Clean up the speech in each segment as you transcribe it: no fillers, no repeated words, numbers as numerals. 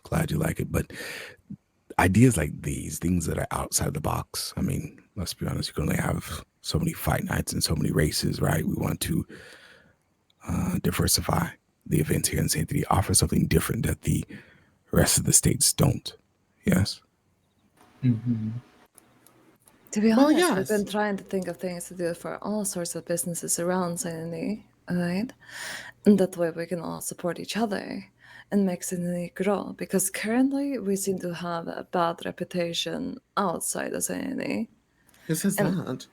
Glad you like it. But ideas like these, things that are outside the box, I mean, let's be honest, you can only have so many fight nights and so many races, right? We want to diversify the events here in St. City, offer something different that the rest of the states don't. Yes? Hmm. To be Well, honest, we've yes. been trying to think of things to do for all sorts of businesses around Saini, right? And that way we can all support each other and make Saini grow. Because currently we seem to have a bad reputation outside of Saini. Who says And that?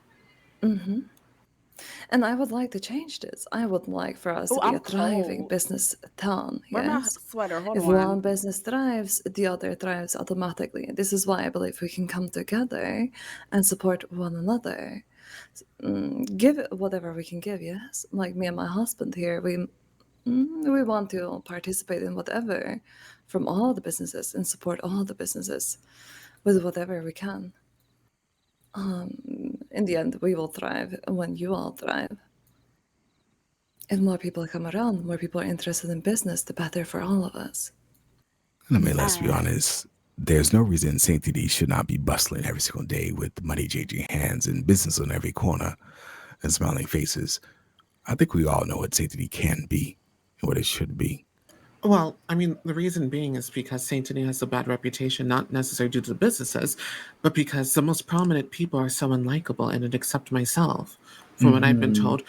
and I would like to change this. I would like for us Oh, to be I'm a thriving cold. business town, Where my yes? sweater? Hold If on. one business thrives, the other thrives automatically. This is why I believe we can come together and support one another. Give whatever we can give, yes? Like me and my husband here, we want to participate in whatever from all the businesses and support all the businesses with whatever we can. In the end, we will thrive when you all thrive. If more people come around, more people are interested in business, the better for all of us. I mean, let's be I honest. There's no reason St. D should not be bustling every single day with money changing hands and business on every corner and smiling faces. I think we all know what St. D can be and what it should be. Well, I mean, the reason being is because Saint Denis has a bad reputation, not necessarily due to the businesses, but because the most prominent people are so unlikable, and except myself, from what I've been Hmm. told,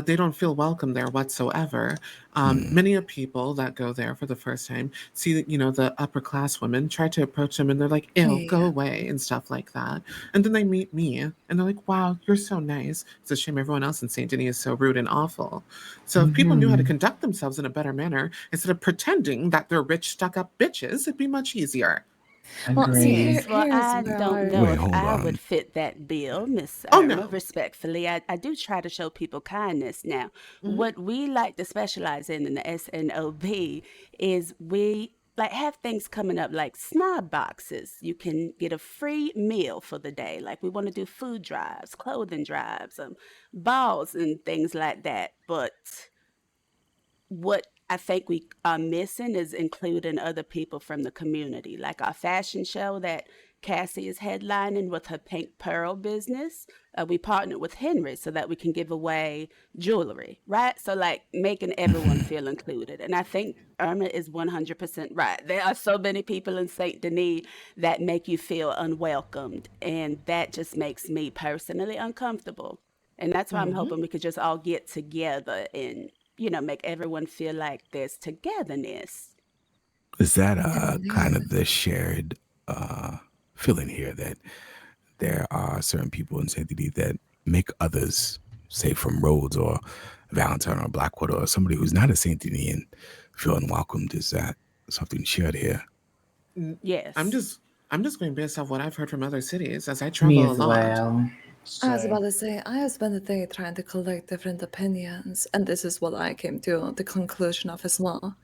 they don't feel welcome there whatsoever. Many of people that go there for the first time see, the upper class women try to approach them, and they're like, "Ew, go Yeah. away," and stuff like that. And then they meet me, and they're like, "Wow, you're so nice." It's a shame everyone else in Saint Denis is so rude and awful. So if people knew how to Hmm. conduct themselves in a better manner, instead of pretending that they're rich, stuck-up bitches, it'd be much easier. Well, see, Agree. yes. Well, here's I where don't our know Wait, if hold I would on. fit that bill, Miss Oh Irma. no. Respectfully, I do try to show people kindness. Now, Hmm. what we like to specialize in the SNOB is we like have things coming up like snob boxes. You can get a free meal for the day. Like we want to do food drives, clothing drives, balls and things like that. But what I think we are missing is including other people from the community, like our fashion show that Cassie is headlining with her Pink Pearl business. We partnered with Henry so that we can give away jewelry, right? So, like, making everyone Hmm. feel included. And I think Irma is 100% right. There are so many people in St. Denis that make you feel unwelcomed. And that just makes me personally uncomfortable. And that's why I'm Hmm. hoping we could just all get together and make everyone feel like there's togetherness. Is that kind indeed. of the shared feeling here that there are certain people in St. D that make others, say from Rhodes or Valentine or Blackwater or somebody who's not a St. Denis feel unwelcomed? Is that something shared here? I'm Yes. just I'm just going based off what I've heard from other cities as I Me travel a as lot. well. I was So, about to say, I have spent the day trying to collect different opinions, and this is what I came to the conclusion of as well.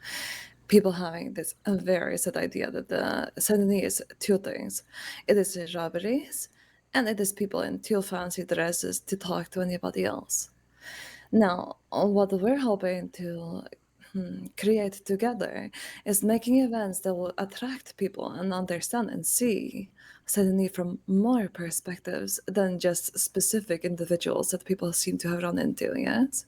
People having this very set idea that the Saturday is two things: it is the robberies, and it is people in too fancy dresses to talk to anybody else. Now, what we're hoping to create together is making events that will attract people and understand and see Suddenly from more perspectives than just specific individuals that people seem to have run into, yes?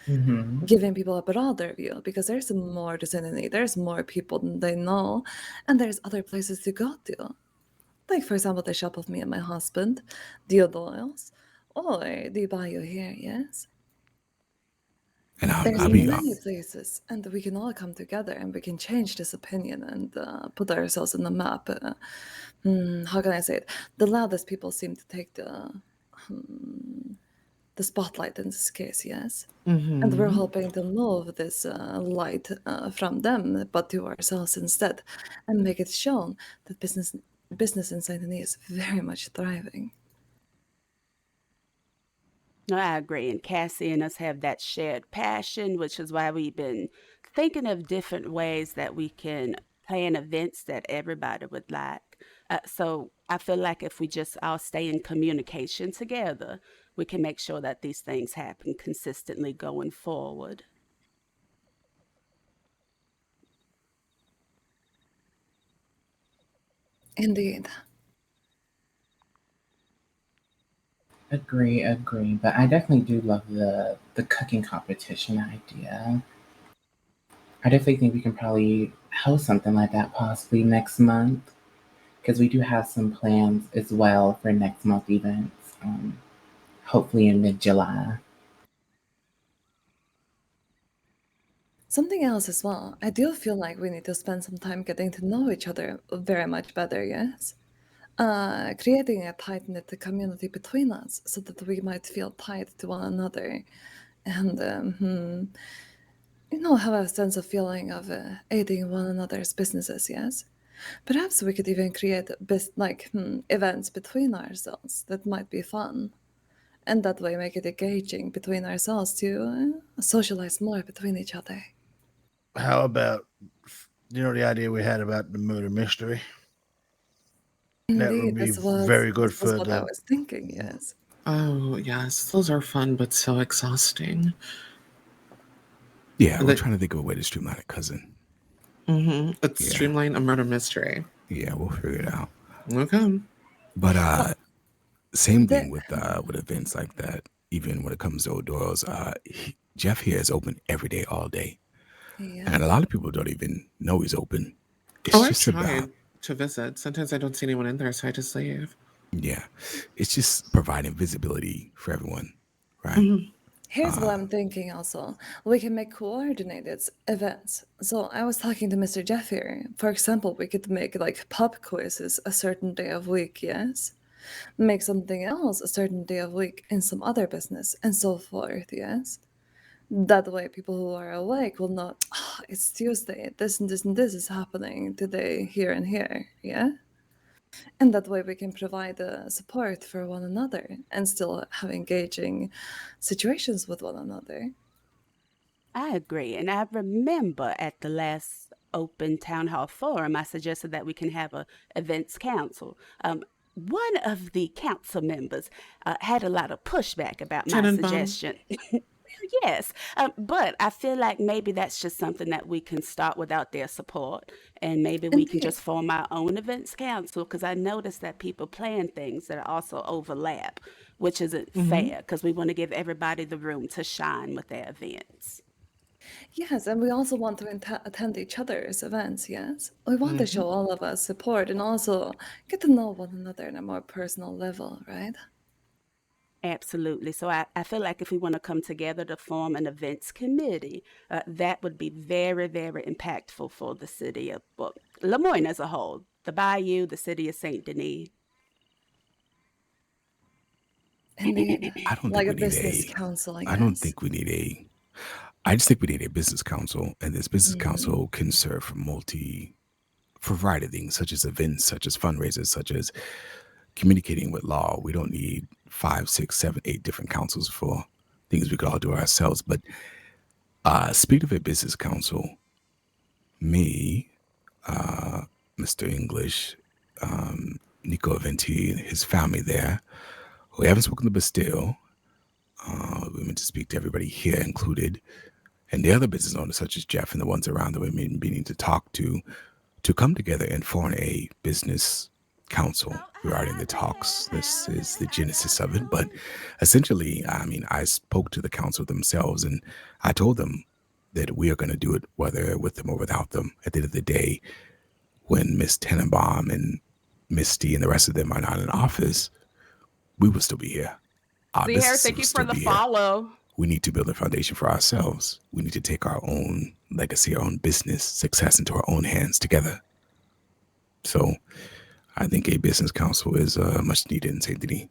hmm. Giving people a broader view because there's more to Suddenly, there's more people than they know, and there's other places to go to. Like, for example, the shop of me and my husband, the oils, or the bio here, yes? And There's I'll be many places, and we can all come together and we can change this opinion and put ourselves on the map. How can I say it? The loudest people seem to take the spotlight in this case, yes. And we're Hmm. hoping to move this light from them, but to ourselves instead, and make it shown that business in Saint Denis is very much thriving. No, I agree. And Cassie and us have that shared passion, which is why we've been thinking of different ways that we can plan events that everybody would like. So I feel like if we just all stay in communication together, we can make sure that these things happen consistently going forward. Indeed. Agree, agree. But I definitely do love the cooking competition idea. I definitely think we can probably host something like that possibly next month because we do have some plans as well for next month events. Hopefully in mid-July. Something else as well. I do feel like we need to spend some time getting to know each other very much better, yes? Creating a tight knit community between us so that we might feel tied to one another and, have a sense of feeling of aiding one another's businesses, yes? Perhaps we could even create events between ourselves that might be fun. And that way make it engaging between ourselves to socialize more between each other. How about the idea we had about the murder mystery? That would Indeed, be very that good was for what I the. was thinking, yes. Oh, yes, those are fun but so exhausting. Yeah, And we're that trying to think of a way to streamline it, cousin. it's Yeah, streamline a murder mystery. yeah, we'll figure it out. Okay. But Well, same the, thing with events like that. Even when it comes to Odoros, Jeff here is open every day, all day, yeah. and a lot of people don't even know he's open. Oh, It's I've just about tried to visit. Sometimes I don't see anyone in there, so I just leave. yeah, it's just providing visibility for everyone, right? Mhm. Here's what I'm thinking also. We can make coordinated events. So I was talking to Mr. Jeff here. For example, we could make like pub quizzes a certain day of week, yes? Make something else a certain day of week in some other business, and so forth, yes? That way people who are awake will know, "Ah, it's Tuesday, this and this and this is happening today, here and here, yeah? And that way we can provide support for one another and still have engaging situations with one another. I agree. And I remember at the last open town hall forum, I suggested that we can have a events council. One of the council members had a lot of pushback about my Tenenbaum. suggestion. Yes, but I feel like maybe that's just something that we can start without their support, and maybe we can Indeed. just form our own events council. Because I noticed that people plan things that also overlap, which isn't Mm-hmm. fair. Because we want to give everybody the room to shine with their events. Yes, and we also want to attend each other's events, yes? We want to Mm-hmm. show all of us support and also get to know one another on a more personal level, right? Absolutely. So I feel like if we want to come together to form an events committee, that would be very, very impactful for the city of well, Lemoyne as a whole, the Bayou, the city of Saint Denis. Indeed. I don't think Like a we need business a. council, I I don't guess. think we need a. I just think we need a business council, and this business Mm. council can serve for a variety of things, such as events, such as fundraisers, such as communicating with law. We don't need 5, 6, 7, 8 different councils for things we could all do ourselves. But speaking of a business council, me, Mr. English, Nico Venti, and his family there, we haven't spoken to Bastille. We meant to speak to everybody here included, and the other business owners such as Jeff and the ones around that we've been meaning to talk to come together and form a business council. We are in the talks. This is the genesis of it. But essentially, I mean, I spoke to the council themselves and I told them that we are going to do it whether with them or without them. At the end of the day, when Miss Tenenbaum and Misty and the rest of them are not in office, we will still be here. Our See her, businesses thank will you for still the be here. follow. We need to build a foundation for ourselves. We need to take our own legacy, our own business success into our own hands together. So I think a business council is much needed in St. Denis.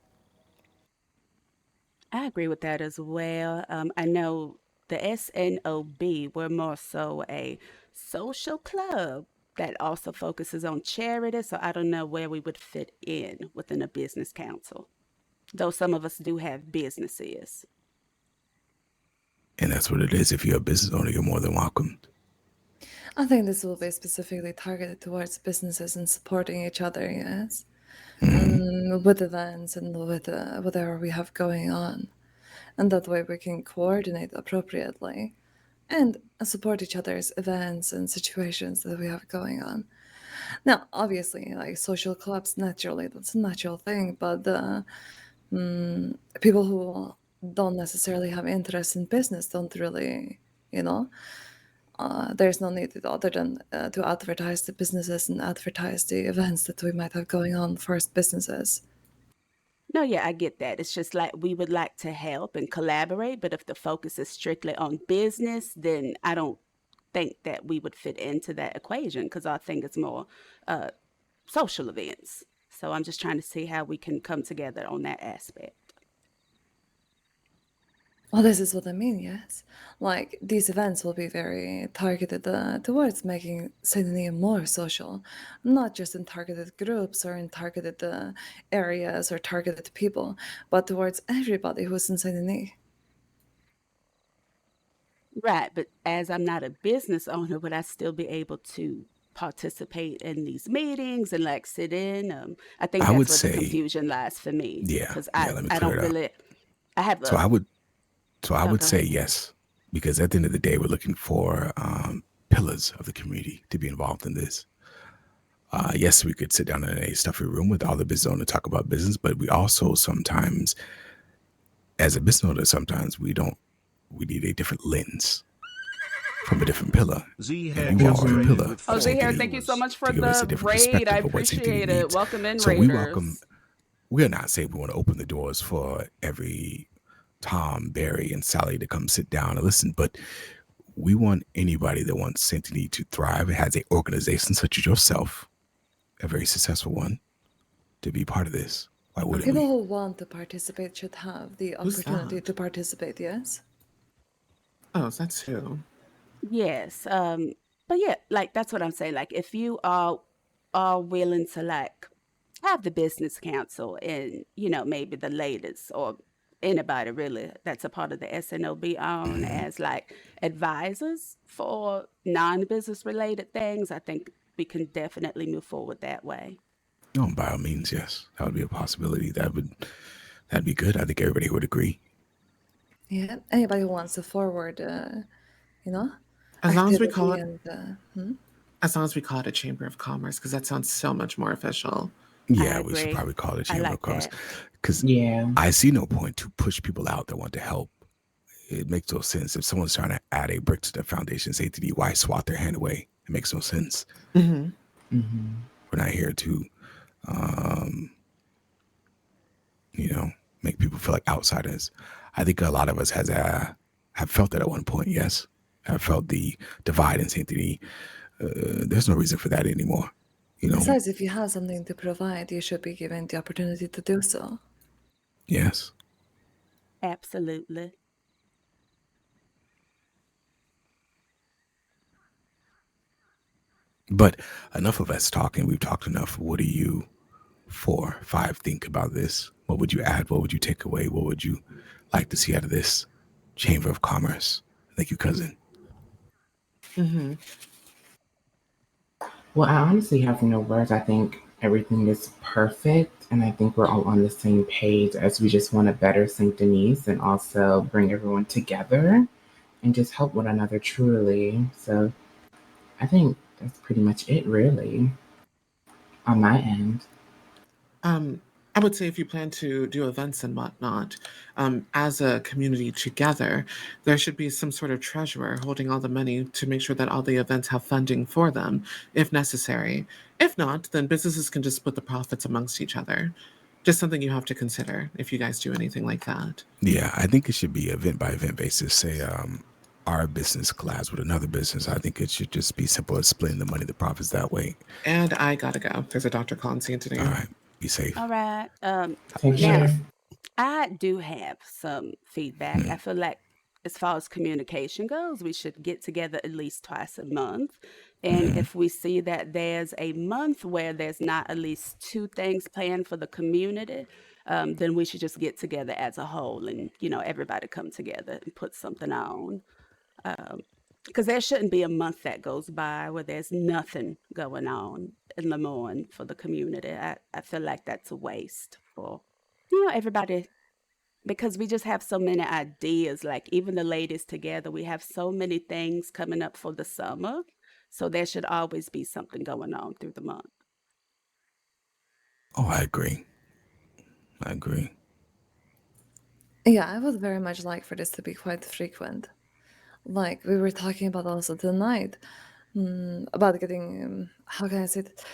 I agree with that as well. I know the SNOB, we're more so a social club that also focuses on charity. So I don't know where we would fit in within a business council, though some of us do have businesses. And that's what it is. If you're a business owner, you're more than welcome. I think this will be specifically targeted towards businesses and supporting each other, yes? With events and with whatever we have going on. And that way we can coordinate appropriately and support each other's events and situations that we have going on. Now, obviously, like social clubs, naturally, that's a natural thing, but people who don't necessarily have interest in business don't really, you know, there's no need other than to advertise the businesses and advertise the events that we might have going on for businesses. No, yeah, I get that. It's just like we would like to help and collaborate, but if the focus is strictly on business, then I don't think that we would fit into that equation because I think it's more uh, social events. So I'm just trying to see how we can come together on that aspect. Well, this is what I mean, yes. Like, these events will be very targeted towards making Sydney more social, not just in targeted groups or in targeted areas or targeted people, but towards everybody who's in Sydney. Right, but as I'm not a business owner, would I still be able to participate in these meetings and like sit in? I think I that's would where the say, confusion lies for me yeah, because yeah. Let me I clear don't it up. really. I have So a. I would, so I Oh, would go say ahead. yes, because at the end of the day, we're looking for pillars of the community to be involved in this. Yes, we could sit down in a stuffy room with all the business owners to talk about business, but we also sometimes, as a business owner, sometimes we need a different lens from a different pillar. Z And Hair you all gets are a traded pillar with Oh, of Z St. four here, Denis thank you so viewers. much for to give us a the different raid. I perspective of what St. appreciate Denis it. needs. Welcome in, So we welcome, Raiders. we're not saying we want to open the doors for every Tom, Barry, and Sally to come sit down and listen, but we want anybody that wants St. Denis to thrive and has an organization such as yourself, a very successful one, to be part of this. Why wouldn't People we? who want to participate should have the Who's opportunity that? to participate, yes? Oh, that's who. Yes. But yeah, like that's what I'm saying. Like if you are willing to like have the business council and maybe the ladies or anybody really that's a part of the SNOB on Mhm. as like advisors for non-business related things, I think we can definitely move forward that way. No, by all means, yes, that would be a possibility. That'd be good. I think everybody would agree. Yeah, anybody who wants to forward, you know, As long as we call activity it, and as long as we call it a chamber of commerce, because that sounds so much more official. I Yeah, we should agree. probably call it a I chamber of like commerce that. because Yeah. I see no point to push people out that want to help. It makes no sense. If someone's trying to add a brick to the foundation, say to the why swat their hand away? It makes no sense. Hmm. Hmm. We're not here to, um, you know, make people feel like outsiders. I think a lot of us have felt that at one point. Yes, have felt the divide in Saint Denis. There's no reason for that anymore. You know. besides, if you have something to provide, you should be given the opportunity to do so. Yes. Absolutely. But enough of us talking. We've talked enough. What do you 5 think about this? What would you add? What would you take away? What would you like to see out of this Chamber of Commerce? Thank you, cousin. Hmm. Well, I honestly have no words. I think everything is perfect, and I think we're all on the same page as we just want to better St. Denis and also bring everyone together and just help one another truly. So I think that's pretty much it, really, on my end. I would say if you plan to do events and whatnot, as a community together, there should be some sort of treasurer holding all the money to make sure that all the events have funding for them, if necessary. If not, then businesses can just split the profits amongst each other. Just something you have to consider if you guys do anything like that. Yeah, I think it should be event by event basis. Say our business collabs with another business. I think it should just be simple as splitting the money, the profits that way. And I gotta go. There's a Dr. Calling All Anthony. right. Be safe. All right. Take Now care. I do have some feedback. Hmm. I feel like, as far as communication goes, we should get together at least twice a month. And Hmm. if we see that there's a month where there's not at least two things planned for the community, then we should just get together as a whole and, everybody come together and put something on. Because there shouldn't be a month that goes by where there's nothing going on in Lemoyne for the community. I feel like that's a waste for, everybody because we just have so many ideas. Like even the ladies together, we have so many things coming up for the summer. So there should always be something going on through the month. Oh, I agree. I agree. Yeah, I would very much like for this to be quite frequent. Like we were talking about also tonight, about getting, how can I say it?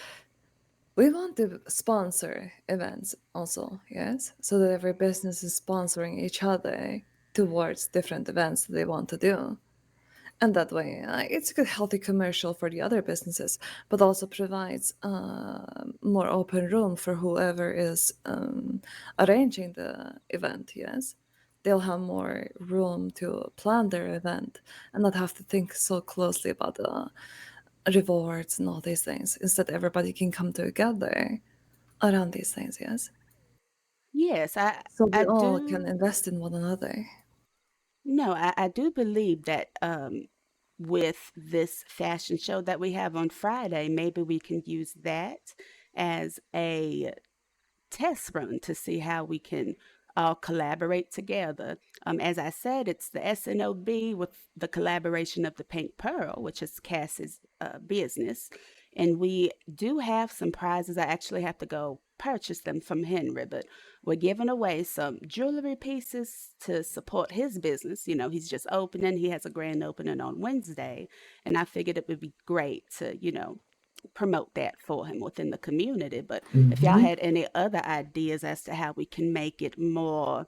We want to sponsor events also, yes? So that every business is sponsoring each other towards different events that they want to do. And that way, it's a good, healthy commercial for the other businesses, but also provides more open room for whoever is arranging the event. Yes, they'll have more room to plan their event and not have to think so closely about the rewards and all these things. Instead, everybody can come together around these things. Yes, Yes, so we I all can do. invest in one another. No, I do believe that with this fashion show that we have on Friday, maybe we can use that as a test run to see how we can all collaborate together. As I said, it's the SNOB with the collaboration of the Pink Pearl, which is Cass's business. And we do have some prizes. I actually have to go purchase them from Henry, but we're giving away some jewelry pieces to support his business. You know, he's just opening, he has a grand opening on Wednesday. And I figured it would be great to, promote that for him within the community. But if y'all Mm-hmm. had any other ideas as to how we can make it more,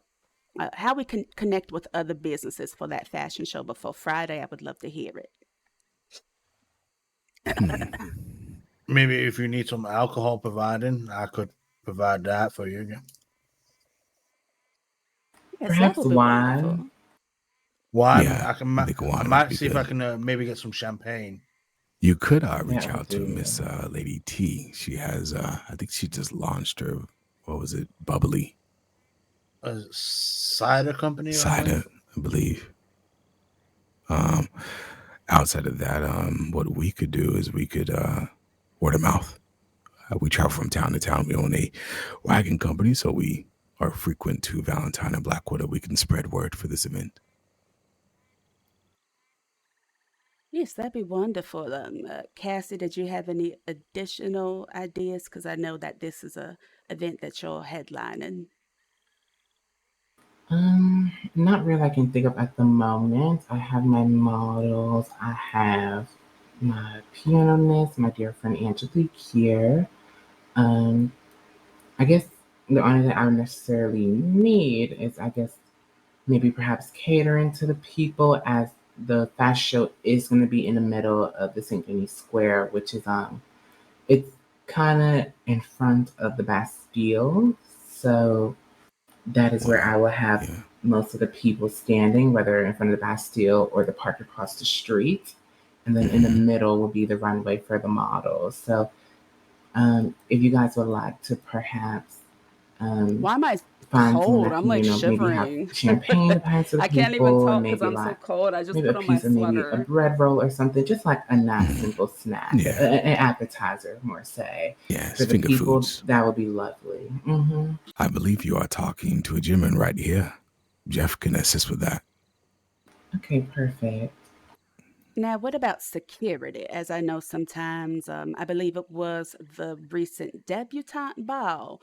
how we can connect with other businesses for that fashion show before Friday, I would love to hear it. Maybe if you need some alcohol providing, I could provide that for you. Yes, that Perhaps would be wine. wonderful. Wine, Yeah, I think I wine would might be see if I good. can maybe get some champagne. You could reach That would out to do. Miss Lady T. She has, I think she just launched her, what was it, bubbly A cider company, I cider, believe. I believe. Um, outside of that, what we could do is we could word of mouth. We travel from town to town. We own a wagon company, so we are frequent to Valentine and Blackwater. We can spread word for this event. Yes, that'd be wonderful. Cassie, did you have any additional ideas? Because I know that this is a event that you're headlining. Not really I can think of at the moment. I have my models. I have my pianist, my dear friend Angelique here. Um, I guess the only thing I would necessarily need is, I guess, maybe perhaps catering to the people, as the fashion show is going to be in the middle of the St. Denis Square, which is it's kind of in front of the Bastille. So that is where I Well, will have yeah. most of the people standing, whether in front of the Bastille or the park across the street. And then in the Hmm. middle will be the runway for the models. So if you guys would like to perhaps um, Why am I find someone cold? that I'm can, like maybe have shivering. champagne to pass to the I can't even people, and talk because maybe I'm so like cold. I just maybe a put on my piece of maybe a sweater. bread roll or something, just like a nice Hmm. simple snack, Yeah. an appetizer, more say. Yes, For the finger people, foods. that would be lovely. Hmm. I believe you are talking to a gentleman right here. Jeff can assist with that. Okay, perfect. Now, what about security? As I know sometimes, I believe it was the recent debutante ball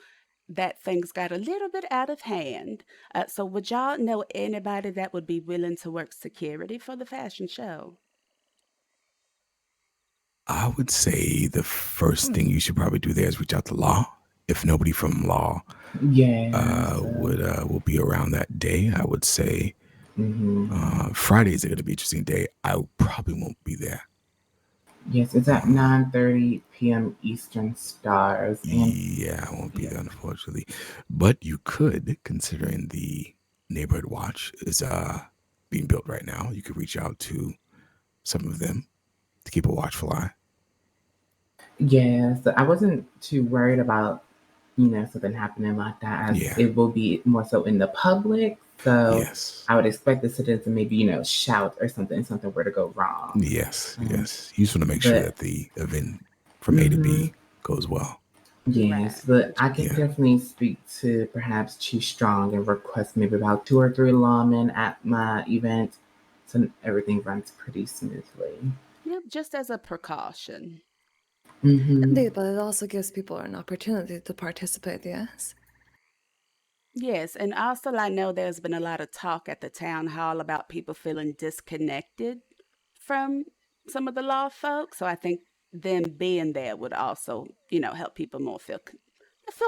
that things got a little bit out of hand. So, would y'all know anybody that would be willing to work security for the fashion show? I would say the first thing you should probably do there is reach out to law. If nobody from law Yes. will be around that day, I would say Hmm. Fridays are going to be an interesting day. I probably won't be there. Yes, it's at Uh, 9:30 p.m. Eastern Stars, and yeah, I won't be yeah, there, unfortunately. But you could, considering the neighborhood watch is being built right now, you could reach out to some of them to keep a watchful eye. yes, I wasn't too worried about something happening like that, as Yeah. it will be more so in the public. So Yes. I would expect the citizens to maybe shout or something were to go wrong. Yes. Um, Yes. You just want to make sure but that the event from A to hmm B goes well. yes, Right. but Which I is can Yeah. definitely speak to perhaps Chief Strong and request maybe about two or three lawmen at my event, so everything runs pretty smoothly. Yep, just as a precaution. Mm-hmm. Indeed, but it also gives people an opportunity to participate, yes? Yes, and also I know there's been a lot of talk at the town hall about people feeling disconnected from some of the law folks. So I think them being there would also, help people more feel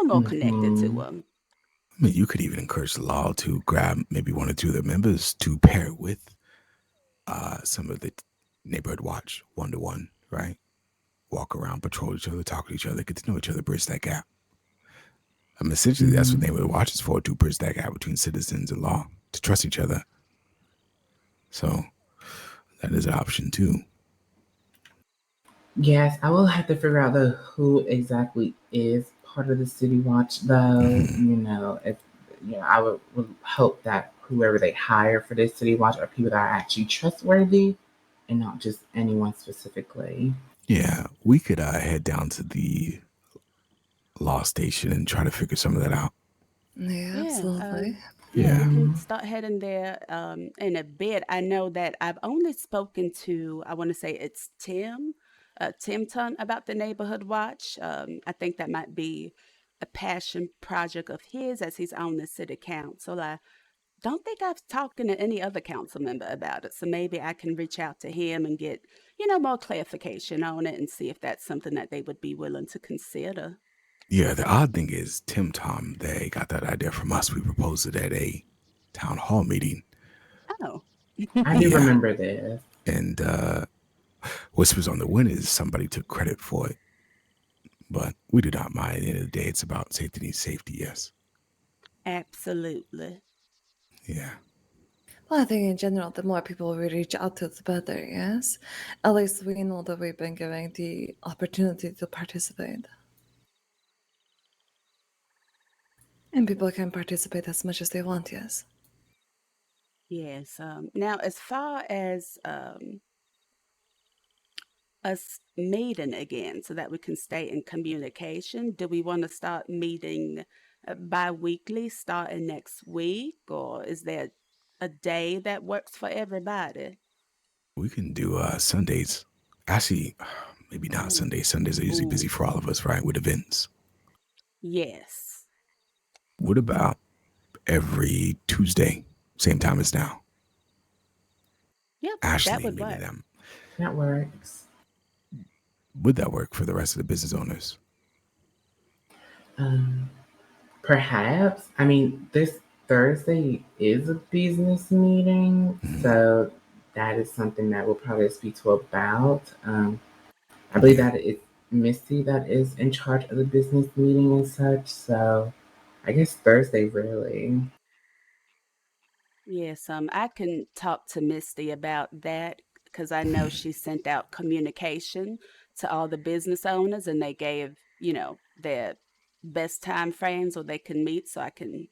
more connected to Mm-hmm. them. I mean, you could even encourage the law to grab maybe one or two of their members to pair with some of the neighborhood watch 1-to-1, right? Walk around, patrol each other, talk to each other, get to know each other, bridge that gap. I mean, essentially, that's what neighborhood watch is for, to bridge that gap between citizens and law, to trust each other. So that is an option too. Yes, I will have to figure out who exactly is part of the City Watch, though. Hmm. If I would hope that whoever they hire for this City Watch are people that are actually trustworthy and not just anyone specifically. Yeah, we could head down to the law station and try to figure some of that out. Yeah, Yeah, absolutely. yeah, we Yeah. can start heading there in a bit. I know that I've only spoken to, I want to say it's Tim Ton about the neighborhood watch. I think that might be a passion project of his as he's on the city council. I don't think I've talked to any other council member about it, so maybe I can reach out to him and get, more clarification on it and see if that's something that they would be willing to consider. Yeah, the odd thing is Tim Tom, they got that idea from us. We proposed it at a town hall meeting. Oh. I do Yeah. remember this. And whispers on the wind is somebody took credit for it. But we do not mind. At the end of the day, it's about safety needs safety, yes. Absolutely. Yeah. Well, I think in general, the more people we reach out to, the better, yes? At least we know that we've been given the opportunity to participate. And people can participate as much as they want, yes? Yes. Now, as far as us meeting again so that we can stay in communication, do we want to start meeting bi-weekly starting next week, or is there a day that works for everybody? We can do Sundays. Actually, maybe not Ooh, Sundays. Sundays are usually busy ooh, for all of us, right? With events. yes. What about every Tuesday, same time as now? Yep, that Ashley, would meaning work. them. That works. Would that work for the rest of the business owners? Um, Perhaps. I mean, this Thursday is a business meeting, Mhm. so that is something that we'll probably speak to about. I believe Yeah. that it's Misty that is in charge of the business meeting and such, so I guess Thursday, really. Yes, I can talk to Misty about that because I know she sent out communication to all the business owners and they gave, their best time frames where they can meet. So I can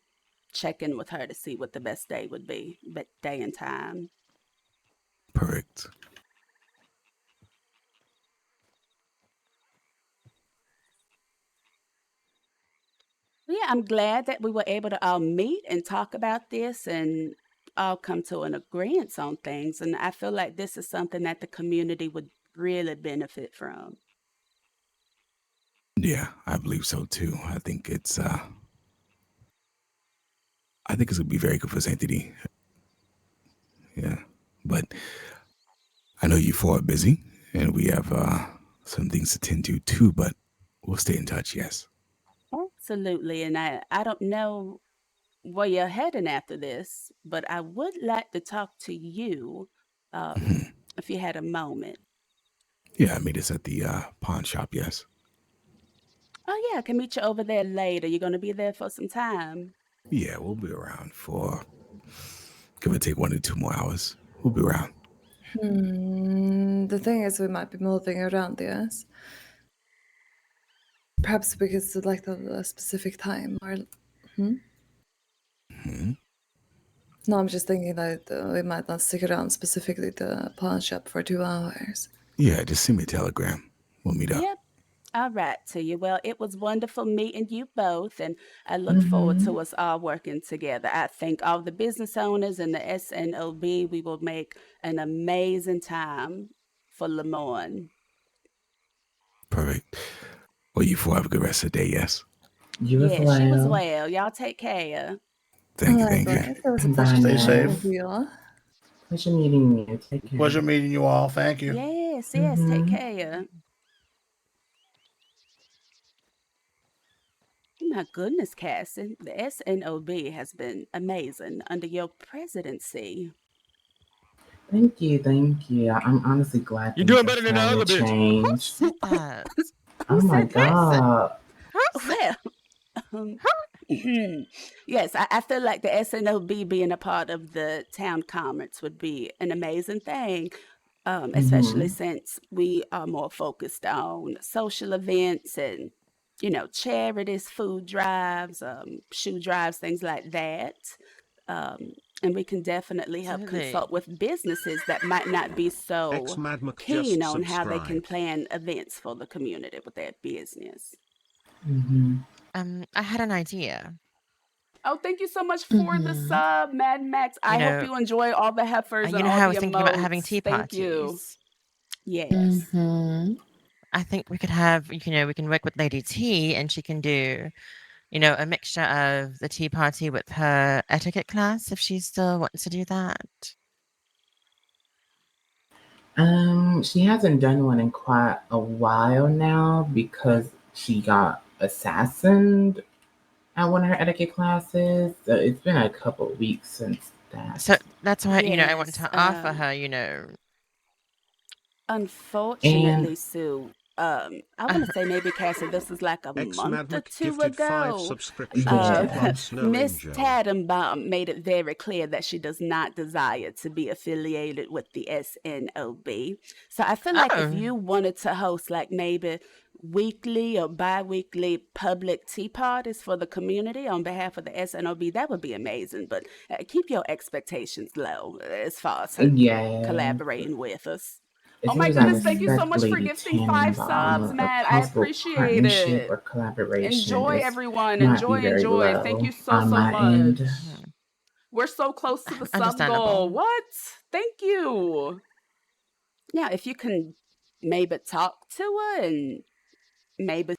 check in with her to see what the best day would be, day and time. Perfect. Yeah, I'm glad that we were able to all meet and talk about this and all come to an agreement on things. And I feel like this is something that the community would really benefit from. Yeah, I believe so too. I think it's gonna be very good for Sanctity. Yeah. But I know you four are busy and we have some things to tend to too, but we'll stay in touch, yes. Absolutely. And I don't know where you're heading after this, but I would like to talk to you Mhm. if you had a moment. Yeah, I meet us at the pawn shop, yes. Oh, yeah, I can meet you over there later. You're going to be there for some time. Yeah, we'll be around for give or take 1 to 2 more hours. We'll be around. The thing is, we might be moving around, yes? Perhaps we could select a specific time, or... Mhm. No, I'm just thinking that we might not stick around specifically the pawn shop for 2 hours. Yeah, just send me a telegram. We'll meet up. Yep. All right to you. Well, it was wonderful meeting you both, and I look forward Mm-hmm. to us all working together. I think all the business owners and the SNOB, we will make an amazing time for Lemoyne. Perfect. Well, you four have a good rest of the day. Yes. You as Yes, you as well. well. Y'all take care. Thank you. Thank you. Likewise, it was a Bye pleasure Stay now. speaking with safe. you. Pleasure meeting you. Take care. Pleasure meeting you all. Thank you. Yes, yes, take care. My goodness, Cassie, the SNOB has been amazing under your presidency. Thank you, thank you. I'm honestly glad You're things doing are better than the starting other to bitch. Who change. said that? Oh Who my said that? god. Who said? Well, yes, I feel like the SNOB being a part of the town conference would be an amazing thing, especially since we are more focused on social events and, charities, food drives, shoe drives, things like that. Um, and we can definitely help Absolutely. consult with businesses that might not be so Xmadmc keen just on how they can subscribed. plan events for the community with their business. I had an idea. Oh, thank you so much for the sub, Mad Max. I You hope know, you enjoy all the heifers and you know all how I the was thinking about having tea emotes. Thank you. parties. Yes. I think we could have, we can work with Lady T, and she can do, a mixture of the tea party with her etiquette class if she still wants to do that. She hasn't done one in quite a while now because she got assassinated at one of her etiquette classes. So it's been a couple of weeks since that. So that's why, I want Yes. to offer her, Unfortunately, And Sue, I want to say maybe, Cassie, this was like a month or Xmadmc two gifted 5 ago. subscriptions to yeah. Club Snow Miss Angel. Tadenbaum made it very clear that she does not desire to be affiliated with the SNOB. So I feel like if Oh, you wanted to host like maybe weekly or bi-weekly public tea parties for the community on behalf of the SNOB, that would be amazing. But keep your expectations low as far as her Yeah. collaborating with us. It Oh my seems I goodness, thank you so respect much for Lady gifting 5 Tannenbaum. subs, A Matt. I possible appreciate partnership it. or collaboration Enjoy, is everyone. might be Enjoy, very enjoy. Thank low you so, on so my end. much. We're so close to the sub understandable. goal. What? Thank you. Now, if you can maybe talk to her and maybe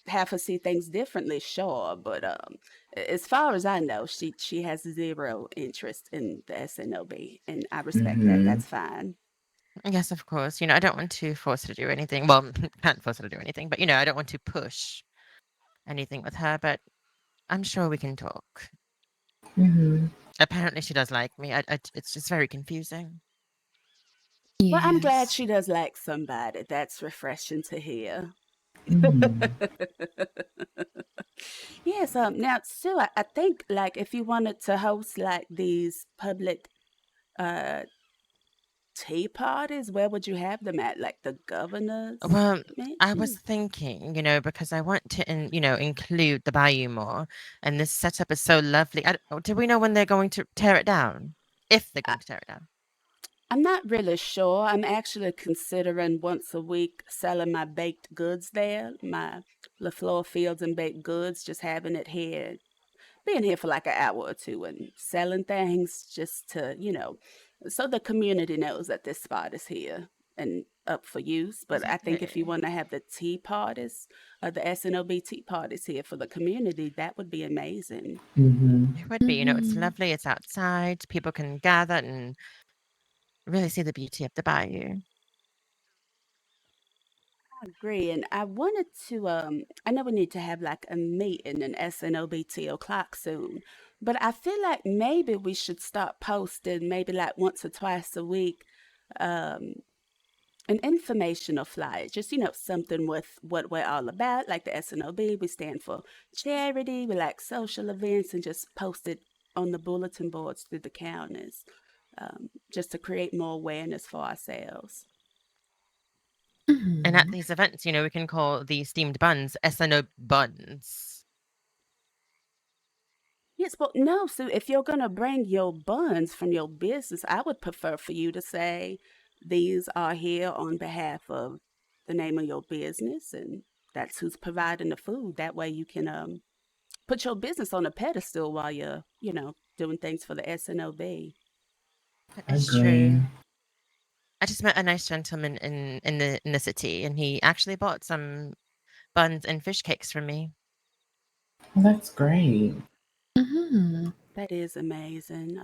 have her see things differently, sure. But as far as I know, she has zero interest in the SNOB, and I respect that. That's fine. Yes, of course. I don't want to force her to do anything. Well, can't force her to do anything, but I don't want to push anything with her, but I'm sure we can talk. Apparently she does like me. It's just very confusing. Well, I'm glad Yes. she does like somebody. That's refreshing to hear. Yes, now Sue, I think like if you wanted to host like these public uh tea parties, where would you have them at? Like the governor's Well, I was mansion? thinking, because I want to, include the Bayou more, and this setup is so lovely. Do we know when they're going to tear it down? If they're I, going to tear it down. I'm not really sure. I'm actually considering once a week selling my baked goods there, my LaFleur Fields and baked goods, just having it here, being here for like an hour or two and selling things just to, so the community knows that this spot is here and up for use. But I think if you want to have the tea parties, the SNOB tea parties here for the community, that would be amazing. It would be, it's lovely. It's outside. People can gather and really see the beauty of the Bayou. I agree. And I wanted to, I know we need to have like a meeting in SNOB 2 o'clock soon, but I feel like maybe we should start posting maybe like once or twice a week, um, an informational flyer, just, something with what we're all about, like the SNOB. We stand for charity, we like social events, and just post it on the bulletin boards through the counties, just to create more awareness for ourselves. And at these events, we can call the steamed buns SNO buns. Yes, but no, so if you're going to bring your buns from your business, I would prefer for you to say these are here on behalf of the name of your business, and that's who's providing the food. That way you can put your business on a pedestal while you're, doing things for the SNOB. That is Agree. true. I just met a nice gentleman in the city, and he actually bought some buns and fish cakes from me. Well, that's great. Mhm. That is amazing.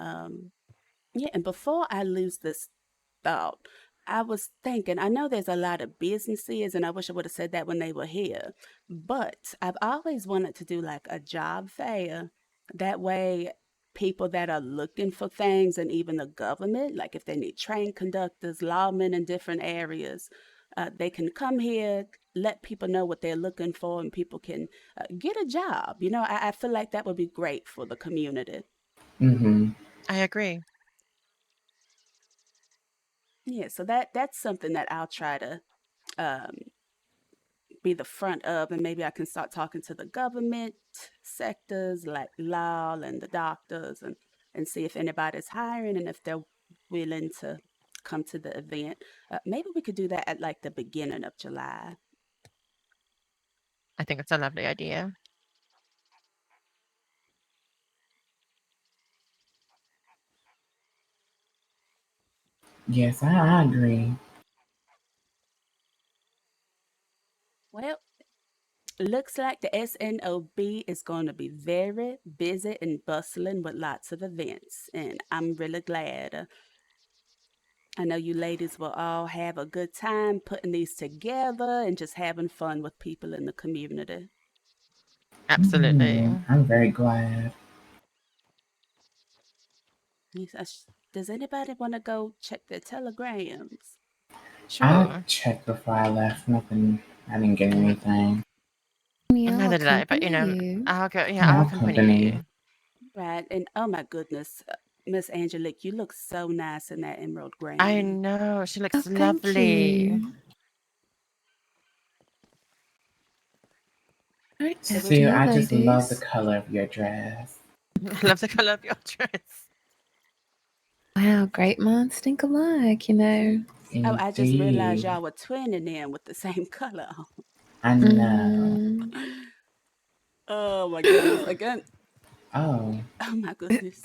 Yeah, and before I lose this thought, I was thinking, I know there's a lot of businesses, and I wish I would have said that when they were here, but I've always wanted to do like a job fair. That way, people that are looking for things, and even the government, like if they need train conductors, lawmen in different areas, they can come here, let people know what they're looking for, and people can get a job. I feel like that would be great for the community. Mm-hmm. I agree. Yeah, so that's something that I'll try to um, be the front of, and maybe I can start talking to the government sectors like law and the doctors, and see if anybody's hiring and if they're willing to come to the event. Maybe we could do that at like the beginning of July. I think it's a lovely idea. Yes, I agree. Well, looks like the SNOB is going to be very busy and bustling with lots of events, and I'm really glad. I know you ladies will all have a good time putting these together and just having fun with people in the community. Absolutely. Mm-hmm. I'm very glad. Does anybody want to go check their telegrams? I Sure. checked before I left. Nothing. I didn't get Mm, anything. Yeah, neither did I, but accompany you. I'll go. Yeah, Yeah, I'll I'll accompany company. you. Right. And oh my goodness, Miss Angelique, you look so nice in that emerald I green. know she Oh, looks thank lovely. you. Right, So after we Sue, you, I just love the ladies. color of your dress. I love the color of your dress. Wow, great minds think alike, you know. Oh, I just realized Indeed. y'all were twinning in with the same color. I know. Mm. Oh my goodness. Again. Oh, Oh my goodness.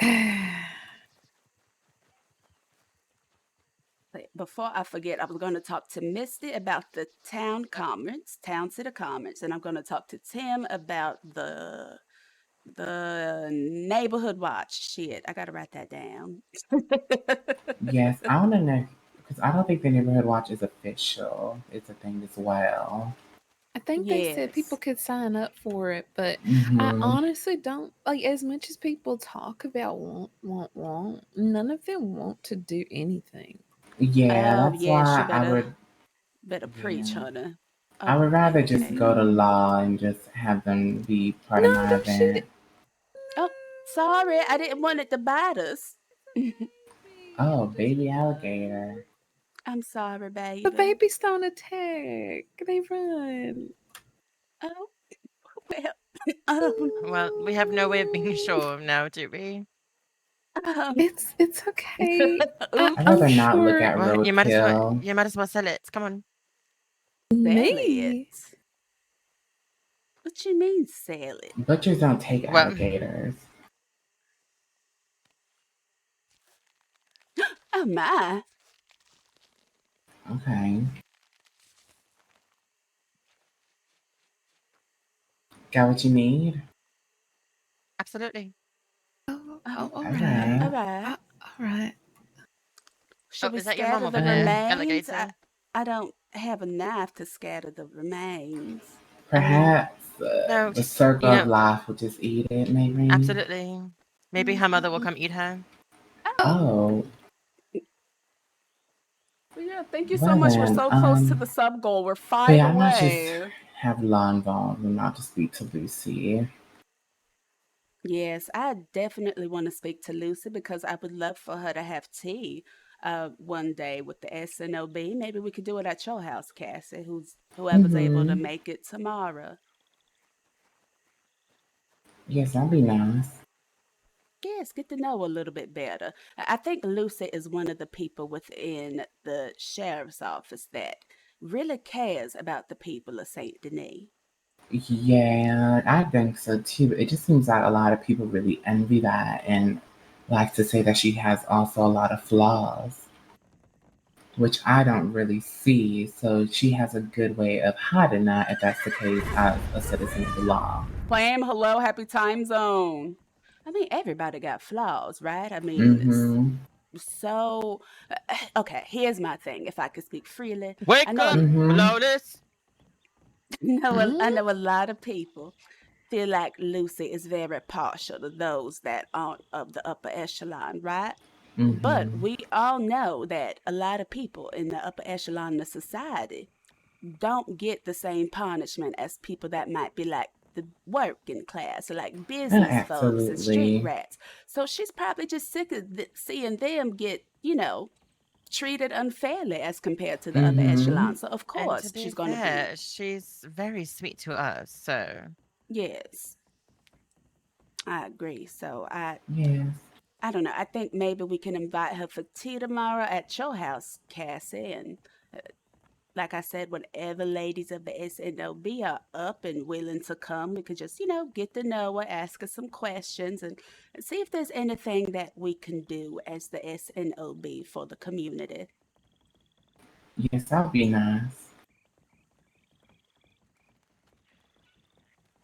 Before I forget, I was going to talk to Misty about the town city comments, and I'm going to talk to Tim about the neighborhood watch. Shit, I got to write that down. yes. I want to know because I don't think the neighborhood watch is official. It's a thing as well. I think they said people Yes. could sign up for it, but I Mm-hmm. honestly don't like as much as people talk about want. None of them want to do anything. Yeah, Oh that's yes, you why I better would. preach, Yeah, honey. I would rather just Okay. go to law and just have them be part of No, my don't shoot event. it. Oh, sorry, I didn't want it to bite us. Oh, baby alligator. I'm sorry, The baby. babies don't attack. They run. Oh well. Well, we have no way of being sure now, do we? Um, It's okay. I'd oops, I'm rather not look sure at Well, you might as well. roadkill. You might as well sell it. Come on. sell it. me. What you mean, sell it? Butchers don't take Well, alligators. Oh my. Okay. Got what you need? absolutely. All Okay. right. All Okay. right. All right. Oh, Should we is that your scatter mom over the there, remains? alligator? I don't have a knife to scatter the remains. I mean, Perhaps No, the circle you of know, life will just eat it, maybe? absolutely. Maybe her mother will come eat her. oh, Oh, well, yeah. Thank you so well much. We're then, so close to the sub goal. We're but 5 yeah, I might just away. have law involved and not to speak to Lucy. Yes, I definitely want to speak to Lucy because I would love for her to have tea one day with the SNOB. Maybe we could do it at your house, Cassie, whoever's able to Mm-hmm. make it tomorrow. Yes, that'd be nice. Yes, get to know a little bit better. I think Lucy is one of the people within the sheriff's office that really cares about the people of Saint Denis. Yeah, I think so too. It just seems like a lot of people really envy that and like to say that she has also a lot of flaws. which I don't really see. So she has a good way of hiding that if that's the case as a citizen of the law. Flame, hello, happy time zone. I mean, everybody got flaws, right? I mean, Mm-hmm. so okay, here's my thing. If I could speak freely, I Wake know up, Mm-hmm. Lotus. I Mm? know a lot of people feel like Lucy is very partial to those that aren't of the upper echelon, right? But Mm-hmm. we all know that a lot of people in the upper echelon of society don't get the same punishment as people that might be like the working class or like Oh, business folks and street absolutely. rats. So she's probably just sick of seeing them get, treated unfairly as compared to the upper Mm-hmm. echelon. So of And to course be she's going to be, fair, she's very sweet to us. So yes, I agree. So Yes. I don't know. I think maybe we can invite her for tea tomorrow at your house, Cassie, and like I said, whenever ladies of the SNOB are up and willing to come, we could just, get to know her, ask her some questions, and see if there's anything that we can do as the SNOB for the community. Yes, that would be nice.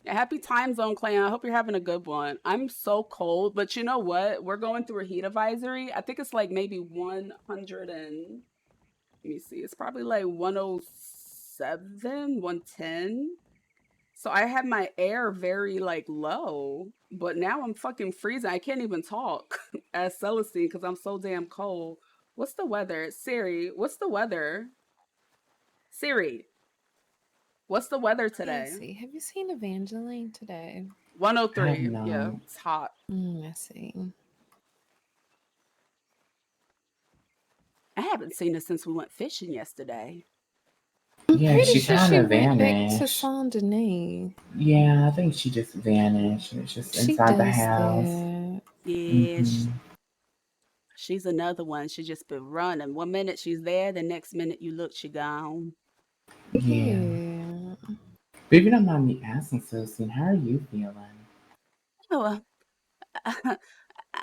Happy time zone, Clan. I hope you're having a good one. I'm so cold, but you know what? We're going through a heat advisory. I think it's like maybe 100 and let me see. It's probably like 107, 110. So I had my air very like low, but now I'm fucking freezing. I can't even talk as Celestine because I'm so damn cold. What's the weather? Siri, what's the weather? Siri, what's the weather today? Nancy, have you seen Evangeline today? I have 103. Yeah, not. it's hot. I see. I haven't seen her since we went fishing yesterday. I'm Yeah, pretty she sure kind she of went back to vanished. Saint Denis. Yeah, I think she just vanished. It's just She inside the does house. that. Yeah, Mm-hmm. she's another one. She just been running. One minute she's there, the next minute you look, she gone. Yeah. Yeah. But if you don't mind me asking, Susan, how are you feeling? Oh,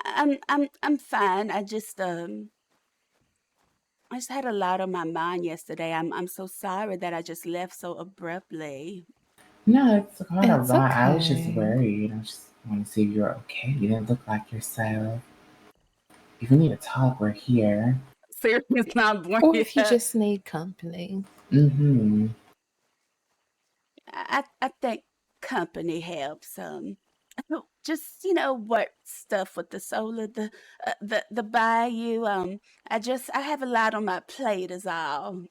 I'm fine. I just had a lot on my mind yesterday. I'm so sorry that I just left so abruptly. No, it's quite It's alright. I was just okay. worried. I just want to see if you're okay. You didn't look like yourself. If you need to talk, we're here. Siri's not born Or if you yet. just need company. Mm-hmm. I think company helps. Just work stuff with the solar, the bayou. I have a lot on my plate, is all.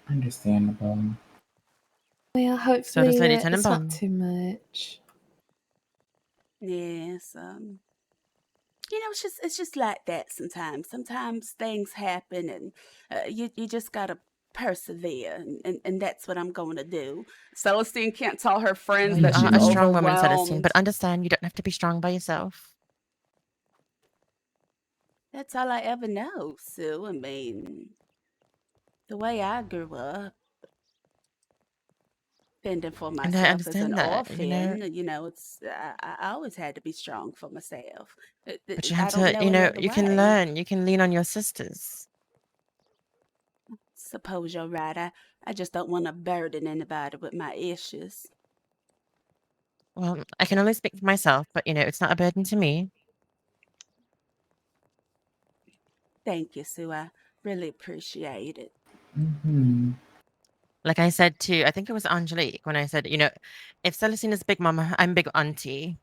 Understandable. Well, so does hopefully Lady it's not Tenenbaum. too much. Yes. It's just like that sometimes. Sometimes things happen, and you just gotta persevere, and that's what I'm going to do. Celestine can't tell her friends Well, you that are she's a Mm-hmm. strong woman, Celestine, but overwhelmed. understand you don't have to be strong by yourself. That's all I ever know, Sue. I mean, the way I grew up, fending for And I myself as an understand that, orphan, I always had to be strong for myself. but you I have don't to, know any other you can way. learn, you can lean on your sisters. Suppose you're right. I just don't want to burden anybody with my issues. Well, I can only speak for myself, but it's not a burden to me. Thank you, Sue. I really appreciate it. Mm-hmm. Like I said to, I think it was Angelique when I said, if Celestine is big mama, I'm big auntie.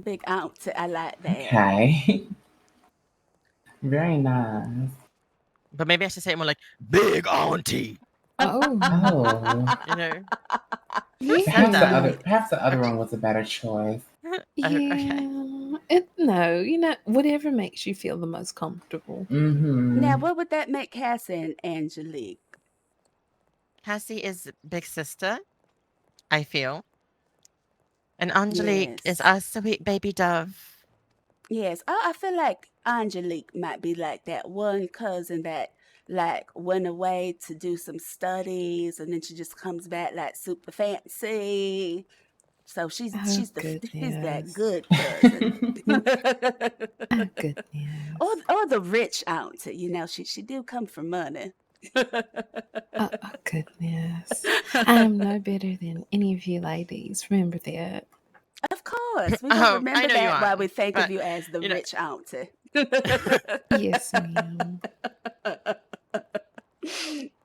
Big aunt, I like that. Okay. Very nice. But maybe I should say it more like big auntie. Oh, Oh. You know, Perhaps the other yeah. perhaps the other okay. one was a better choice. Okay. Yeah. No, whatever makes you feel the most comfortable. Mm-hmm. Now, what would that make Cassie and Angelique? Cassie is big sister, I feel, and Angelique is Yes. our sweet baby dove. Yes. Oh, I feel like Angelique might be like that one cousin that like went away to do some studies and then she just comes back like super fancy. So she's Oh, she's that goodness. good cousin. Oh, goodness. or the rich auntie, she do come from money. Oh, goodness. I am no better than any of you ladies. Remember that. Of course, we gonna Oh, I remember know you that while aren't, we think of but, you as the you know- rich auntie. Yes, ma'am.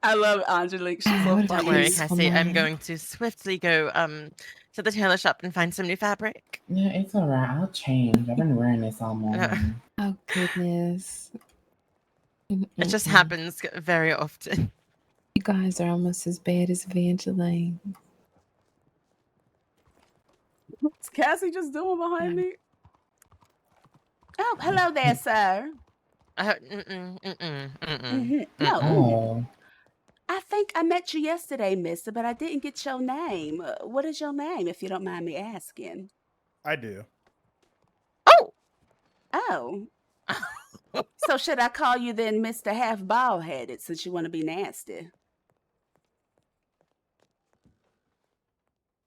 I love Angelique. She's so What Don't about worry, funny. you, Cassie. I'm Swimmer? going to swiftly go to the tailor shop and find some new fabric. Yeah, it's all right. I'll change. I've been wearing this all morning. Oh, goodness. It just Mm-mm-mm. happens very often. You guys are almost as bad as Evangeline. What's Cassie just doing behind Yeah. me? Oh, hello there, sir. No, Oh, I think I met you yesterday, mister, but I didn't get your name. What is your name, if you don't mind me asking? I do. Oh! Oh. So should I call you then Mr. Half Bald Headed since you want to be nasty?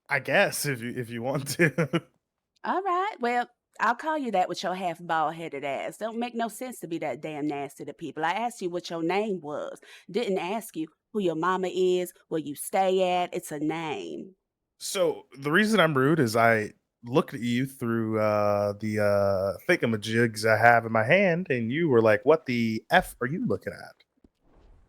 I guess if you want to. All right. Well, I'll call you that with your half bald headed ass. Don't make no sense to be that damn nasty to people. I asked you what your name was. Didn't ask you who your mama is, where you stay at. It's a name. So the reason I'm rude is I looked at you through the thingamajigs I have in my hand, and you were like, "What the f are you looking at?"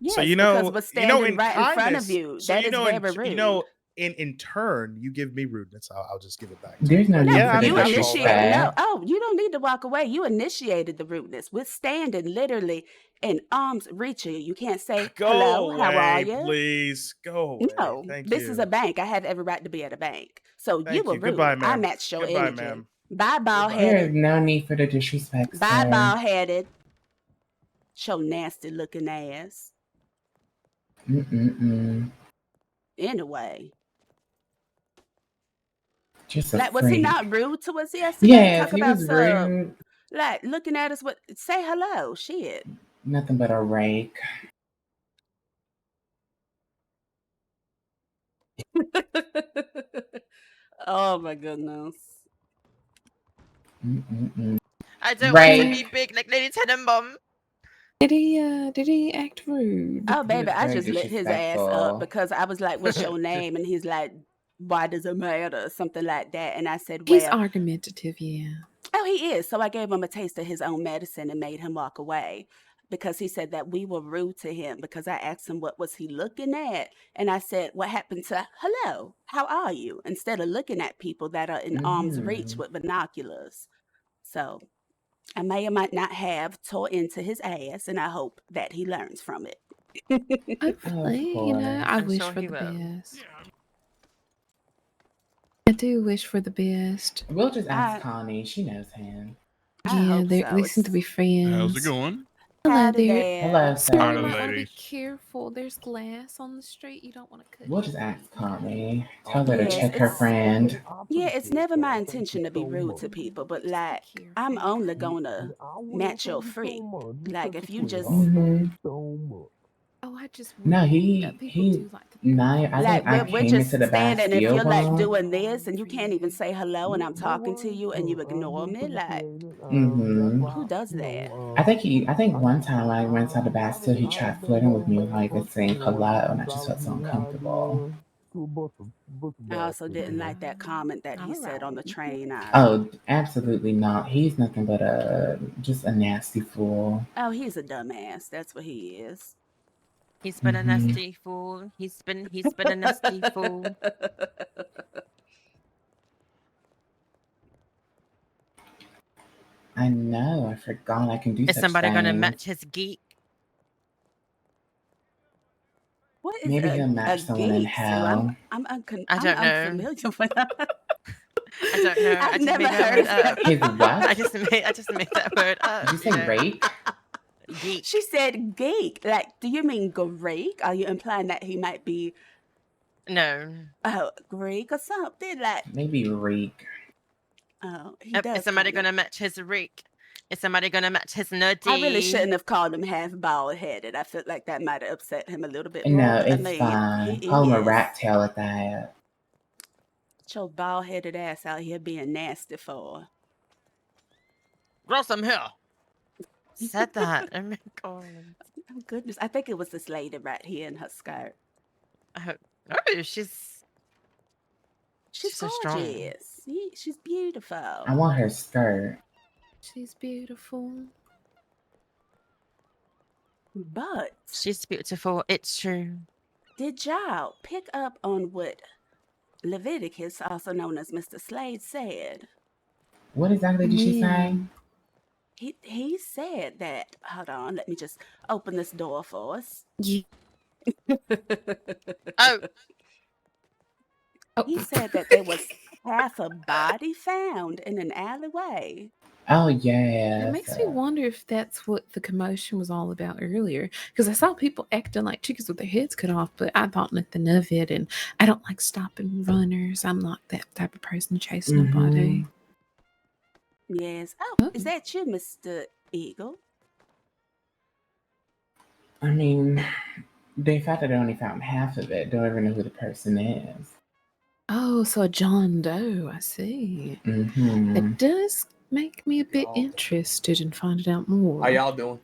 Yes, So because we're standing in right in front of kindness, you. so That is very rude. in turn, you give me rudeness. I'll just give it back. There's no But need yeah, for the you I'm all initiated. right. No, you don't need to walk away. You initiated the rudeness. We're standing literally in arm's reach of you. You can't say Go hello. away, How are you? please. Go away. No, Thank this you. is a bank. I have every right to be at a bank. So you Thank were you. rude. Goodbye, I ma'am. matched your Goodbye, energy. ma'am. Bye, bald Goodbye. There is headed. no need for the disrespect, Bye, sir. bald headed. Show nasty looking ass. Mm-mm-mm. Anyway, Just a like, was he freak. not rude to us yesterday? Yes, Talk he about was some, rude. like, looking at us. What? Say hello. Shit. Nothing but a rake. Oh my goodness. Mm-mm-mm. I don't want to Rake. be big like Lady Tenenbaum. Did he act rude? Oh, He baby, was I very just lit his ass up disrespectful. because I was like, "What's your name?" And he's like, "Why does it matter?" Something like that. And I said, He's "Well, argumentative, yeah. oh, he is." So I gave him a taste of his own medicine and made him walk away because he said that we were rude to him because I asked him what was he looking at, and I said, "What happened to hello? How are you?" Instead of looking at people that are in arm's reach Mhm. with binoculars. So I may or might not have tore into his ass, and I hope that he learns from it. Hopefully, course. I I'm wish sure for he the will. best. I do wish for the best. We'll just ask I- Connie. She knows him. I Yeah, hope so. they seem to be friends. How's it going? Hello Howdy there. there. Hello, So you Howdy, sir. might want to be ladies. careful. There's glass on the street. You don't want to cut. We'll just ask Connie. Tell her to Yes, check her it's- friend. Yeah, it's never my intention to be rude to people, but like, I'm only gonna match your freak. Like, if you just Mhm. Oh, I just No, worry he- that people he- do like to. Naya, I like think I we're came just into the standing, and if Bastille you're like wrong. doing this and you can't even say hello, and I'm talking to you and you ignore me, like, Mhm. who does that? I think one time when I went inside the Bastille, he tried flirting with me, like and saying hello, and I just felt so uncomfortable. I also didn't like that comment that he said on the train. Oh, absolutely not. He's nothing but just a nasty fool. Oh, he's a dumbass. That's what he is. He's been a Mhm. nasty fool. He's been a nasty fool. I know. I forgot I can do Is such somebody gonna things. match his geek? What is Maybe he'll a match someone in geek? So hell. I'm I don't know. unfamiliar with that. I don't know. I I've just never made that heard word of up. His what? I just made that word up. Did you say rape? Geek. She said geek. Like, do you mean Greek? Are you implying that he might be No. Greek or something? Like, Maybe reek. oh, he Is does. somebody kinda- gonna match his reek? Is somebody gonna match his nerdy? I really shouldn't have called him half bald headed. I felt like that might have upset him a little bit more. No, I it's mean, fine. he Call him a is. rat tail at that. Get your bald-headed ass out here being nasty for. Grow some hair. Said that. Oh my god. Oh goodness, I think it was this lady right here in her skirt. Oh, she's She's so strong. gorgeous. She's beautiful. I want her skirt. She's beautiful. But She's beautiful. It's true. did y'all pick up on what Leviticus, also known as Mr. Slade, said? What exactly did she say? He said that. Hold on, let me just open this door for us. Yeah. Oh, He said that there was half a body found in an alleyway. Oh yeah. It makes me wonder if that's what the commotion was all about earlier. Because I saw people acting like chickens with their heads cut off, but I thought nothing of it. And I don't like stopping runners. I'm not that type of person chasing nobody. Yes. Oh, is that you, Mr. Eagle? I mean, the fact that they only found half of it, don't even know who the person is. Oh, so a John Doe. I see. Mm-hmm. It does make me a bit interested in finding out more. How y'all doing?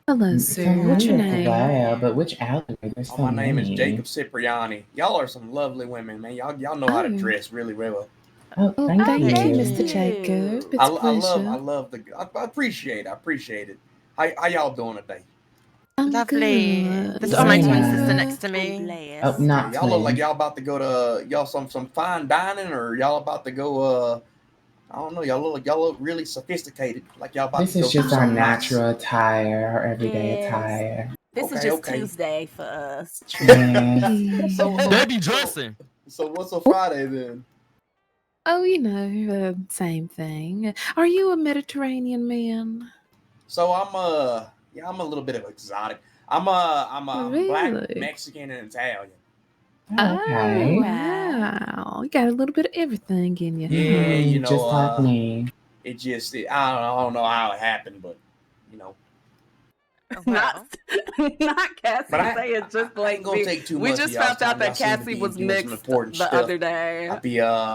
Hello, sir. What's your name? Well, but which alleyway? There's so My name is many. Jacob Cipriani. Y'all are some lovely women, man. Y'all know how to Oh. dress really well. Oh, Oh, thank thank you, you. Mr. Jacob. It's I a pleasure. love I appreciate it. How y'all doing today? I'm lovely. good. This is my twin Yeah. sister next to I'm me. blessed. Oh, not Y'all look like twins. y'all about to go to y'all some fine dining, or y'all about to go I don't know, y'all look really sophisticated. Like y'all about This to go is do just our something nice. natural attire, our everyday Yes. attire. This is Okay, just okay. Tuesday for us. Yes. They be dressing. So what's a Friday then? Oh, you know, same thing. Are you a Mediterranean man? So I'm a little bit of exotic. I'm black, Really? Mexican, and Italian. Oh, okay. Oh, wow. You got a little bit of everything in you. Yeah, you know, just like me. I don't know how it happened, but you know. Well, Not Cassie But I saying just ain't like gonna me. take too We much just of y'all's found out time. Y'all that seem to Cassie be was doing some mixed important the stuff. other day. I'll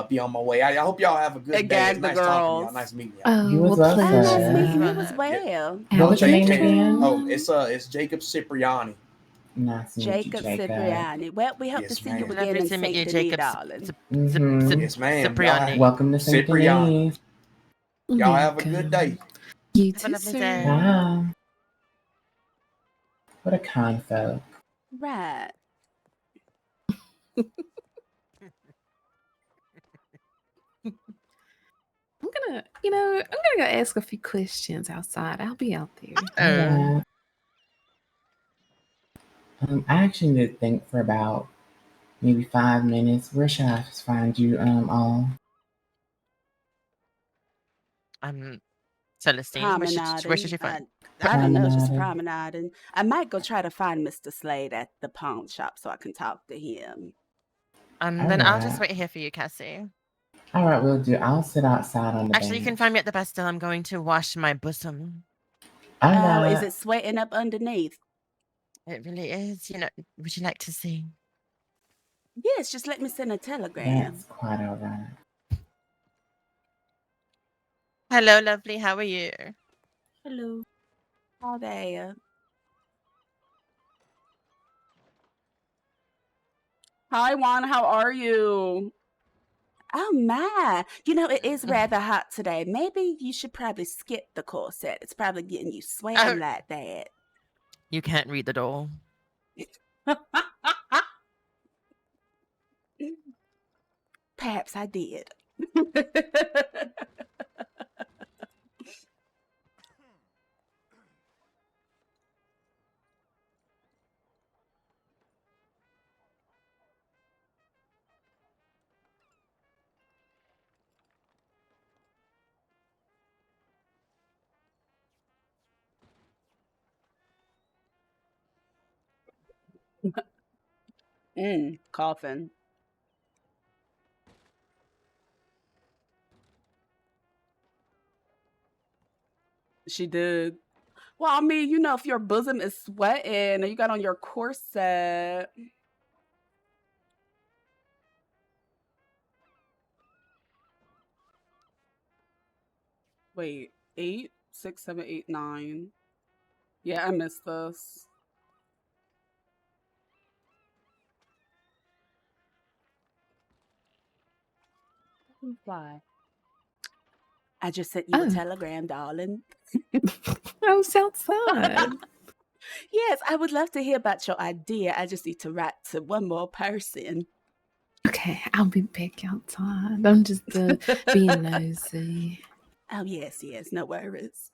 be on my way. I hope y'all have a good And day. It's gag the nice talking to y'all. girls. Nice meeting y'all. Oh, You as well, well, Oh, nice sir. meeting you Well, as well. What was your Take name care. again? Oh, it's Jacob Cipriani. Nice to meet you, Jacob Jacob. Cipriani. Well, we hope Yes, to see you ma'am. again lovely in to meet you, Saint Denis, Jacob. darling. Mhm. Yes, ma'am. Cipriani. Welcome to St. Cipriani. Denis. Y'all have a good day. You Have a too, lovely sir. day. Bye. What a kind folk. Right. I'm gonna go ask a few questions outside. I'll be out there. Alright. I actually need to think for about maybe 5 minutes. Where should I find you all? Celestine. Where should Promenading. she find? I don't know, just Promenading. promenading. I might go try to find Mr. Slade at the pawn shop so I can talk to him. Then I'll just Alright. wait here for you, Cassie. Alright, we'll do. I'll sit outside on the Actually, you can bench. find me at the Bastille. I'm going to wash my bosom. Oh, is Alright. it sweating up underneath? It really is. You know, would you like to see? Yes, just let me send a telegram. That's quite alright. Hello, lovely. How are you? Hello. Hi there. Hi, Juan. How are you? Oh, my. You know, it is rather hot today. Maybe you should probably skip the corset. It's probably getting you sweating like that. You can't read the door. Perhaps I did. Coughing. She did. Well, I mean, you know, if your bosom is sweating and you got on your corset. Wait, 8, 6, 7, 8, 9. Yeah, I missed this. Why? I just sent you a Oh. telegram, darling. I was outside. Yes, I would love to hear about your idea. I just need to write to one more person. Okay, I'll be back outside. I'm just being nosy. Oh, yes, no worries.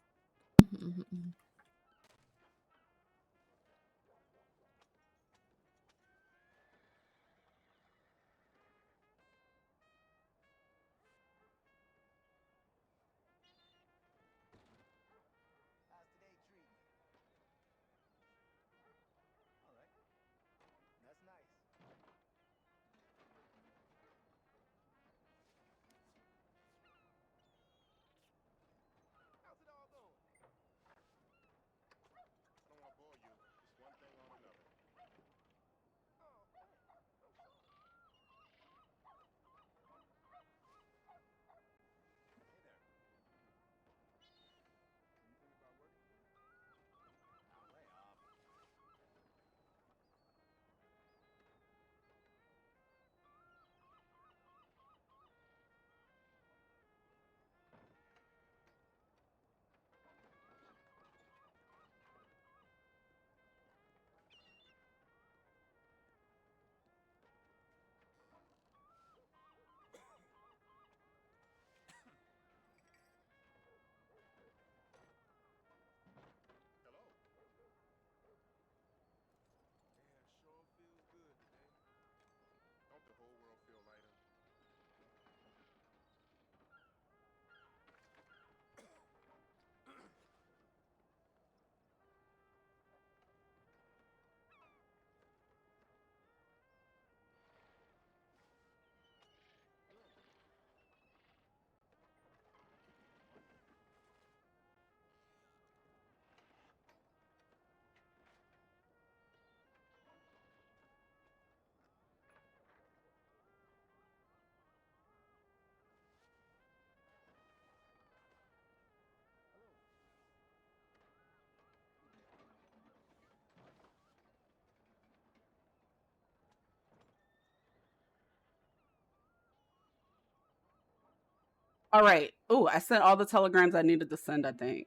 All right. Oh, I sent all the telegrams I needed to send, I think.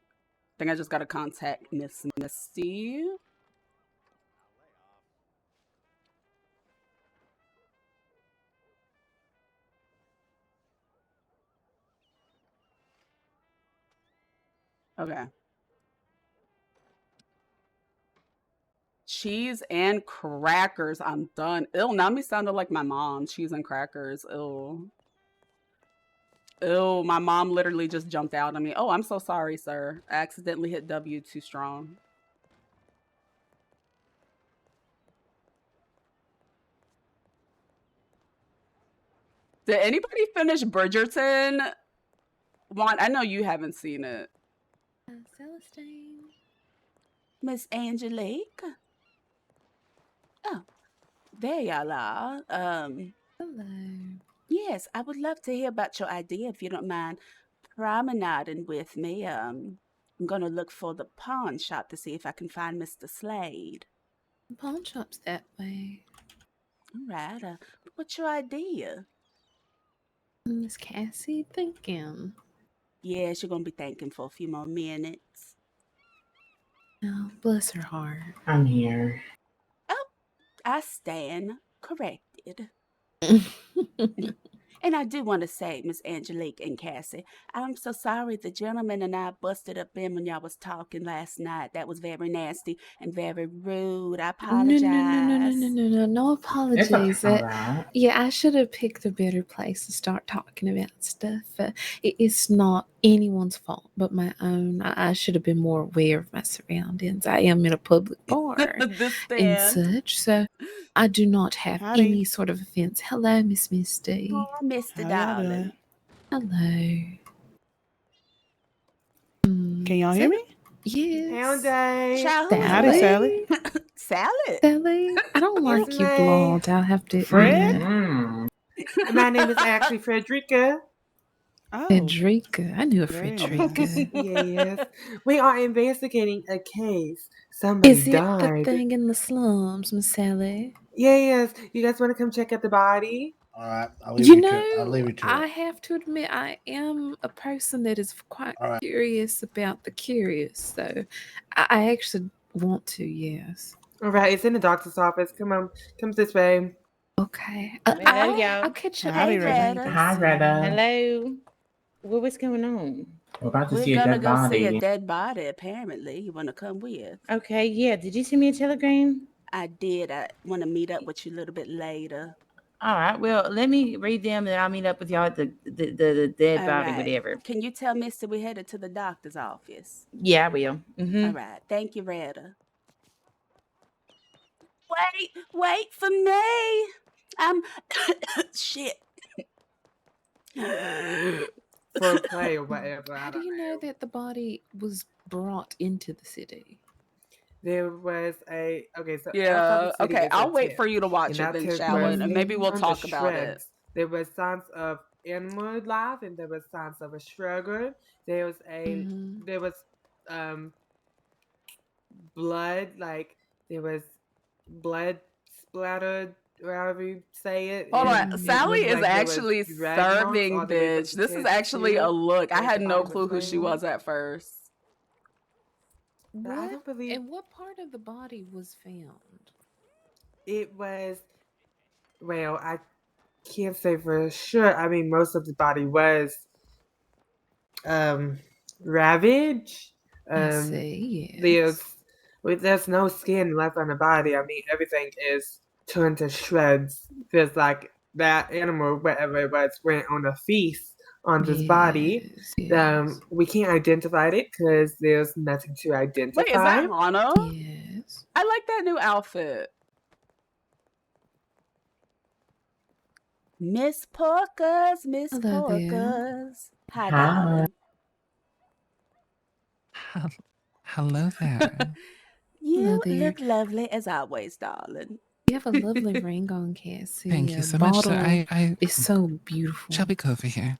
I just got to contact Miss Misty. Okay. Cheese and crackers. I'm done. Ew, now me sounded like my mom. Cheese and crackers. Ew. Ew, my mom literally just jumped out on me. Oh, I'm so sorry, sir. I accidentally hit W too strong. Did anybody finish Bridgerton? Juan, I know you haven't seen it. Celestine. Miss Angelique? Oh, there y'all are. Hello. Yes, I would love to hear about your idea if you don't mind promenading with me. I'm gonna look for the pawn shop to see if I can find Mr. Slade. The pawn shop's that way. All right. What's your idea? Miss Cassie thinking. Yes, you're gonna be thinking for a few more minutes. Oh, bless her heart. I'm here. Oh, I stand corrected. And I do want to say, Miss Angelique and Cassie, I'm so sorry the gentleman and I busted up in when y'all was talking last night. That was very nasty and very rude. I apologize. No apologies. It's all right. Yeah, I should have picked a better place to start talking about stuff. It's not anyone's fault but my own. I should have been more aware of my surroundings. I am in a public bar and such, so I do not have any sort of offense. Hello, Miss Misty. Oh, Mr. Darling. Hello. Can y'all hear me? Yes. Hound day. Howdy, Sally. Sally. Sally, I don't like you blonde. I'll have to. Fred? My name is actually Frederica. Oh, Frederica. I knew a very Frederica. nice. Yes. We are investigating a case. Somebody Is it the died. thing in the slums, Miss Sally? Yes. You guys want to come check out the body? All right, I'll leave You you to it. I'll know, leave you to I it. have to admit, I am a person that is quite All right. curious about the curious. So I actually want to, yes. All right. It's in the doctor's office. Come on. Come this way. Okay. Hello, I'll y'all. catch up Howdy, Hey, with you Retta. Retta. later. Hi, Retta. Hello. What's going on? We're about to We're see a gonna dead go see a body. dead body, apparently. You wanna come with? Okay, yeah. Did you send me a telegram? I did. I wanna meet up with you a little bit later. All right. Well, let me read them, and I'll meet up with y'all at the dead All body, right. whatever. Can you tell Mister we headed to the doctor's office? Yeah, I will. All right. Thank you, Retta. Wait for me. I'm shit. For play or whatever. How do you know that the body was brought into the city? There was a okay, so outside Yeah. the city Okay. is a I'll wait tent, for you to watch and it that then, tent shall we? was And maybe we'll torn to talk about it. shreds. There were signs of animal life, and there was signs of a struggle. There was a Mhm. there was um blood, like there was blood splattered, however you say it, Hold and on. it Sally looked is like there was actually drag marks serving all the way from bitch. the This is tent actually a to look. I where the had no body was clue who she laying. was at first. But I What don't believe and what part of the body was found? it was. Well, I can't say for sure. I mean, most of the body was um ravaged. I Um, see, there's yes. there's no skin left on the body. I mean, everything is turned to shreds. Feels like that animal, whatever it was, went on a feast on this body. Yes, yes. We can't identify it because there's nothing to Wait, is identify. that Hana? Yes. I like that new outfit. Miss Porkers, Miss Hello there. Porkers. Hi, Hi. darling. Hello there. You Hello there. look lovely as always, darling. You have a lovely ring on, Cassie. Thank you so The much. So bottle I is so beautiful. shall we go over here?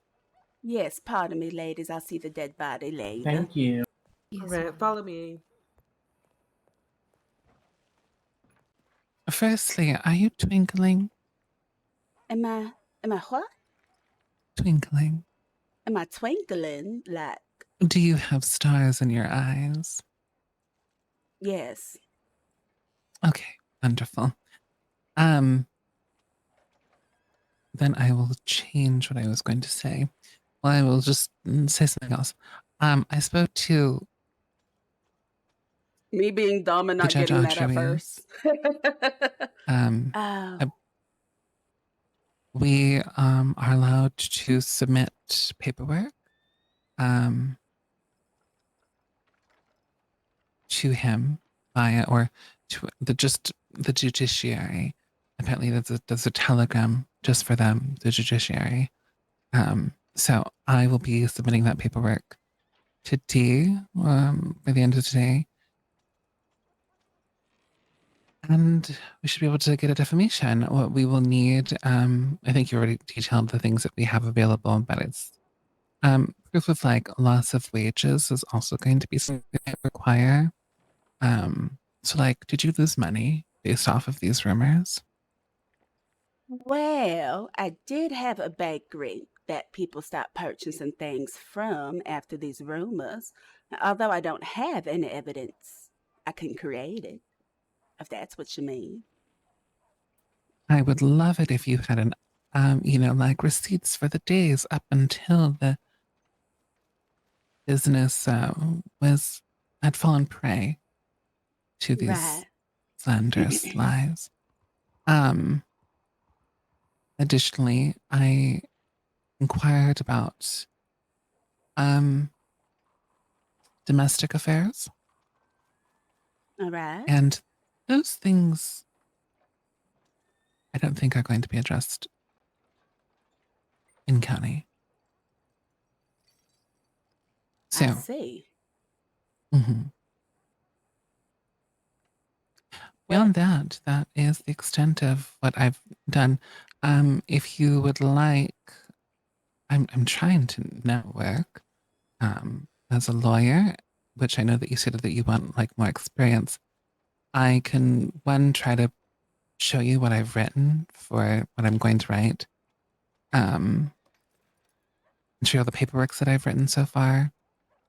Yes, pardon me, ladies. I'll see the dead body later. Thank you. Yes, All right, ma'am. follow me. Firstly, are you twinkling? Am I what? Twinkling. Am I twinkling? Like, Do you have stars in your eyes? yes. Okay, wonderful. Then I will change what I was going to say. Well, I will just say something else. I spoke to Me being dumb and the not Judge getting that at Archeries. first. Oh. We are allowed to submit paperwork to him via or to the judiciary. Apparently, there's a telegram just for them, the judiciary. So I will be submitting that paperwork today, by the end of today. And we should be able to get a defamation. What we will need, I think you already detailed the things that we have available, but it's proof of like loss of wages is also going to be something that I require. So like, did you lose money based off of these rumors? Well, I did have a bakery that people stopped purchasing things from after these rumors. Although I don't have any evidence, I can create it, if that's what you mean. I would love it if you had an, like receipts for the days up until the business had fallen prey to these Right. slanderous lies. Additionally, I inquired about domestic affairs. All right. And those things I don't think are going to be addressed in county. So, I see. mhm. Beyond that, that is the extent of what I've done. If you would like I'm trying to network as a lawyer, which I know that you said that you want like more experience. I can try to show you what I've written for what I'm going to write. And show you all the paperwork that I've written so far.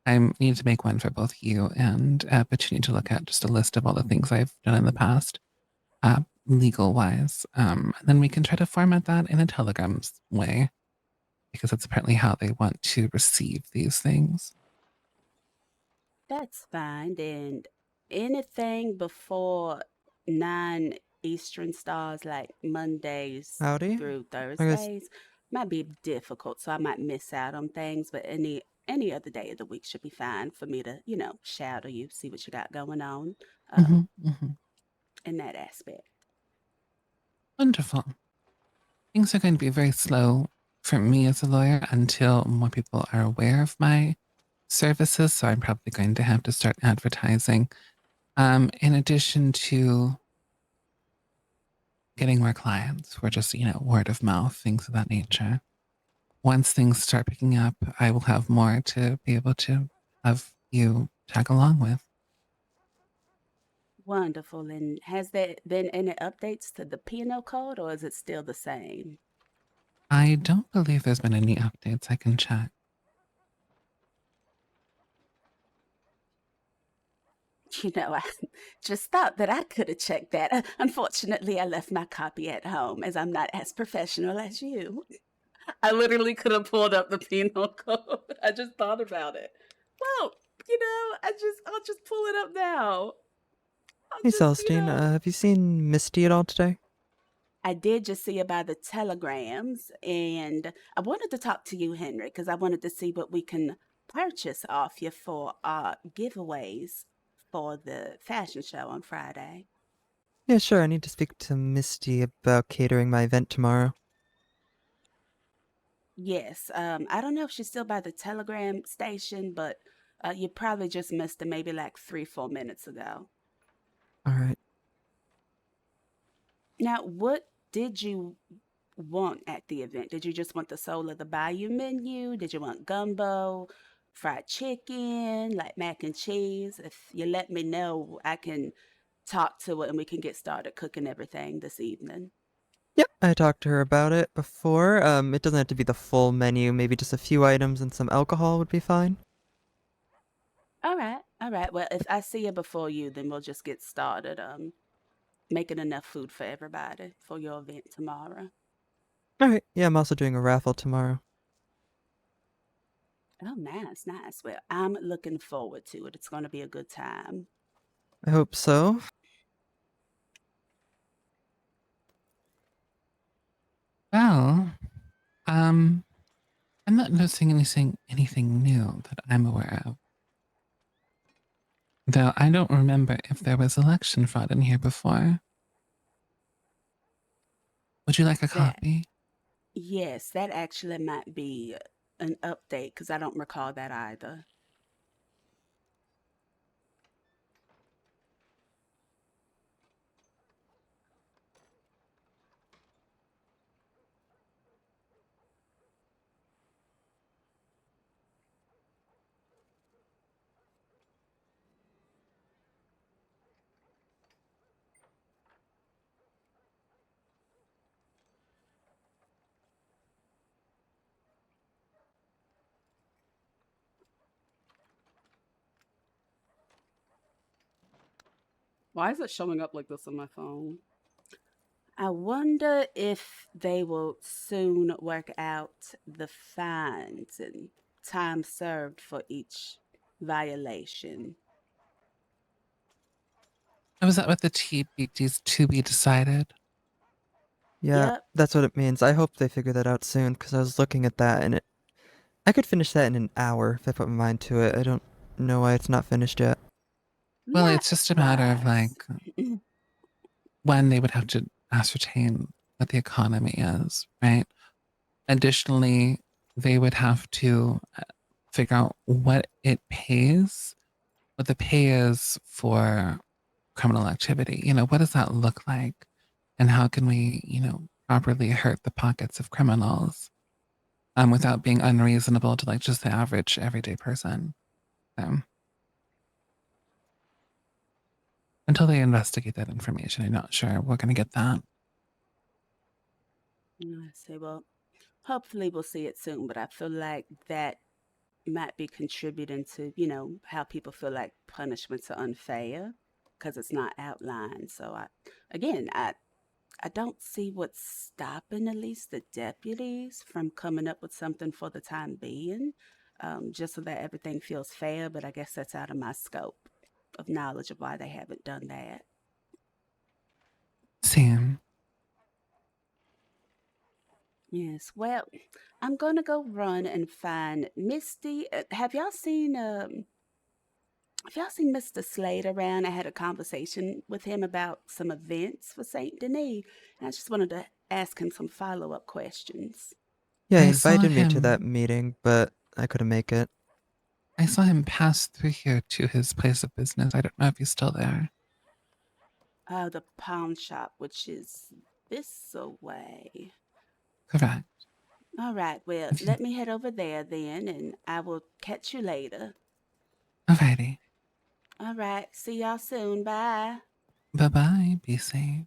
I need to make one for both you and but you need to look at just a list of all the things I've done in the past, legal wise. And then we can try to format that in a Telegram's way, because that's apparently how they want to receive these things. That's fine. And anything before 9 Eastern stars, like Mondays Howdy. through I guess Thursdays, might be difficult. So I might miss out on things, but any other day of the week should be fine for me to, shadow you, see what you got going on in that aspect. Wonderful. Things are going to be very slow for me as a lawyer until more people are aware of my services. So I'm probably going to have to start advertising. In addition to getting more clients who are just, word of mouth, things of that nature. Once things start picking up, I will have more to be able to have you tag along with. Wonderful. And has there been any updates to the penal code, or is it still the same? I don't believe there's been any updates. I can check. I just thought that I could have checked that. Unfortunately, I left my copy at home as I'm not as professional as you. I literally could have pulled up the penal code. I just thought about it. Well, I'll just pull it up now. Hey, Celestine, have you seen Misty at all today? I did just see about the telegrams, and I wanted to talk to you, Henry, because I wanted to see what we can purchase off you for giveaways for the fashion show on Friday. Yeah, sure. I need to speak to Misty about catering my event tomorrow. Yes, I don't know if she's still by the telegram station, but you probably just missed her maybe like 3-4 minutes ago. All right. Now, what did you want at the event? Did you just want the soul of the bayou menu? Did you want gumbo, fried chicken, like mac and cheese? If you let me know, I can talk to it and we can get started cooking everything this evening. Yep, I talked to her about it before. It doesn't have to be the full menu. Maybe just a few items and some alcohol would be fine. All right. Well, if I see you before you, then we'll just get started making enough food for everybody for your event tomorrow. All right. Yeah, I'm also doing a raffle tomorrow. Oh, nice. Well, I'm looking forward to it. It's going to be a good time. I hope so. Well, I'm not noticing anything new that I'm aware of. Though I don't remember if there was election fraud in here before. Would you like a copy? Yes, that actually might be an update because I don't recall that either. Why is it showing up like this on my phone? I wonder if they will soon work out the fines and time served for each violation. Was that what the TBD's to be decided? Yeah, Yep. that's what it means. I hope they figure that out soon, because I was looking at that and I could finish that in an hour if I put my mind to it. I don't know why it's not finished yet. Well, it's just a matter of like when they would have to ascertain what the economy is, right? Additionally, they would have to figure out what it pays, what the pay is for criminal activity. What does that look like? And how can we, properly hurt the pockets of criminals? without being unreasonable to like just the average everyday person. Until they investigate that information, I'm not sure we're going to get that. I say, well, hopefully we'll see it soon, but I feel like that might be contributing to, how people feel like punishments are unfair because it's not outlined. So I don't see what's stopping at least the deputies from coming up with something for the time being, just so that everything feels fair. But I guess that's out of my scope of knowledge of why they haven't done that. Same. Yes, well, I'm gonna go run and find Misty. Have y'all seen Mr. Slade around? I had a conversation with him about some events for Saint Denis, and I just wanted to ask him some follow-up questions. Yeah, he I saw invited me to that him. meeting, but I couldn't make it. I saw him pass through here to his place of business. I don't know if he's still there. The pawn shop, which is this way. Correct. All right, well, let me head over there then, and I will catch you later. Alrighty. All right, see y'all soon. Bye. Bye-bye. Be safe.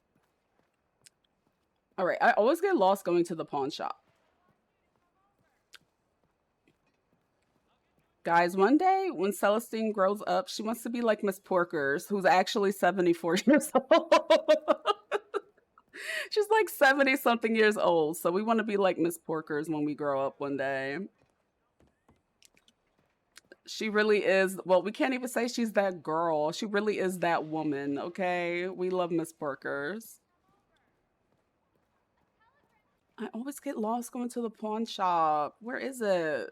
All right, I always get lost going to the pawn shop. Guys, one day when Celestine grows up, she wants to be like Miss Porkers, who's actually 74 years old. She's like 70 something years old. So we want to be like Miss Porkers when we grow up one day. She really is. Well, we can't even say she's that girl. She really is that woman. Okay. We love Miss Porkers. I always get lost going to the pawn shop. Where is it?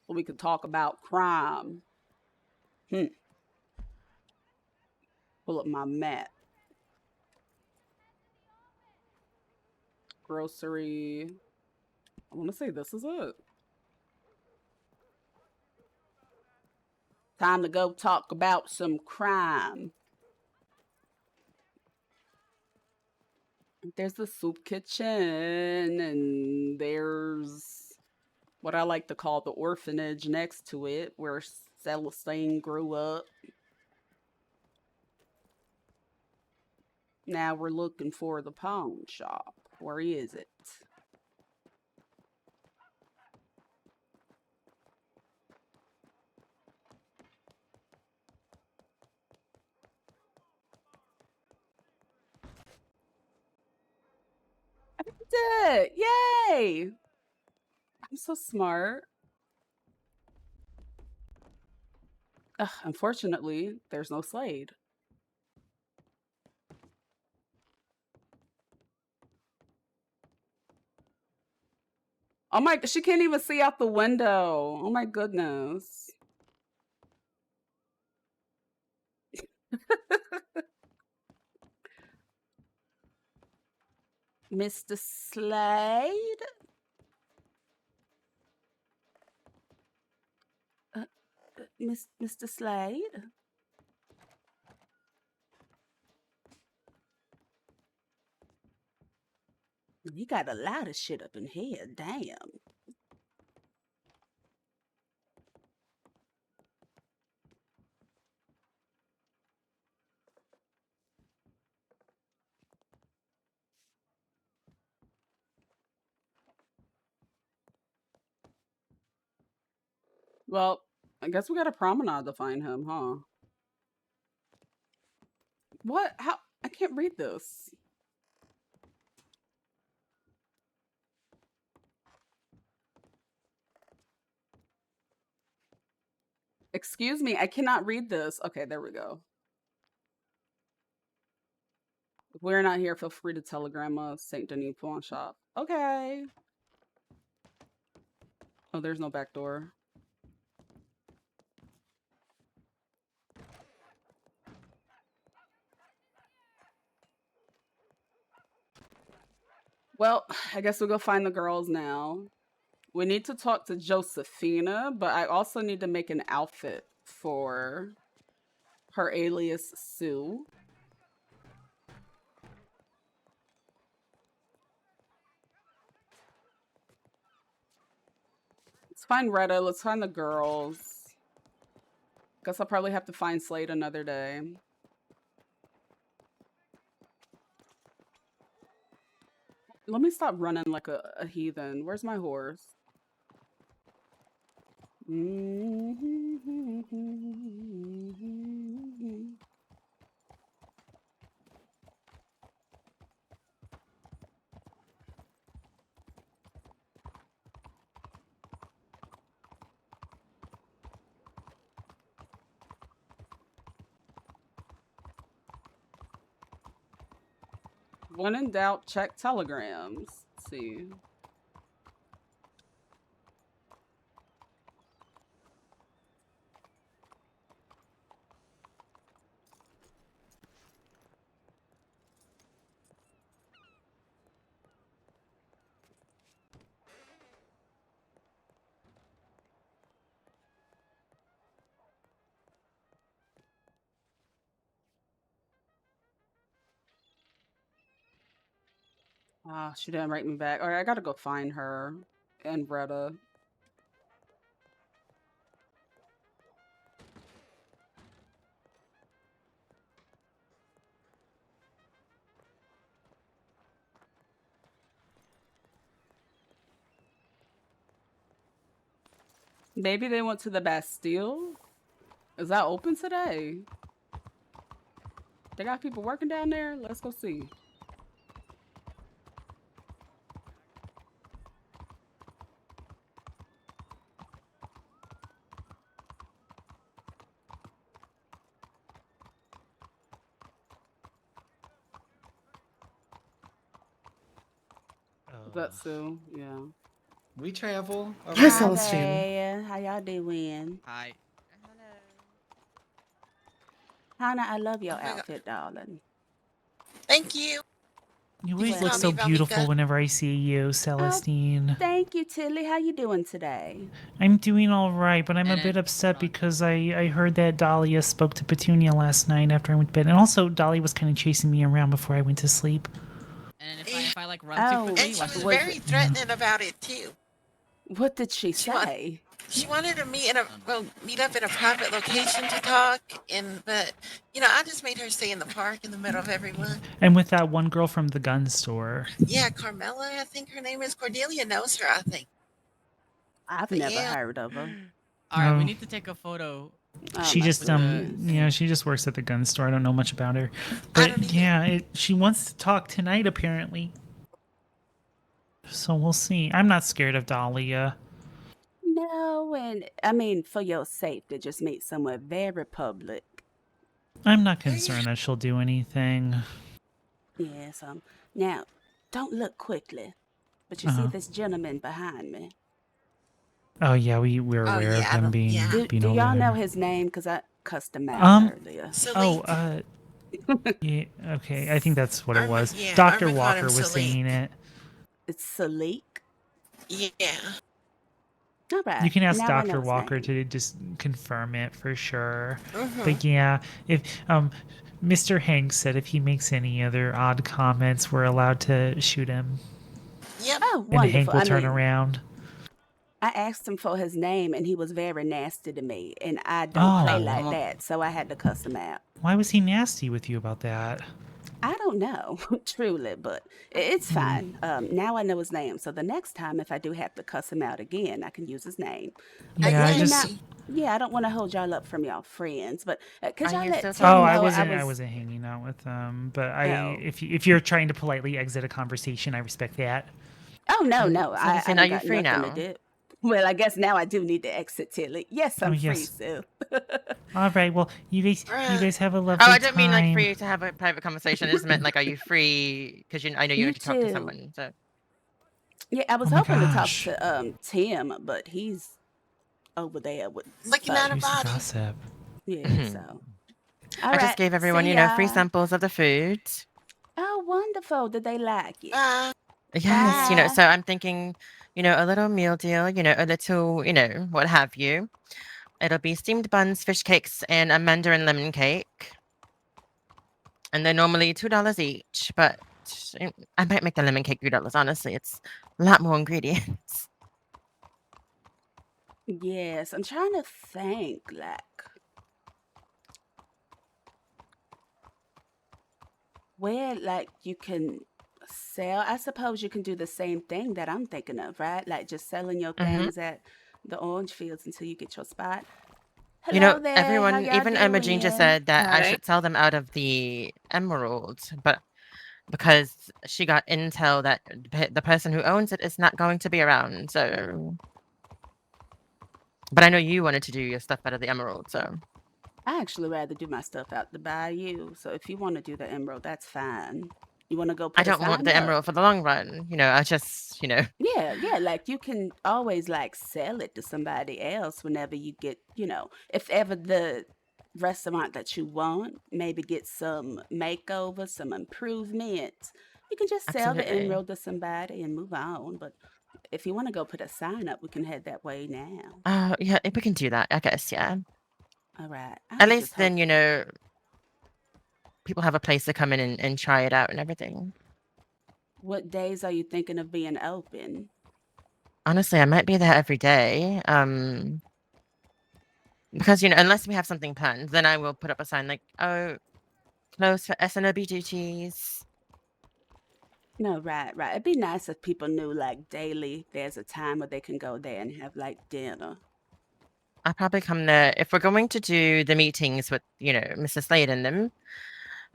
Well, we could talk about crime. Pull up my map. Grocery. I want to say this is it. Time to go talk about some crime. There's the soup kitchen, and there's what I like to call the orphanage next to it, where Celestine grew up. Now we're looking for the pawn shop. Where is it? I did it! Yay! I'm so smart. Ugh, unfortunately, there's no Slade. Oh my, she can't even see out the window. Oh my goodness. Mr. Slade? Mr. Slade? You got a lot of shit up in here. Damn. Well, I guess we got a promenade to find him, huh? What? How? I can't read this. Excuse me, I cannot read this. Okay, there we go. If we're not here, feel free to telegram us, St. Denis Pawn Shop. Okay. Oh, there's no back door. Well, I guess we'll go find the girls now. We need to talk to Josephina, but I also need to make an outfit for her alias Sue. Let's find Retta. Let's find the girls. Guess I'll probably have to find Slade another day. Let me stop running like a heathen. Where's my horse? When in doubt, check telegrams. Let's see. Ah, she didn't write me back. All right, I gotta go find her and Retta. Maybe they went to the Bastille. Is that open today? They got people working down there? Let's go see. Is that Sue? Yeah. We travel. Hi, around. Celestine. there. How y'all doing? Hi. Hannah, I love your Oh my God. outfit, darling. Thank you. You Please always look call so me beautiful Valmika. whenever I see you, Celestine. Thank you, Tilly. How you doing today? I'm doing all right, but I'm a bit upset because I heard that Dahlia spoke to Petunia last night after I went to bed. And also, Dahlia was kind of chasing me around before I went to sleep. And if I like run too quickly, And she watch was the very threatening about it too. What did she say? She wanted to meet meet up in a private location to talk, but I just made her stay in the park in the middle of everyone. And with that one girl from the gun store. Yeah, Carmela, I think her name is. Cordelia knows her, I think. I've But never yeah. heard of her. All right, we Oh. need to take a photo. She just she just works at the gun store. I don't know much about her, but yeah, she wants to talk tonight apparently. So we'll see. I'm not scared of Dahlia. No, and I mean for your safety, just meet somewhere very public. I'm not concerned that she'll do anything. Yes. Now, don't look quickly, but you see this gentleman behind me. Oh yeah, we're aware of him being Do over y'all know there. his name? Because I cussed him out earlier. Yeah, okay. I think that's what it was. yeah, Dr. Irma called him Walker was Salik. saying it. It's Salik. Yeah. All right. You can ask now I know Dr. his Walker name. to just confirm it for sure. Mhm. But yeah, if Mr. Hanks said if he makes any other odd comments, we're allowed to shoot him. Yep. Oh, And Hank wonderful. will I turn mean, around. I asked him for his name, and he was very nasty to me, and I don't play Oh. like that, so I had to cuss him out. Why was he nasty with you about that? I don't know, truly, but it's fine. Now I know his name, so the next time if I do have to cuss him out again, I can use his name. Yeah, I just. I don't want to hold y'all up from y'all friends, but could Are y'all you let still Tim Oh, know I wasn't hanging out with them. But Oh. if you're trying to politely exit a conversation, I respect that. Oh no, no, So I listen, don't are you got free nothing now? to do. Well, I guess now I do need to exit Tilly. Yes, I'm Oh, free, yes. Sue. All right. Well, you guys have a lovely Oh, I don't mean like time. free to have a private conversation. I just meant like, are you free? Because I know you You need to talk to too. someone. So Yeah, I was Oh my hoping to talk gosh. to Tim, but he's over there with Looking at her She's a body. gossip. Yeah, so. I All just right, gave everyone, see free y'all. samples of the food. Oh, wonderful. Did they like it? Yes, Bye. so I'm thinking, a little meal deal, a little, what have you. It'll be steamed buns, fish cakes, and a mandarin lemon cake. And they're normally $2 each, but I might make the lemon cake $3, honestly. It's a lot more ingredients. Yes, I'm trying to think, like, where, like, you can sell. I suppose you can do the same thing that I'm thinking of, right? Like, just selling your Mm-hmm. things at the orange fields until you get your spot. You know, Hello there, how everyone, y'all even Imogen just doing? said that I Alright. should sell them out of the emerald, but because she got intel that the person who owns it is not going to be around, so. But I know you wanted to do your stuff out of the emerald, so. I actually rather do my stuff out the bayou, so if you want to do the emerald, that's fine. You want to go I put a don't want sign the up? emerald for the long run. You know, I just, Yeah, yeah, like you can always like sell it to somebody else whenever you get, if ever the restaurant that you want maybe get some makeover, some improvements, you can just sell the absolutely. emerald to somebody and move on. But if you want to go put a sign up, we can head that way now. Yeah, if we can do that, I guess, yeah. All right. I At was least just then, hoping. people have a place to come in and try it out and everything. What days are you thinking of being open? Honestly, I might be there every day. Because, unless we have something planned, then I will put up a sign like, oh, closed for SNOB duties. No, right, right. It'd be nice if people knew like daily there's a time where they can go there and have like dinner. I'll probably come there if we're going to do the meetings with, Mr. Slade and them.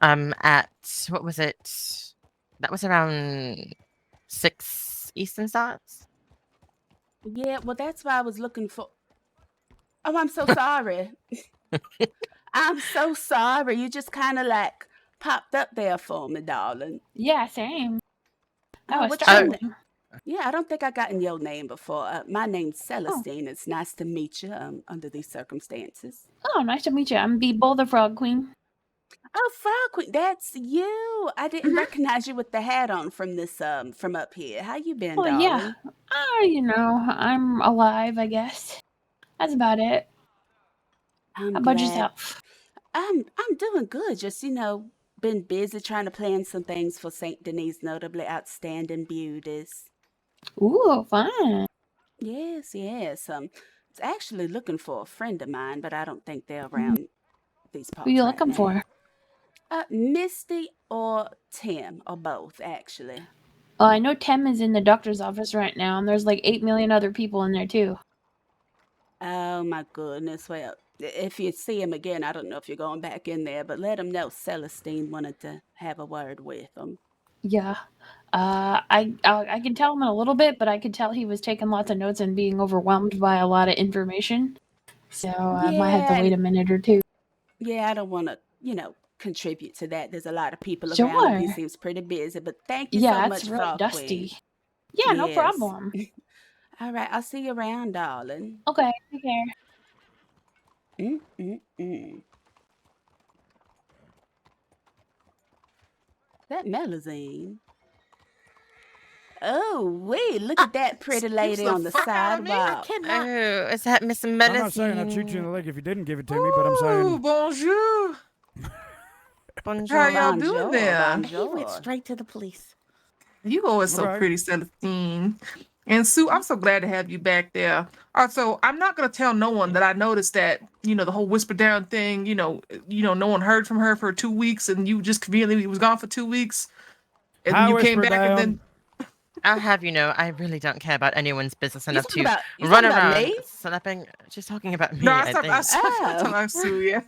At what was it? That was around 6 Eastern starts. Yeah, well, that's why I was looking for. Oh, I'm so sorry. I'm so sorry. You just kind of like popped up there for me, darling. Yeah, same. I Oh, was what's your startled. name? Yeah, I don't think I gotten your name before. My name's Celestine. It's nice to meet you under these circumstances. Oh, nice to meet you. I'm Beeble, the Frog Queen. Oh, Frog Queen, that's you. I didn't recognize you with the hat on from this from up here. How you been, Well, yeah. darling? I'm alive, I guess. That's about it. I'm How about glad. yourself? I'm doing good. Just been busy trying to plan some things for Saint Denis, notably outstanding beauties. Ooh, fun. Yes, yes. It's actually looking for a friend of mine, but I don't think they're around these Who you parts right looking now. for? Misty or Tim, or both, actually. Well, I know Tim is in the doctor's office right now, and there's like 8 million other people in there too. Oh my goodness. Well, if you see him again, I don't know if you're going back in there, but let him know Celestine wanted to have a word with him. Yeah. I can tell him in a little bit, but I could tell he was taking lots of notes and being overwhelmed by a lot of information. So I might have to wait a minute or two. Yeah, I don't want to, contribute to that. There's a lot of people around him. He Sure. seems pretty busy, but thank you Yeah, so it's much, really Frog dusty. Queen. Yeah, no Yes. problem. All right, I'll see you around, darling. Okay, take care. That Melusine. Oh, wait, look at that pretty lady the on the fuck out of me. I sidewalk. cannot. Oh, is that Miss I'm not saying I'd shoot you in the Melusine? leg if you didn't give it to me, but I'm saying. Bonjour. Bonjour. How y'all doing there? He went straight to the police. You always so Okay. pretty, Celestine. And Sue, I'm so glad to have you back there. Also, I'm not gonna tell no one that I noticed that, the whole whisper down thing, no one heard from her for 2 weeks and you just conveniently was gone for 2 weeks. And then Hi, you came whisper back and down. then I'll have you know, I really don't care about anyone's business enough to you run talking about around me? slapping. She's talking about me, no, I think. I'm talking about Sue, yeah.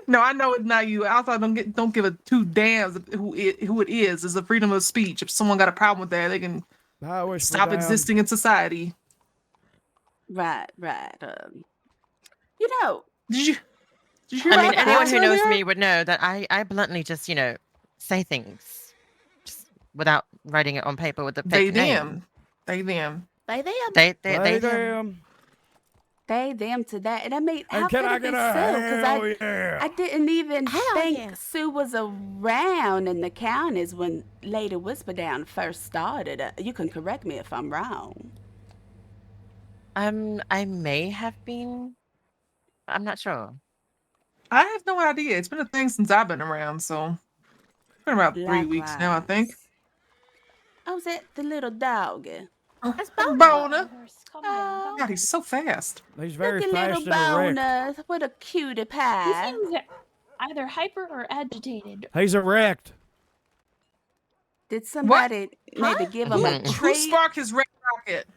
No, I know it's not you. I also don't give a two damns who it is. It's a freedom of speech. If someone got a problem with that, they can Hi, whisper stop down. existing in society. Right. You know, Did you hear I about mean, the anyone house who knows earlier? me would know that I bluntly just, say things just without writing it on paper with a They fake name. them. They them. They them. They Hey, them. damn. they them to that. And I mean, And how can could I it be get a Sue? Because hell yeah? I didn't even Hell think yeah. Sue was around in the counties when Lady Whisperdown first started. You can correct me if I'm wrong. I may have been. I'm not sure. I have no idea. It's been a thing since I've been around, so it's been about 3 weeks now, I think. Likewise. Oh, is that the little doggy? That's Bona. Calm God, he's so fast. He's very Look at fast little and erect. Bona. What a cutie He pie. seems either hyper or agitated. He's erect. Did somebody maybe give him a Who treat? sparked his red rocket?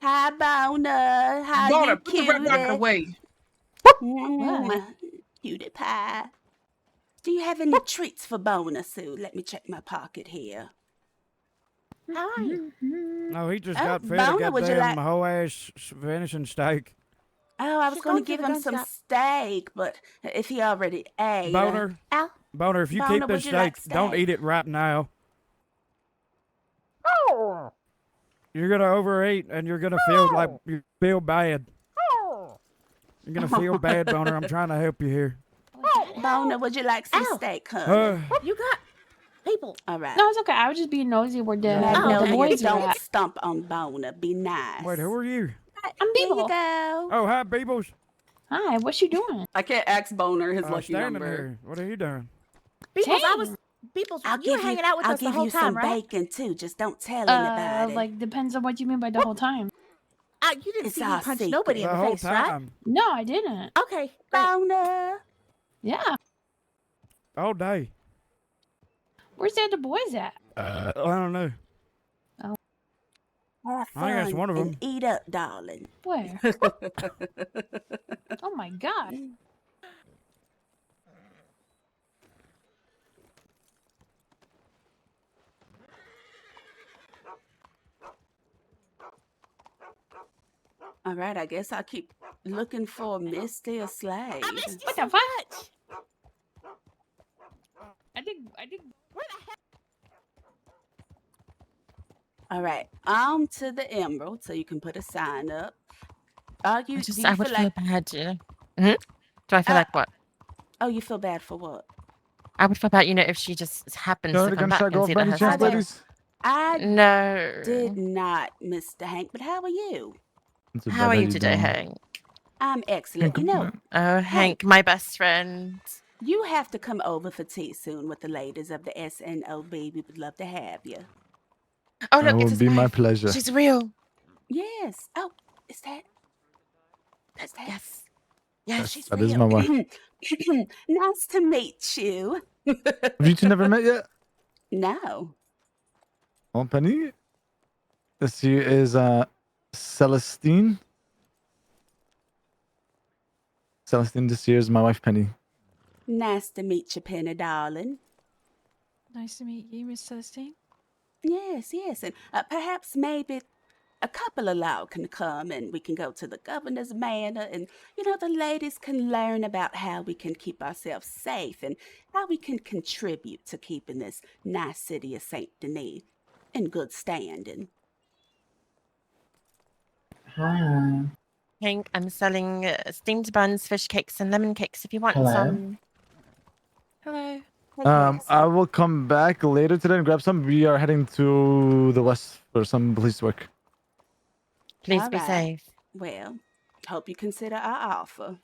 Hi, Bona. How Bona, you put the red rocket cutie? away. Cutie pie. Do you have any treats for Bona, Sue? Let me check my pocket here. Hi. No, he just Oh, got fed a Bona, would you goddamn like- whole ass finishing steak. Oh, I was She's going going to to give the him gun some shop. steak, but if he already ate. Boner. Al? Boner, if you Bona, keep would this you steak, like don't steak? eat it right now. You're gonna overeat and you're gonna feel like you feel bad. You're gonna feel bad, Boner. I'm trying to help you here. Bona, would you like some Ow. steak, honey? You got people. All right. No, it's okay. I was just being nosy where the Magnolia, boys are don't at. stomp on Bona. Be nice. Wait, who are you? I'm Here you Beeble. go. Oh, hi, Beebles. Hi, what you doing? I can't ask Boner his lucky Standing number. here. What are you doing? Peoples, Peoples, you were hanging out with I'll us the give whole you time, some right? bacon too. Just don't tell anybody. Like depends on what you mean by the whole time. You didn't It's see me our punch secret. nobody in The the whole face, right? time. No, I didn't. Okay. Bona. Yeah. All day. Where's the other boys at? I don't know. Have I think that's fun one of and them. eat up, darling. Where? Oh my god. All right, I guess I'll keep looking for Misty or Slade. What the fuck? I think All right, on to the Emerald, so you can put a sign up. Are you? do you I would feel feel like? bad. Do I feel like what? Oh, you feel bad for what? I would feel bad, if she just happens Don't to the come back gunshot go and off see by that any her chance, sister. ladies? I No. did not, Mr. Hank. But how are you? Not too How bad, are you you today, doing? Hank? I'm excellent. You know, Oh, Hank, my best friend. you have to come over for tea soon with the ladies of the SNOB. We would love to have you. Oh, It look, it's will his be my wife. pleasure. She's real. Yes. Oh, is that? That's that. Yes. Yeah, she's That real. is my wife. Nice to meet you. Have you two never met yet? No. Oh, Penny? This here is Celestine. Celestine, this here is my wife, Penny. Nice to meet you, Penny, darling. Nice to meet you, Miss Celestine. Yes, yes. And perhaps maybe a couple of y'all can come and we can go to the governor's manor and, the ladies can learn about how we can keep ourselves safe and how we can contribute to keeping this nice city of St. Denis in good standing. Hi. Hank, I'm selling steamed buns, fish cakes, and lemon cakes if you want Hello. some. Hello. I will come back later today and grab some. We are heading to the west for some police work. Please All be right. safe. Well, hope you consider our offer.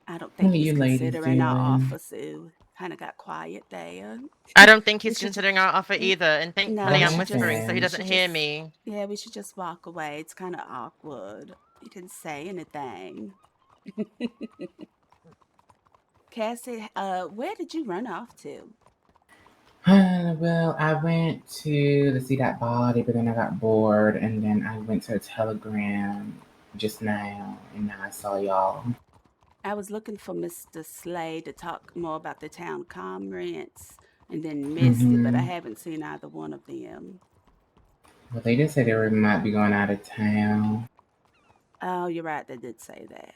I don't think What are he's you ladies considering our doing? offer, Sue. Kind of got quiet there. I don't think We he's should- considering our offer either, and No, thankfully we I'm should whispering so he we doesn't should hear just- me. Yeah, we should just walk away. It's kind of awkward. You didn't say anything. Cassie, where did you run off to? Well, I went to see that body, but then I got bored, and then I went to a telegram just now, and now I saw y'all. I was looking for Mr. Slade to talk more about the town conference, and then Misty, but I haven't seen either one of them. Well, they did say they might be going out of town. Oh, you're right. They did say that.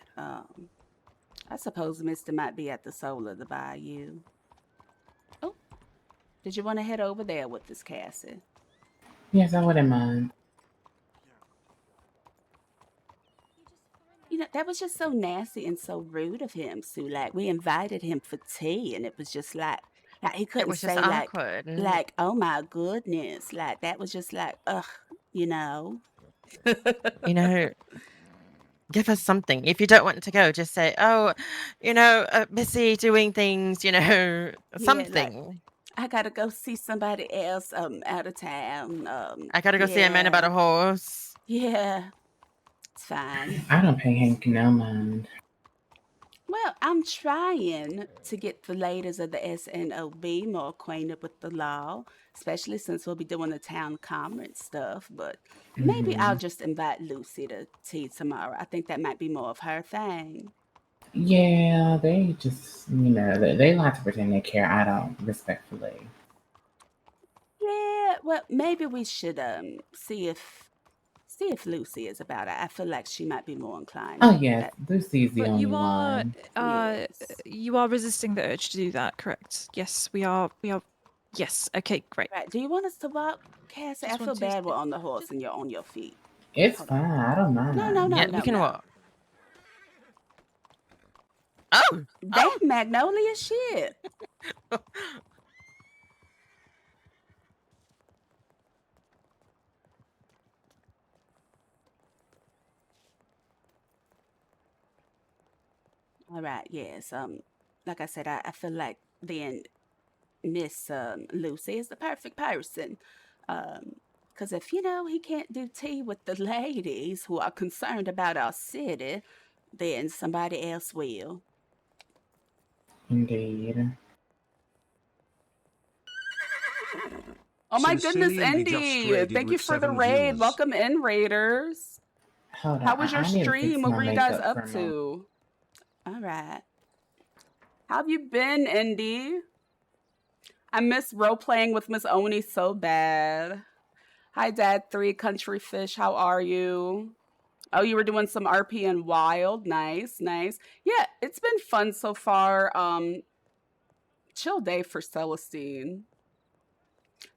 I suppose Mister might be at the Soul of the Bayou. Oh, did you want to head over there with this, Cassie? Yes, I wouldn't mind. That was just so nasty and so rude of him, Sue. Like, we invited him for tea, and it was just like he couldn't was say just awkward. oh my goodness, like that was just like, ugh, Give us something. If you don't want to go, just say, oh, busy doing things, Yeah, something. I gotta go see somebody else out of town. I gotta go see a man about a horse. Yeah, it's fine. I don't pay Hank no mind. Well, I'm trying to get the ladies of the SNOB more acquainted with the law, especially since we'll be doing the town conference stuff. But maybe I'll just invite Lucy to tea tomorrow. I think that might be more of her thing. Yeah, they just, they like to pretend they care. I don't, respectfully. Yeah, well, maybe we should see if Lucy is about it. I feel like she might be more inclined. Oh yes, Lucy's the But only you are, one. you are resisting the urge to do that, correct? Yes, we are. Yes. Okay, great. Right. Do you want us to walk, Cassie? Just I feel want to bad we're on the horse and you're on your feet. It's fine. I don't mind. No. Yeah, we can walk. Oh, damn, Magnolia shit. All right, yes. Like I said, I feel like then Miss Lucy is the perfect person. Because if he can't do tea with the ladies who are concerned about our city, then somebody else will. Indeed. Oh my goodness, Celestine, we just Andy! raided Thank you with for the 7 raid. viewers. Welcome in, Raiders. Hold on. How was your I need to fix stream? What my were you guys makeup for up a to? All right. How have you been, Indy? I miss role playing with Miss Oni so bad. Hi, Dad 3 Country Fish. How are you? Oh, you were doing some RP and Wild. Nice. Yeah, it's been fun so far. Chill day for Celestine.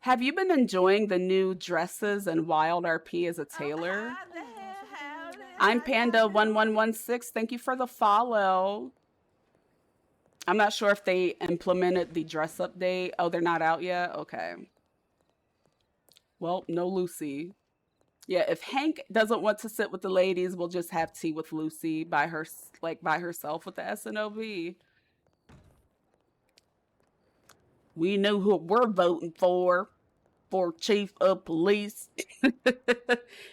Have you been enjoying the new dresses and Wild RP as a tailor? I'm Panda1116. Thank you for the follow. I'm not sure if they implemented the dress update. Oh, they're not out yet? Okay. Well, no Lucy. Yeah, if Hank doesn't want to sit with the ladies, we'll just have tea with Lucy by herself with the SNOB. We know who we're voting for chief of police.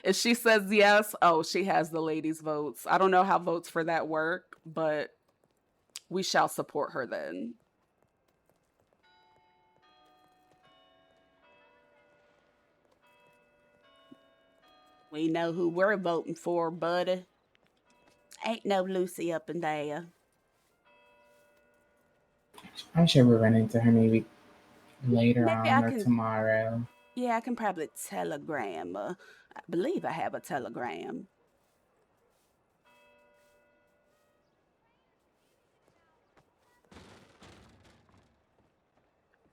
If she says yes, she has the ladies' votes. I don't know how votes for that work, but we shall support her then. We know who we're voting for, buddy. Ain't no Lucy up in there. I'm sure we'll run into her maybe later Maybe on or tomorrow. Yeah, I can probably telegram. I believe I have a telegram.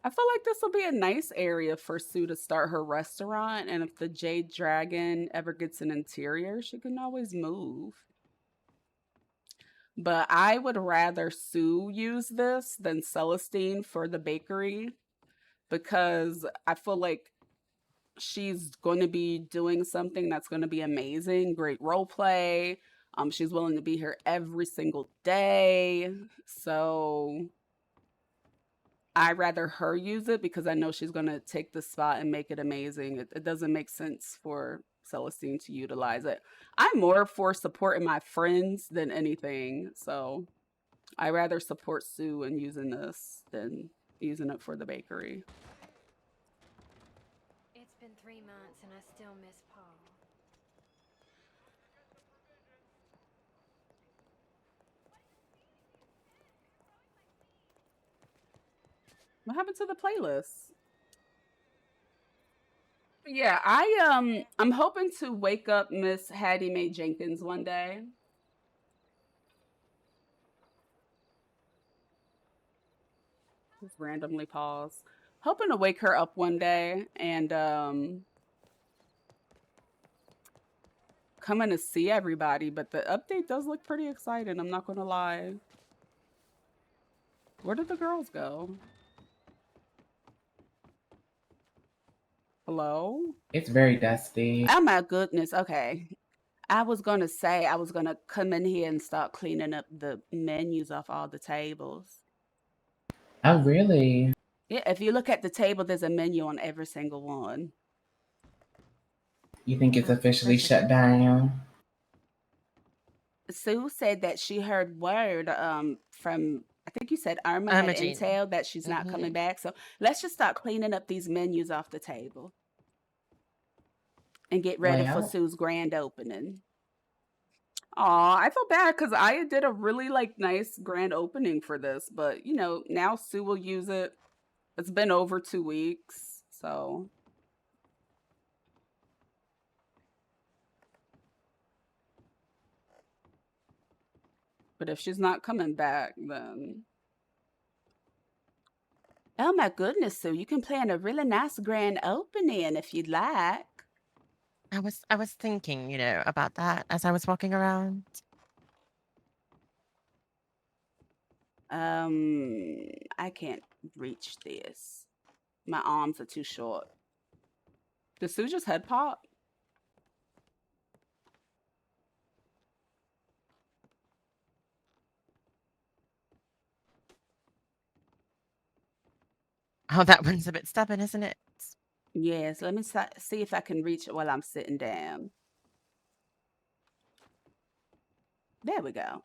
I feel like this will be a nice area for Sue to start her restaurant. And if the Jade Dragon ever gets an interior, she can always move. But I would rather Sue use this than Celestine for the bakery, because I feel like she's going to be doing something that's going to be amazing. Great role play. She's willing to be here every single day. So I'd rather her use it because I know she's going to take the spot and make it amazing. It doesn't make sense for Celestine to utilize it. I'm more for supporting my friends than anything. So I rather support Sue in using this than using it for the bakery. It's been 3 months and I still miss Paul. What happened to the playlist? Yeah, I'm hoping to wake up Miss Hattie Mae Jenkins one day. Just randomly pause. Hoping to wake her up one day and coming to see everybody, but the update does look pretty exciting, I'm not gonna lie. Where did the girls go? Hello? It's very dusty. Oh my goodness. Okay. I was gonna say I was gonna come in here and start cleaning up the menus off all the tables. Oh, really? Yeah, if you look at the table, there's a menu on every single one. You think it's officially shut down? Sue said that she heard word from, I think you said Irma had Jean. intel that she's not coming back. So let's just start cleaning up these menus off the table and get ready for Well, Sue's grand opening. Aw, I feel bad because I did a really nice grand opening for this, but now Sue will use it. It's been over 2 weeks, so but if she's not coming back, then oh my goodness, Sue, you can plan a really nice grand opening if you'd like. I was thinking, about that as I was walking around. I can't reach this. My arms are too short. Did Sue just head pop? Oh, that one's a bit stubborn, isn't it? Yes, let me see if I can reach it while I'm sitting down. There we go.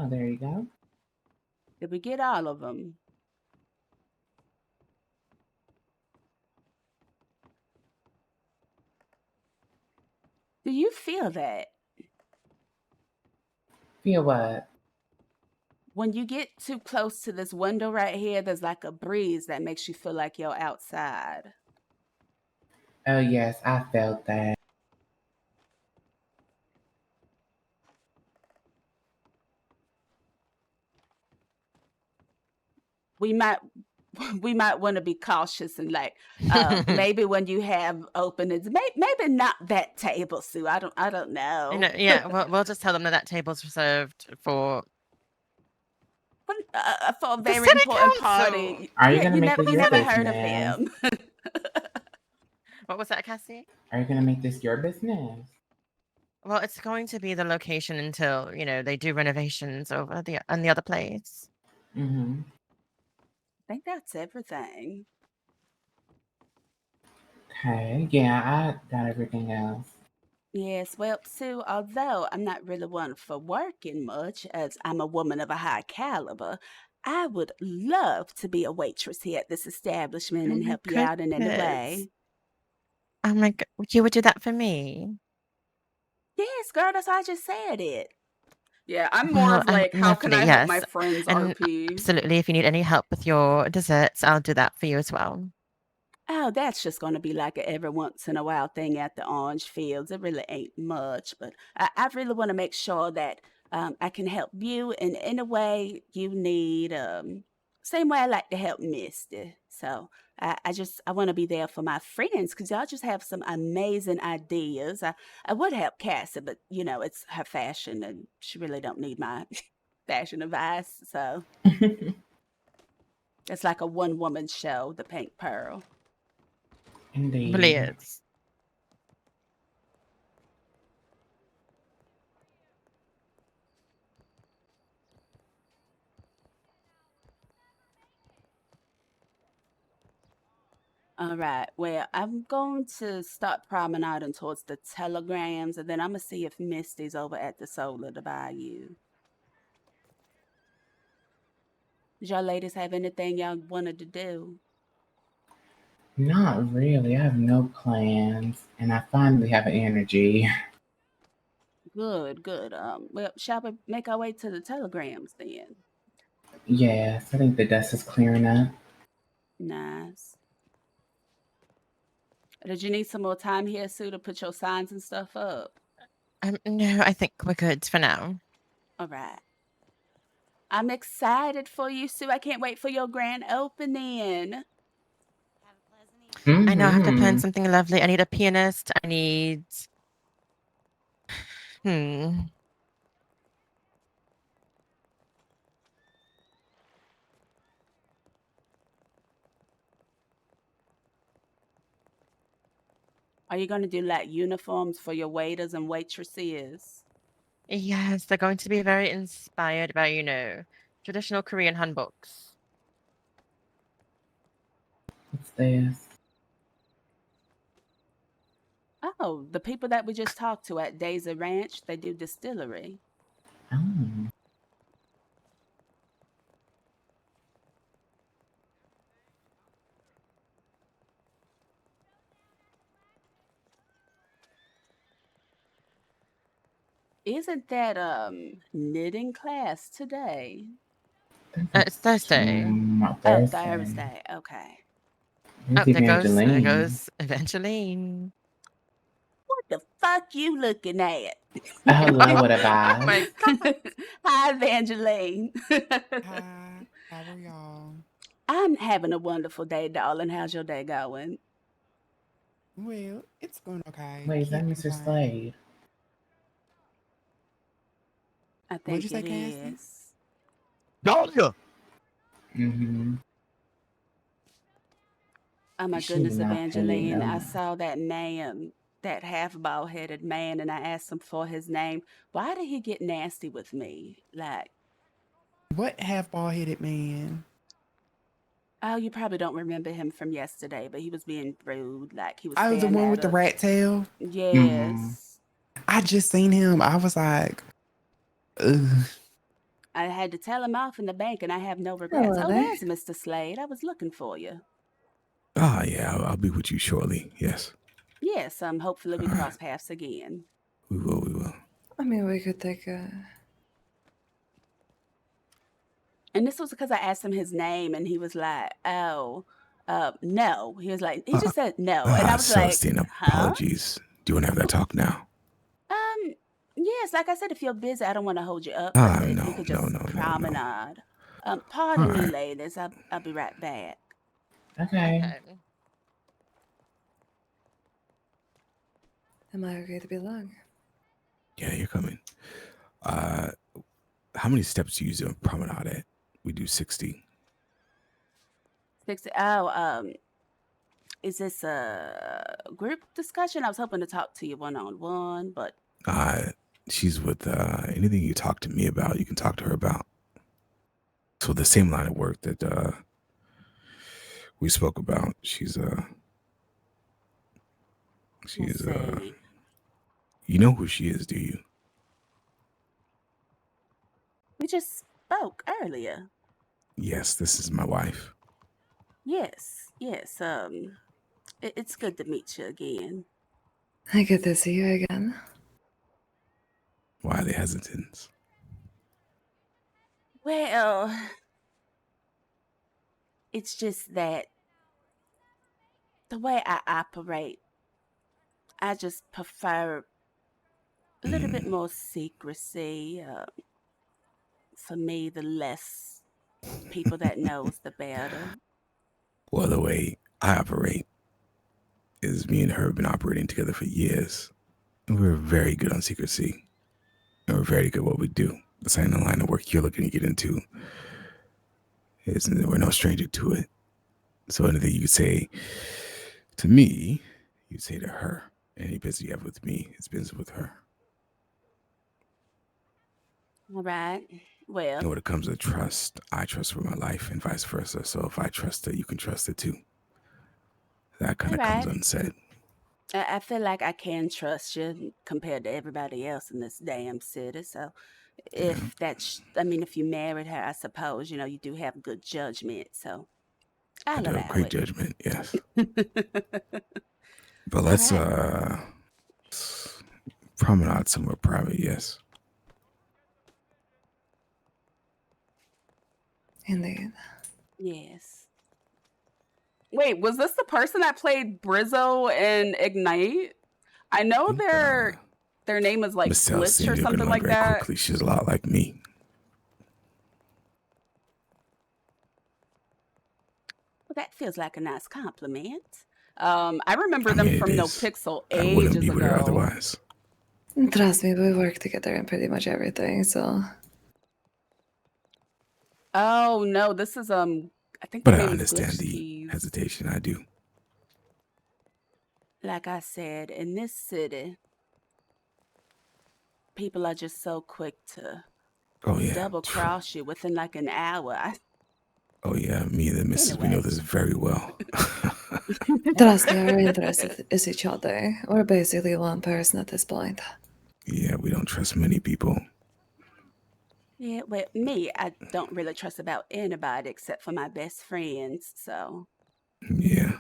Oh, there you go. Did we get all of them? Do you feel that? Feel what? When you get too close to this window right here, there's like a breeze that makes you feel like you're outside. Oh, yes, I felt that. We might want to be cautious and maybe when you have openings, maybe not that table, Sue. I don't know. Yeah, we'll just tell them that table's reserved for for a the very city important council. party. Are you Yeah, gonna make this you your never heard of business? them. What was that, Cassie? Are you gonna make this your business? Well, it's going to be the location until, they do renovations over on the other place. Mm-hmm. I think that's everything. Okay, yeah, I got everything else. Yes, well, Sue, although I'm not really one for working much, as I'm a woman of a high caliber, I would love to be a waitress here at this establishment Oh and my help you out in any goodness. way. Oh my god, you would do that for me? Yes, girl, that's why I just said it. Yeah, I'm more Well, of how can lovely, I help my yes. friends And RP? absolutely, if you need any help with your desserts, I'll do that for you as well. Oh, that's just going to be like a every once in a while thing at the orange fields. It really ain't much, but I really want to make sure that I can help you in any way you need. Same way I like to help Misty. So I want to be there for my friends because y'all just have some amazing ideas. I would help Cassie, but it's her fashion and she really don't need my fashion advice. So it's like a one woman show, the Pink Pearl. Indeed. Really is. All right. Well, I'm going to start promenading towards the telegrams, and then I'm gonna see if Misty's over at the Solar to buy you. Did y'all ladies have anything y'all wanted to do? Not really. I have no plans, and I finally have energy. Good, good. Well, shall we make our way to the telegrams then? Yes, I think the dust is clearing up. Nice. Did you need some more time here, Sue, to put your signs and stuff up? No, I think we're good for now. All right. I'm excited for you, Sue. I can't wait for your grand opening. I know I have to plan Mhm. something lovely. I need a pianist. I need. Are you going to do uniforms for your waiters and waitresses? Yes, they're going to be very inspired by, traditional Korean hanboks. What's this? Oh, the people that we just talked to at Daisy Ranch, they do distillery. Oh. Isn't that knitting class today? It's Thursday. Oh, Thursday. Thursday. Okay. Oh, Here's there Evangeline. goes Evangeline. What the fuck you looking at? Hello, what Oh about? my god. Hi, Evangeline. Hi, how are y'all? I'm having a wonderful day, darling. How's your day going? Well, it's going okay. Wait, is that Can't Mr. complain. Slade? I What'd you think say, it Cassie? is. Dahlia! Mm-hmm. Oh my She goodness, not paying Evangeline. I no. saw that man, that half bald headed man, and I asked him for his name. Why did he get nasty with me? Like, What half bald headed man? oh, you probably don't remember him from yesterday, but he was being rude. Like, he was Oh, the staring one at with the us. rat tail? Yes. I just seen him. I was like, ugh. I had to tell him off in the bank, and I have no regrets. Hello Oh, there. there's Mr. Slade. I was looking for you. Ah, yeah, I'll be with you shortly. Yes, Yes, hopefully we cross paths again. we will. We will. I mean, we could take a. And this was because I asked him his name, and he was like, "Oh, no." He was like, he just said no, and I was like, Celestine, "Huh?" apologies. Do you want to have that talk now? Yes. Like I said, if you're busy, I don't want to hold you up, but if we could just promenade. Pardon me, ladies. I'll be right back. Okay. Am I okay to be along? Yeah, you're coming. How many steps do you use to promenade at? We do 60. 60. Oh, is this a group discussion? I was hoping to talk to you one-on-one, but She's with anything you talk to me about, you can talk to her about. So the same line of work that we spoke about. She's you know who she is, do you? we just spoke earlier. Yes, this is my wife. Yes. It's good to meet you again. I good to see you again. Why the hesitance? Well, it's just that the way I operate, I just prefer a little bit more secrecy. For me, the less people that knows, the better. Well, the way I operate is me and her have been operating together for years. And we're very good on secrecy. And we're very good at what we do. The same line of work you're looking to get into we're no stranger to it. So anything you say to me, you say to her. Any business you have with me is business with her. All right. Well, And when it comes to trust, I trust with my life and vice versa. So if I trust her, you can trust her too. That kind of comes unsaid. I feel like I can trust you compared to everybody else in this damn city. So if if you married her, I suppose, you do have good judgment. So I'll allow Great it. judgment, yes. But let's promenade somewhere private, yes. Indeed. Yes. Wait, was this the person that played Brizzo in Ignite? I know their name is like Miss Glitch Celestine, or you're something gonna like learn very that. quickly. She's a lot like me. Well, that feels like a nice compliment. I remember I them mean, it from No is. Pixel I wouldn't ages be with her ago. otherwise. Trust me, we work together in pretty much everything, so. Oh no, this is I think But their I name is understand Glitch the Skis. hesitation. I do. Like I said, in this city, people are just so quick to Oh yeah. double cross you within like an hour. Oh yeah. Me and the missus, we know Anyway. this very well. Trust me, our interest is each other. We're basically one person at this point. Yeah, we don't trust many people. Yeah, well, me, I don't really trust about anybody except for my best friends. So Yeah.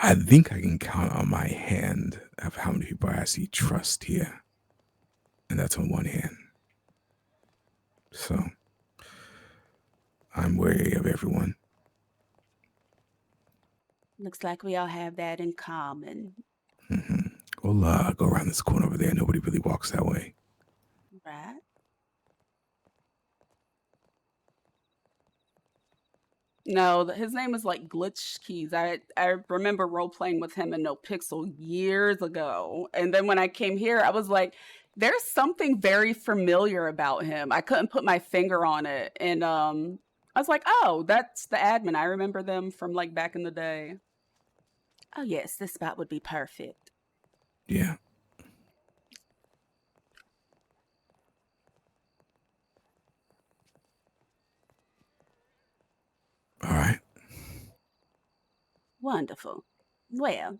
I think I can count on my hand of how many people I actually trust here. And that's on one hand. So I'm wary of everyone. looks like we all have that in common, We'll go around this corner over there. Nobody really walks that way. right? No, his name is like Glitch Keys. I remember role playing with him in No Pixel years ago, and then when I came here, I was like, "There's something very familiar about him." I couldn't put my finger on it, and I was like, "Oh, that's the admin. I remember them from like back in the day." Oh yes, this spot would be perfect. Yeah. All right. Wonderful. Well,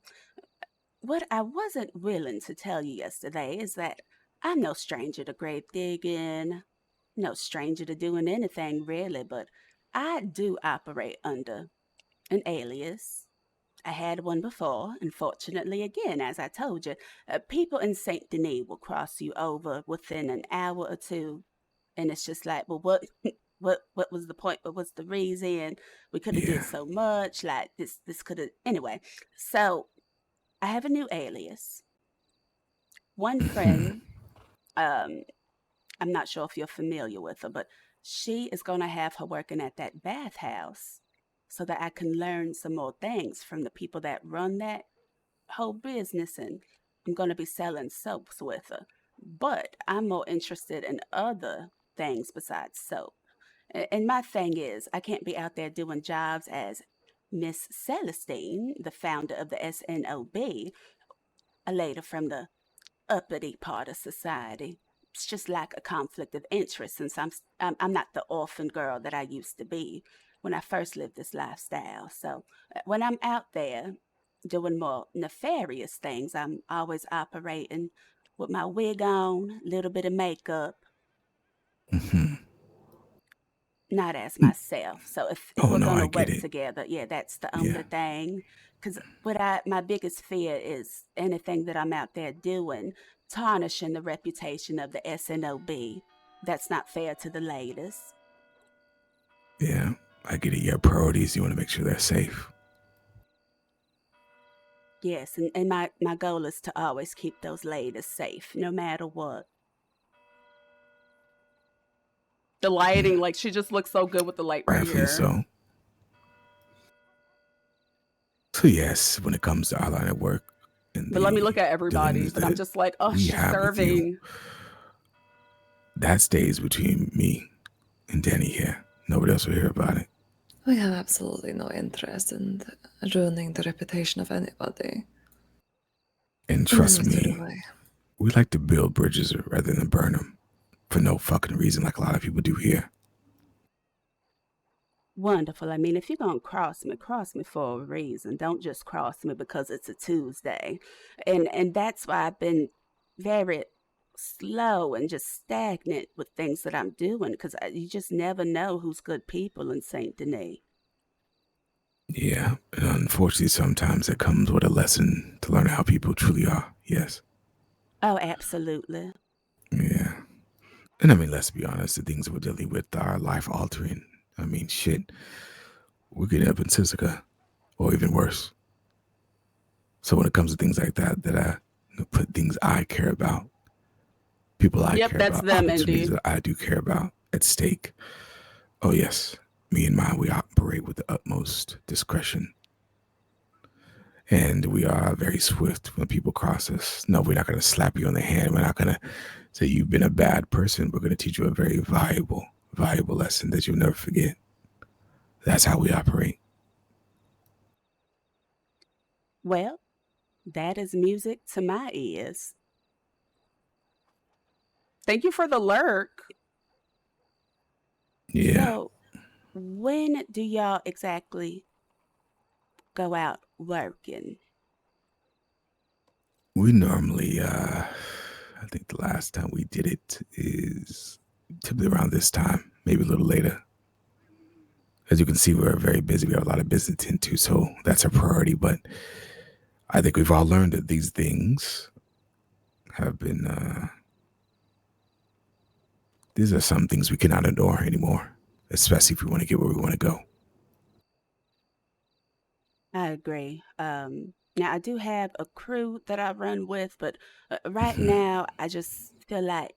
what I wasn't willing to tell you yesterday is that I'm no stranger to grave digging, no stranger to doing anything really, but I do operate under an alias. I had one before. Unfortunately, again, as I told you, people in Saint Denis will cross you over within an hour or two, and it's just like, well, what, what was the point? What was the reason? We could have did so much. Like this could have anyway. So I have a new alias. One friend, I'm not sure if you're familiar with her, but she is going to have her working at that bathhouse so that I can learn some more things from the people that run that whole business. And I'm going to be selling soaps with her. But I'm more interested in other things besides soap. And my thing is, I can't be out there doing jobs as Miss Celestine, the founder of the SNOB, a lady from the uppity part of society. It's just like a conflict of interest since I'm not the orphan girl that I used to be when I first lived this lifestyle. So when I'm out there doing more nefarious things, I'm always operating with my wig on, a little bit of makeup, not as myself. So if Oh we're no, gonna I get work it. together, yeah, that's the only thing. Because my biggest fear is anything that I'm out there doing tarnishing the reputation of the SNOB. That's not fair to the ladies. Yeah, I get it. You have priorities. You want to make sure they're safe. Yes, and my goal is to always keep those ladies safe, no matter what. The lighting, like she just looks so good with the light right Rightfully here. so. So yes, when it comes to our line of work, But let me look at everybody. dealings But I'm that just like, oh, we she's have with you, serving. that stays between me and Danny here. Nobody else will hear about it. We have absolutely no interest in ruining the reputation of anybody. And trust In any sort me, of way. we like to build bridges rather than burn them for no fucking reason like a lot of people do here. Wonderful. I mean, if you're going to cross me for a reason. Don't just cross me because it's a Tuesday. And that's why I've been very slow and just stagnant with things that I'm doing because you just never know who's good people in St. Denis. Yeah, and unfortunately, sometimes it comes with a lesson to learn how people truly are. Yes. Oh, absolutely. Yeah. And I mean, let's be honest, the things we're dealing with are life altering. I mean, shit. We're getting up in Sisika, or even worse. So when it comes to things like that, that I put things I care about, people I Yep, care that's about, them, opportunities Indy. that I do care about at stake. Oh yes, me and mine, we operate with the utmost discretion. And we are very swift when people cross us. No, we're not going to slap you on the hand. We're not going to say you've been a bad person. We're going to teach you a very valuable lesson that you'll never forget. That's how we operate. Well, that is music to my ears. Thank you for the lurk. Yeah. So, when do y'all exactly go out working? We normally, I think the last time we did it is typically around this time, maybe a little later. As you can see, we're very busy. We have a lot of business to tend to, so that's a priority. But I think we've all learned that these things have been, these are some things we cannot ignore anymore, especially if we want to get where we want to go. I agree. Now I do have a crew that I run with, but right now I just feel like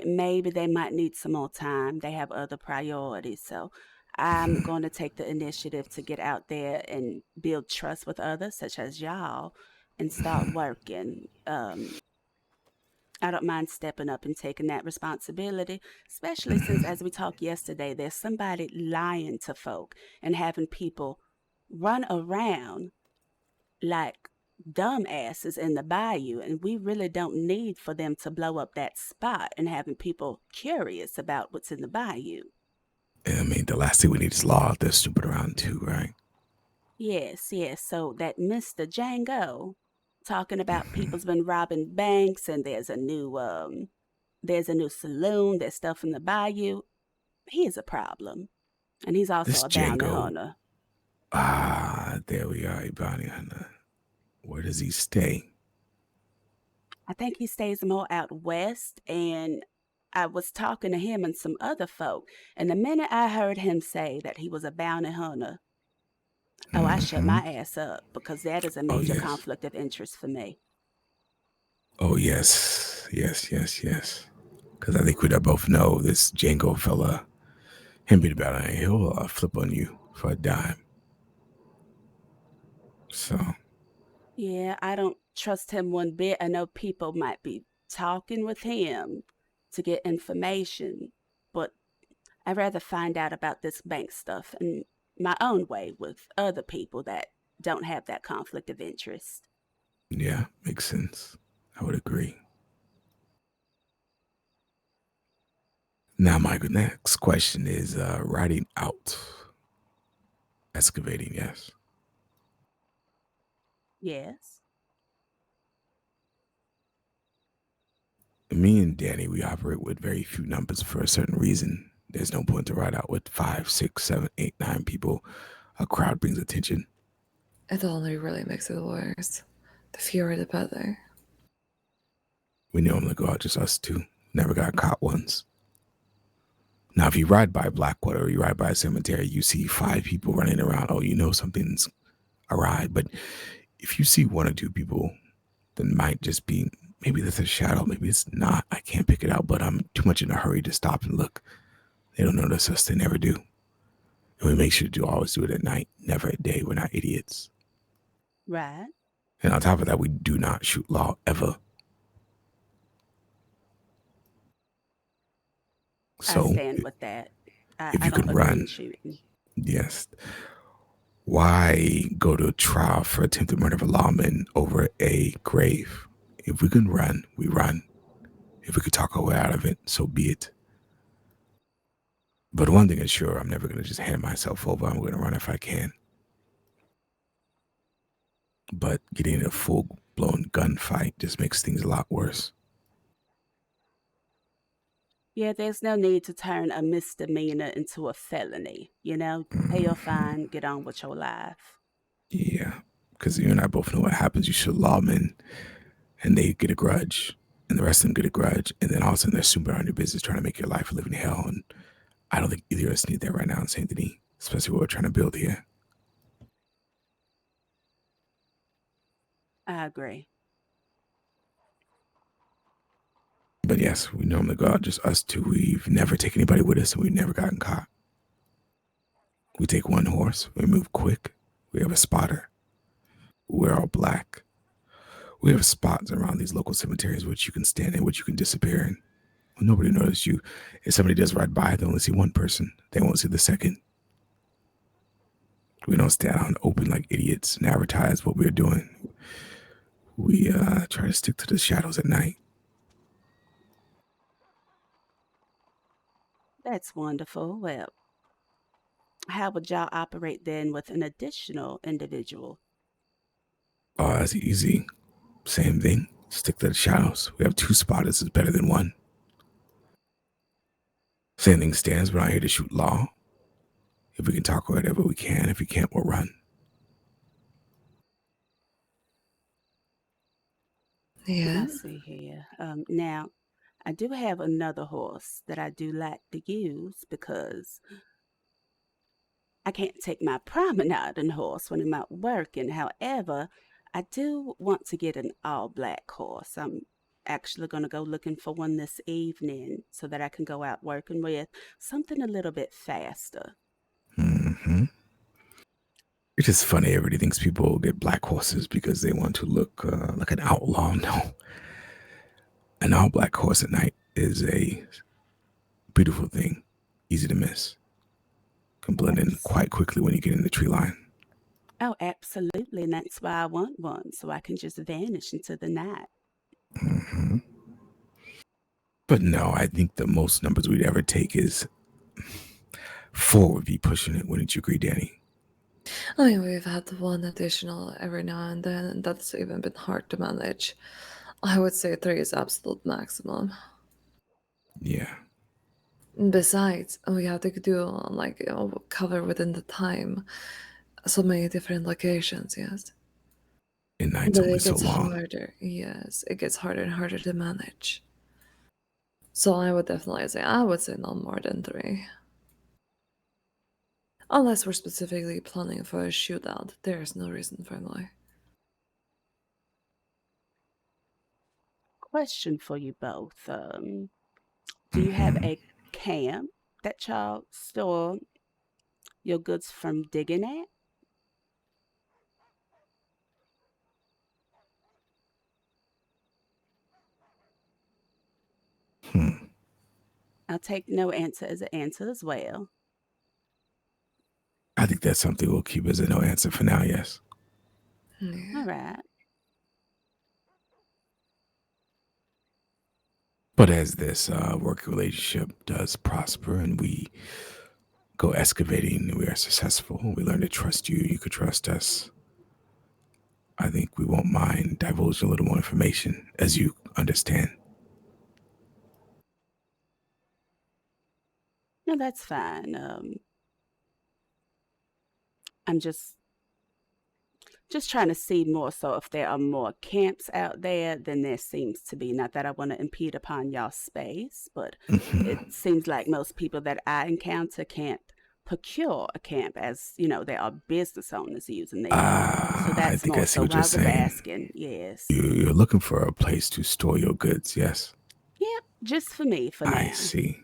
maybe they might need some more time. They have other priorities, so I'm going to take the initiative to get out there and build trust with others, such as y'all, and start working. I don't mind stepping up and taking that responsibility, especially since, as we talked yesterday, there's somebody lying to folk and having people run around like dumbasses in the bayou, and we really don't need for them to blow up that spot and having people curious about what's in the bayou. I mean, the last thing we need is law out there stupid around too, right? Yes, yes. So that Mr. Django talking about people's been robbing banks and there's a new saloon, there's stuff in the bayou. He is a problem. And he's also This a bounty Django. hunter. Ah, there we are, a bounty hunter. Where does he stay? I think he stays more out west, and I was talking to him and some other folk, and the minute I heard him say that he was a bounty hunter, I shut my ass up because that is a major yes. conflict of interest for me. Oh, yes. Yes. Because I think we both know this Django fella, him being about it, he'll flip on you for a dime. So. Yeah, I don't trust him one bit. I know people might be talking with him to get information, but I'd rather find out about this bank stuff in my own way with other people that don't have that conflict of interest. Yeah, makes sense. I would agree. Now, my next question is riding out. Excavating, yes. Yes. Me and Danny, we operate with very few numbers for a certain reason. There's no point to ride out with 5, 6, 7, 8, 9 people. A crowd brings attention. It only really makes it worse. The fewer the better. We normally go out just us two. Never got caught once. Now, if you ride by Blackwater or you ride by a cemetery, you see 5 people running around. Oh, you know something's awry. But if you see 1 or 2 people, then might just be, maybe there's a shadow, maybe it's not. I can't pick it out, but I'm too much in a hurry to stop and look. They don't notice us. They never do. And we make sure to always do it at night, never at day. We're not idiots. Right. And on top of that, we do not shoot law ever. So I stand with that. if I you don't can agree run, in shooting. yes. Why go to trial for attempted murder of a lawman over a grave? If we can run, we run. If we could talk our way out of it, so be it. But one thing is sure, I'm never going to just hand myself over. I'm going to run if I can. But getting in a full-blown gunfight just makes things a lot worse. Yeah, there's no need to turn a misdemeanor into a felony. You know, pay your fine, get on with your life. Yeah, because you and I both know what happens. You shoot lawmen, and they get a grudge, and the rest of them get a grudge, and then all of a sudden they're super on your business trying to make your life a living hell. And I don't think either of us need that right now in St. Denis, especially what we're trying to build here. I agree. But yes, we normally go out just us two. We've never taken anybody with us, and we've never gotten caught. We take 1 horse. We move quick. We have a spotter. We're all black. We have spots around these local cemeteries which you can stand in, which you can disappear in. Nobody notices you. If somebody does ride by, they only see 1 person. They won't see the second. We don't stand out in the open like idiots and advertise what we're doing. We try to stick to the shadows at night. That's wonderful. Well, how would y'all operate then with an additional individual? Oh, that's easy. Same thing. Stick to the shadows. We have 2 spotters is better than 1. Same thing stands. We're not here to shoot law. If we can talk or whatever, we can. If we can't, we'll run. Yeah. Let's see here. Now, I do have another horse that I do like to use because I can't take my promenading horse when I'm out working. However, I do want to get an all black horse. I'm actually going to go looking for one this evening so that I can go out working with something a little bit faster. Mm-hmm. It's just funny. Everybody thinks people get black horses because they want to look like an outlaw. No. An all black horse at night is a beautiful thing. Easy to miss. Can blend in quite quickly when you get in the tree line. Oh, absolutely. And that's why I want one, so I can just vanish into the night. Mm-hmm. But no, I think the most numbers we'd ever take is 4 would be pushing it. Wouldn't you agree, Danny? I mean, we've had one additional every now and then, and that's even been hard to manage. I would say 3 is absolute maximum. Yeah. Besides, we have to do like cover within the time so many different locations. Yes, And night's but only it so gets long. harder. Yes, it gets harder and harder to manage. So I would definitely say no more than 3. Unless we're specifically planning for a shootout, there's no reason for more. Question for you both. Do you have a camp that y'all store your goods from digging at? I'll take no answer as an answer as well. I think that's something we'll keep as a no answer for now, yes. All right. But as this work relationship does prosper and we go excavating and we are successful, we learn to trust you, you could trust us. I think we won't mind divulging a little more information as you understand. No, that's fine. I'm just trying to see more so if there are more camps out there than there seems to be. Not that I want to impede upon y'all space, but it seems like most people that I encounter can't procure a camp, as you know, there are business owners using them. So I that's think more I see so what why I you're was saying. asking. Yes. You're looking for a place to store your goods, yes? Yep, just for me for now. I see.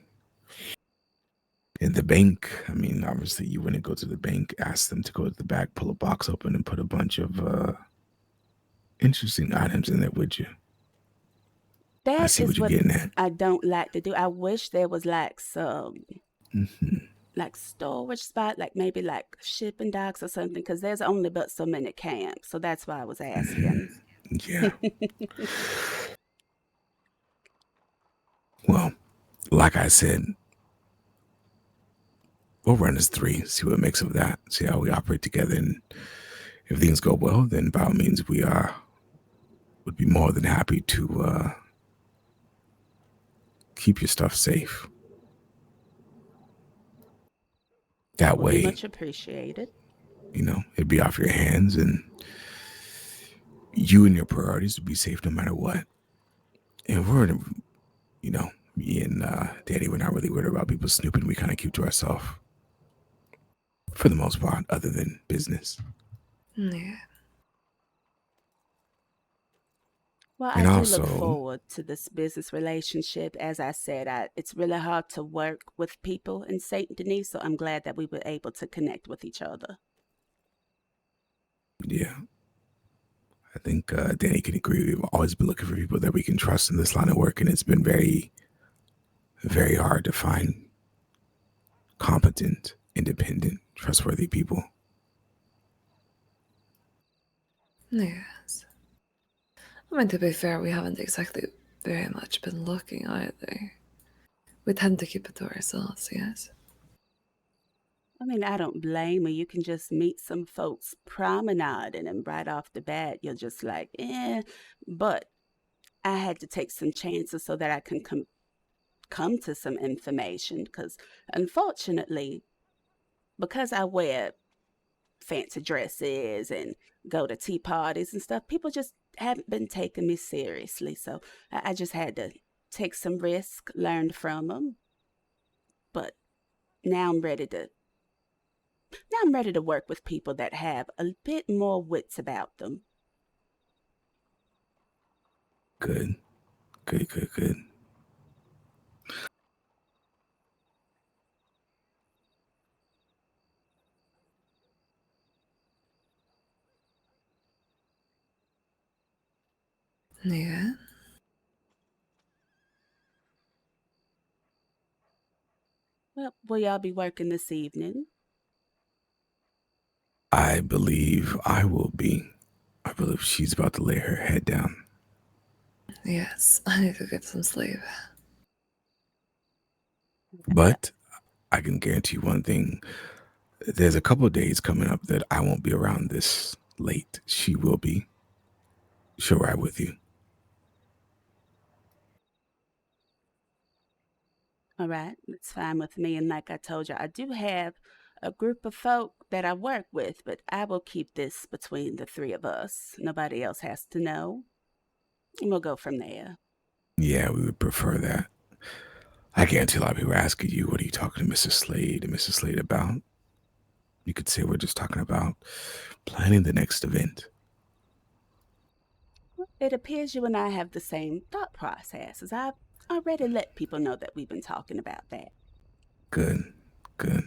In the bank, I mean, obviously you wouldn't go to the bank, ask them to go to the back, pull a box open and put a bunch of interesting items in there, would you? I That see is what you're what getting at. I don't like to do. I wish there was like some Mm-hmm. like storage spot, like maybe like shipping docks or something, because there's only but so many camps. So that's why I was asking. Yeah. Well, like I said, we'll run as 3, see what makes of that, see how we operate together. And if things go well, then by all means, we would be more than happy to keep your stuff safe. That Would be way, much appreciated. you know, it'd be off your hands and you and your priorities would be safe no matter what. And we're, you know, me and Danny, we're not really worried about people snooping. We kind of keep to ourselves for the most part, other than business. Yeah. Well, And I do also, look forward to this business relationship. As I said, it's really hard to work with people in St. Denis, so I'm glad that we were able to connect with each other. yeah, I think Danny can agree. We've always been looking for people that we can trust in this line of work, and it's been very, very hard to find competent, independent, trustworthy people. Yes. I mean, to be fair, we haven't exactly very much been looking either. We tend to keep it to ourselves, yes. I mean, I don't blame her. You can just meet some folks promenading, and right off the bat, you're just like, eh. But I had to take some chances so that I can come to some information. Because unfortunately, because I wear fancy dresses and go to tea parties and stuff, people just haven't been taking me seriously. So I just had to take some risk, learned from them. But now I'm ready to work with people that have a bit more wits about them. Good. Good, good, good. Yeah. Well, will y'all be working this evening? I believe I will be. I believe she's about to lay her head down. Yes, I need to get some sleep. But I can guarantee one thing. There's a couple of days coming up that I won't be around this late. She will be. She'll ride with you. All right, that's fine with me. And like I told you, I do have a group of folk that I work with, but I will keep this between the three of us. Nobody else has to know. And we'll go from there. Yeah, we would prefer that. I guarantee a lot of people are asking you, what are you talking to Mrs. Slade and Mrs. Slade about? You could say we're just talking about planning the next event. It appears you and I have the same thought processes. I've already let people know that we've been talking about that. Good, good.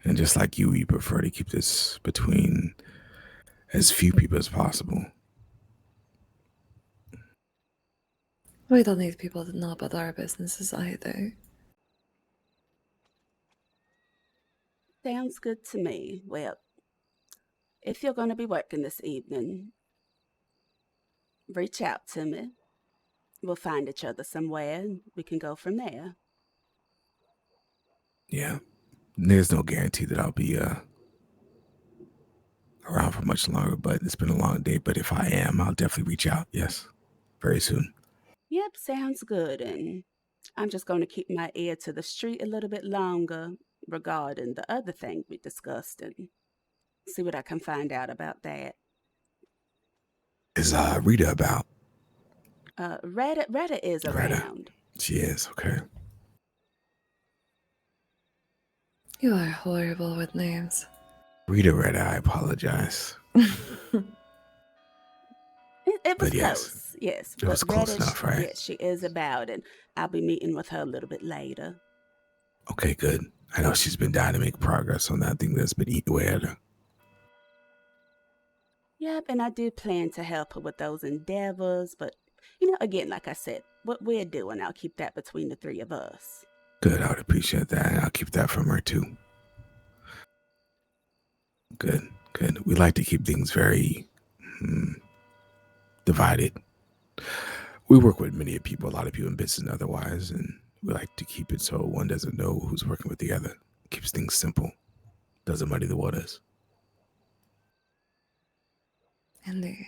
And just like you, we prefer to keep this between as few people as possible. We don't need people to know about our businesses either. Sounds good to me. Well, if you're going to be working this evening, reach out to me. We'll find each other somewhere and we can go from there. Yeah. There's no guarantee that I'll be around for much longer, but it's been a long day. But if I am, I'll definitely reach out. Yes. Very soon. Yep, sounds good. And I'm just going to keep my ear to the street a little bit longer regarding the other thing we discussed and see what I can find out about that. Is Rita about? Retta is around. She is, okay. You are horrible with names. Rita, I apologize. It was But yes, close, yes. it was But close Retta, enough, right? yes, she is about, and I'll be meeting with her a little bit later. Okay, good. I know she's been dying to make progress on that thing that's been eating away at her. Yep, and I do plan to help her with those endeavors, but, again, like I said, what we're doing, I'll keep that between the three of us. Good, I would appreciate that. And I'll keep that from her too. Good, good. We like to keep things very divided. We work with many people, a lot of people in business and otherwise, and we like to keep it so one doesn't know who's working with the other. Keeps things simple. Doesn't muddy the waters. Indeed.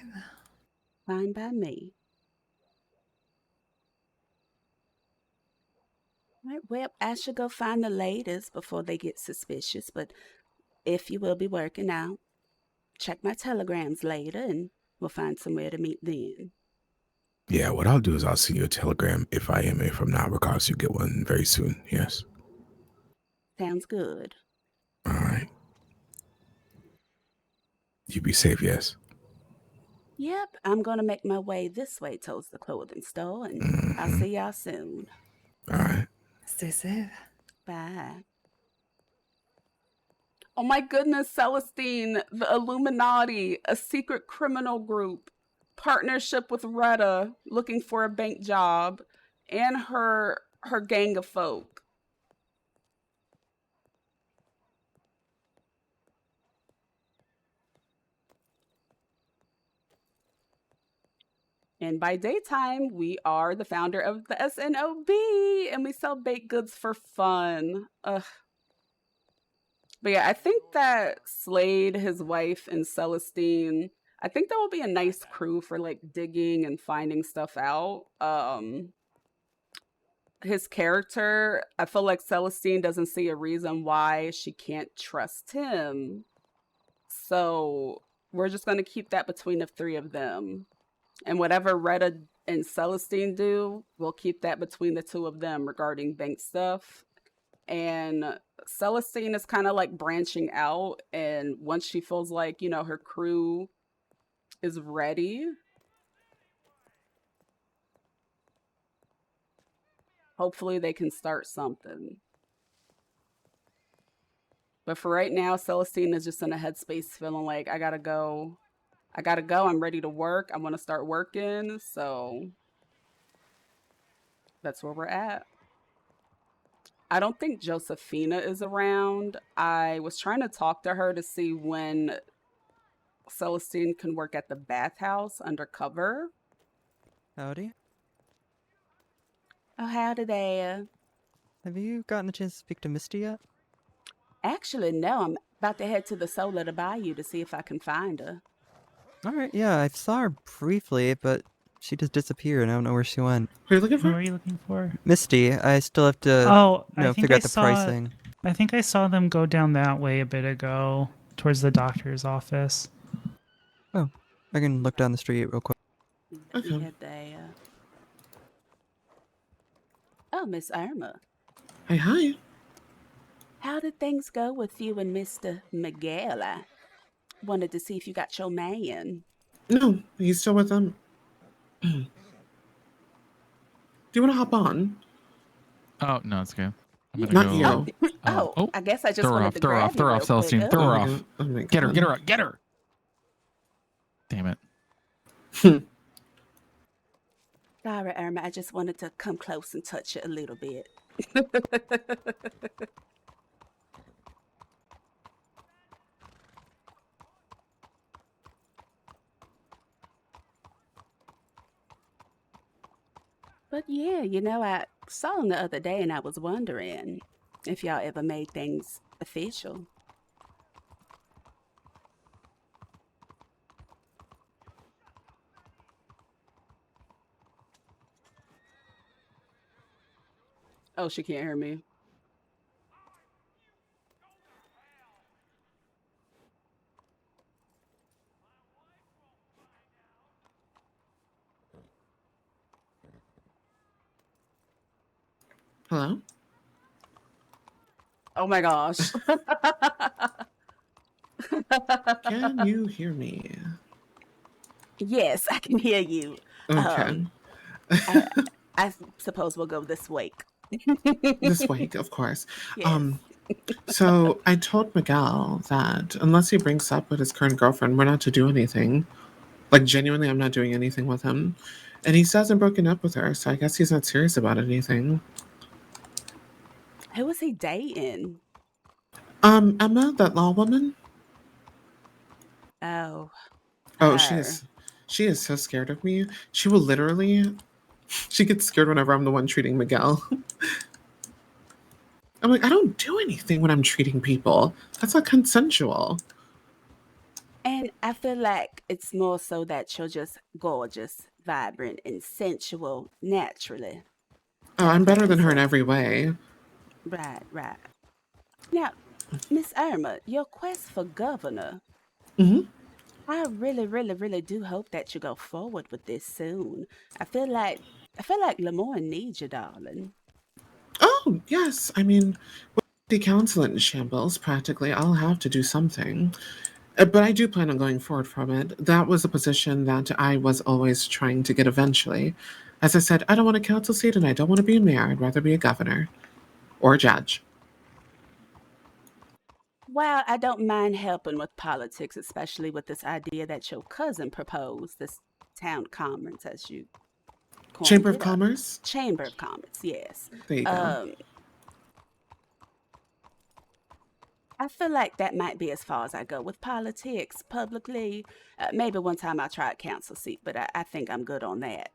Fine by me. Right, well, I should go find the ladies before they get suspicious, but if you will be working out, check my telegrams later and we'll find somewhere to meet then. Yeah, what I'll do is I'll send you a telegram if I am. If I'm not, regardless, you'll get one very soon. Yes. Sounds good. All right. You be safe, yes? Yep, I'm going to make my way this way towards the clothing store, and I'll see y'all soon. All right. Stay safe. Bye. Oh my goodness, Celestine, the Illuminati, a secret criminal group, partnership with Retta, looking for a bank job, and her gang of folk. And by daytime, we are the founder of the SNOB, and we sell baked goods for fun. Ugh. But yeah, I think that Slade, his wife, and Celestine, I think that will be a nice crew for like digging and finding stuff out. His character, I feel like Celestine doesn't see a reason why she can't trust him. So we're just going to keep that between the three of them. And whatever Retta and Celestine do, we'll keep that between the two of them regarding bank stuff. And Celestine is kind of like branching out. And once she feels like, you know, her crew is ready, hopefully they can start something. But for right now, Celestine is just in a headspace feeling like, I gotta go. I'm ready to work. I want to start working. So that's where we're at. I don't think Josephina is around. I was trying to talk to her to see when Celestine can work at the bathhouse undercover. Howdy. Oh, howdy there. Have you gotten a chance to speak to Misty yet? Actually, no. I'm about to head to the Soul of the Bayou to see if I can find her. Alright, yeah, I saw her briefly, but she just disappeared. I don't know where she went. Who are you looking Who for? are you looking for? Misty, I still have to figure out the pricing. I think I saw them go down that way a bit ago, towards the doctor's office. Oh, I can look down the street real quick. Okay. Head there. Oh, Miss Irma. Hi. How did things go with you and Mr. Miguel? I wanted to see if you got your man. No, he's still with them. Do you want to hop on? Oh, no, it's okay. I'm gonna Not go. you. Oh, I guess I just Throw her wanted off, to throw her grab off, throw her you off, real Celestine, quick. throw Oh. her my off. God. Oh my Get her, God. get her, get her. Damn it. Sorry, Irma. I just wanted to come close and touch it a little bit. But yeah, you know, I saw him the other day and I was wondering if y'all ever made things official. Oh, she can't hear me. Hello? Oh my gosh. Can you hear me? Yes, I can hear you. Okay. I suppose we'll go this way. This week, of course. Yes. So I told Miguel that unless he brings up with his current girlfriend, we're not to do anything. Like, genuinely, I'm not doing anything with him. And he still hasn't broken up with her, so I guess he's not serious about anything. Who was he dating? Emma, that law woman? Oh. Oh, she is so scared of me. She will literally, she gets scared whenever I'm the one treating Miguel. I'm like, I don't do anything when I'm treating people. That's not consensual. And I feel like it's more so that you're just gorgeous, vibrant, and sensual naturally. Oh, I'm better than her in every way. Right. Now, Miss Irma, your quest for governor. Mm-hmm. I really do hope that you go forward with this soon. I feel like Lemoyne needs you, darling. Oh, yes. I mean, with the council in shambles, practically, I'll have to do something. But I do plan on going forward from it. That was a position that I was always trying to get eventually. As I said, I don't want a council seat and I don't want to be a mayor. I'd rather be a governor or a judge. Well, I don't mind helping with politics, especially with this idea that your cousin proposed, this town conference, as you coined Chamber of it up. Commerce? Chamber of Commerce, yes. There you go. I feel like that might be as far as I go with politics publicly. Maybe one time I'll try a council seat, but I think I'm good on that.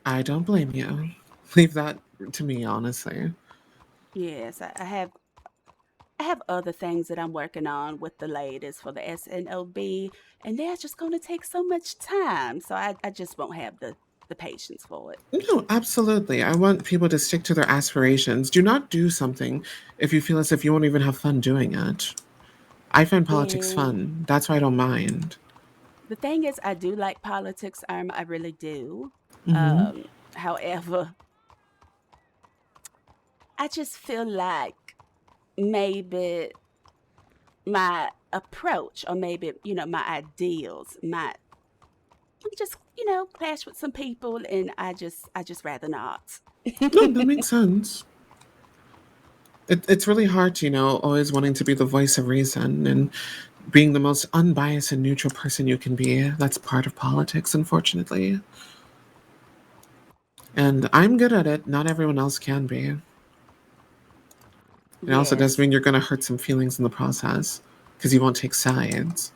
I don't blame you. Leave that to me, honestly. Yes, I have other things that I'm working on with the ladies for the SNOB, and they're just going to take so much time. So I just won't have the patience for it. No, absolutely. I want people to stick to their aspirations. Do not do something if you feel as if you won't even have fun doing it. I find politics And fun. That's why I don't mind. the thing is, I do like politics, I really do. Mm-hmm. However, I just feel like maybe my approach or maybe, my ideals might just, clash with some people and I just rather not. No, that makes sense. It's really hard, always wanting to be the voice of reason and being the most unbiased and neutral person you can be. That's part of politics, unfortunately. And I'm good at it. Not everyone else can be. It also does Yes. mean you're going to hurt some feelings in the process because you won't take sides.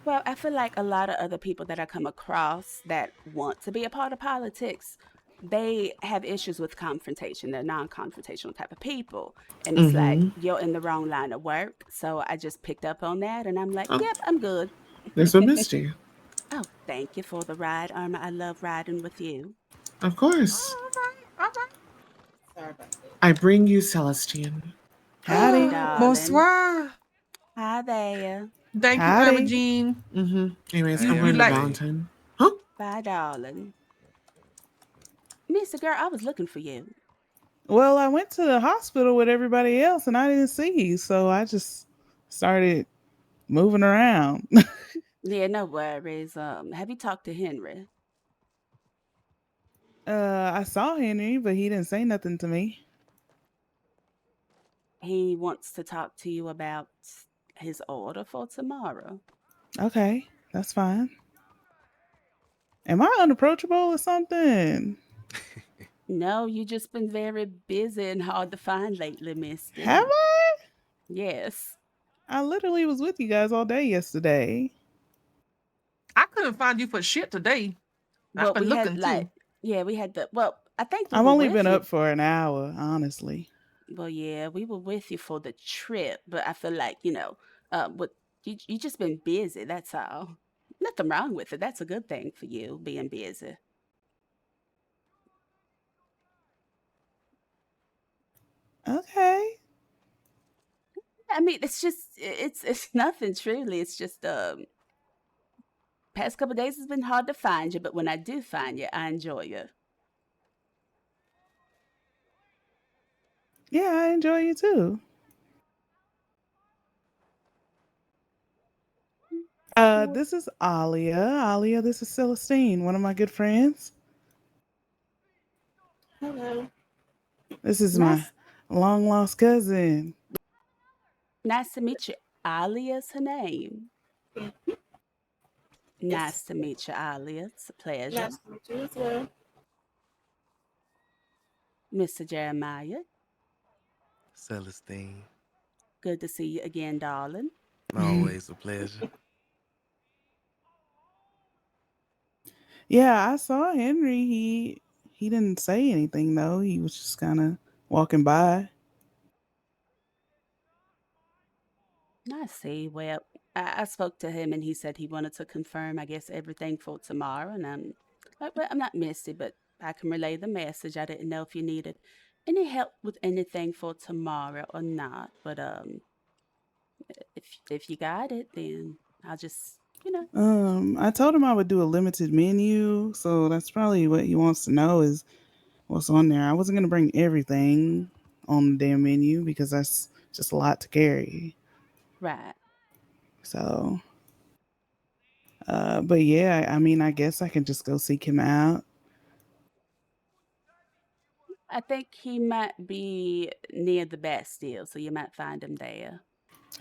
Well, I feel like a lot of other people that I come across that want to be a part of politics, they have issues with confrontation. They're non-confrontational type of people. And it's like, Mm-hmm. you're in the wrong line of work. So I just picked up on that and I'm like, Oh, yep, I'm good. there's no Misty. Oh, thank you for the ride, Irma. I love riding with you. Of course. All right. Sorry about that. I bring you Celestine. Hey, Howdy. darling. Bonsoir. Hi there. Thank you, Howdy. Jean. Mm-hmm. Anyways, You I'm you going to like Valentine. Huh? Bye, darling. Mr. Girl, I was looking for you. Well, I went to the hospital with everybody else and I didn't see you, so I just started moving around. Yeah, no worries. Have you talked to Henry? I saw Henry, but he didn't say nothing to me. He wants to talk to you about his order for tomorrow. Okay, that's fine. Am I unapproachable or something? No, you just been very busy and hard to find lately, Misty. Have I? Yes. I literally was with you guys all day yesterday. I couldn't find you for shit today. Well, I've been we had looking too. we had I think we I've were only with been you. up for an hour, honestly. Well, yeah, we were with you for the trip, but I feel like, what you just been busy, that's all. Nothing wrong with it. That's a good thing for you, being busy. Okay. I mean, it's nothing truly. It's just past couple days has been hard to find you, but when I do find you, I enjoy you. Yeah, I enjoy you too. This is Alia. Alia, this is Celestine, one of my good friends. Hello. This is my Nice long lost cousin. nice to meet you. Alia's her name. Nice to meet you, Alia. It's a pleasure. Nice to meet you as well. Mr. Jeremiah, Celestine, good to see you again, darling. always a pleasure. Yeah, I saw Henry. He didn't say anything though. He was just kind of walking by. I see. Well, I spoke to him and he said he wanted to confirm, I guess, everything for tomorrow. And I'm like, well, I'm not Misty, but I can relay the message. I didn't know if you needed any help with anything for tomorrow or not. But if you got it, then I'll just, I told him I would do a limited menu, so that's probably what he wants to know is what's on there. I wasn't gonna bring everything on the damn menu because that's just a lot to carry. Right. So, but yeah, I mean, I guess I can just go seek him out. I think he might be near the Bastille, so you might find him there.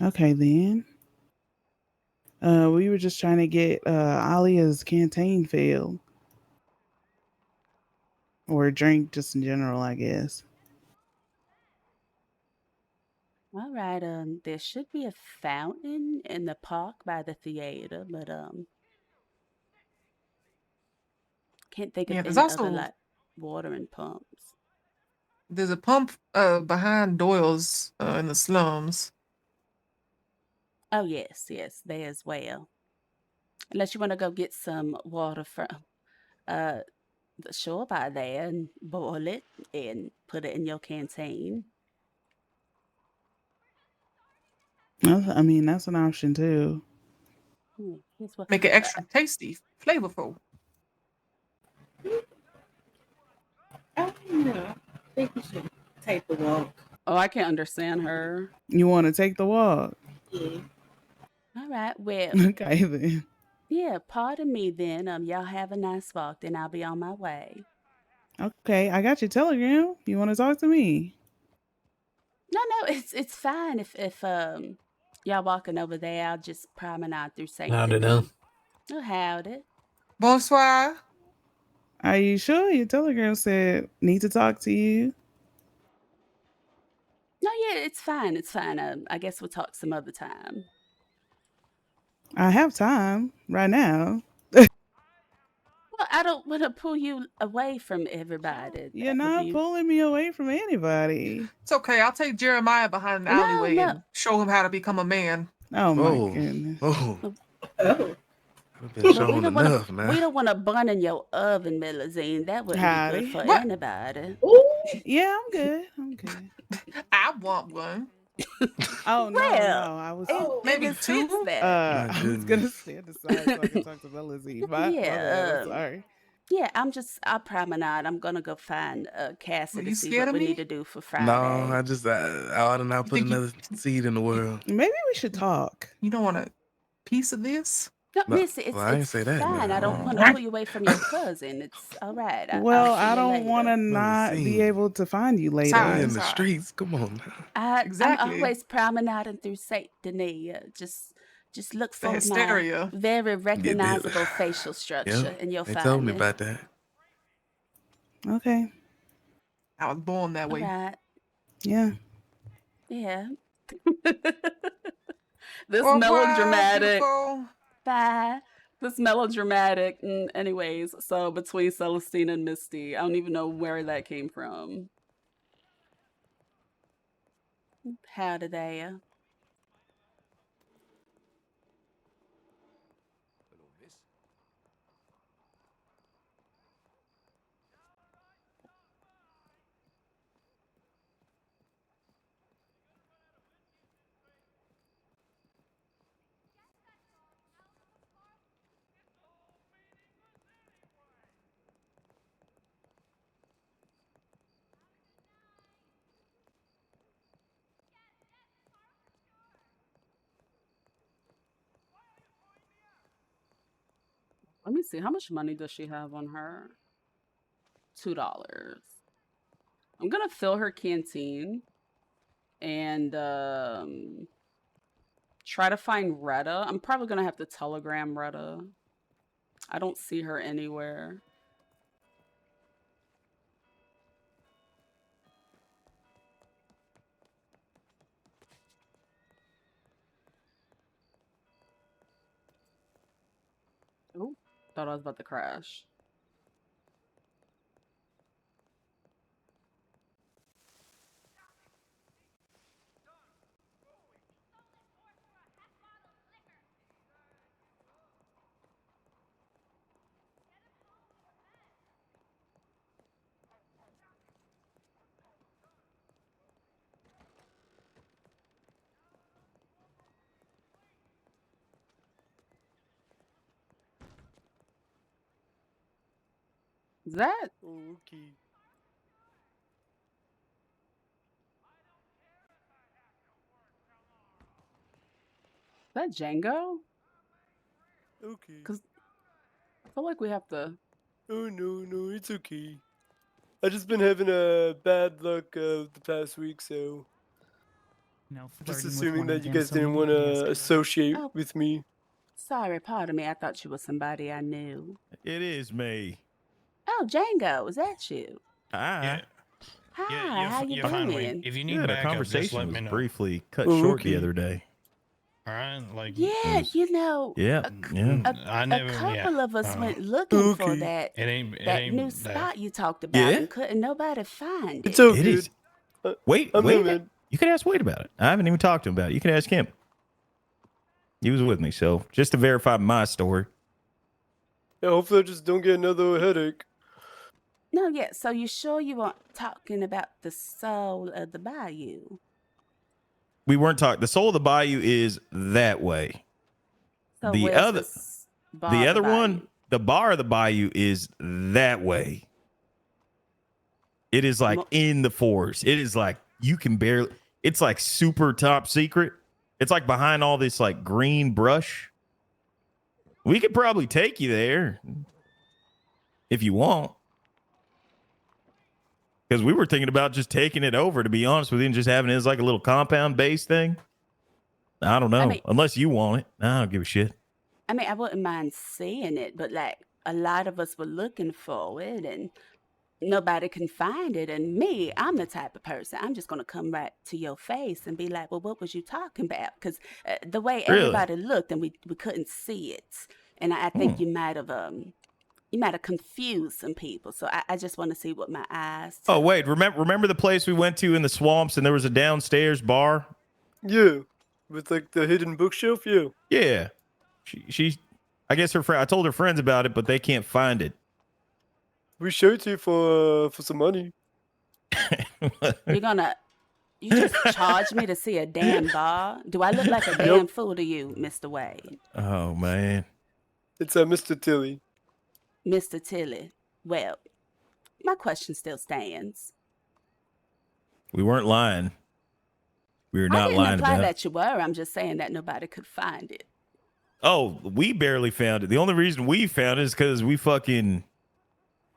Okay, then. We were just trying to get Alia's canteen filled. Or a drink just in general, I guess. All right. There should be a fountain in the park by the theater, but can't think of Yeah, there's any other also like watering pumps. there's a pump behind Doyle's in the slums. Oh yes, yes, there as well. Unless you want to go get some water from the shore by there and boil it and put it in your canteen. I mean, that's an option too. Here's what, Make it extra tasty, flavorful. I think we should take the walk. Oh, I can't understand her. You want to take the walk? Yeah. All right, well. Okay then. Yeah, pardon me then. Y'all have a nice walk, then I'll be on my way. Okay, I got your telegram. You want to talk to me? No, it's fine if y'all walking over there. I'll just promenade through Saint Howdy Denis. now. Oh, howdy. Bonsoir. Are you sure? Your telegram said need to talk to you. No, yeah, it's fine. It's fine. I guess we'll talk some other time. I have time right now. Well, I don't want to pull you away from everybody. You're not pulling me away from anybody. It's okay. I'll take Jeremiah behind the alleyway and show him how to become a man. Oh my goodness. Oh. Oh. I've been shown enough, man. We don't want to burn in your oven, Melusine. That wouldn't be good for What? anybody. Yeah, I'm good. I'm good. I want one. Oh no, Well, no, I was maybe two. I was gonna stand aside so I can talk to Melody. My bad, I'm sorry. Yeah, I'll promenade. I'm gonna go find Cassie to see scared what of we me? need to do for Friday. No, I ought to not put another seed in the world. Maybe we should talk. You don't want a piece of this? No, No, Missy, it's, well, I didn't it's say that, fine. man. I don't want to pull you away from your cousin. It's all right. Well, I'll see I you don't later. want to not be able to find you later. Sorry, in the streets. Come on. Exactly. I'm always promenading through Saint Denis. Just look for hysteria. my very recognizable facial structure, Yep, and you'll they find told me it. about that. Okay. I was born that way. All right. Yeah. Yeah. This Au revoir, melodramatic. beautiful. Bye. This melodramatic. Anyways, so between Celestine and Misty, I don't even know where that came from. Howdy there. Let me see. How much money does she have on her? $2. I'm gonna fill her canteen and try to find Retta. I'm probably gonna have to telegram Retta. I don't see her anywhere. Oh, thought I was about to crash. Is that? Okay. Is that Django? Okay. Because I feel like we have to. Oh no, it's okay. I just been having a bad luck the past week, so No, just flirting with assuming one that of you them, guys so didn't we want need to to de-escalate. associate Oh. with me. Sorry, pardon me. I thought you were somebody I knew. It is me. Oh, Django, is that you? Hi. Hi, how you doing? If you need Yeah, our backup, just conversation let was me know. briefly cut Oh, short okay. the other day. All right, like Yeah, you know, Yeah, yeah. I a never. couple Yeah. of us went looking for that It ain't. It that ain't new that. spot you talked about Yeah? and couldn't nobody find it. It's all It good. is. Wait, I'm wait. in. You can ask Wade about it. I haven't even talked to him about it. You can ask him. He was with me, so just to verify my story. Yeah, hopefully I just don't get another headache. No, yeah. So you sure you weren't talking about the soul of the bayou? We weren't talking. The soul of the bayou is that way. So The where's other, this bar the of other bayou? one, the bar of the bayou is that way. It is like in the forest. It is like you can barely. It's like super top secret. It's like behind all this like green brush. We could probably take you there if you want. Because we were thinking about just taking it over, to be honest with you, and just having it as like a little compound based thing. I don't know. Unless you want it. I don't give a shit. I mean, I wouldn't mind seeing it, but like a lot of us were looking for it and nobody can find it. And me, I'm the type of person, I'm just going to come right to your face and be like, well, what was you talking about? Because the way Really? everybody looked and we couldn't see it. And I think you might have confused some people. So I just want to see what my eyes Oh, wait. Remember the place we went to in the swamps and there was a downstairs bar? Yeah, with like the hidden bookshelf. Yeah. Yeah. She I guess her friend. I told her friends about it, but they can't find it. We showed you for some money. You just charge me to see a damn bar? Do I look like a damn fool to you, Mr. Wade? Oh man. It's Mr. Tilly. Mr. Tilly. Well, my question still stands. We weren't lying. We were I not didn't lying imply about it. that you were. I'm just saying that nobody could find it. Oh, we barely found it. The only reason we found it is because we fucking,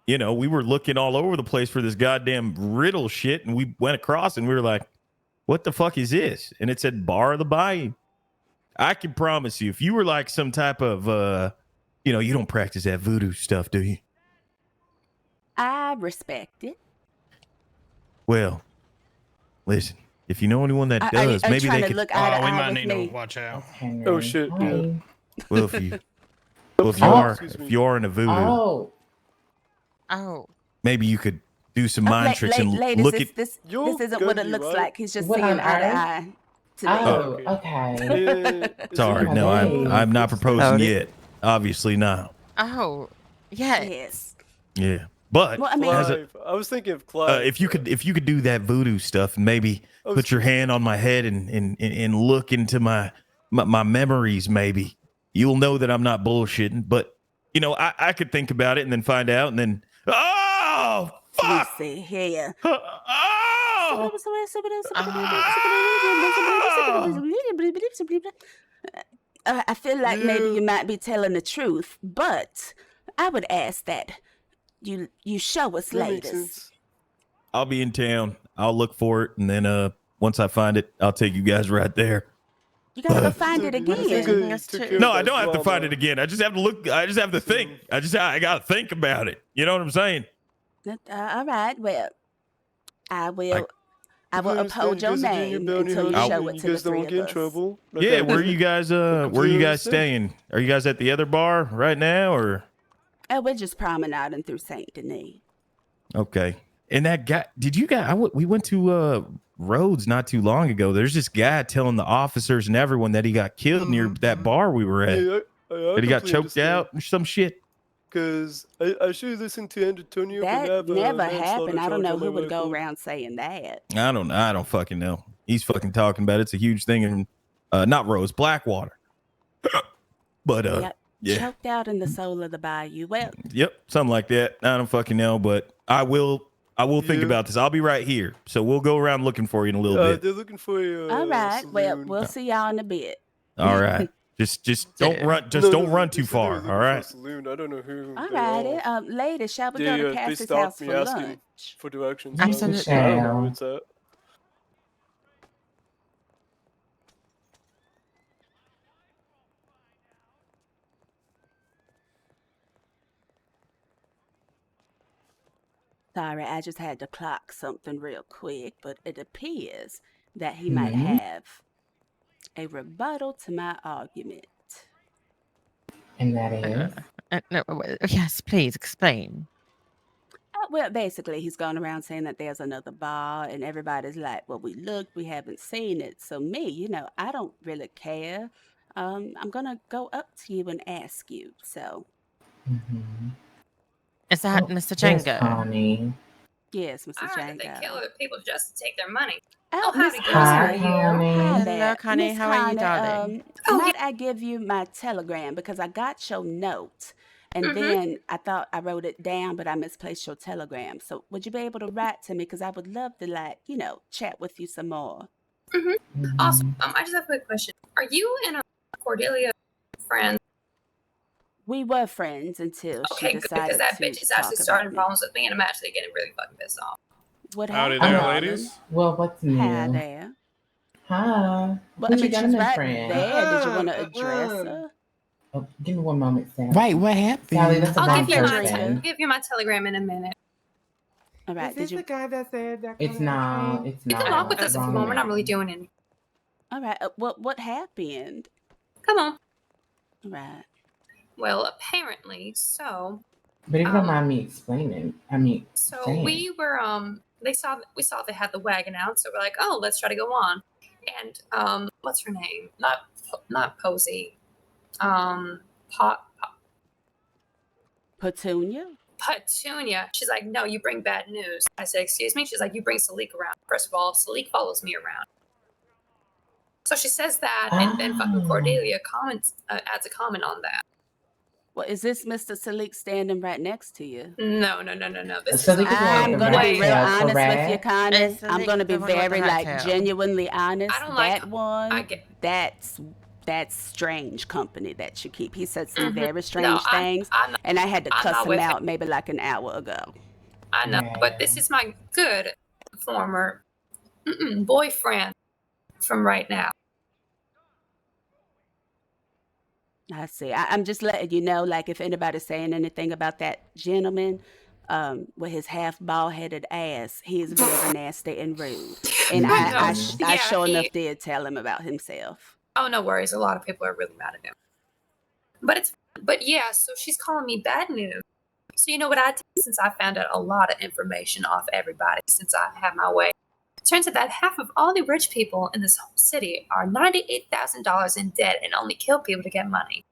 we were looking all over the place for this goddamn riddle shit, and we went across and we were like, what the fuck is this? And it said Bar of the Bayou. I can promise you, if you were like some type of, you don't practice that voodoo stuff, do you? I respect it. Well, listen, if you know anyone that Are does, you maybe trying they to could. look eye to we eye might with need me? to watch out. Oh shit. Yeah. Well, if you are in a voodoo, maybe you could do some mind tricks and ladies, look at. this isn't what it looks like. He's just What seeing on eye to earth? eye. Oh, today. okay. Sorry, no, I'm not proposing Howdy. yet. Obviously not. Oh, yes. Yeah, but Well, I mean, as Clive. I was thinking of Clive. if you could do that voodoo stuff and maybe put your hand on my head and look into my memories, maybe you'll know that I'm not bullshitting. But I could think about it and then find out and then let me see here. I feel like maybe you might be telling the truth, but I would ask that you show us That makes later. sense. I'll be in town. I'll look for it and then once I find it, I'll take you guys right there. You gotta go find it again. No, I don't have to find it again. I just have to look. I just have to think. I gotta think about it. You know what I'm saying? All right. Well, I will understand uphold you your guys are doing your name bounty until you hunting show and it you to the guys don't three get in of us. trouble. Yeah, where are you guys? Where are you guys staying? Are you guys at the other bar right now, or? Oh, we're just promenading through Saint Denis. Okay. And that guy, did you guys? We went to Rhodes not too long ago. There's this guy telling the officers and everyone that he got killed near that bar we were at. Yeah, I that he got completely choked out or some shit. Because I should listen to Antonio. That never happened. I don't know who would go around saying that. I don't fucking know. He's fucking talking about it. It's a huge thing in not Rose, Blackwater. But yeah. Choked out in the soul of the bayou. Well, Yep, something like that. I don't fucking know, but I will think about this. I'll be right here. So we'll go around looking for you in a little bit. They're looking for you. all right. Well, we'll see y'all in a bit. All right. Just don't run. Just don't run too far. All right. Saloon. I don't know who. All they righty. are. Ladies, shall we They, go to they Cassie's stopped house me for asking lunch? for directions. Absolutely. I don't know where it's at. Sorry, I just had to clock something real quick, but it appears that he might Hmm. have a rebuttal to my argument. And that is? Yes, please explain. Well, basically, he's going around saying that there's another bar, and everybody's like, well, we looked, we haven't seen it. So, me, I don't really care. I'm going to go up to you and ask you. So, Mm-hmm. Is that Oh, Mr. there's Django? Connie. yes, Mrs. I heard that they Django. kill other people just to take their money. Oh, howdy, Miss girls. How are Connie. you? Hi Hello, there. Connie. Miss How are you, Connie, darling? might I give you my telegram because I got your note and then I thought I wrote it down, but I misplaced your telegram. So would you be able to write to me? Because I would love to chat with you some more. Awesome. I just have a quick question. Are you and Cordelia friends? We were friends until she Okay, good, because decided that to bitch is talk actually about starting me. problems with me, and I'm actually getting really fucking pissed off. What Howdy happened, there, darling? ladies. Well, what's new? Hi there. Hi. Well, Who's your she's gentleman right friend? there. Did you want to address her? Oh, give me one moment, Sally. Wait, what happened? Sally, that's the I'll wrong give you my person. I'll give you my telegram in a minute. All right. Is this the guy that said that? It's not. It's You not. can walk with us if you Wrong want. We're not man. really doing anything. All right. What happened? Come on. All right. Well, apparently, so. But if you don't mind me explaining, So saying. we were we saw they had the wagon out, so we're like, oh, let's try to go on. And what's her name? Not Posey. Petunia? Petunia. She's like, no, you bring bad news. I said, excuse me? She's like, you bring Salik around. First of all, Salik follows me around. So she says that, and then fucking Cordelia adds a comment on that. Well, is this Mr. Salik standing right next to you? No. This Salik is is I'm going to be real honest with you, Connie. Is I'm going to Salik be the one with the very, rat tail? genuinely honest. I don't That like- one, that's strange company that you keep. He said some very No, strange things, and I had to I'm cuss not him with out maybe like an hour ago. I know, but this is my good former boyfriend from right now. I see. I'm just letting you know, if anybody's saying anything about that gentleman with his half bald-headed ass, he is very nasty and rude. And I sure enough did tell him about himself. Oh, no worries. A lot of people are really mad at him. But yeah, so she's calling me bad news. So you know what I did, since I found out a lot of information off everybody since I had my way. It turns out that half of all the rich people in this whole city are $98,000 in debt and only kill people to get money.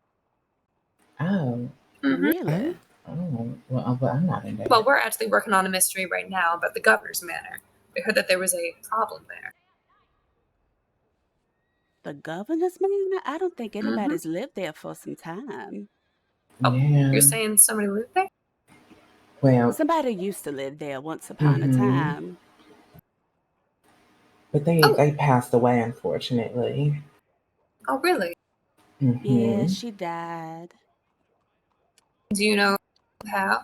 Oh. Really? Oh. Well, I'm not in there. Well, we're actually working on a mystery right now about the governor's manor. We heard that there was a problem there. The governor's manor? I don't think anybody's lived there for some time. Oh, yeah. You're saying somebody lived there? Well, somebody used to live there once upon a time. But they passed away, unfortunately. Oh, really? Yeah, she died. Do you know how?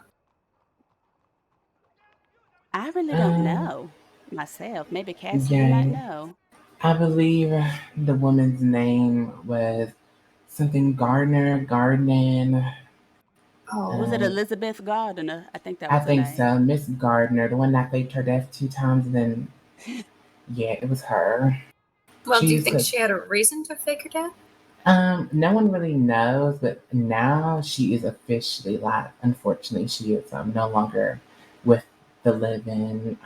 I really don't know myself. Maybe Cassidy might know. I believe the woman's name was something Gardner. Oh, was it Elizabeth Gardner? I think that was I think her name. so. Miss Gardner, the one that faked her death 2 times, and then yeah, it was her. Well, do you think she had a reason to fake her death? No one really knows, but now she is officially, unfortunately, she is no longer with the living.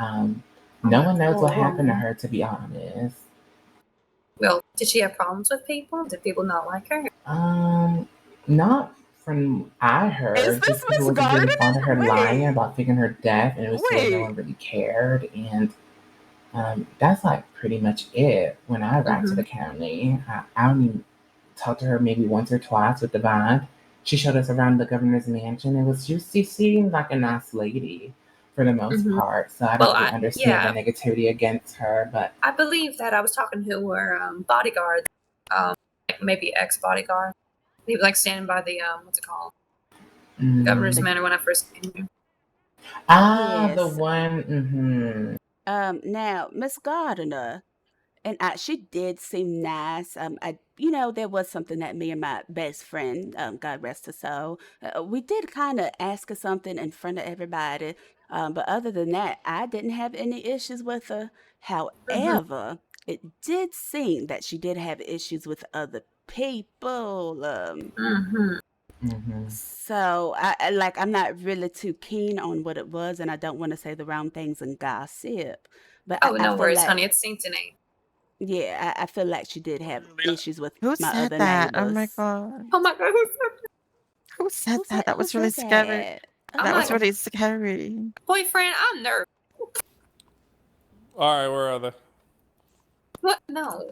No one knows what happened to her, to be honest. Well, did she have problems with people? Did people not like her? Not from I heard. Is this just people Miss was really Gardner? fond of her Wait. lying about faking her death, and it was so no Wait. one really cared. And that's pretty much it. When I got to the county, I only talked to her maybe once or twice with Devon. She showed us around the governor's mansion. She seemed like a nice lady for the most part. So I don't really understand the negativity against her. But I believe that I was talking to her bodyguard, maybe ex-bodyguard. He was standing by the what's it called? Governor's Manor when I first came here. Ah, the one. Now Miss Gardner, and she did seem nice. There was something that me and my best friend, God rest her soul, we did kind of ask her something in front of everybody. But other than that, I didn't have any issues with her. However, it did seem that she did have issues with other people. So I'm not really too keen on what it was, and I don't want to say the wrong things and gossip. But Oh, I no feel worries, like, honey. It's synced in eight. yeah, I feel like she did have issues with Who my said other that? Oh neighbors. my god. Oh my god, Who said that? That Who was really said scary. that? Oh That my was god. really scary. Boyfriend, I'm nervous. All right, where are they? What? No.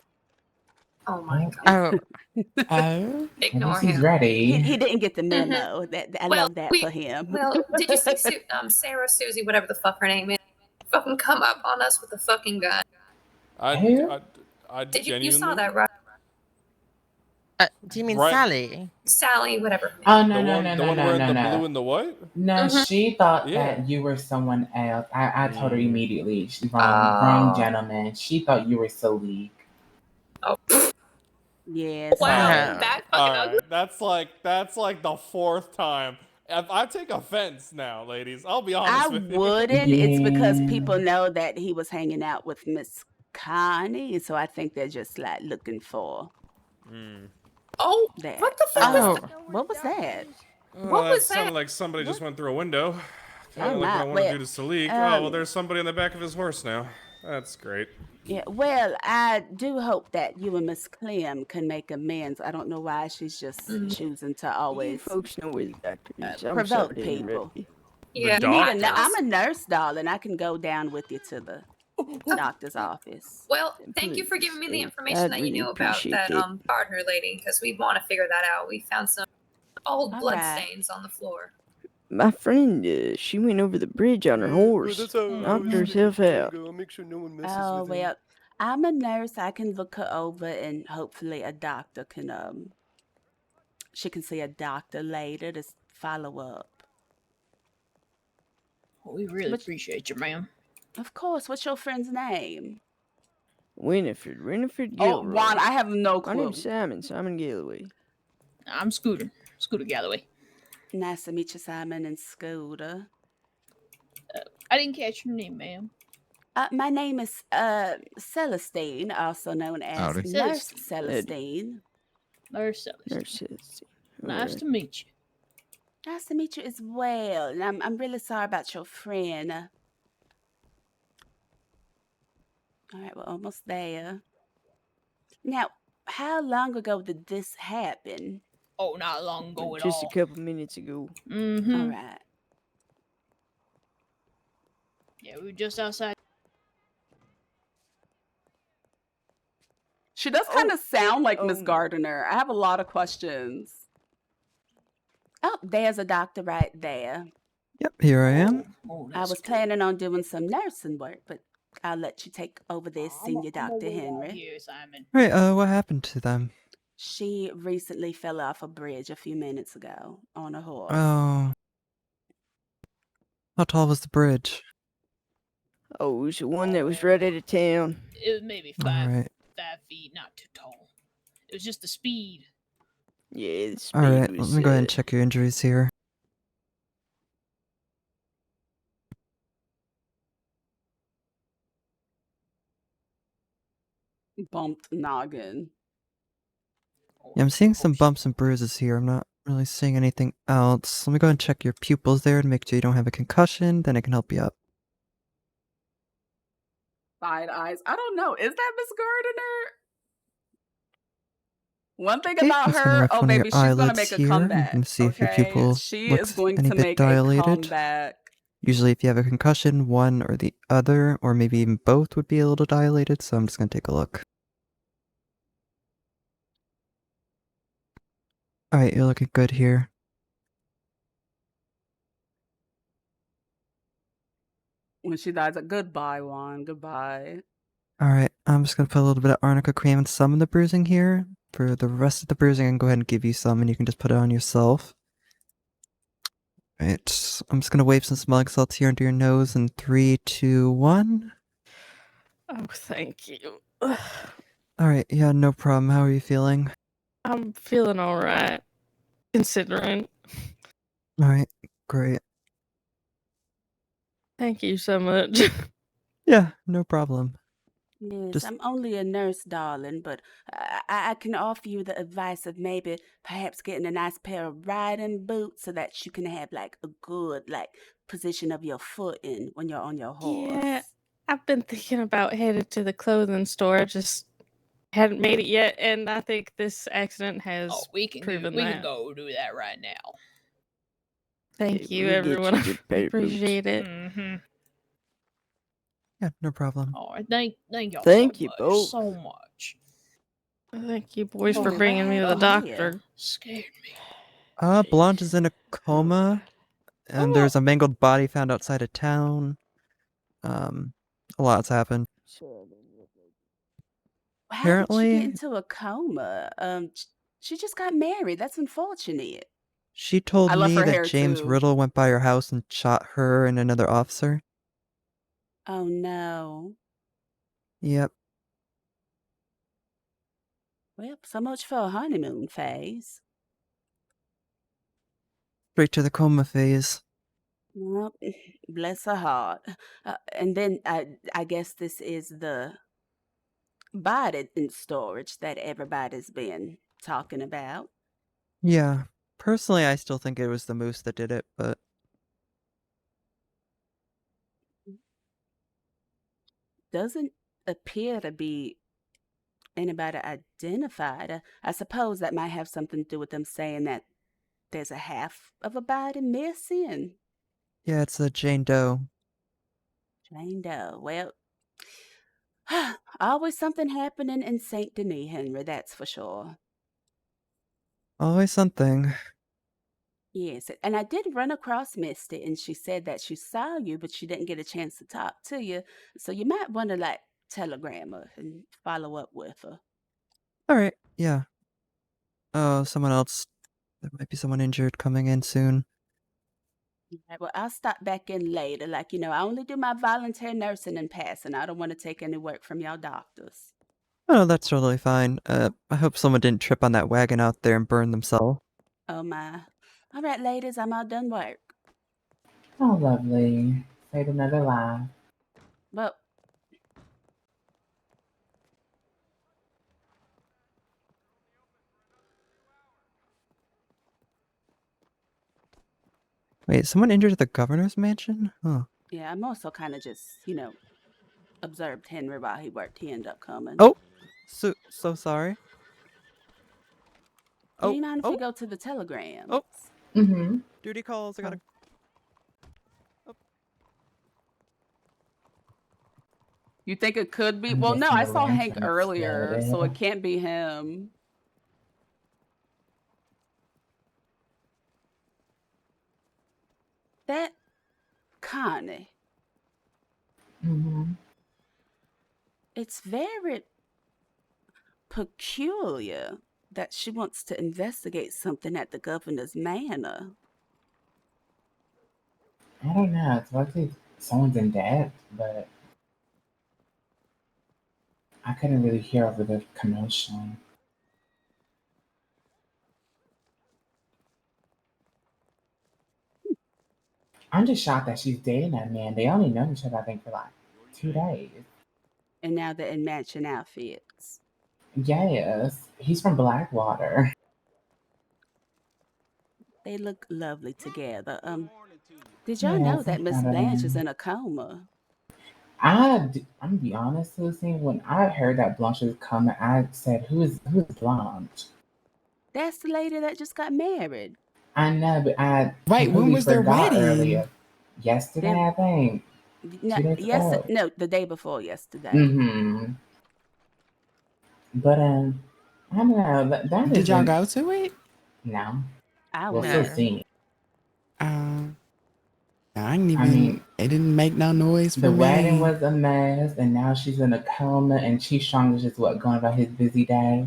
Oh my god. Oh. Oh. Ignore He's him. ready. He didn't get the Mhm. memo. I Well, love that for him. Well, did you see Sarah, Susie, whatever the fuck her name is, fucking come up on us with a fucking gun? I Did you genuinely. saw that, right? Do you mean Right. Sally? Sally, whatever. Oh, The no, one, no, no, the no, one no, wearing no, the no. blue and the white. No, she thought Yeah. that you were someone else. I told her immediately. Wrong gentleman. She thought you were Salik. Oh. Yes. Wow, that fucking All ugly. right, that's like the fourth time. I take offense now, ladies. I'll be honest I with you. wouldn't. It's because people know that he was hanging out with Miss Connie, so I think they're just like looking for Oh, that. what the fuck was that? What was that? Well, was that sounded like somebody just went through a window. Kind Oh, of like what I my. want to Well, do to Salik. um, There's somebody on the back of his horse now. That's great. Yeah, well, I do hope that you and Miss Clem can make amends. I don't know why she's just choosing to always folks know where the doctor is. I'm provoke sorry to people. interrupt you. Yeah. The You need a doctor? I'm a nurse, darling. I can go down with you to the doctor's office. Well, thank you for giving me the information I'd that really you knew about appreciate that it. partner lady, because we want to figure that out. We found some old All blood right. stains on the floor. My friend, she went over the bridge on her horse. that's how I Knocked was herself out. I'll make sure no one messes Oh, with him. well, I'm a nurse. I can look her over, and hopefully a doctor can she can see a doctor later to follow up. We really appreciate you, ma'am. Of course. What's your friend's name? Winifred Oh, Gilroy. Ron, I have no My clue. name's Simon Galloway. I'm Scooter Galloway. Nice to meet you, Simon and Scooter. I didn't catch your name, ma'am. My name is Celestine, also known as Howdy. Nurse Celestine. Celestine. Nurse Celestine. Nurse Celestine. Nice to meet you. Nice to meet you as well. And I'm really sorry about your friend. All right, we're almost there. Now, how long ago did this happen? Oh, not long ago at Just all. a couple minutes ago. Mm-hmm. All right. Yeah, we were just outside. She does kind of sound like Miss Gardner. I have a lot of questions. Oh, there's a doctor right there. Yep, here I am. I was planning on doing some nursing work, but I'll let you take over this, Senior Dr. Henry. Here, Simon. Right, what happened to them? She recently fell off a bridge a few minutes ago on a horse. Oh. How tall was the bridge? Oh, it was the one that was right out of town. It was maybe 5 Alright. feet, not too tall. It was just the speed. Yeah, the speed Alright, was, let me go ahead and check your injuries here. Bumped noggin. Yeah, I'm seeing some bumps and bruises here. I'm not really seeing anything else. Let me go ahead and check your pupils there to make sure you don't have a concussion. Then I can help you up. Side eyes. I don't know. Is that Miss Gardner? One thing Okay, about just gonna her, lift oh one of baby, your she's gonna eyelids make a here. You comeback. can see if your Okay, pupil she looks is going any to bit make dilated. a comeback. Usually if you have a concussion, one or the other, or maybe even both would be a little dilated, so I'm just gonna take a look. Alright, you're looking good here. When she dies, a goodbye, Juan. Goodbye. Alright, I'm just gonna put a little bit of arnica cream on some of the bruising here. For the rest of the bruising, I can go ahead and give you some, and you can just put it on yourself. Right, I'm just gonna wave some smelling salts here under your nose in 3, 2, 1. Oh, thank you. Alright, yeah, no problem. How are you feeling? I'm feeling alright, considering. Alright, great. Thank you so much. Yeah, no problem. Yes, Just I'm only a nurse, darling, but I can offer you the advice of maybe perhaps getting a nice pair of riding boots so that you can have like a good position of your foot in when you're on your horse. Yeah, I've been thinking about heading to the clothing store. I just hadn't made it yet, and I think this accident has Oh, we can proven we that. can go do that right now. Thank you, We'll get everyone. you good pair of boots. Appreciate it. Mm-hmm. yeah, no problem. Oh, thank y'all Thank so you much, both. so much. Thank you, boys, Oh, for what bringing me to the happened here? doctor. Scared me. Blanche is in a coma, and there's a mangled body found outside of town. A lot's happened. How did she get Apparently, into a coma? She just got married. That's unfortunate. she told I love me her that hair James too. Riddle went by her house and shot her and another officer. Oh no. Yep. Well, so much for a honeymoon phase. Straight to the coma phase. Well, bless her heart. And then I guess this is the body in storage that everybody's been talking about. Yeah. Personally, I still think it was the moose that did it, but Doesn't appear to be anybody identified. I suppose that might have something to do with them saying that there's a half of a body missing. yeah, it's a Jane Doe. Jane Doe. Well, always something happening in St. Denis, Henry, that's for sure. Always something. Yes, and I did run across Misty, and she said that she saw you, but she didn't get a chance to talk to you. So you might want to telegram her and follow up with her. Alright, yeah. Oh, someone else. There might be someone injured coming in soon. Right, well, I'll stop back in later. I only do my volunteer nursing in passing. I don't want to take any work from y'all doctors. Oh, that's totally fine. I hope someone didn't trip on that wagon out there and burn themselves. Oh, my. All right, ladies, I'm all done work. Oh, lovely. Save another life. Well, Wait, someone injured at the governor's mansion? Huh. yeah, I'm also kind of just, observed Henry while he worked. He ended up coming. Oh! So sorry. Do you mind if we go to the telegram? Oh! Mm-hmm. Duty calls, I gotta... You think it could be? I'm Well, just no, in I the saw room Hank to get earlier, so started. it can't be him. That Connie, Mm-hmm. it's very peculiar that she wants to investigate something at the governor's manor. I don't know. It's likely someone's in debt, but I couldn't really hear over the commotion. I'm just shocked that she's dating that man. They only known each other, I think, for like 2 days. And now they're in matching outfits. Yes, he's from Blackwater. They look lovely together. Did y'all Yes, know I'm that Miss proud of Blanche is them. in a coma? I'm gonna be honest, Lucy. When I heard that Blanche was coming, I said, "Who's Blanche?" That's the lady that just got married. I know, but I Wait, when completely was their forgot wedding? earlier. Yesterday, I think. 2 days ago. No, the day before yesterday. Mm-hmm. But I don't know. That Did y'all isn't. go to it? No, I we'll went. still see. I didn't I mean, it didn't make no noise for the wedding me. was a mess, and now she's in a coma, and Chief Strong is just going about his busy day.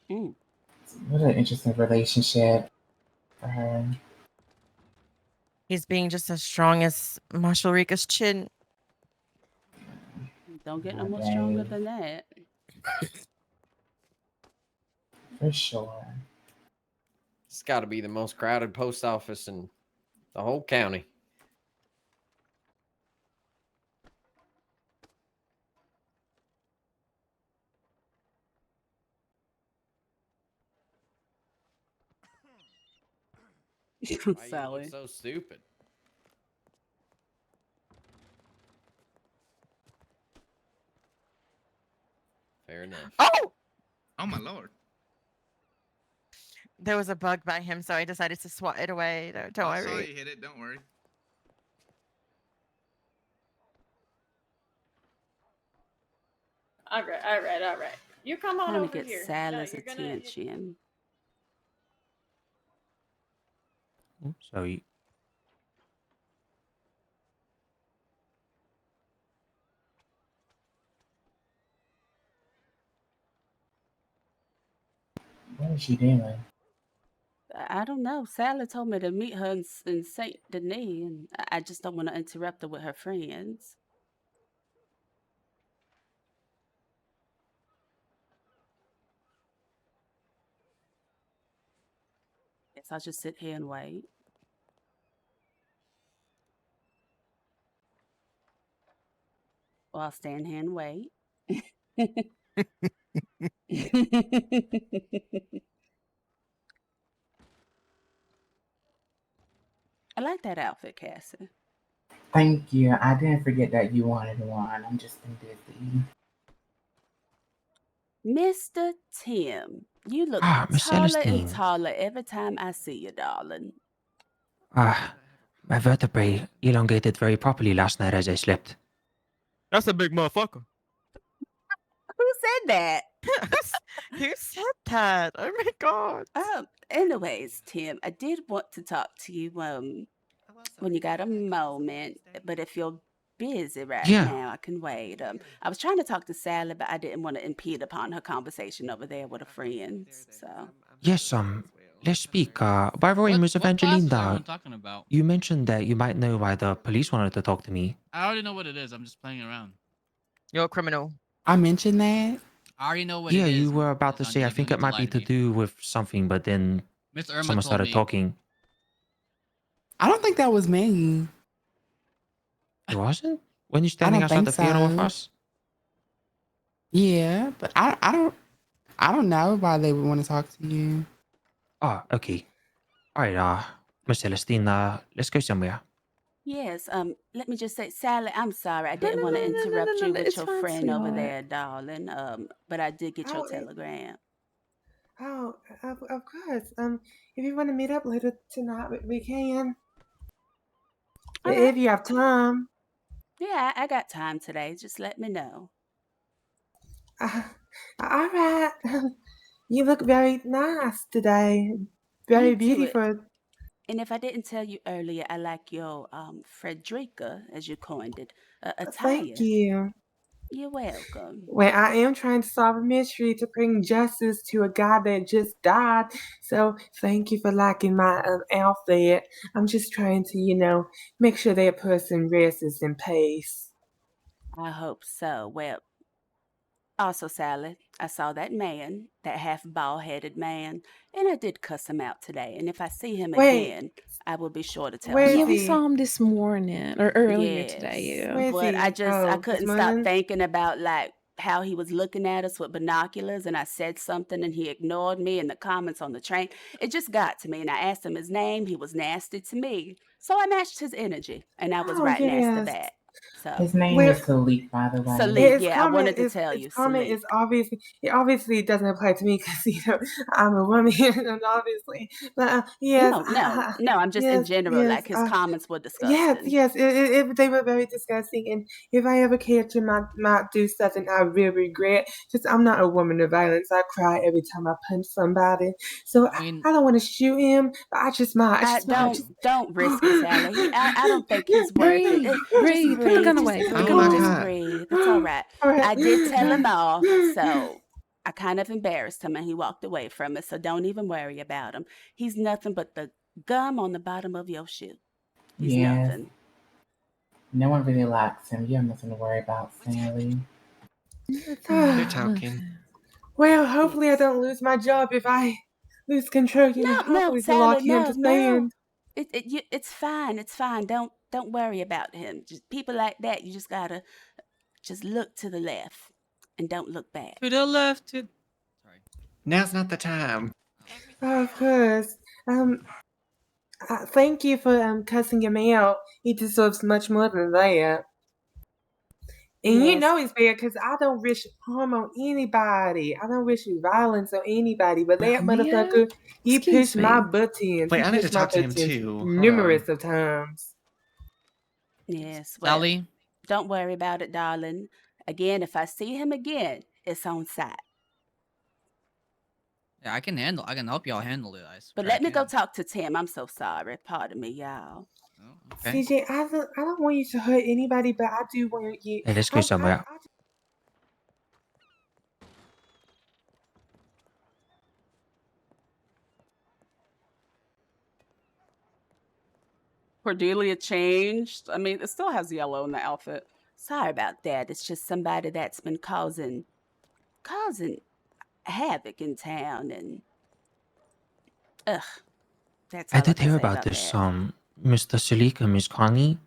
Mm. What an interesting relationship for her. He's being just as strong as Marshall Rika's chin. Don't get no more stronger than that. For sure. It's got to be the most crowded post office in the whole county. Why you look Sally. so stupid? Fair enough. Oh! Oh my lord. There was a bug by him, so I decided to swat it away. Don't I saw worry. you hit it. Don't worry. All right. You come on Trying to over get here. Sally's you're gonna. attention. Sorry. What is she doing? I don't know. Sally told me to meet her in Saint Denis, and I just don't want to interrupt her with her friends. Guess I'll just sit here and wait. Or I'll stand here and wait. I like that outfit, Cassie. Thank you. I didn't forget that you wanted one. I'm just been busy. Mr. Tim, you look Miss taller and Celestine. taller every time I see you, darling. My vertebrae elongated very properly last night as I slept. That's a big motherfucker. Who said that? Who said that? Oh my god. Anyways, Tim, I did want to talk to you when you got a moment, but if you're busy right Yeah. now, I can wait. I was trying to talk to Sally, but I didn't want to impede upon her conversation over there with her friends. So Yes, let's speak. By the way, Miss What class is everyone Evangelina, talking about? you mentioned that you might know why the police wanted to talk to me. I already know what it is. I'm just playing around. You're a criminal. I mentioned that. I already know what Yeah, it is. you were about to say, I Evangelina, think you it might be lied to to me. do with something, but then Miss Irma someone told started me. talking. I don't think that was me. It wasn't? When you I standing don't outside think the theater with so. us? Yeah, but I don't know why they would want to talk to you. Oh, okay. Alright, Miss Celestine, let's go somewhere. yes, let me just say, Sally, I'm sorry. I didn't want to interrupt you with It's your fine, friend over sweetheart. there, darling. But I did get your Oh, telegram. of course. If you want to meet up later tonight, we can. All If right. you have time. Yeah, I got time today. Just let me know. All right. You look very nice today. You Very do it. beautiful. And if I didn't tell you earlier, I like your Frederica, as you coined it, attire. Thank you. You're welcome. Well, I am trying to solve a mystery to bring justice to a guy that just died. So thank you for liking my outfit. I'm just trying to, make sure that person rests in peace. I hope so. Well, also, Sally, I saw that man, that half bald-headed man, and I did cuss him out today. And if I see him Wait. again, I will be sure to tell Where him is Yeah, off. we he? saw him this morning or earlier Yes, today. Yeah. Where is but I he? Oh, this couldn't stop morning? thinking about like how he was looking at us with binoculars, and I said something and he ignored me in the comments on the train. It just got to me, and I asked him his name. He was nasty to me, so I matched his energy, and I was Oh, right nasty yes. back. So His name Well, is Salik, by the way. Salik, his yeah, I comment wanted to is tell his you, comment Salik. is obviously it obviously doesn't apply to me because I'm a woman and obviously, but yes, No, I'm just in general, yes, like his comments were yes, disgusting. yes, they were very disgusting, and if I ever catch him, might do something I really regret. Just I'm not a woman of violence. I cry every time I punch somebody, so I mean, I don't want to shoot him, but I just might. Don't risk it, Sally. I don't think he's worth it. Breathe, Just breathe. Put the breathe, gun just away. Put the Oh gun my away. just God. breathe. It's all right. All right. I did tell him off, so I kind of embarrassed him, and he walked away from it. So don't even worry about him. He's nothing but the gum on the bottom of your shoe. He's Yes. nothing. No one really likes him. You have nothing to worry about, Sally. You're talking. Well, hopefully I don't lose my job if I lose control. No, Hopefully to Sally, lock him to no. stand. It's fine. It's fine. Don't worry about him. Just people like that, you just gotta just look to the left and don't look back. To the left. Sorry. Now's not the time. Of course. Thank you for cussing him out. He deserves much more than that. And you Yes. know it's fair because I don't wish harm on anybody. I don't wish violence on anybody. But that motherfucker, he excuse pushed my me. buttons. Wait, He I need to pushed my talk to him buttons too. Hold numerous on. of times. Yes. Well, Sally, don't worry about it, darling. Again, if I see him again, it's on sight. yeah, I can help y'all handle it. But let me go talk to Tim. I'm so sorry. Pardon me, y'all. Okay. CJ, I don't want you to hurt anybody, but I do want you. Hey, let's go somewhere. Cordelia changed. I mean, it still has yellow in the outfit. Sorry about that. It's just somebody that's been causing havoc in town, and that's I all I did can hear say about about this, that. Mr. Salik and Miss Connie.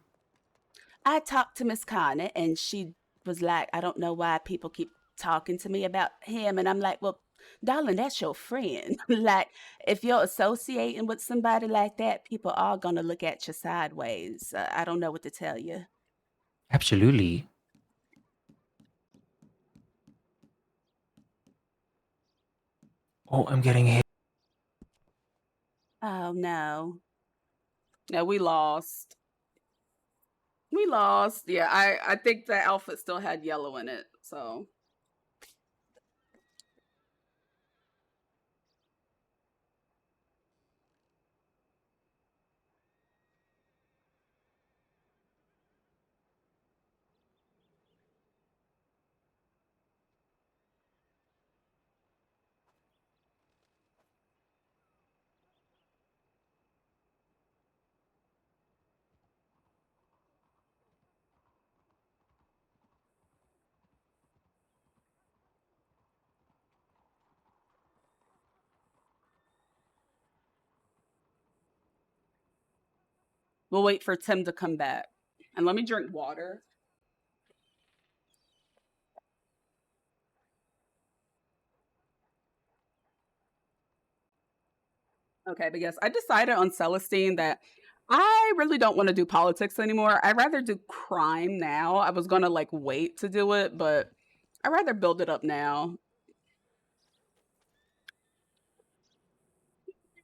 I talked to Miss Connor, and she was like, I don't know why people keep talking to me about him. And I'm like, well, darling, that's your friend. Like, if you're associating with somebody like that, people are going to look at you sideways. I don't know what to tell you. Absolutely. Oh, I'm getting hit. Oh, no. No, we lost. We lost. Yeah, I think the outfit still had yellow in it. So we'll wait for Tim to come back. And let me drink water. Okay, but yes, I decided on Celestine that I really don't want to do politics anymore. I'd rather do crime now. I was gonna like wait to do it, but I'd rather build it up now.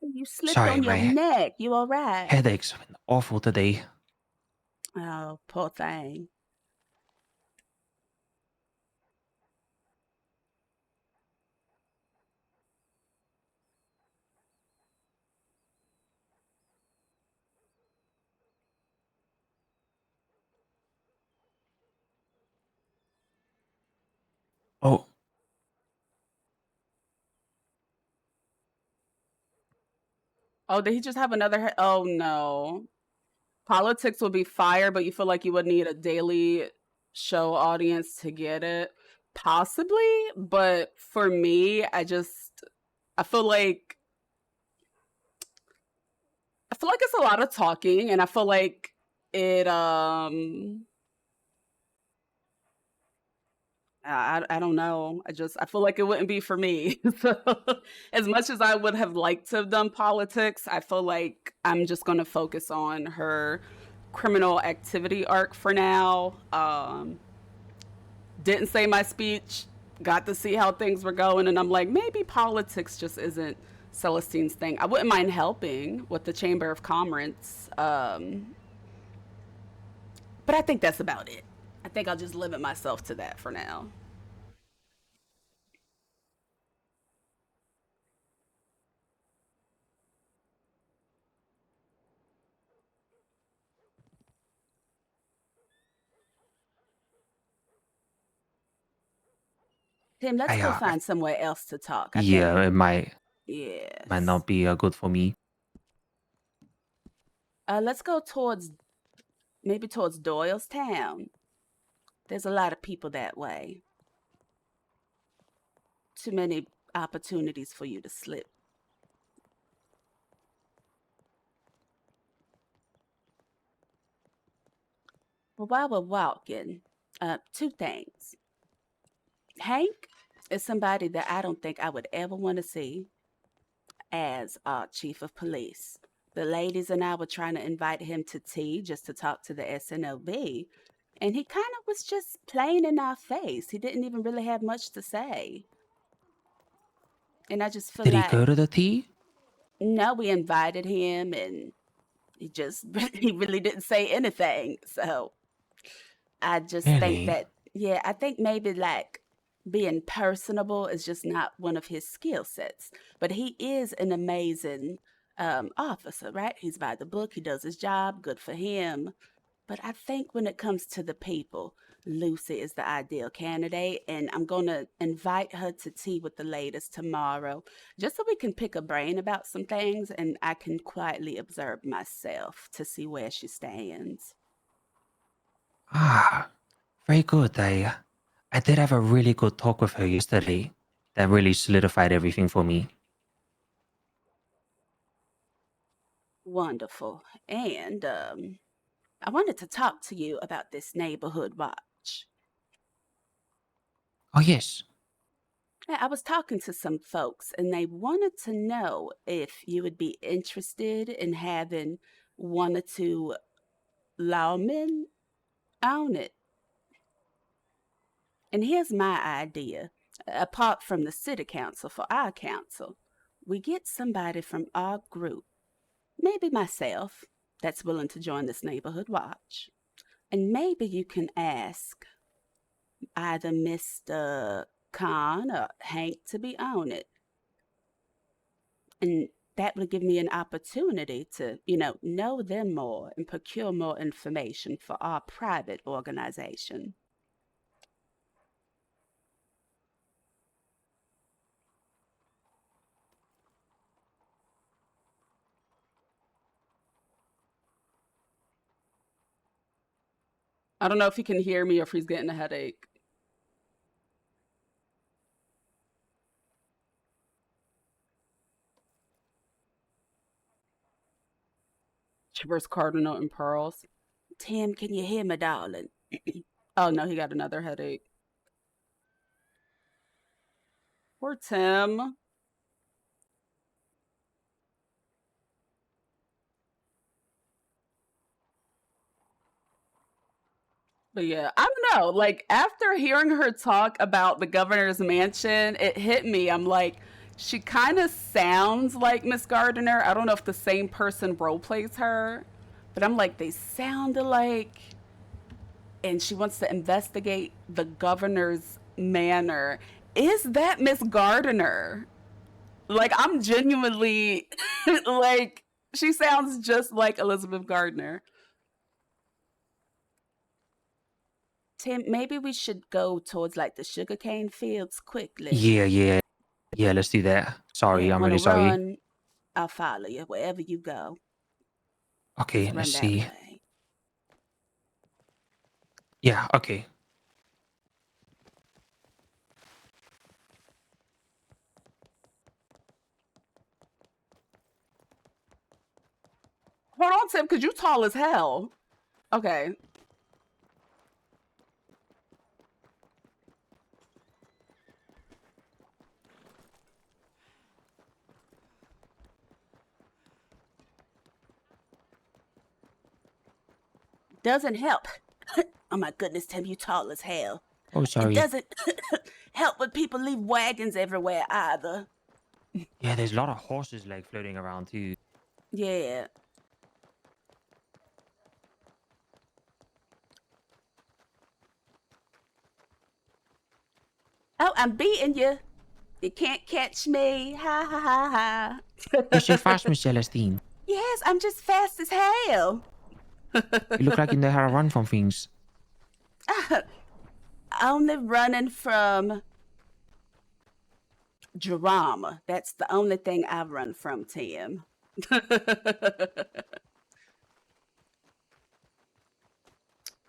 You slipped Sorry, on your my neck. You all right? headaches have been awful today. Oh, poor thing. Oh, Oh, did he just have another oh no. Politics would be fire, but you feel like you would need a daily show audience to get it. Possibly, but for me, I feel like it's a lot of talking, and I feel like it I don't know. I feel like it wouldn't be for me. So as much as I would have liked to have done politics, I feel like I'm just going to focus on her criminal activity arc for now. Didn't say my speech, got to see how things were going, and I'm like, maybe politics just isn't Celestine's thing. I wouldn't mind helping with the Chamber of Commerce, but I think that's about it. I think I'll just limit myself to that for now. Tim, let's I, go find somewhere else to talk. I yeah, think. it might Yes. not be good for me. Let's go maybe towards Doylestown. There's a lot of people that way. Too many opportunities for you to slip. Well, while we're walking, two things. Hank is somebody that I don't think I would ever want to see as chief of police. The ladies and I were trying to invite him to tea just to talk to the SNOB. And he kind of was just playing in our face. He didn't even really have much to say. And I just feel Did he like, go to the tea? no, we invited him and he really didn't say anything. So I just think Really? that, yeah, I think maybe like being personable is just not one of his skill sets. But he is an amazing officer, right? He's by the book. He does his job. Good for him. But I think when it comes to the people, Lucy is the ideal candidate, and I'm going to invite her to tea with the ladies tomorrow, just so we can pick a brain about some things, and I can quietly observe myself to see where she stands. Ah, very good. I did have a really good talk with her yesterday. That really solidified everything for me. Wonderful. And I wanted to talk to you about this neighborhood watch. Oh, yes. Yeah, I was talking to some folks, and they wanted to know if you would be interested in having one or two lawmen on it. And here's my idea. Apart from the city council, for our council, we get somebody from our group, maybe myself, that's willing to join this neighborhood watch. And maybe you can ask either Mr. Khan or Hank to be on it. And that would give me an opportunity to, know them more and procure more information for our private organization. I don't know if he can hear me or if he's getting a headache. Traverse Cardinal and Pearls. Tim, can you hear me, darling? Oh, no, he got another headache. Poor Tim. But yeah, I don't know. Like, after hearing her talk about the governor's mansion, it hit me. I'm like, she kind of sounds like Miss Gardner. I don't know if the same person role plays her, but I'm like, they sound alike. And she wants to investigate the governor's manor. Is that Miss Gardner? Like, I'm genuinely like, she sounds just like Elizabeth Gardner. Tim, maybe we should go towards like the sugarcane fields quickly. Yeah. Yeah, let's do that. Sorry, Yeah, I'm wanna really sorry. run? I'll follow you wherever you go. Okay, Let's let's run that see. way. Yeah, okay. Hold on, Tim, because you tall as hell. Okay. Doesn't help. Oh my goodness, Tim, you tall as hell. Oh, It sorry. doesn't help when people leave wagons everywhere either. Yeah, there's a lot of horses like floating around too. Yeah. Oh, I'm beating you. You can't catch me. Ha ha ha ha. You're so fast, Miss Celestine. Yes, I'm just fast as hell. You look like you know how to run from things. Only running from drama. That's the only thing I run from, Tim.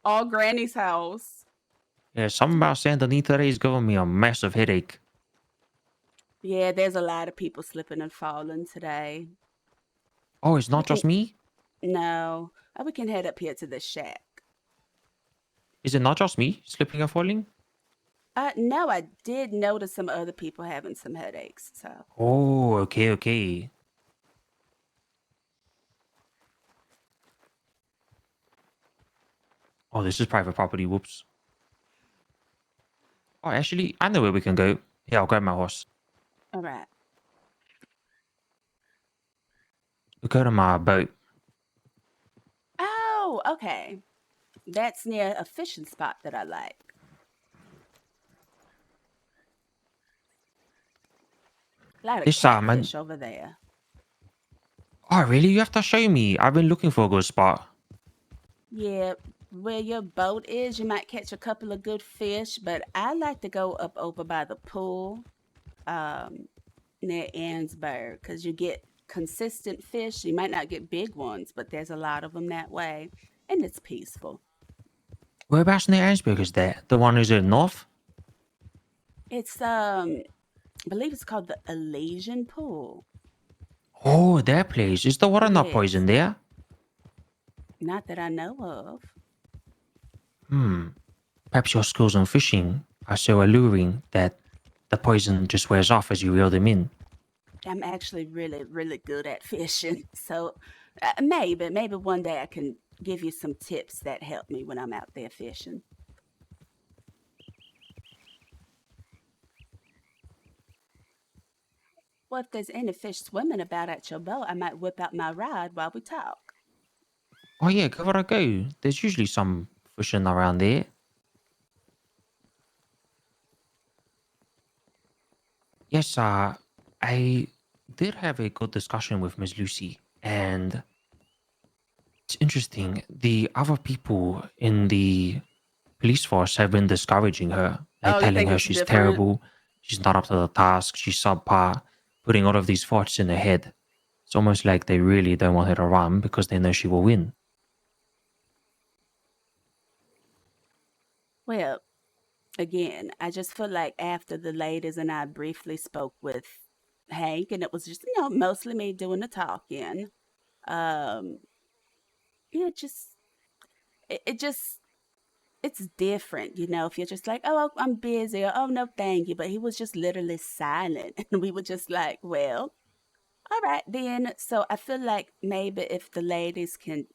All Granny's house. Yeah, something about Santa Anita today is giving me a massive headache. Yeah, there's a lot of people slipping and falling today. Oh, it's not just me? No. We can head up here to the shack. Is it not just me slipping and falling? No, I did notice some other people having some headaches, so. Oh, okay. Oh, this is private property. Whoops. Oh, actually, I know where we can go. Yeah, I'll grab my horse. All right. We'll go to my boat. Oh, okay. That's near a fishing spot that I like. A lot of This man. catfish over there. Oh, really? You have to show me. I've been looking for a good spot. Yeah, where your boat is, you might catch a couple of good fish, but I like to go up over by the pool, near Annsburg, because you get consistent fish. You might not get big ones, but there's a lot of them that way, and it's peaceful. Whereabouts near Ansburg is that? The one who's in north? It's I believe it's called the Elysian Pool. Oh, that place. Is the water not Yes. poisoned there? Not that I know of. Perhaps your skills on fishing are so alluring that the poison just wears off as you reel them in. I'm actually really, really good at fishing. So maybe one day I can give you some tips that help me when I'm out there fishing. Well, if there's any fish swimming about at your boat, I might whip out my rod while we talk. Oh yeah, give it a go. There's usually some fishing around there. Yes, I did have a good discussion with Miss Lucy, and it's interesting. The other people in the police force have been discouraging her, like Oh, you telling think her it's she's different? terrible, she's not up to the task, she's subpar, putting all of these thoughts in her head. It's almost like they really don't want her to run because they know she will win. Well, again, I just feel like after the ladies and I briefly spoke with Hank, and it was just, mostly me doing the talking. Just it just it's different, if you're just like, oh, I'm busy, or oh, no, thank you. But he was just literally silent. And we were just like, well, all right, then. So I feel like maybe if the ladies can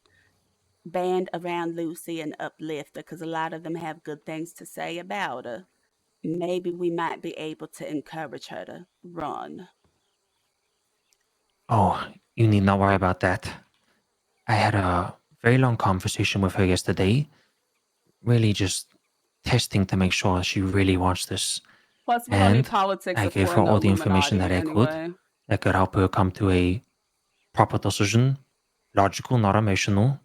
band around Lucy and uplift her, because a lot of them have good things to say about her, maybe we might be able to encourage her to run. Oh, you need not worry about that. I had a very long conversation with her yesterday, really just testing to make sure she really wants this. Plus, we don't need And politics I if gave we're her in the all the information Illuminati that I could anyway. that could help her come to a proper decision, logical, not emotional,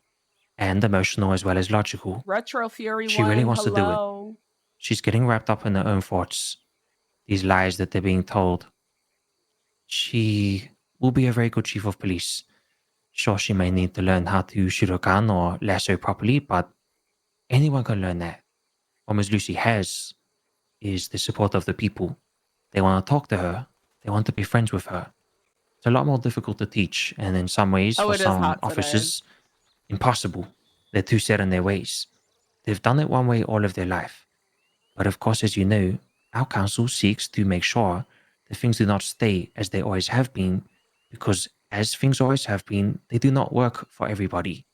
and emotional as well as logical. Retro Fury She really one, wants to do it. hello. She's getting wrapped up in her own thoughts, these lies that they're being told. She will be a very good chief of police. Sure, she may need to learn how to shoot a gun or lasso properly, but anyone can learn that. What Miss Lucy has is the support of the people. They want to talk to her. They want to be friends with her. It's a lot more difficult to teach, and in some ways, Oh, for it is some hot today. officers, impossible. They're too set in their ways. They've done it one way all of their life. But of course, as you know, our council seeks to make sure that things do not stay as they always have been, because as things always have been, they do not work for everybody.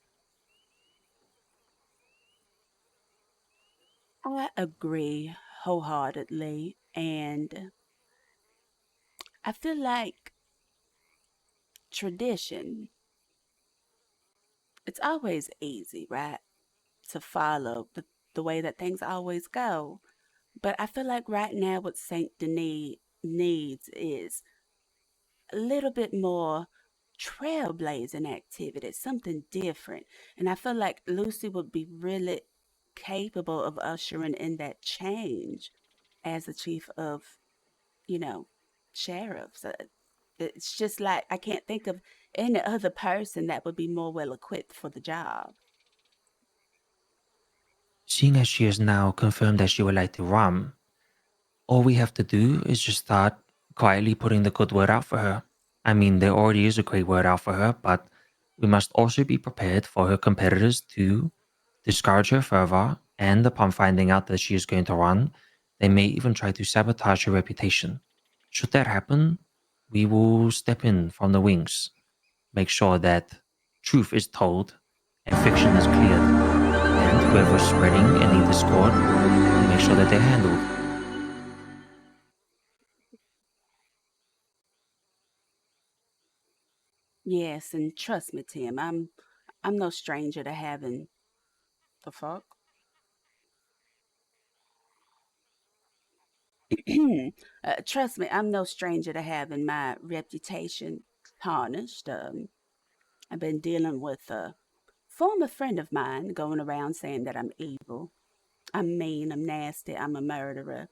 I agree wholeheartedly. And I feel like tradition, it's always easy, right? To follow the way that things always go. But I feel like right now what Saint Denis needs is a little bit more trailblazing activity, something different. And I feel like Lucy would be really capable of ushering in that change as the chief of, sheriffs. It's just like I can't think of any other person that would be more well equipped for the job. Seeing as she has now confirmed that she would like to run, all we have to do is just start quietly putting the good word out for her. I mean, there already is a great word out for her, but we must also be prepared for her competitors to discourage her further, and upon finding out that she is going to run, they may even try to sabotage her reputation. Should that happen, we will step in from the wings, make sure that truth is told and fiction is cleared, and whoever's spreading any discord, make sure that they're handled. Yes, and trust me, Tim, I'm no stranger to having the fuck. Trust me, I'm no stranger to having my reputation tarnished. I've been dealing with a former friend of mine going around saying that I'm evil, I'm mean, I'm nasty, I'm a murderer.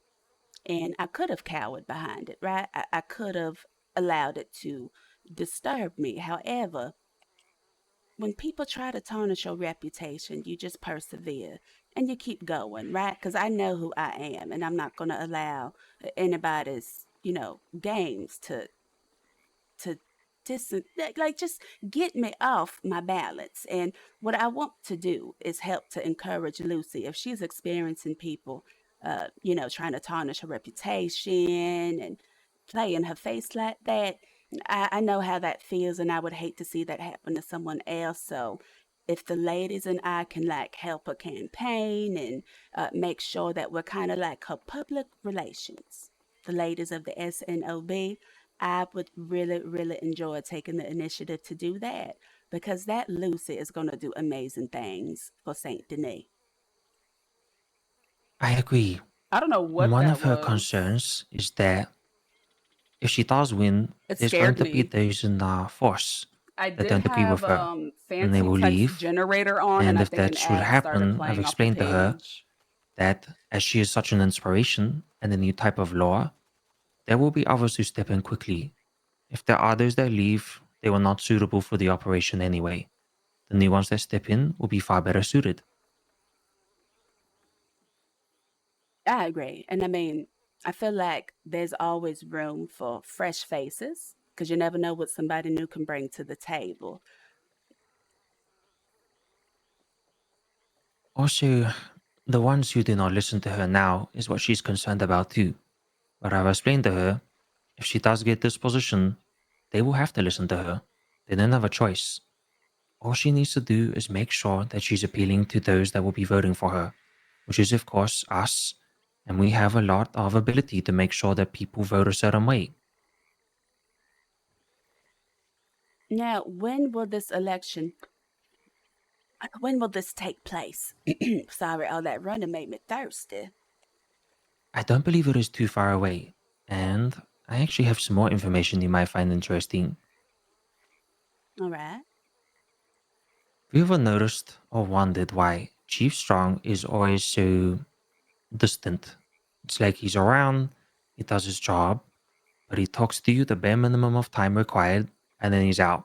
And I could have cowered behind it, right? I could have allowed it to disturb me. However, when people try to tarnish your reputation, you just persevere and you keep going, right? Because I know who I am, and I'm not going to allow anybody's, games to like just get me off my balance. And what I want to do is help to encourage Lucy if she's experiencing people, trying to tarnish her reputation and play in her face like that. I know how that feels, and I would hate to see that happen to someone else. So, if the ladies and I can like help a campaign and make sure that we're kind of like her public relations, the ladies of the SNOB, I would really, really enjoy taking the initiative to do that because that Lucy is going to do amazing things for Saint Denis. I agree. I don't know what One that of her was. concerns is that if she does win, It there's going scared to be me. those in the force I that did don't agree with have her, and they fancy will text leave. generator on, and And I if think that an should ad started happen, I've playing off the explained to her page. that as she is such an inspiration and a new type of law, there will be others who step in quickly. If there are those that leave, they were not suitable for the operation anyway. The new ones that step in will be far better suited. I agree. And I mean, I feel like there's always room for fresh faces because you never know what somebody new can bring to the table. Also, the ones who do not listen to her now is what she's concerned about too. But I've explained to her, if she does get this position, they will have to listen to her. They don't have a choice. All she needs to do is make sure that she's appealing to those that will be voting for her, which is, of course, us. And we have a lot of ability to make sure that people vote a certain way. Now, when will this take place? Sorry, all that running made me thirsty. I don't believe it is too far away, and I actually have some more information you might find interesting. All right. Have you ever noticed or wondered why Chief Strong is always so distant? It's like he's around, he does his job, but he talks to you the bare minimum of time required, and then he's out.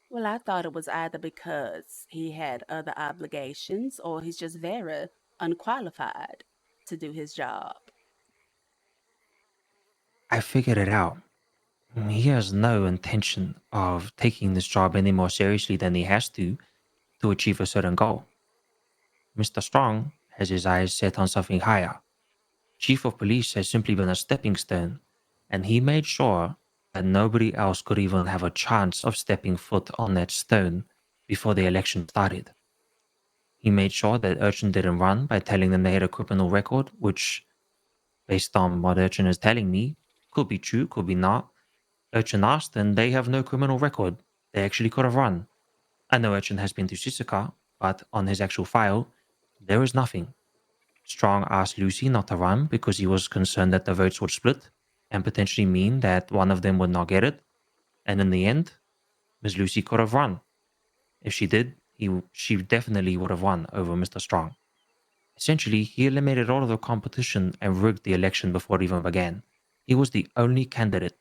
Well, I thought it was either because he had other obligations or he's just very unqualified to do his job. I figured it out. He has no intention of taking this job any more seriously than he has to achieve a certain goal. Mr. Strong has his eyes set on something higher. Chief of Police has simply been a stepping stone, and he made sure that nobody else could even have a chance of stepping foot on that stone before the election started. He made sure that Urchin didn't run by telling them they had a criminal record, which, based on what Urchin is telling me, could be true, could be not. Urchin asked, and they have no criminal record. They actually could have run. I know Urchin has been to Sisika, but on his actual file, there is nothing. Strong asked Lucy not to run because he was concerned that the votes would split and potentially mean that one of them would not get it. And in the end, Miss Lucy could have run. If she did, she definitely would have won over Mr. Strong. Essentially, he eliminated all of the competition and rigged the election before it even began. He was the only candidate.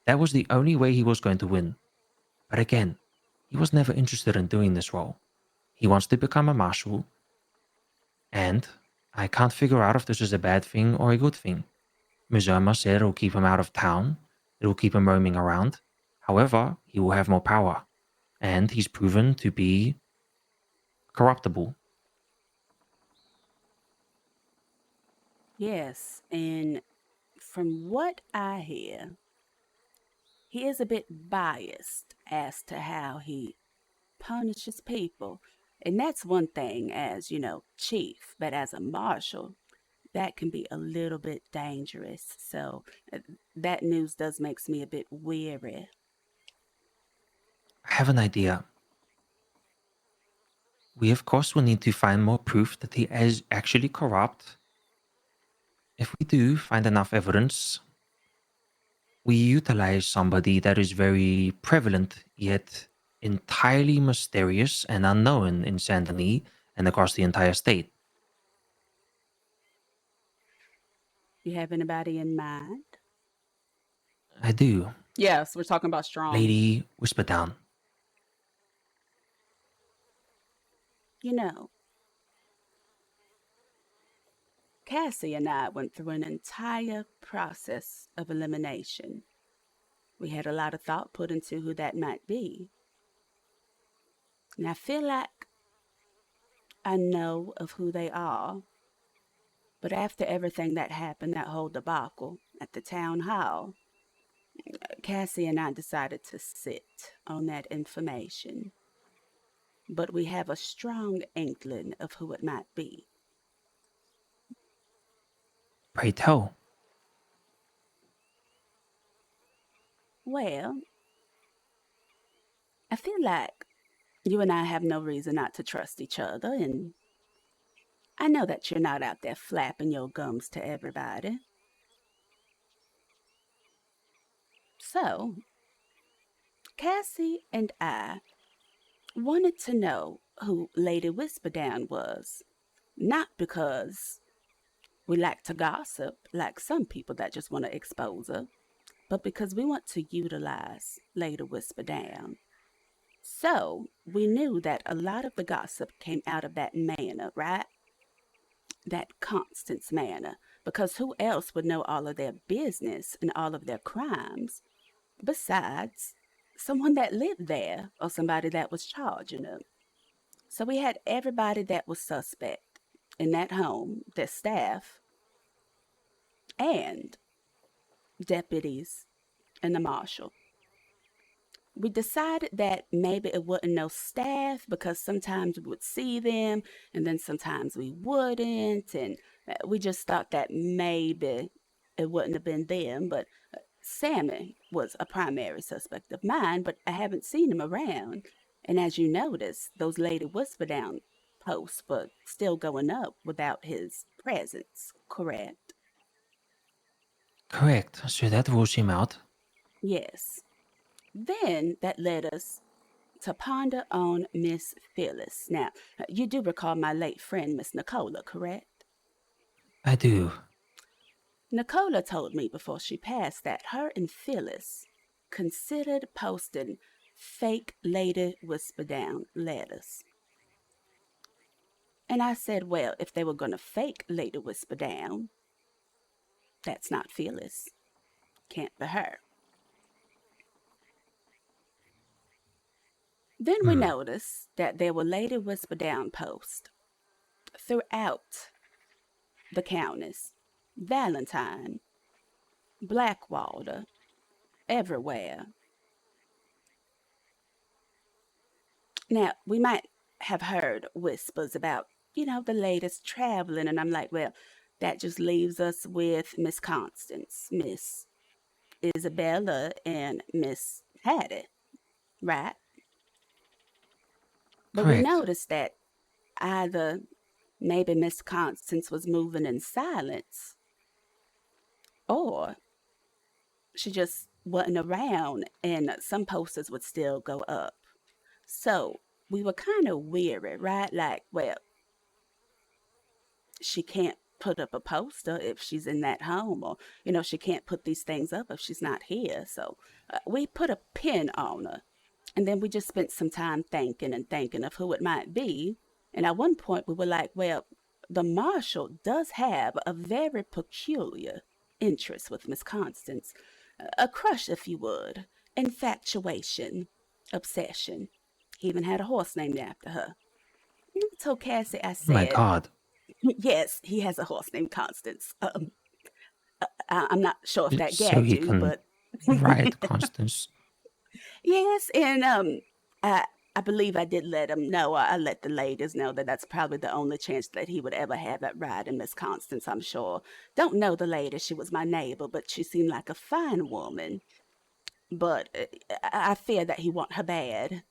That was the only way he was going to win. But again, he was never interested in doing this role. He wants to become a marshal, and I can't figure out if this is a bad thing or a good thing. Mizoma said it'll keep him out of town, it'll keep him roaming around. However, he will have more power, and he's proven to be corruptible. Yes, and from what I hear, he is a bit biased as to how he punishes people. And that's one thing as, chief, but as a marshal, that can be a little bit dangerous. So that news does makes me a bit weary. I have an idea. We, of course, will need to find more proof that he is actually corrupt. If we do find enough evidence, we utilize somebody that is very prevalent yet entirely mysterious and unknown in Saint Denis and across the entire state. You have anybody in mind? I do. Yes, we're talking about strong. Lady Whisperdown. Cassie and I went through an entire process of elimination. We had a lot of thought put into who that might be. And I feel like I know of who they are. But after everything that happened, that whole debacle at the town hall, Cassie and I decided to sit on that information. But we have a strong inkling of who it might be. Pray tell. Well, I feel like you and I have no reason not to trust each other, and I know that you're not out there flapping your gums to everybody. So, Cassie and I wanted to know who Lady Whisperdown was, not because we like to gossip like some people that just want to expose her, but because we want to utilize Lady Whisperdown. So, we knew that a lot of the gossip came out of that manor, right? That Constance manor, because who else would know all of their business and all of their crimes besides someone that lived there or somebody that was charging them? So we had everybody that was suspect in that home, their staff, and deputies and the marshal. We decided that maybe it wasn't no staff because sometimes we would see them and then sometimes we wouldn't. And we just thought that maybe it wouldn't have been them. But Sammy was a primary suspect of mine, but I haven't seen him around. And as you notice, those Lady Whisperdown posts were still going up without his presence, correct? Correct. So that rules him out. Yes. Then that led us to ponder on Miss Phyllis. Now, you do recall my late friend, Miss Nicola, correct? I do. Nicola told me before she passed that her and Phyllis considered posting fake Lady Whisperdown letters. And I said, well, if they were going to fake Lady Whisperdown, that's not Phyllis. Can't be her. Then we noticed that there were Lady Whisperdown posts throughout the counties, Valentine, Blackwater, everywhere. Now, we might have heard whispers about, the latest traveling, and I'm like, well, that just leaves us with Miss Constance, Miss Isabella, and Miss Hattie, right? But Correct. we noticed that either maybe Miss Constance was moving in silence, or she just wasn't around and some posters would still go up. So we were kind of weary, right? Like, well, she can't put up a poster if she's in that home, or, she can't put these things up if she's not here. So we put a pin on her. And then we just spent some time thinking of who it might be. And at one point we were like, well, the marshal does have a very peculiar interest with Miss Constance. A crush, if you would. Infatuation. Obsession. He even had a horse named after her. I told Cassie, I said, Oh my God. yes, he has a horse named Constance. I'm not sure if that So gagged he you, can but ride Constance. yes, and I believe I did let him know. I let the ladies know that that's probably the only chance that he would ever have at riding Miss Constance, I'm sure. Don't know the lady. She was my neighbor, but she seemed like a fine woman. But I fear that he want her bad.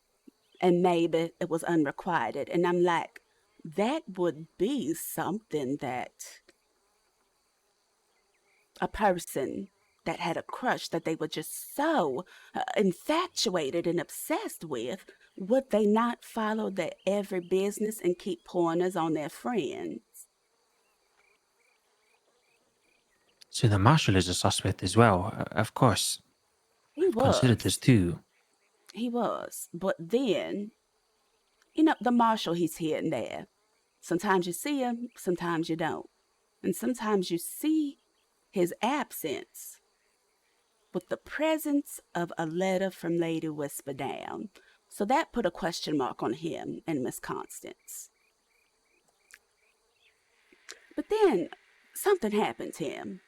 And maybe it was unrequited. And I'm like, that would be something that a person that had a crush that they were just so infatuated and obsessed with, would they not follow their every business and keep pointers on their friends? So the marshal is a suspect as well, of course. He I've considered this was. too. He was. But then, you know, the marshal, he's here and there. Sometimes you see him, sometimes you don't. And sometimes you see his absence with the presence of a letter from Lady Whisperdown. So that put a question mark on him and Miss Constance. But then something happened to him.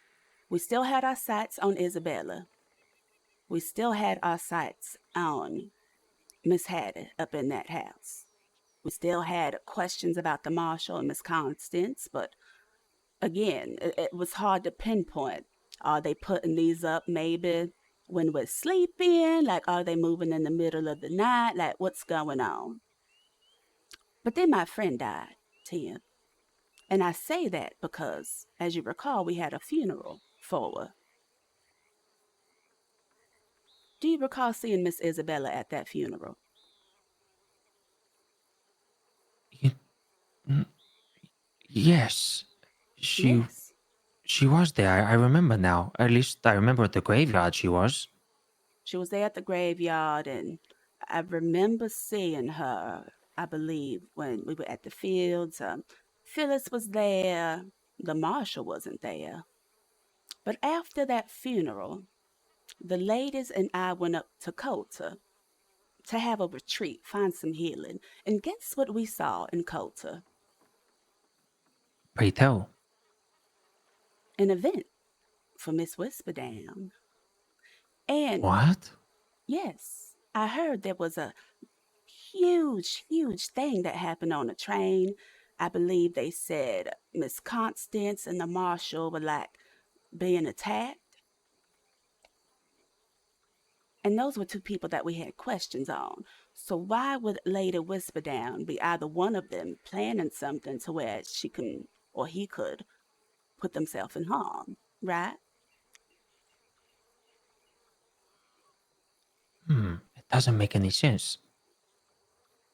We still had our sights on Isabella. We still had our sights on Miss Hattie up in that house. We still had questions about the marshal and Miss Constance, but again, it was hard to pinpoint. Are they putting these up maybe when we're sleeping? Like, are they moving in the middle of the night? Like, what's going on? But then my friend died, Tim. And I say that because, as you recall, we had a funeral for her. Do you recall seeing Miss Isabella at that funeral? Yes. Yes. She was there. I remember now. At least I remember at the graveyard she was. She was there at the graveyard, and I remember seeing her, I believe, when we were at the fields. Phyllis was there. The marshal wasn't there. But after that funeral, the ladies and I went up to Coulter to have a retreat, find some healing. And guess what we saw in Coulter? Pray tell. An event for Miss Whisperdown. And What? yes, I heard there was a huge, huge thing that happened on the train. I believe they said Miss Constance and the marshal were like being attacked. And those were two people that we had questions on. So why would Lady Whisperdown be either one of them planning something to where she can or he could put themselves in harm, right? It doesn't make any sense.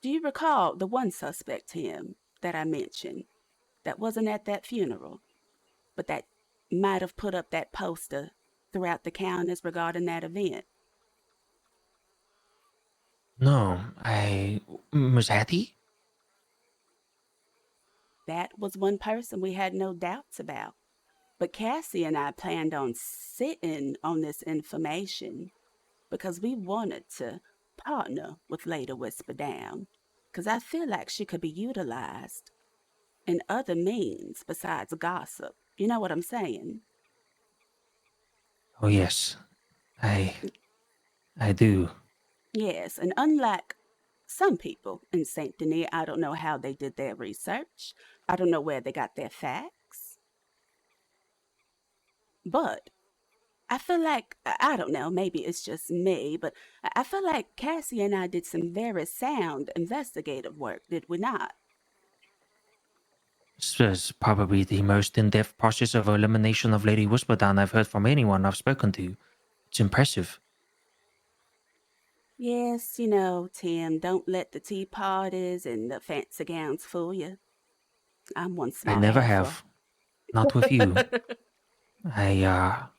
Do you recall the one suspect, Tim, that I mentioned that wasn't at that funeral, but that might have put up that poster throughout the counties regarding that event? No, Miss Hattie? That was one person we had no doubts about. But Cassie and I planned on sitting on this information because we wanted to partner with Lady Whisperdown, because I feel like she could be utilized in other means besides gossip. You know what I'm saying? Oh yes. I do. Yes, and unlike some people in Saint Denis, I don't know how they did their research. I don't know where they got their facts. But I feel like, I don't know, maybe it's just me, but I feel like Cassie and I did some very sound investigative work, did we not? This is probably the most in-depth process of elimination of Lady Whisperdown I've heard from anyone I've spoken to. It's impressive. Yes, you know, Tim, don't let the tea parties and the fancy gowns fool you. I'm one I smart never heifer. have. Not with you. I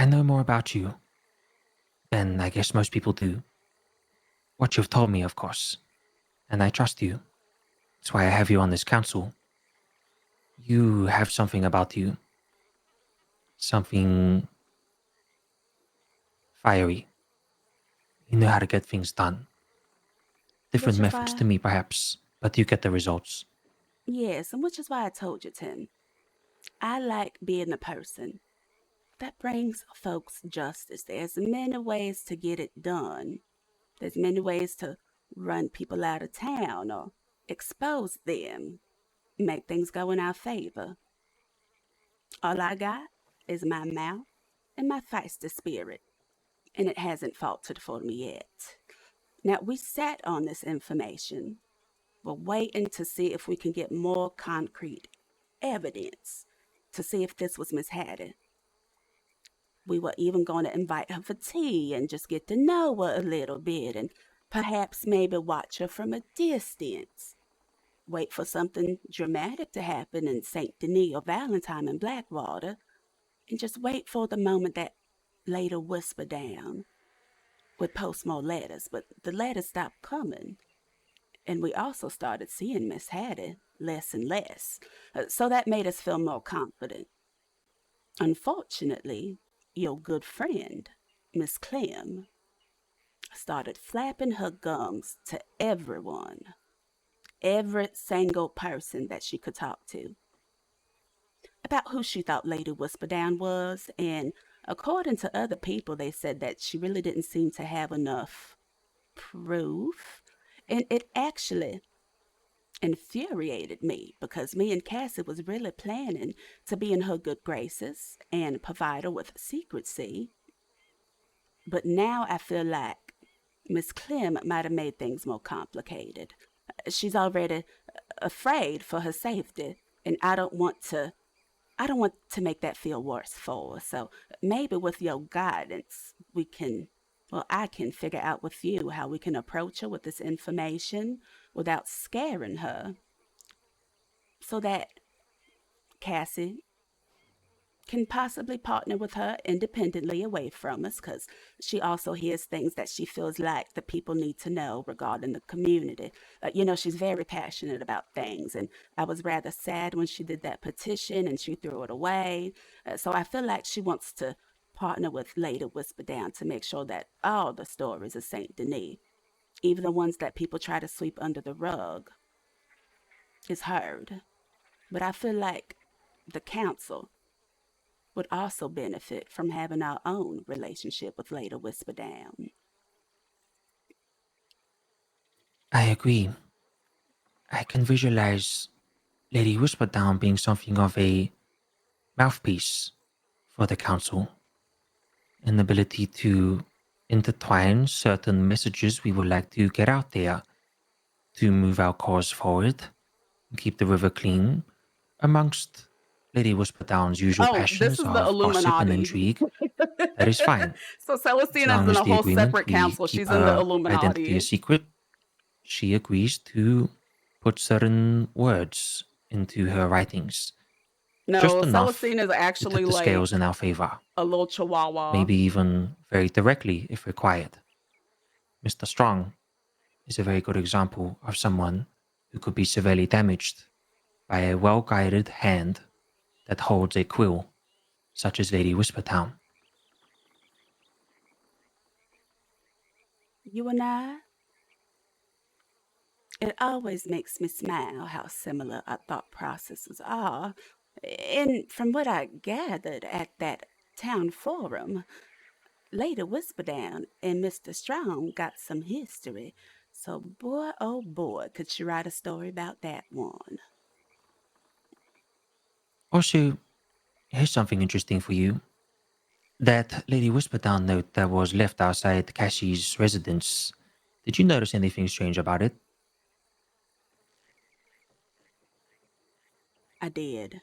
know more about you than I guess most people do. What you've told me, of course. And I trust you. That's why I have you on this council. You have something about you. Something fiery. You know how to get things done. Different Which is methods why, to me, perhaps, but you get the results. yes, and which is why I told you, Tim. I like being the person that brings folks justice. There's many ways to get it done. There's many ways to run people out of town or expose them, make things go in our favor. All I got is my mouth and my feisty spirit, and it hasn't faltered for me yet. Now, we sat on this information. We're waiting to see if we can get more concrete evidence to see if this was Miss Hattie. We were even going to invite her for tea and just get to know her a little bit and perhaps maybe watch her from a distance. Wait for something dramatic to happen in St. Denis or Valentine in Blackwater, and just wait for the moment that Lady Whisper Down would post more letters, but the letters stopped coming. And we also started seeing Miss Hattie less and less, so that made us feel more confident. Unfortunately, your good friend, Miss Clem, started flapping her gums to everyone, every single person that she could talk to, about who she thought Lady Whisperdown was, and according to other people, they said that she really didn't seem to have enough proof, and it actually infuriated me because me and Cassie was really planning to be in her good graces and provide her with secrecy. But now I feel like Miss Clem might have made things more complicated. She's already afraid for her safety, and I don't want to make that feel worse for her. So maybe with your guidance, I can figure out with you how we can approach her with this information without scaring her, so that Cassie can possibly partner with her independently away from us, because she also hears things that she feels like the people need to know regarding the community. She's very passionate about things, and I was rather sad when she did that petition and she threw it away. So I feel like she wants to partner with Lady Whisperdown to make sure that all the stories of St. Denis, even the ones that people try to sweep under the rug, is heard. But I feel like the council would also benefit from having our own relationship with Lady Whisperdown. I agree. I can visualize Lady Whisperdown being something of a mouthpiece for the council, an ability to intertwine certain messages we would like to get out there to move our cause forward, keep the river clean, amongst Lady Whisperdown's usual Oh, this passions is the of gossip and Illuminati. intrigue. That is fine. So As Celestine long is in as a the whole agreement separate we council. keep She's in the her identity a Illuminati. secret, she agrees to put certain words into her writings. Just No, enough Celestine is to actually tip the like scales in our favor. a little chihuahua. Maybe even very directly if required. Mr. Strong is a very good example of someone who could be severely damaged by a well-guided hand that holds a quill, such as Lady Whispertown. You and I, it always makes me smile how similar our thought processes are. And from what I gathered at that town forum, Lady Whisperdown and Mr. Strong got some history. So boy, oh boy, could she write a story about that one. Also, here's something interesting for you. That Lady Whisperdown note that was left outside Cassie's residence, did you notice anything strange about it? I did.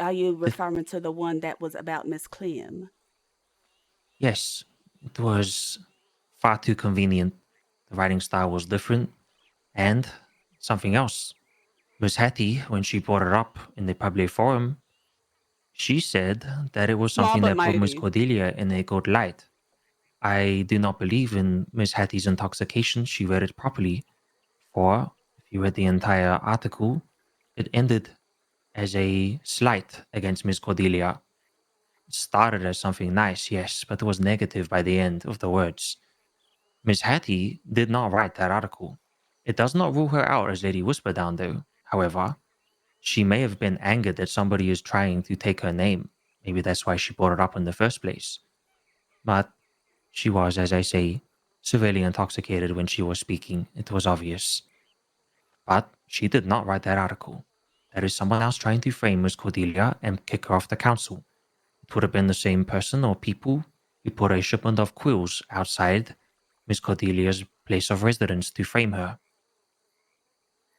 Are you referring to the one that was about Miss Clem? Yes, it was far too convenient. The writing style was different, and something else. Miss Hattie, when she brought it up in the public forum, she said that it was Small something but that put Miss mighty. Cordelia in a good light. I do not believe in Miss Hattie's intoxication. She read it properly. For if you read the entire article, it ended as a slight against Miss Cordelia. It started as something nice, yes, but it was negative by the end of the words. Miss Hattie did not write that article. It does not rule her out as Lady Whisperdown, though. However, she may have been angered that somebody is trying to take her name. Maybe that's why she brought it up in the first place. But she was, as I say, severely intoxicated when she was speaking. It was obvious. But she did not write that article. That is someone else trying to frame Miss Cordelia and kick her off the council. It would have been the same person or people who put a shipment of quills outside Miss Cordelia's place of residence to frame her.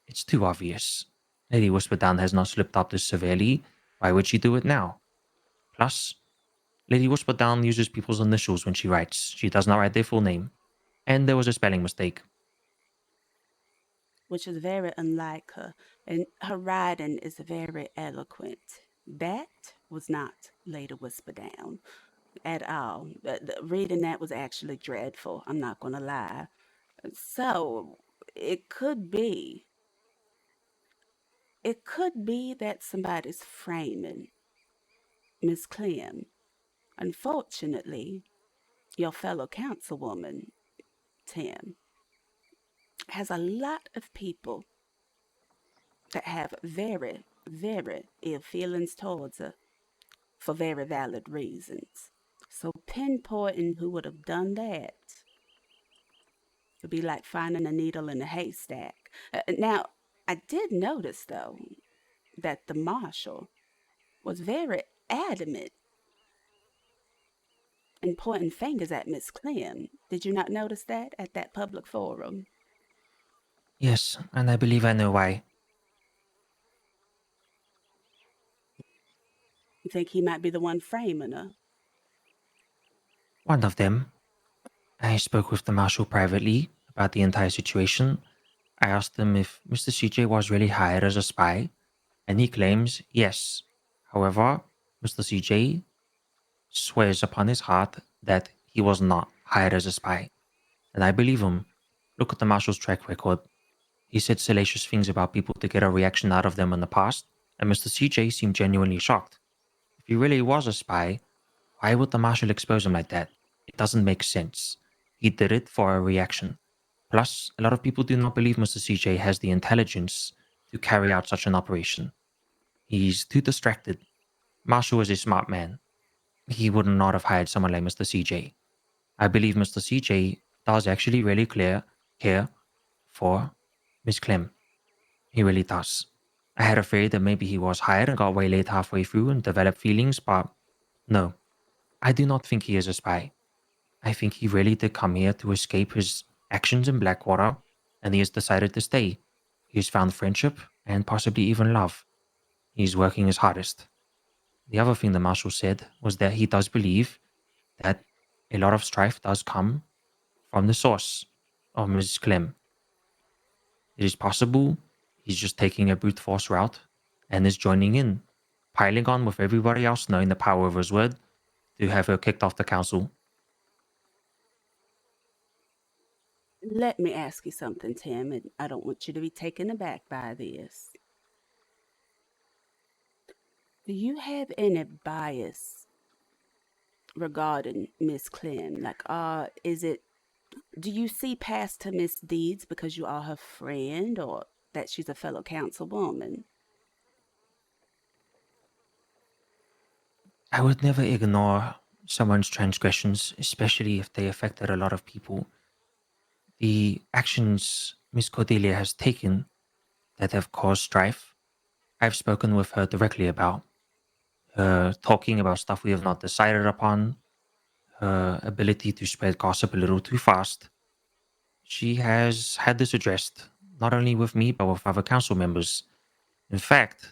It's too obvious. Lady Whisperdown has not slipped up this severely. Why would she do it now? Plus, Lady Whisperdown uses people's initials when she writes. She does not write their full name. And there was a spelling mistake. Which is very unlike her, and her writing is very eloquent. That was not Lady Whisperdown at all. Reading that was actually dreadful. I'm not going to lie. So it could be that somebody's framing Miss Clem. Unfortunately, your fellow councilwoman, Tim, has a lot of people that have very, very ill feelings towards her for very valid reasons. So pinpointing who would have done that would be like finding a needle in a haystack. Now, I did notice, though, that the marshal was very adamant in pointing fingers at Miss Clem. Did you not notice that at that public forum? Yes, and I believe I know why. You think he might be the one framing her? One of them. I spoke with the marshal privately about the entire situation. I asked him if Mr. CJ was really hired as a spy, and he claims yes. However, Mr. CJ swears upon his heart that he was not hired as a spy. And I believe him. Look at the marshal's track record. He said salacious things about people to get a reaction out of them in the past, and Mr. CJ seemed genuinely shocked. If he really was a spy, why would the marshal expose him like that? It doesn't make sense. He did it for a reaction. Plus, a lot of people do not believe Mr. CJ has the intelligence to carry out such an operation. He's too distracted. Marshall is a smart man. He would not have hired someone like Mr. CJ. I believe Mr. CJ does actually really care for Miss Clem. He really does. I had a fear that maybe he was hired and got waylaid halfway through and developed feelings, but no. I do not think he is a spy. I think he really did come here to escape his actions in Blackwater, and he has decided to stay. He has found friendship and possibly even love. He's working his hardest. The other thing the marshal said was that he does believe that a lot of strife does come from the source of Mrs. Clem. It is possible he's just taking a brute force route and is joining in, piling on with everybody else knowing the power of his word to have her kicked off the council. Let me ask you something, Tim, and I don't want you to be taken aback by this. Do you have any bias regarding Miss Clem? Like, do you see past her misdeeds because you are her friend or that she's a fellow councilwoman? I would never ignore someone's transgressions, especially if they affected a lot of people. The actions Miss Cordelia has taken that have caused strife, I've spoken with her directly about. Her talking about stuff we have not decided upon, her ability to spread gossip a little too fast. She has had this addressed, not only with me, but with other council members. In fact,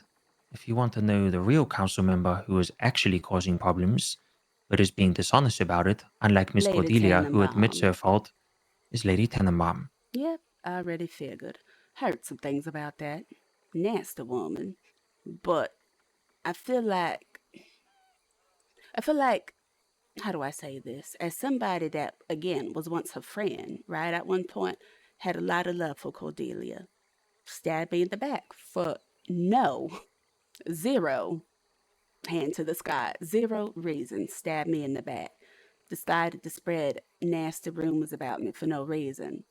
if you want to know the real council member who is actually causing problems, but is being dishonest about it, unlike Miss Lady Cordelia, who admits Tannenbaum. her fault, is Lady Tannenbaum. Yep, I already figured. Heard some things about that. Nasty woman. But I feel like, how do I say this? As somebody that, again, was once her friend, right? At one point, had a lot of love for Cordelia. Stabbed me in the back for zero, hand to the sky, zero reason, stabbed me in the back. Decided to spread nasty rumors about me for no reason.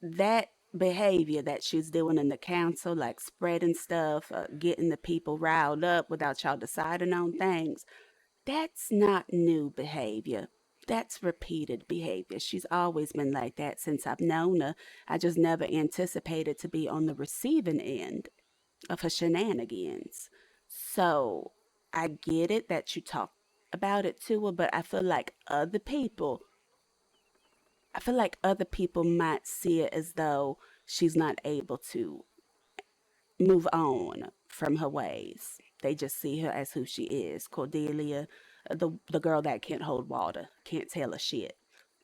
That behavior that she's doing in the council, like spreading stuff, getting the people riled up without y'all deciding on things, that's not new behavior. that's repeated behavior. She's always been like that since I've known her. I just never anticipated to be on the receiving end of her shenanigans. So I get it that you talk about it to her, but I feel like other people might see it as though she's not able to move on from her ways. They just see her as who she is, Cordelia, the girl that can't hold water, can't tell a shit.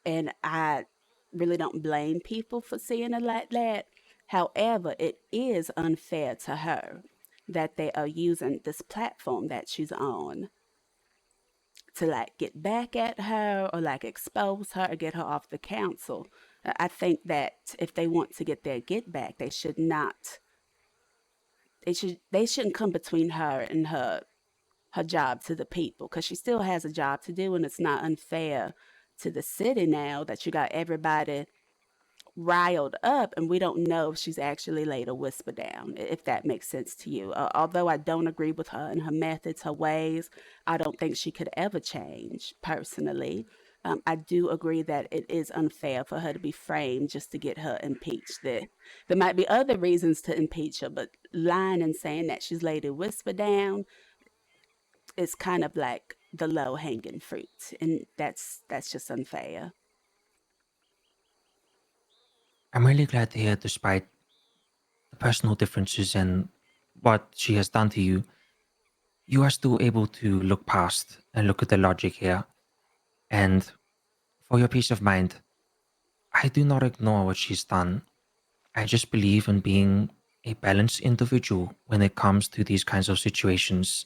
And I really don't blame people for seeing her like that. However, it is unfair to her that they are using this platform that she's on to like get back at her or like expose her or get her off the council. I think that if they want to get their get back, they should not they shouldn't come between her and her job to the people, because she still has a job to do, and it's not unfair to the city now that you got everybody riled up and we don't know if she's actually laid a whisper down, if that makes sense to you. Although I don't agree with her and her methods, her ways, I don't think she could ever change personally. I do agree that it is unfair for her to be framed just to get her impeached. There might be other reasons to impeach her, but lying and saying that she's laid a whisper down is kind of like the low hanging fruit, and that's just unfair. I'm really glad to hear, despite the personal differences and what she has done to you, you are still able to look past and look at the logic here. And for your peace of mind, I do not ignore what she's done. I just believe in being a balanced individual when it comes to these kinds of situations.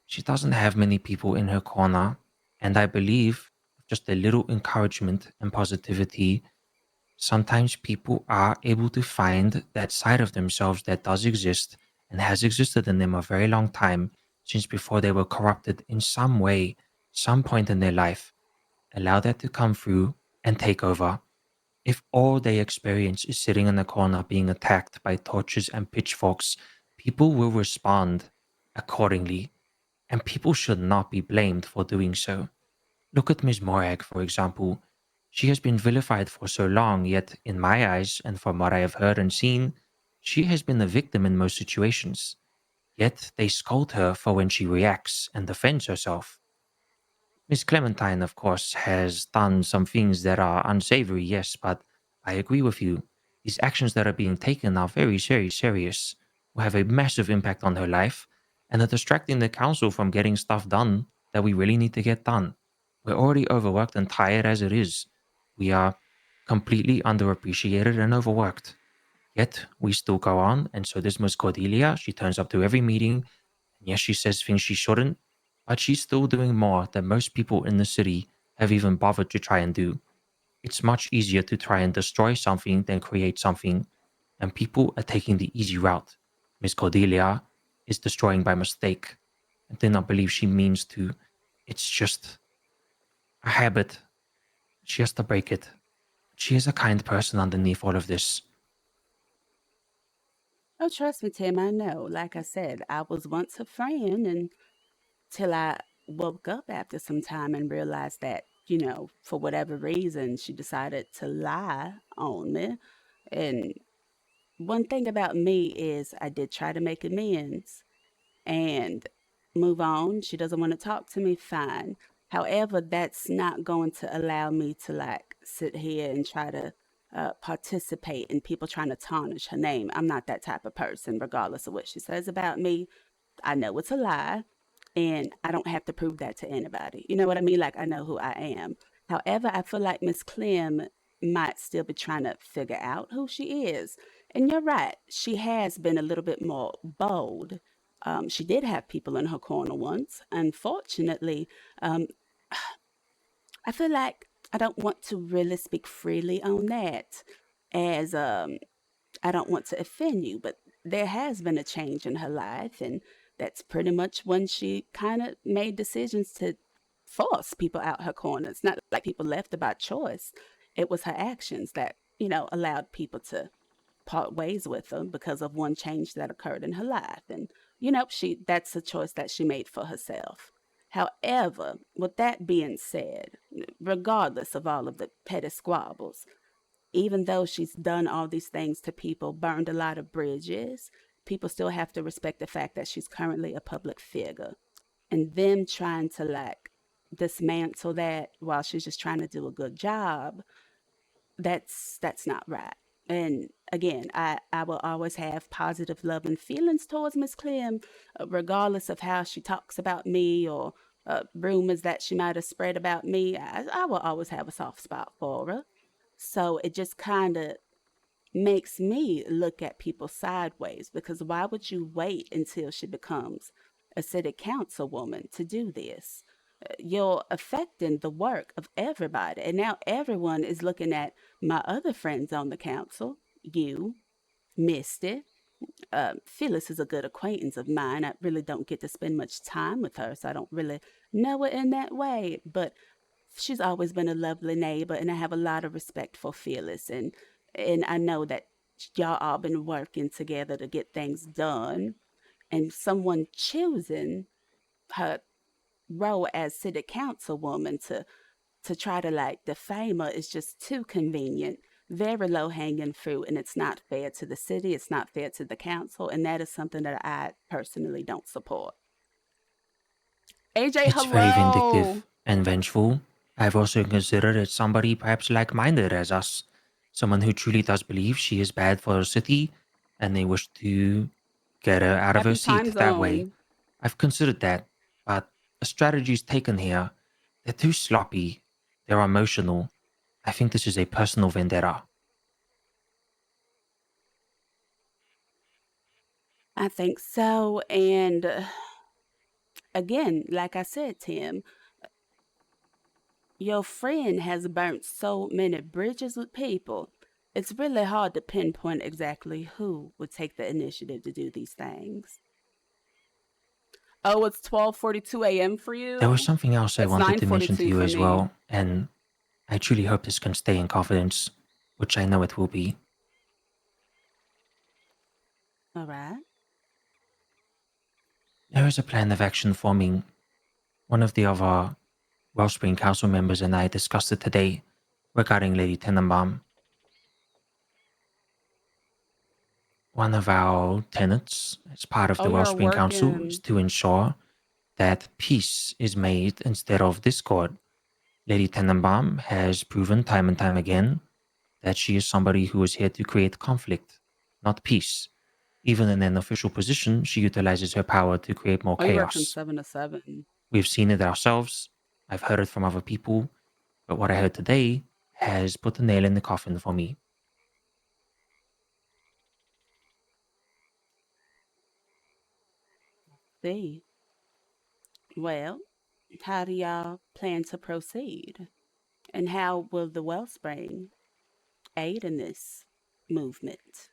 She doesn't have many people in her corner, and I believe just a little encouragement and positivity, sometimes people are able to find that side of themselves that does exist and has existed in them a very long time, since before they were corrupted in some way, some point in their life. Allow that to come through and take over. If all they experience is sitting in a corner being attacked by torches and pitchforks, people will respond accordingly, and people should not be blamed for doing so. Look at Ms. Morag, for example. She has been vilified for so long, yet in my eyes, and from what I have heard and seen, she has been the victim in most situations. Yet they scold her for when she reacts and defends herself. Miss Clementine, of course, has done some things that are unsavory, yes, but I agree with you. These actions that are being taken are very, very serious, will have a massive impact on her life, and are distracting the council from getting stuff done that we really need to get done. We're already overworked and tired as it is. We are completely underappreciated and overworked. Yet we still go on, and so this Miss Cordelia, she turns up to every meeting, and yes, she says things she shouldn't, but she's still doing more than most people in the city have even bothered to try and do. It's much easier to try and destroy something than create something, and people are taking the easy route. Miss Cordelia is destroying by mistake. I do not believe she means to. It's just a habit. She has to break it. She is a kind person underneath all of this. Oh, trust me, Tim, I know. Like I said, I was once a friend until I woke up after some time and realized that, for whatever reason, she decided to lie on me. And one thing about me is I did try to make amends and move on. She doesn't want to talk to me, fine. However, that's not going to allow me to like sit here and try to participate in people trying to tarnish her name. I'm not that type of person, regardless of what she says about me. I know it's a lie, and I don't have to prove that to anybody. You know what I mean? Like, I know who I am. However, I feel like Miss Clem might still be trying to figure out who she is. And you're right, she has been a little bit more bold. She did have people in her corner once. Unfortunately, um, I feel like I don't want to really speak freely on that, as I don't want to offend you, but there has been a change in her life, and that's pretty much when she kind of made decisions to force people out her corner. It's not like people left her by choice. It was her actions that, allowed people to part ways with her because of one change that occurred in her life. And, she that's a choice that she made for herself. However, with that being said, regardless of all of the petty squabbles, even though she's done all these things to people, burned a lot of bridges, people still have to respect the fact that she's currently a public figure. And them trying to like dismantle that while she's just trying to do a good job, that's not right. And again, I will always have positive love and feelings towards Miss Clem, regardless of how she talks about me or rumors that she might have spread about me. I will always have a soft spot for her. So it just kind of makes me look at people sideways, because why would you wait until she becomes a city councilwoman to do this? You're affecting the work of everybody. And now everyone is looking at my other friends on the council. You, Misty. Phyllis is a good acquaintance of mine. I really don't get to spend much time with her, so I don't really know her in that way. But she's always been a lovely neighbor, and I have a lot of respect for Phyllis. And I know that y'all all been working together to get things done. And someone choosing her role as city councilwoman to try to like defame her is just too convenient, very low hanging fruit, and it's not fair to the city, it's not fair to the council, and that is something that I personally don't support. AJ, It's very hello. vindictive and vengeful. I've also considered it somebody perhaps like-minded as us, someone who truly does believe she is bad for the city, and they wish to get her out of her Happy time seat that way. zone. I've considered that, but the strategies taken here, they're too sloppy. They're emotional. I think this is a personal vendetta. I think so. And again, like I said, Tim, your friend has burnt so many bridges with people. It's really hard to pinpoint exactly who would take the initiative to do these things. Oh, it's 12:42 a.m. for you? There was something else I It's wanted to mention to 9:42 you for as me. well, and I truly hope this can stay in confidence, which I know it will be. All right. There is a plan of action forming. One of the other Wellspring Council members and I discussed it today regarding Lady Tenenbaum. One of our tenets as part of the Oh, you're Wellspring Council is working. to ensure that peace is made instead of discord. Lady Tenenbaum has proven time and time again that she is somebody who is here to create conflict, not peace. Even in an official position, she utilizes her power to create more Oh, you work from chaos. 7 to 7. We've seen it ourselves. I've heard it from other people. But what I heard today has put the nail in the coffin for me. See. Well, how do y'all plan to proceed? And how will the Wellspring aid in this movement?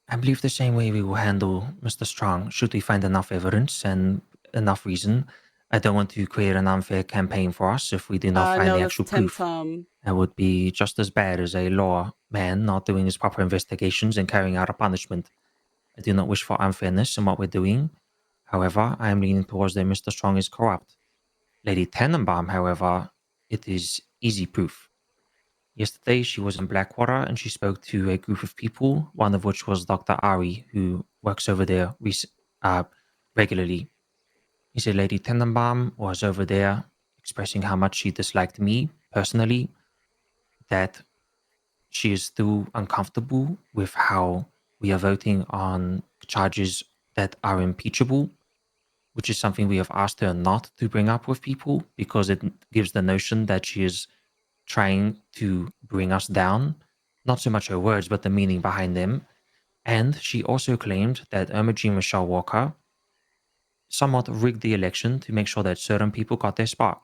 I believe the same way we will handle Mr. Strong should we find enough evidence and enough reason. I don't want to create an unfair campaign for us if we do not find No, the this actual Tim proof. Tum. That would be just as bad as a lawman not doing his proper investigations and carrying out a punishment. I do not wish for unfairness in what we're doing. However, I am leaning towards that Mr. Strong is corrupt. Lady Tenenbaum, however, it is easy proof. Yesterday, she was in Blackwater and she spoke to a group of people, one of which was Dr. Ari, who works over there regularly. He said Lady Tenenbaum was over there expressing how much she disliked me personally, that she is still uncomfortable with how we are voting on charges that are impeachable, which is something we have asked her not to bring up with people because it gives the notion that she is trying to bring us down, not so much her words, but the meaning behind them. And she also claimed that Imogene Michelle Walker somewhat rigged the election to make sure that certain people got their spot.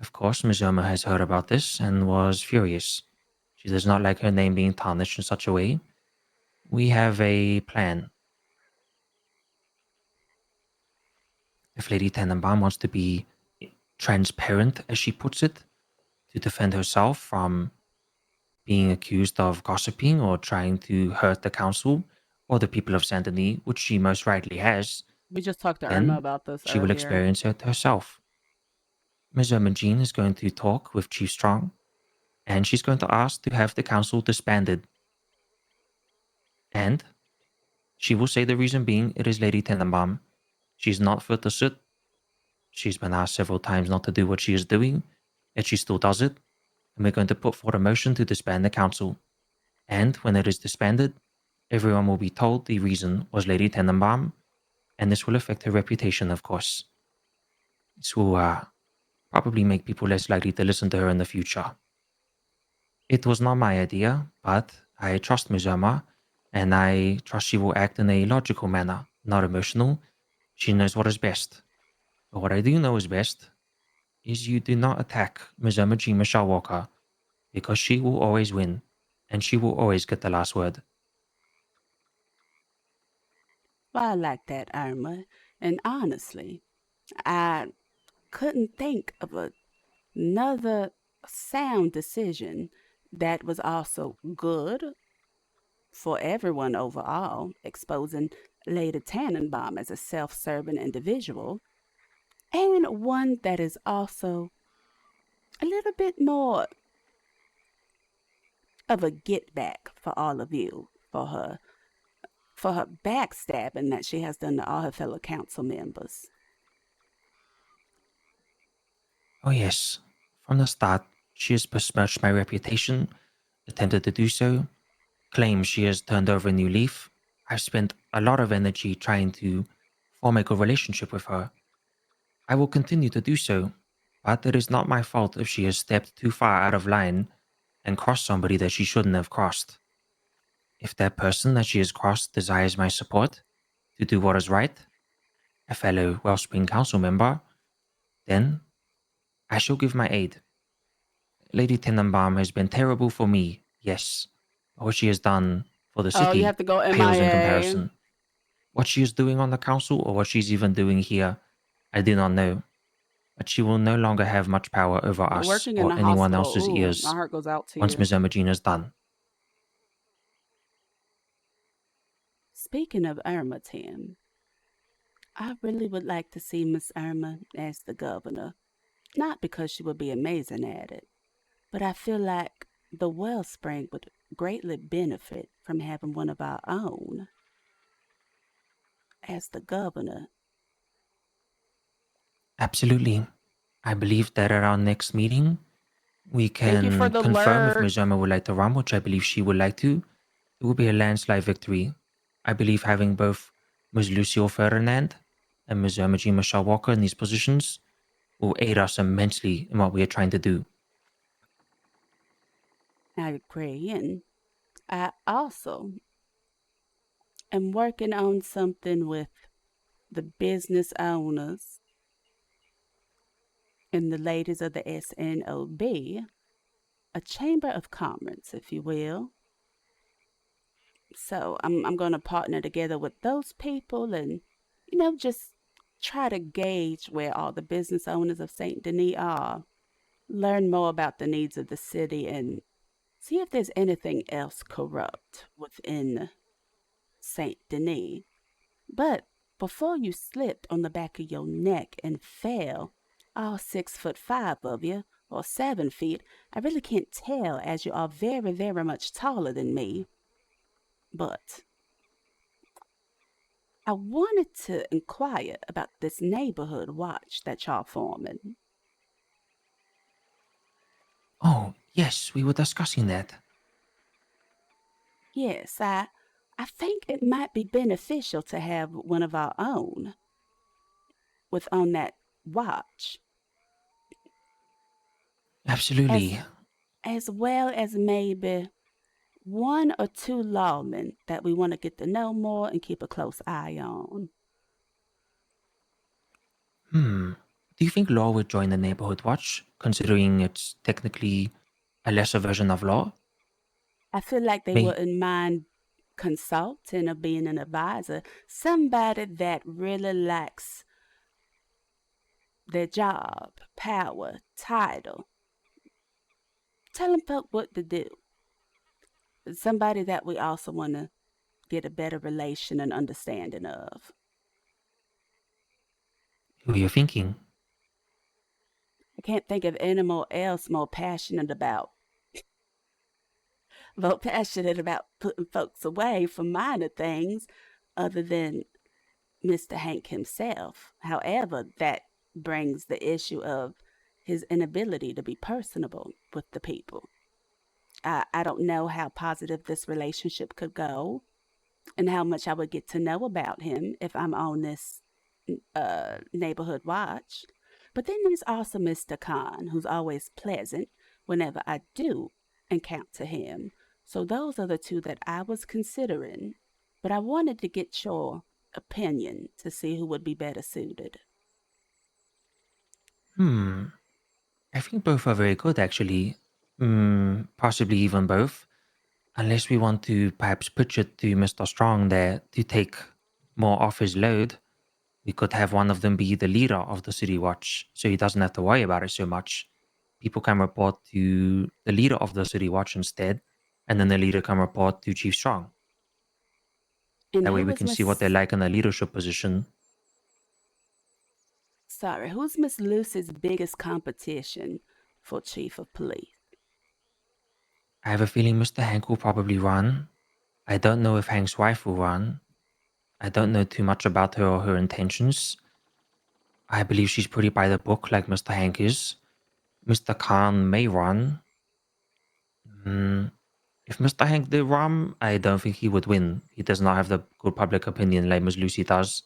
Of course, Ms. Irma has heard about this and was furious. She does not like her name being tarnished in such a way. We have a plan. If Lady Tenenbaum wants to be transparent, as she puts it, to defend herself from being accused of gossiping or trying to hurt the council or the people of Saint Denis, which she most rightly has, We just talked to Irma Then about this she will earlier. experience it herself. Ms. Imogene is going to talk with Chief Strong, and she's going to ask to have the council disbanded. And she will say the reason being it is Lady Tenenbaum. She's not fit to sit. She's been asked several times not to do what she is doing, yet she still does it. And we're going to put forward a motion to disband the council. And when it is disbanded, everyone will be told the reason was Lady Tenenbaum, and this will affect her reputation, of course. This will probably make people less likely to listen to her in the future. It was not my idea, but I trust Ms. Irma, and I trust she will act in a logical manner, not emotional. She knows what is best. But what I do know is best is you do not attack Ms. Irma G. Michelle Walker, because she will always win, and she will always get the last word. Well, I like that, Irma. And honestly, I couldn't think of another sound decision that was also good for everyone overall, exposing Lady Tannenbaum as a self-serving individual, and one that is also a little bit more of a get back for all of you for her backstabbing that she has done to all her fellow council members. Oh yes, from the start, she has besmirched my reputation, attempted to do so, claims she has turned over a new leaf. I've spent a lot of energy trying to form a good relationship with her. I will continue to do so, but it is not my fault if she has stepped too far out of line and crossed somebody that she shouldn't have crossed. If that person that she has crossed desires my support to do what is right, a fellow Wellspring Council member, then I shall give my aid. Lady Tenenbaum has been terrible for me, yes, but what she has done for the Oh, you city have to go pales in MIA. comparison. What she is doing on the council or what she's even doing here, I do not know. But she will no longer have much power over us Working in or a anyone hospital. else's Ooh, ears my heart goes out to once you. Ms. Imogene is done. Speaking of Irma, Tim, I really would like to see Miss Irma as the governor. Not because she would be amazing at it, but I feel like the Wellspring would greatly benefit from having one of our own as the governor. Absolutely. I believe that at our next meeting, we Thank you for can the confirm if alert. Ms. Irma would like to run, which I believe she would like to. It will be a landslide victory. I believe having both Ms. Lucille Ferdinand and Ms. Imogene Michelle Walker in these positions will aid us immensely in what we are trying to do. I agree, and I also am working on something with the business owners and the ladies of the SNOB, a chamber of commerce, if you will. So I'm going to partner together with those people and, just try to gauge where all the business owners of St. Denis are, learn more about the needs of the city, and see if there's anything else corrupt within St. Denis. But before you slipped on the back of your neck and fell, all 6'5" of you, or 7 feet, I really can't tell as you are very, very much taller than me. But I wanted to inquire about this neighborhood watch that y'all forming. Oh, yes, we were discussing that. Yes, I think it might be beneficial to have one of our own on that watch. Absolutely. As well as maybe 1 or 2 lawmen that we want to get to know more and keep a close eye on. Do you think Law would join the Neighborhood Watch, considering it's technically a lesser version of Law? I feel like they wouldn't mind consulting or being an advisor. Somebody that really likes their job, power, title. Tell them folk what to do. Somebody that we also want to get a better relation and understanding of. Who are you thinking? I can't think of anyone else more passionate about putting folks away from minor things other than Mr. Hank himself. However, that brings the issue of his inability to be personable with the people. I don't know how positive this relationship could go and how much I would get to know about him if I'm on this neighborhood watch. But then there's also Mr. Khan, who's always pleasant whenever I do encounter him. So those are the two that I was considering. But I wanted to get your opinion to see who would be better suited. I think both are very good, actually. Possibly even both. Unless we want to perhaps pitch it to Mr. Strong there to take more off his load, we could have one of them be the leader of the City Watch, so he doesn't have to worry about it so much. People can report to the leader of the City Watch instead, and then the leader can report to Chief Strong. And That way who we is can see what they're like in a leadership position. Sorry, who's Miss Lucy's biggest competition for chief of police? I have a feeling Mr. Hank will probably run. I don't know if Hank's wife will run. I don't know too much about her or her intentions. I believe she's pretty by the book, like Mr. Hank is. Mr. Khan may run. If Mr. Hank did run, I don't think he would win. He does not have the good public opinion like Miss Lucy does.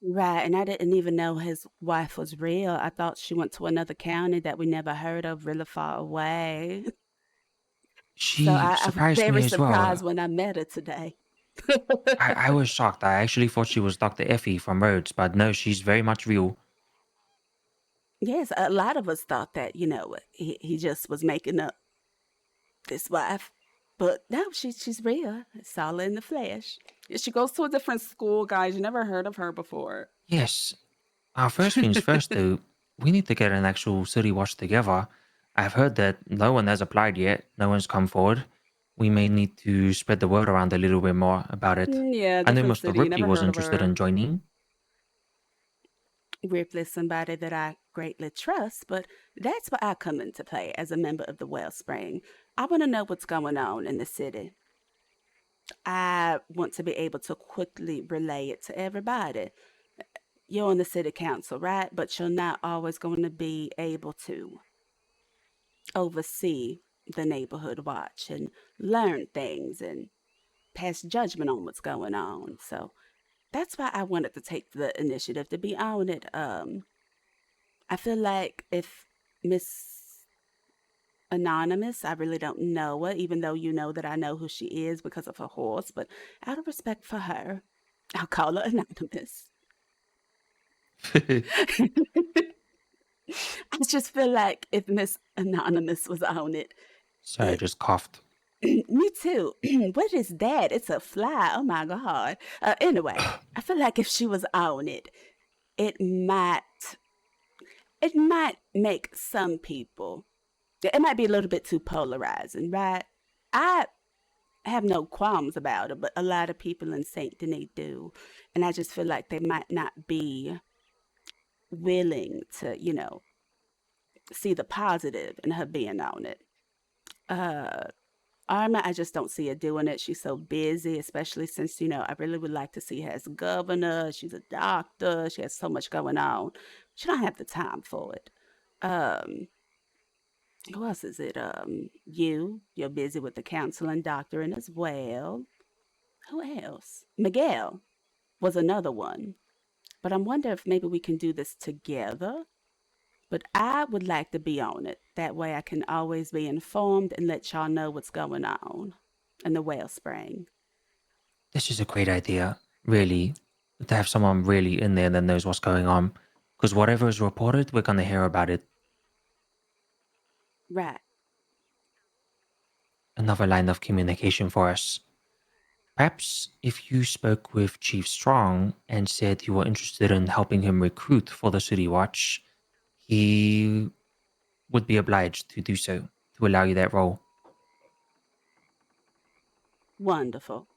Right, and I didn't even know his wife was real. I thought she went to another county that we never heard of, really far away. She So I was surprised me very as surprised well. when I met her today. I was shocked. I actually thought she was Dr. Effie from Rhodes, but no, she's very much real. Yes, a lot of us thought that, he just was making up this wife. But no, she's real. It's all in the flesh. She goes to a different school, guys. You never heard of her before. Yes. First things first, though, we need to get an actual city watch together. I've heard that no one has applied yet. No one's come forward. We may need to spread the word around a little bit more about it. Yeah, I know different Mr. city. You Ripley never was heard of interested her. in joining. Ripley's somebody that I greatly trust, but that's where I come into play as a member of the Wellspring. I want to know what's going on in the city. I want to be able to quickly relay it to everybody. You're on the city council, right? But you're not always going to be able to oversee the neighborhood watch and learn things and pass judgment on what's going on. So that's why I wanted to take the initiative to be on it. I feel like if Miss Anonymous, I really don't know her, even though you know that I know who she is because of her horse, but out of respect for her, I'll call her Anonymous. I just feel like if Miss Anonymous was on it. Sorry, I just coughed. Me too. What is that? It's a fly. Oh my God. Anyway, I feel like if she was on it, it might make some people, it might be a little bit too polarizing, right? I have no qualms about it, but a lot of people in St. Denis do. And I just feel like they might not be willing to, see the positive in her being on it. Arma, I just don't see her doing it. She's so busy, especially since, I really would like to see her as governor. She's a doctor. She has so much going on. She don't have the time for it. Who else is it? You're busy with the council and doctoring as well. Who else? Miguel was another one. But I wonder if maybe we can do this together. But I would like to be on it. That way I can always be informed and let y'all know what's going on in the Wellspring. This is a great idea, really, to have someone really in there that knows what's going on. Because whatever is reported, we're going to hear about it. Right. Another line of communication for us. Perhaps if you spoke with Chief Strong and said you were interested in helping him recruit for the City Watch, he would be obliged to do so, to allow you that role. Wonderful.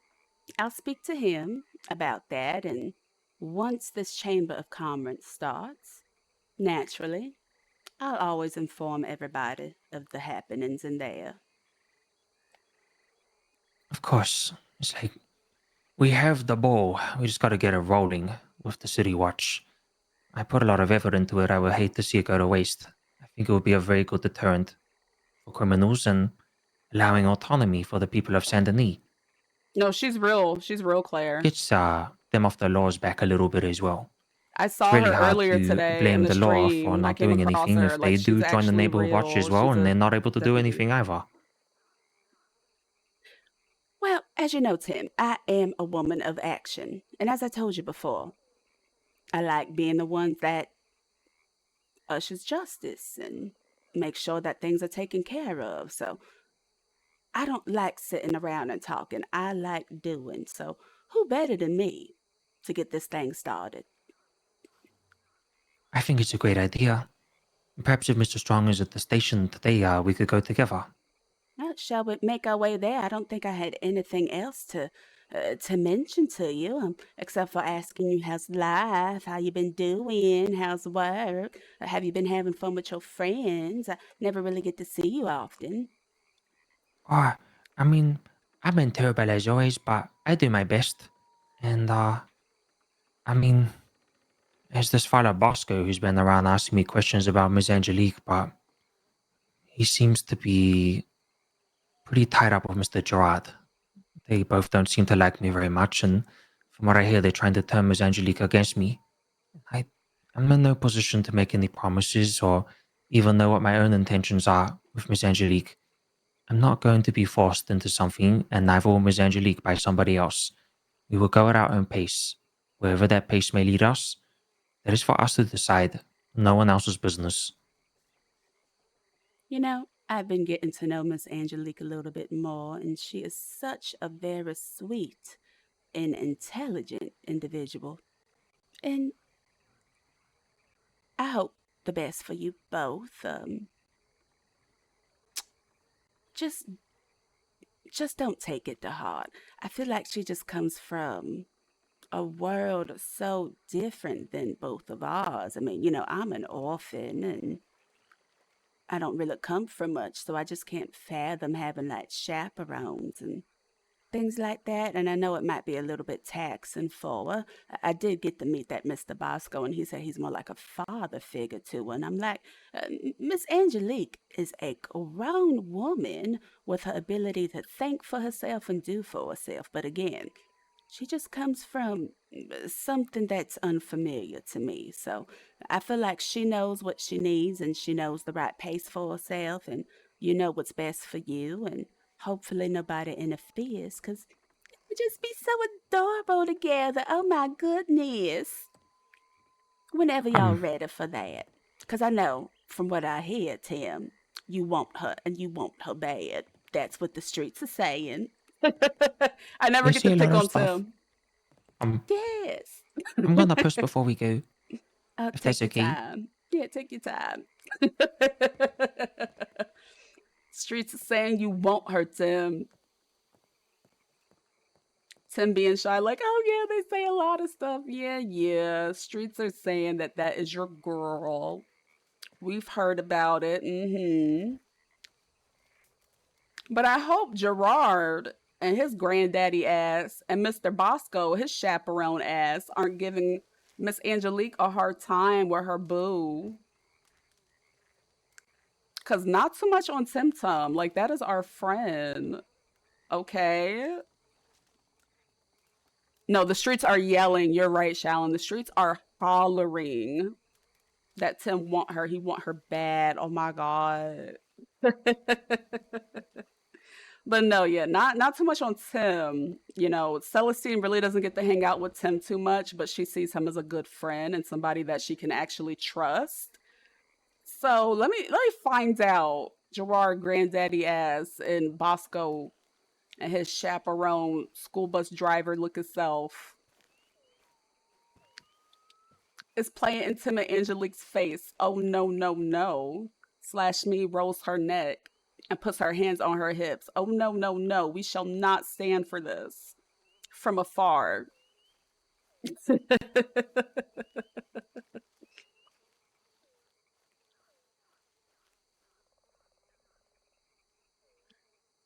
I'll speak to him about that and once this Chamber of Commerce starts, naturally, I'll always inform everybody of the happenings in there. Of course. It's like we have the ball. We just got to get it rolling with the City Watch. I put a lot of effort into it. I would hate to see it go to waste. I think it would be a very good deterrent for criminals and allowing autonomy for the people of Saint Denis. No, she's real. She's real, Claire. Gets them off the laws back a little bit as well. I It's saw really her hard earlier to today in blame the the law for stream. I not came doing across anything her. if Like, they she's do join the actually neighborhood watch real. as well She's and a they're not able to do definitely. anything either. Well, as you know, Tim, I am a woman of action. And as I told you before, I like being the one that ushers justice and make sure that things are taken care of. So I don't like sitting around and talking. I like doing. So who better than me to get this thing started? I think it's a great idea. Perhaps if Mr. Strong is at the station today, we could go together. Well, shall we make our way there? I don't think I had anything else to mention to you, except for asking you how's life, how you been doing, how's work, have you been having fun with your friends? I never really get to see you often. Oh, I mean, I've been terrible as always, but I do my best. And, I mean, there's this fellow Bosco who's been around asking me questions about Miss Angelique, but he seems to be pretty tied up with Mr. Gerard. They both don't seem to like me very much, and from what I hear, they're trying to turn Miss Angelique against me. I'm in no position to make any promises or even know what my own intentions are with Miss Angelique. I'm not going to be forced into something, and neither will Miss Angelique by somebody else. We will go at our own pace. Wherever that pace may lead us, that is for us to decide. No one else's business. You know, I've been getting to know Miss Angelique a little bit more, and she is such a very sweet and intelligent individual. And I hope the best for you both. Just don't take it to heart. I feel like she just comes from a world so different than both of ours. I mean, I'm an orphan and I don't really come from much, so I just can't fathom having like chaperones and things like that. And I know it might be a little bit taxing for her. I did get to meet that Mr. Bosco, and he said he's more like a father figure to her. And I'm like, Miss Angelique is a grown woman with her ability to think for herself and do for herself. But again, she just comes from something that's unfamiliar to me. So I feel like she knows what she needs and she knows the right pace for herself, and you know what's best for you, and hopefully nobody interferes, because it would just be so adorable together. Oh my goodness. Whenever y'all ready for that. Because I know from what I hear, Tim, you want her and you want her bad. That's what the streets are saying. I never They get say to a pick lot of on stuff. Tim. Yes. I'm gonna push before we go, if Take that's your okay. time. Yeah, take your time. Streets are saying you want her, Tim. Tim being shy, like, oh yeah, they say a lot of stuff. Yeah. Streets are saying that is your girl. We've heard about it. But I hope Gerard and his granddaddy ass and Mr. Bosco, his chaperone ass, aren't giving Miss Angelique a hard time with her boo. Cause not too much on Tim Tum. Like, that is our friend. Okay. No, the streets are yelling. You're right, Shallon. The streets are hollering that Tim want her. He want her bad. Oh my god. But no, yeah, not too much on Tim. Celestine really doesn't get to hang out with Tim too much, but she sees him as a good friend and somebody that she can actually trust. So let me find out Gerard granddaddy ass and Bosco and his chaperone school bus driver looking self is playing intimate Angelique's face. Oh no, no, no. Slash me rolls her neck and puts her hands on her hips. Oh no, no, no. We shall not stand for this. From afar.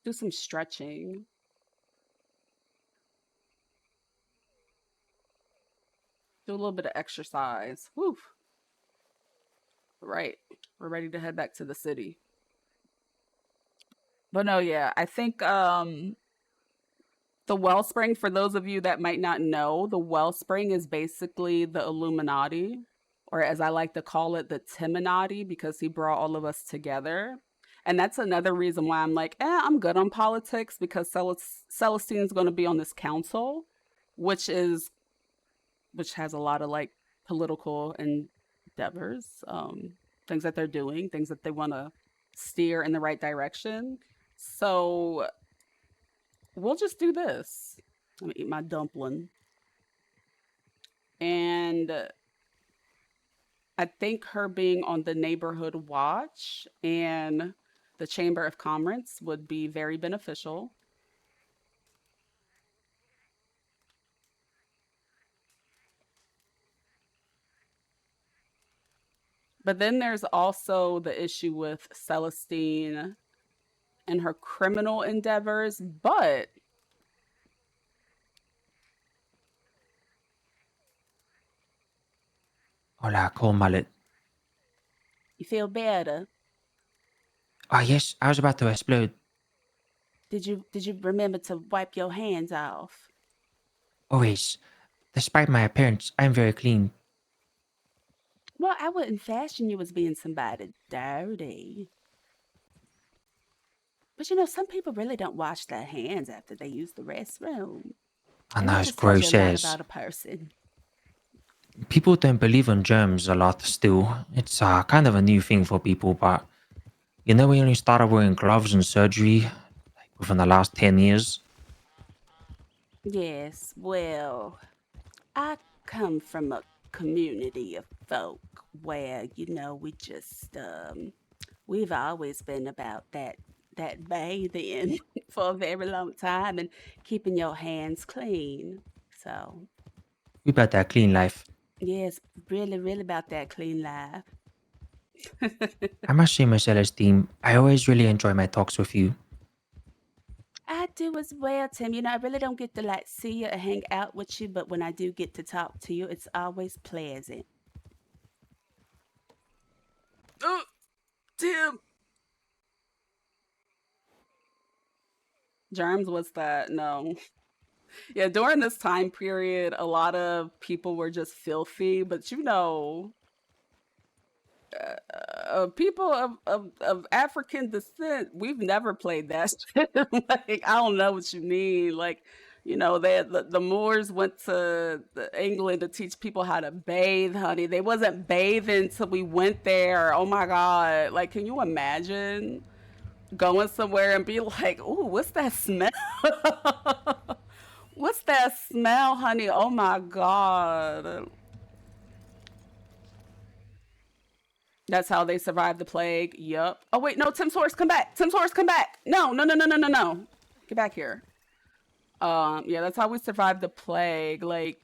Do some stretching. Do a little bit of exercise. Whew. Right. We're ready to head back to the city. But no, yeah, I think the wellspring, for those of you that might not know, the wellspring is basically the Illuminati, or as I like to call it, the Timinati, because he brought all of us together. And that's another reason why I'm like, I'm good on politics, because Celestine's going to be on this council, which has a lot of like political endeavors, things that they're doing, things that they want to steer in the right direction. So we'll just do this. Let me eat my dumpling. And I think her being on the neighborhood watch and the Chamber of Commerce would be very beneficial. But then there's also the issue with Celestine and her criminal endeavors, but Hola, cool mullet. You feel better? Ah, yes, I was about to explode. Did you remember to wipe your hands off? Always. Despite my appearance, I'm very clean. Well, I wouldn't fashion you as being somebody dirty. But you know, some people really don't wash their hands after they use the restroom. I And know that it's just tells you gross a lot as. about a person. People don't believe in germs a lot still. It's kind of a new thing for people, but you know, we only started wearing gloves in surgery like within the last 10 years. Yes, well, I come from a community of folk where, you know, we just we've always been about that bathing for a very long time and keeping your hands clean. So We about that clean life. yes, really, really about that clean life. I must say, Miss Celestine, I always really enjoy my talks with you. I do as well, Tim. You know, I really don't get to like see you or hang out with you, but when I do get to talk to you, it's always pleasant. Oh, Tim. Germs, what's that? No. Yeah, during this time period, a lot of people were just filthy, but you know, people of African descent, we've never played that shit. Like, I don't know what you mean. Like, you know, the Moors went to England to teach people how to bathe, honey. They wasn't bathing till we went there. Oh my God. Like, can you imagine going somewhere and be like, ooh, what's that smell? What's that smell, honey? Oh my God. That's how they survived the plague. Yup. Oh wait, no, Tim's horse, come back. Tim's horse, come back. No. Get back here. Yeah, that's how we survived the plague. Like,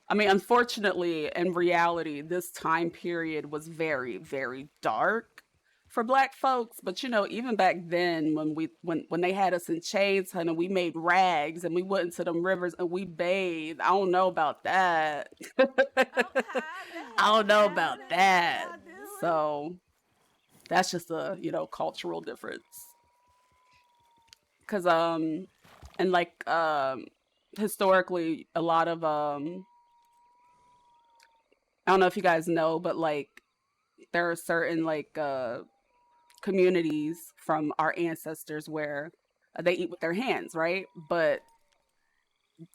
I mean, unfortunately, in reality, this time period was very, very dark for Black folks. But you know, even back then, when they had us in chains, honey, we made rags and we went into them rivers and we bathed. I don't know about that. I don't know about that. So that's just a, you know, cultural difference. Cause and like historically a lot of I don't know if you guys know, but like there are certain like communities from our ancestors where they eat with their hands, right? But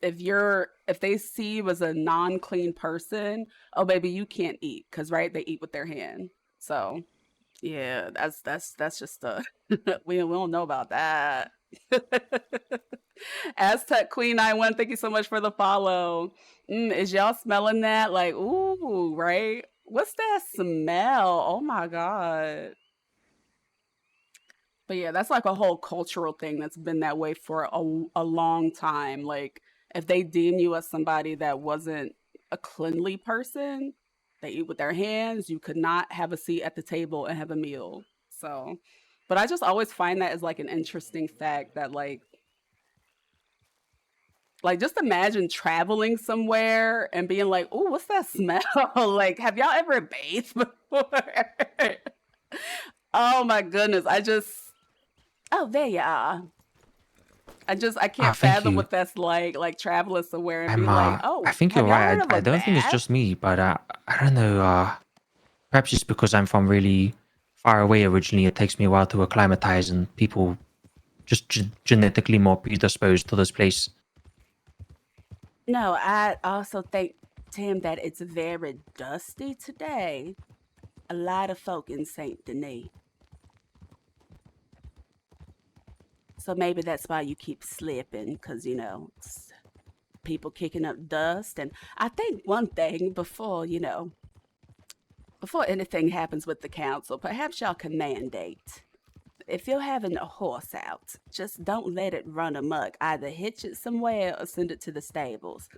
if they see you as a non-clean person, oh baby, you can't eat, because right, they eat with their hand. So yeah, that's just we don't know about that. Aztec Queen 91, thank you so much for the follow. Is y'all smelling that? Like, ooh, right? What's that smell? Oh my God. But yeah, that's like a whole cultural thing that's been that way for a long time. Like, if they deem you as somebody that wasn't a cleanly person. They eat with their hands. You could not have a seat at the table and have a meal. So, but I just always find that as like an interesting fact that like just imagine traveling somewhere and being like, "Oh, what's that smell?" Like, have y'all ever bathed before? Oh my goodness. Oh, there you are. I can't thank fathom you. what that's like traveling somewhere and be like, I "Oh, think you're have y'all right. heard of I a don't think it's bath?" just me, but I don't know. Perhaps it's because I'm from really far away originally. It takes me a while to acclimatize, and people just genetically more predisposed to this place. No, I also think, Tim, that it's very dusty today. A lot of folk in Saint Denis. So maybe that's why you keep slipping, because, it's people kicking up dust. And I think one thing before anything happens with the council, perhaps y'all can mandate. If you're having a horse out, just don't let it run amok. Either hitch it somewhere or send it to the stables.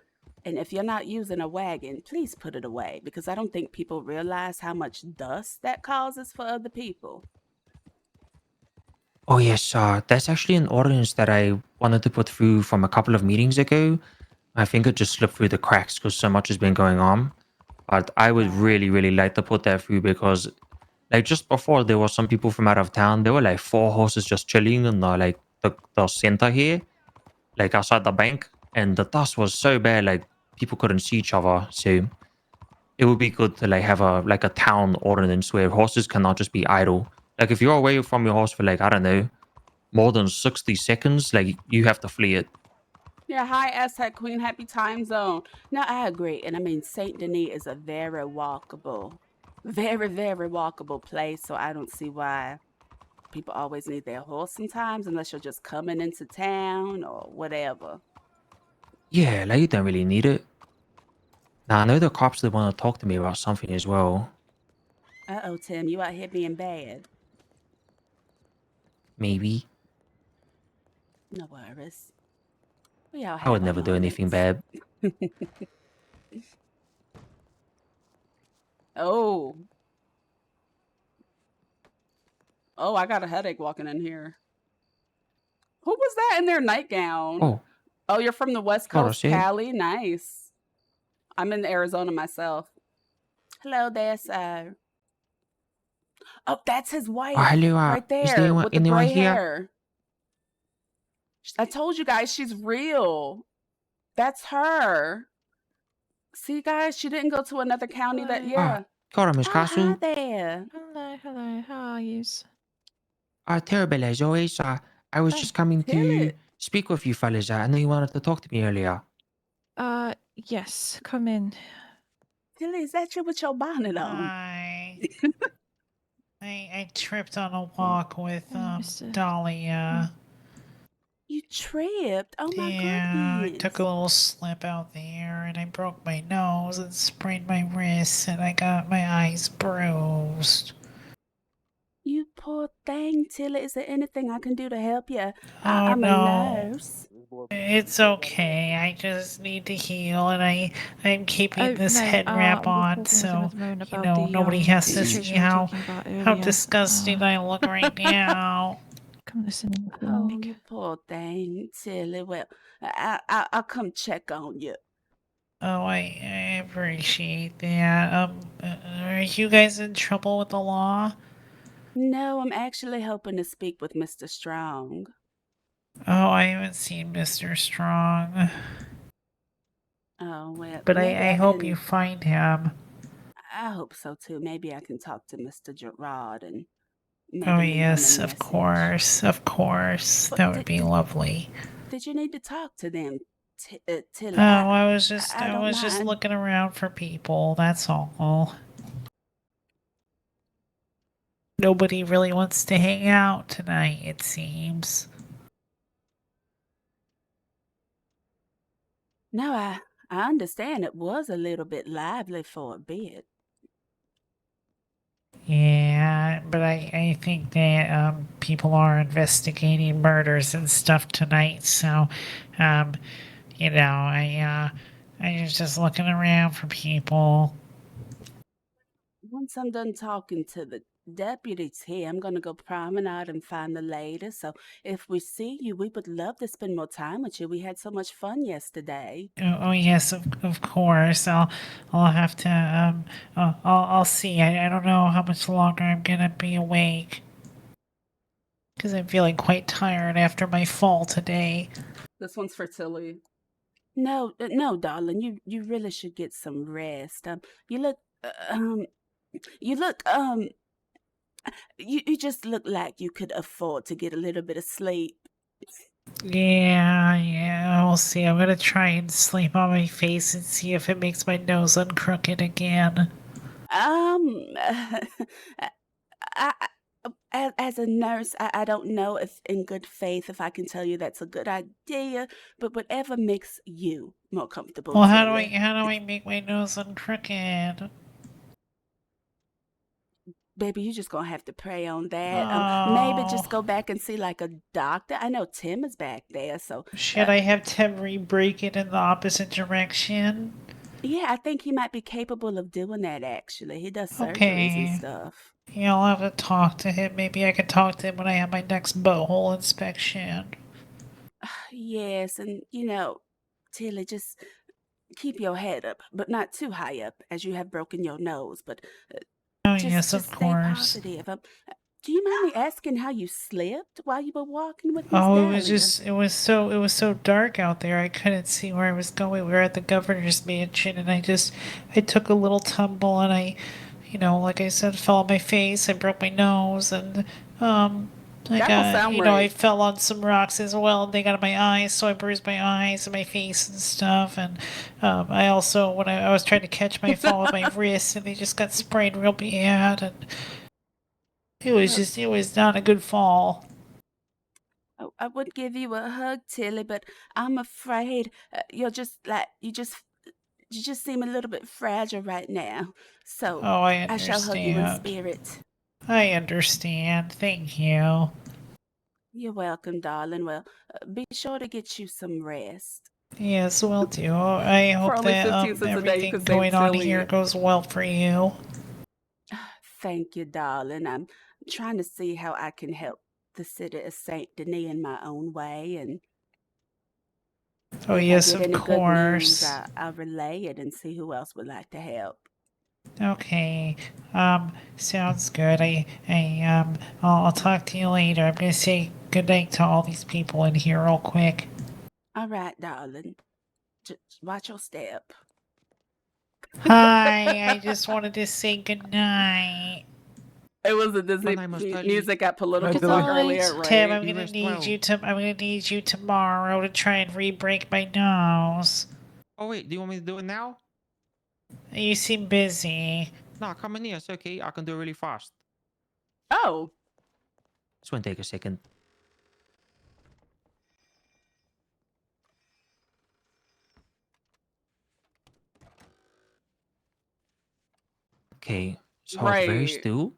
And if you're not using a wagon, please put it away, because I don't think people realize how much dust that causes for other people. Oh yes, that's actually an ordinance that I wanted to put through from a couple of meetings ago. I think it just slipped through the cracks because so much has been going on. But I would really, really like to put that through because, like, just before there were some people from out of town. There were like 4 horses just chilling in the center here, like outside the bank, and the dust was so bad, like people couldn't see each other. So it would be good to like have a town ordinance where horses cannot just be idle. Like if you're away from your horse for like I don't know more than 60 seconds, like you have to flee it. Yeah, hi, Aztec Queen. Happy time zone. Now, I agree. And I mean, Saint Denis is a very walkable, very, very walkable place. So I don't see why people always need their horse sometimes, unless you're just coming into town or whatever. Yeah, like you don't really need it. Now I know the cops that want to talk to me about something as well. Uh-oh, Tim, you out here being bad. Maybe. No worries. We all I have would our never do anything moments. bad. Oh. Oh, I got a headache walking in here. Who was that in their nightgown? Oh. Oh, you're from the West Hold on, Coast, see? Cali? Nice. I'm in Arizona myself. Hello there, sir. Oh, that's his Oh, wife hello. right Is there with the anyone gray here? hair. I told you guys she's real. That's her. See, guys, she didn't go to another county that, yeah. Got Miss Hi Castle. there. Hello, how are yous? Terrible as always. I was just coming to Tilly. speak with you fellas. I know you wanted to talk to me earlier. Yes, come in. Tilly, is that you with your bonnet on? Hi. I tripped on a walk with Dahlia. You tripped? Oh my Yeah, I goodness. took a little slip out there and I broke my nose and sprained my wrists and I got my eyes bruised. You poor thing, Tilly. Is there anything I can do to help you? Oh I'm a no. nurse. It's okay. I just need to heal and I'm keeping this head wrap on so nobody has to see how disgusting I look right now. Come listen in. Oh, you poor thing, Tilly. Well, I'll come check on you. Oh, I appreciate that. Are you guys in trouble with the law? No, I'm actually hoping to speak with Mr. Strong. Oh, I haven't seen Mr. Strong. Oh, well, But maybe I hope can- you find him. I hope so too. Maybe I can talk to Mr. Gerard and maybe Oh, leave him a yes, of message. course. Of course. But That would be lovely. Did you need to talk to them, Tilly? Oh, I was just don't mind. looking around for people. That's all. Nobody really wants to hang out tonight, it seems. No, I understand it was a little bit lively for a bit. Yeah, but I think that people are investigating murders and stuff tonight, so I I was just looking around for people. Once I'm done talking to the deputies here, I'm gonna go promenade and find the lady. So if we see you, we would love to spend more time with you. We had so much fun yesterday. Oh yes, of course. I'll have to I'll see. I don't know how much longer I'm gonna be awake because I'm feeling quite tired after my fall today. This one's for Tilly. No, no, darling. You really should get some rest. You look you look you just look like you could afford to get a little bit of sleep. Yeah, we'll see. I'm gonna try and sleep on my face and see if it makes my nose uncrooked again. As a nurse, I don't know if in good faith if I can tell you that's a good idea, but whatever makes you more comfortable, Well, Tilly. how do I make my nose uncrooked? Baby, you just gonna have to pray on that. Maybe just Oh. go back and see like a doctor. I know Tim is back there, so Should I have Tim re-break it in the opposite direction? yeah, I think he might be capable of doing that. Actually, he does surgeries and Okay. stuff. Yeah, I'll have to talk to him. Maybe I can talk to him when I have my next butthole inspection. Yes, and Tilly, just keep your head up, but not too high up, as you have broken your nose. But Oh, just yes, of stay course. positive. Do you mind me asking how you slept while you were walking with Miss Oh, Dahlia? it was so dark out there. I couldn't see where I was going. We were at the governor's mansion, and I took a little tumble, and like I said, fell on my face. I broke my nose, and I That don't sound I right. fell on some rocks as well. And they got on my eyes, so I bruised my eyes and my face and stuff. And I also, when I was trying to catch my fall with my wrist, and they just got sprayed real bad, and it was not a good fall. I would give you a hug, Tilly, but I'm afraid you just seem a little bit fragile right now. So Oh, I I shall hug you in understand. spirit. I understand. Thank you. You're welcome, darling. Well, be sure to get you some rest. Yes, will do. I For hope only that 15 cents a day, you everything could save going on Tilly. here goes well for you. Thank you, darling. I'm trying to see how I can help the city of Saint Denis in my own way, and Oh if I yes, get of any good news, course. I'll relay it and see who else would like to help. Okay. Sounds good. I'll talk to you later. I'm gonna say good night to all these people in here real quick. All right, darling. Just watch your step. Hi, I just wanted to say good night. It was the Disney music at political Good talk night, earlier, right? Tim. I'm gonna need you tomorrow to try and re-break my nose. Oh wait, do you want me to do it now? You seem busy. No, come in here. It's okay. I can do it really fast. Oh. It's gonna take a second. Okay, so hold very Right. still.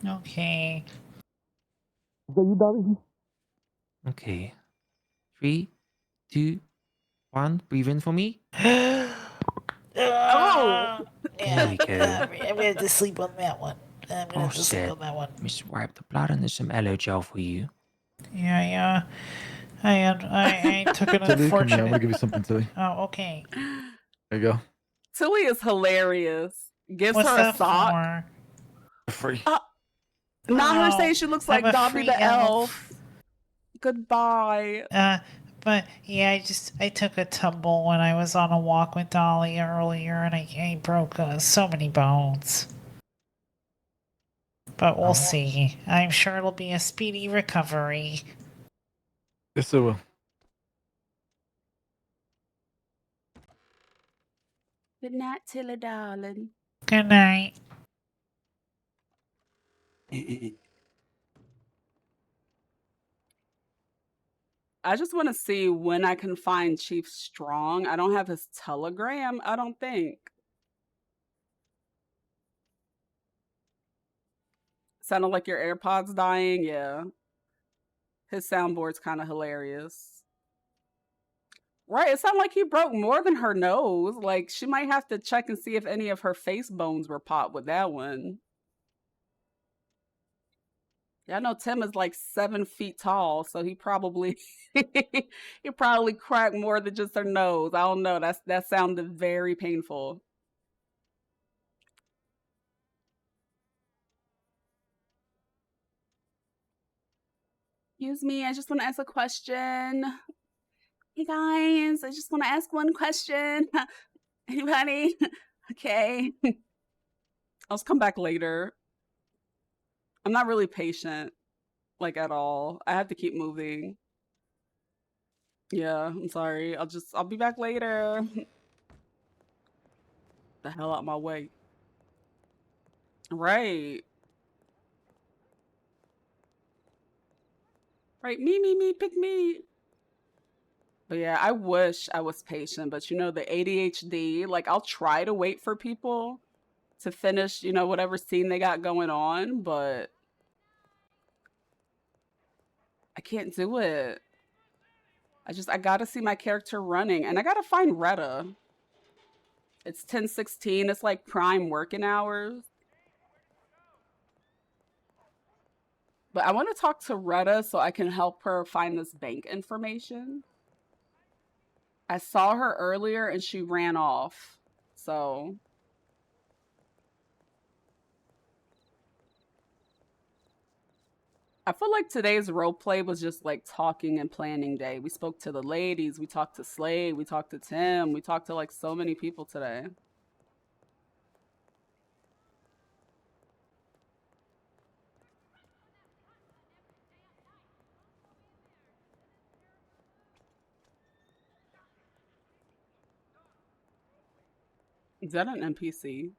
Okay. Okay. 3, 2, 1. Breathe in for me. Oh. There we go. I'm gonna have to sleep on that one. I'm gonna Oh have to sleep shit. on that one. Let me swipe the blood and there's some aloe gel for you. Yeah. I took an Tilly, come here. I'm unfortunate. gonna give you something, Tilly. Oh, okay. There you go. Tilly is hilarious. Gives What's her a that sock. for? Free. Not her Oh, saying she looks I'm like a Dobby free the elf. Goodbye. But yeah, I took a tumble when I was on a walk with Dolly earlier, and I broke so many bones. But we'll see. I'm sure it'll be a speedy recovery. Yes, it will. Good night, Tilly, darling. Good night. I just want to see when I can find Chief Strong. I don't have his telegram, I don't think. Sounded like your AirPods dying. Yeah. His soundboard's kind of hilarious. Right, it sounded like he broke more than her nose. Like, she might have to check and see if any of her face bones were popped with that one. Yeah, I know Tim is like 7 feet tall, so he probably he probably cracked more than just her nose. I don't know. That sounded very painful. Excuse me, I just want to ask a question. Hey guys, I just want to ask one question. Anybody? Okay. I'll just come back later. I'm not really patient, like at all. I have to keep moving. Yeah, I'm sorry. I'll be back later. The hell out my way. Right. Right, me, pick me. But yeah, I wish I was patient, but you know, the ADHD, like I'll try to wait for people to finish, you know, whatever scene they got going on, but I can't do it. I gotta see my character running, and I gotta find Retta. It's 10:16, it's like prime working hours. But I want to talk to Retta so I can help her find this bank information. I saw her earlier and she ran off. So I feel like today's role play was just like talking and planning day. We spoke to the ladies, we talked to Slade, we talked to Tim, we talked to like so many people today. Is that an NPC?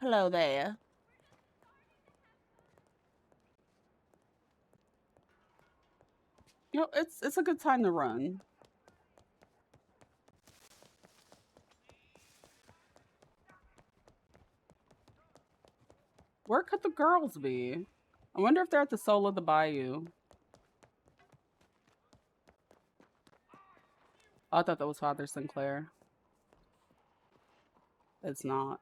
Hello there. You know, it's a good time to run. Where could the girls be? I wonder if they're at the Soul of the Bayou. Oh, I thought that was Father Sinclair. It's not.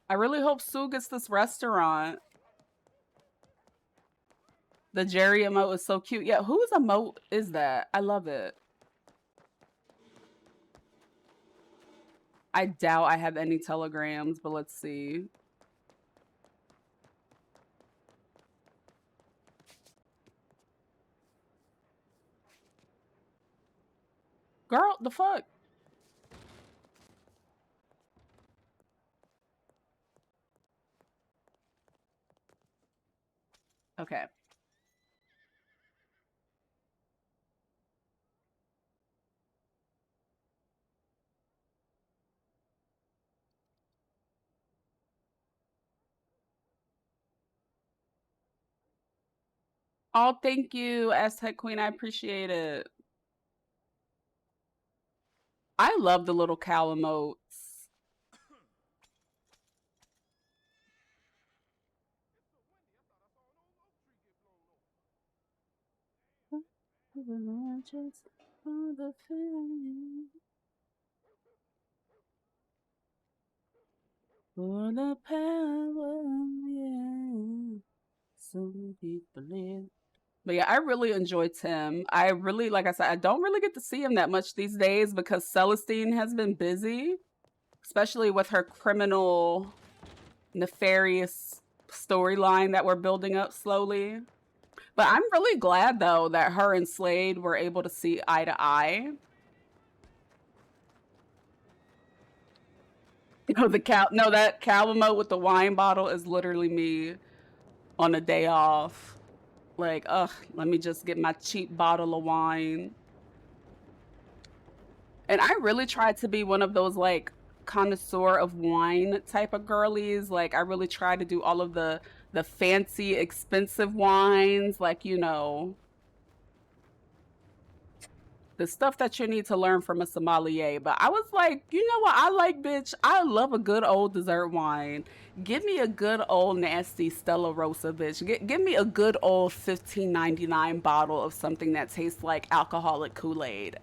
I really hope Sue gets this restaurant. The Jerry emote is so cute. Yeah, whose emote is that? I love it. I doubt I have any telegrams, but let's see. Girl, the fuck? Okay. Oh, thank you, Aztec Queen. I appreciate it. I love the little cow emotes. For the power, yeah. Some people live. But yeah, I really enjoy Tim. I really, like I said, I don't really get to see him that much these days because Celestine has been busy, especially with her criminal, nefarious storyline that we're building up slowly. But I'm really glad though that her and Slade were able to see eye to eye. No, that cow emote with the wine bottle is literally me on a day off. Like, ugh, let me just get my cheap bottle of wine. And I really tried to be one of those like connoisseur of wine type of girlies. Like I really try to do all of the fancy, expensive wines, like, you know. the stuff that you need to learn from a sommelier. But I was like, you know what I like, bitch? I love a good old dessert wine. Give me a good old nasty Stella Rosa, bitch. Give me a good old $15.99 bottle of something that tastes like alcoholic Kool-Aid.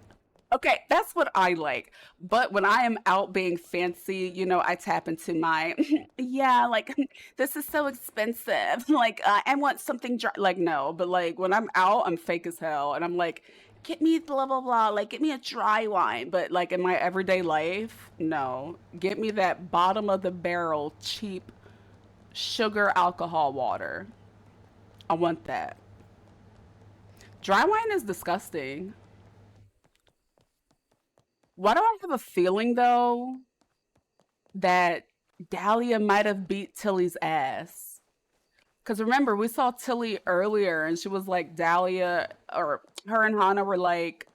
Okay, that's what I like. But when I am out being fancy, you know, I tap into my, yeah, like, this is so expensive. Like, I want something dry. Like, no, but like when I'm out, I'm fake as hell. And I'm like, get me blah, blah, blah. Like, get me a dry wine. But like in my everyday life, no. Get me that bottom of the barrel, cheap sugar alcohol water. I want that. Dry wine is disgusting. Why do I have a feeling though that Dahlia might have beat Tilly's ass? Because remember, we saw Tilly earlier and she was like, Dahlia, or her and Hannah were like,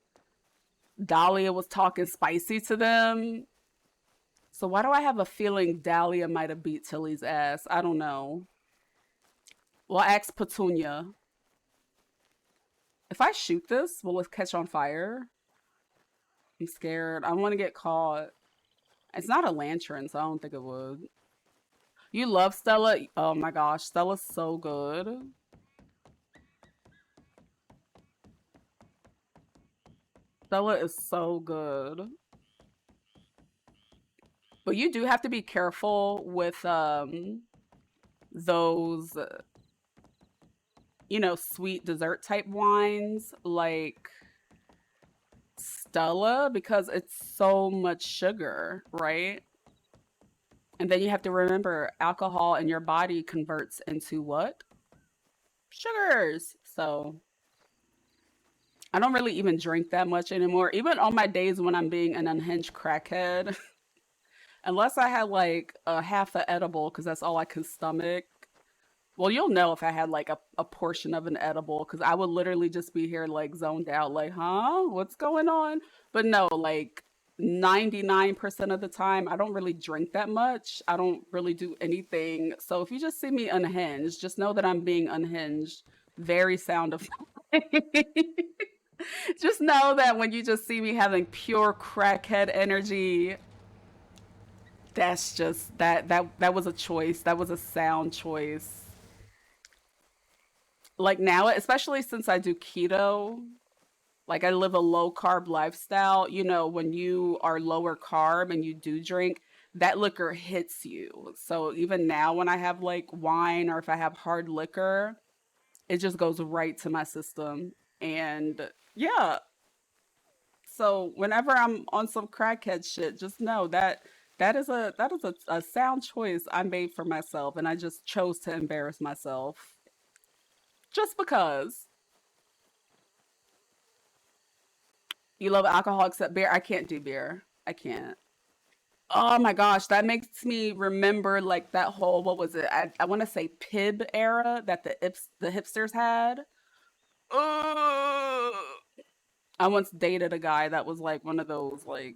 Dahlia was talking spicy to them. So why do I have a feeling Dahlia might have beat Tilly's ass? I don't know. Well, ask Petunia. If I shoot this, will it catch on fire? I'm scared. I want to get caught. It's not a lantern, so I don't think it would. You love Stella? Oh my gosh, Stella's so good. Stella is so good. But you do have to be careful with those, you know, sweet dessert type wines like Stella, because it's so much sugar, right? And then you have to remember alcohol in your body converts into what? Sugars. So I don't really even drink that much anymore. Even on my days when I'm being an unhinged crackhead, unless I had like a half an edible, because that's all I can stomach. Well, you'll know if I had like a portion of an edible, because I would literally just be here like zoned out, like, huh? What's going on? But no, like 99% of the time, I don't really drink that much. I don't really do anything. So if you just see me unhinged, just know that I'm being unhinged. Very sound of just know that when you just see me having pure crackhead energy, that's just that was a choice. That was a sound choice. Like now, especially since I do keto, like I live a low carb lifestyle, you know, when you are lower carb and you do drink, that liquor hits you. So even now when I have like wine or if I have hard liquor, it just goes right to my system. And yeah, so whenever I'm on some crackhead shit, just know that that is a sound choice I made for myself, and I just chose to embarrass myself just because. You love alcohol except beer? I can't do beer. I can't. Oh my gosh, that makes me remember like that whole, what was it? I want to say Pib era that the hipsters had. Ugh. I once dated a guy that was like one of those like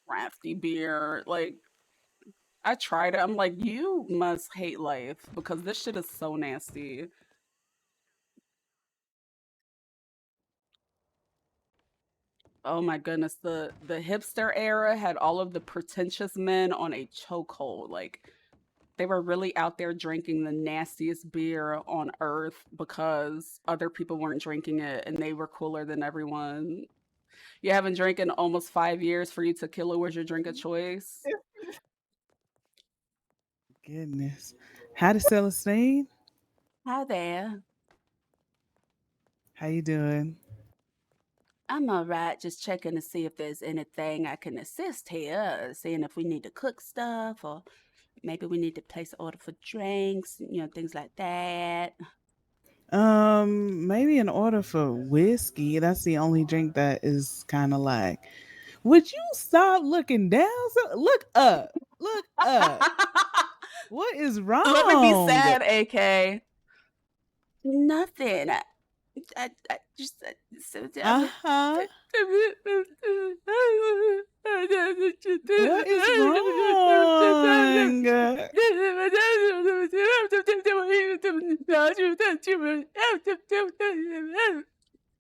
crafty beer. Like I tried it. I'm like, you must hate life because this shit is so nasty. Oh my goodness, the hipster era had all of the pretentious men on a chokehold. Like they were really out there drinking the nastiest beer on earth because other people weren't drinking it and they were cooler than everyone. You haven't drank in almost 5 years. For you, tequila was your drink of choice. Goodness. Hi to Celestine. Hi there. How you doing? I'm all right. Just checking to see if there's anything I can assist here. Seeing if we need to cook stuff or maybe we need to place an order for drinks, you know, things like that. Maybe an order for whiskey. That's the only drink that is kind of like. Would you stop looking down? Look up. Look up. What is wrong? Let me be sad, AK. Nothing. I just Uh-huh. What is wrong?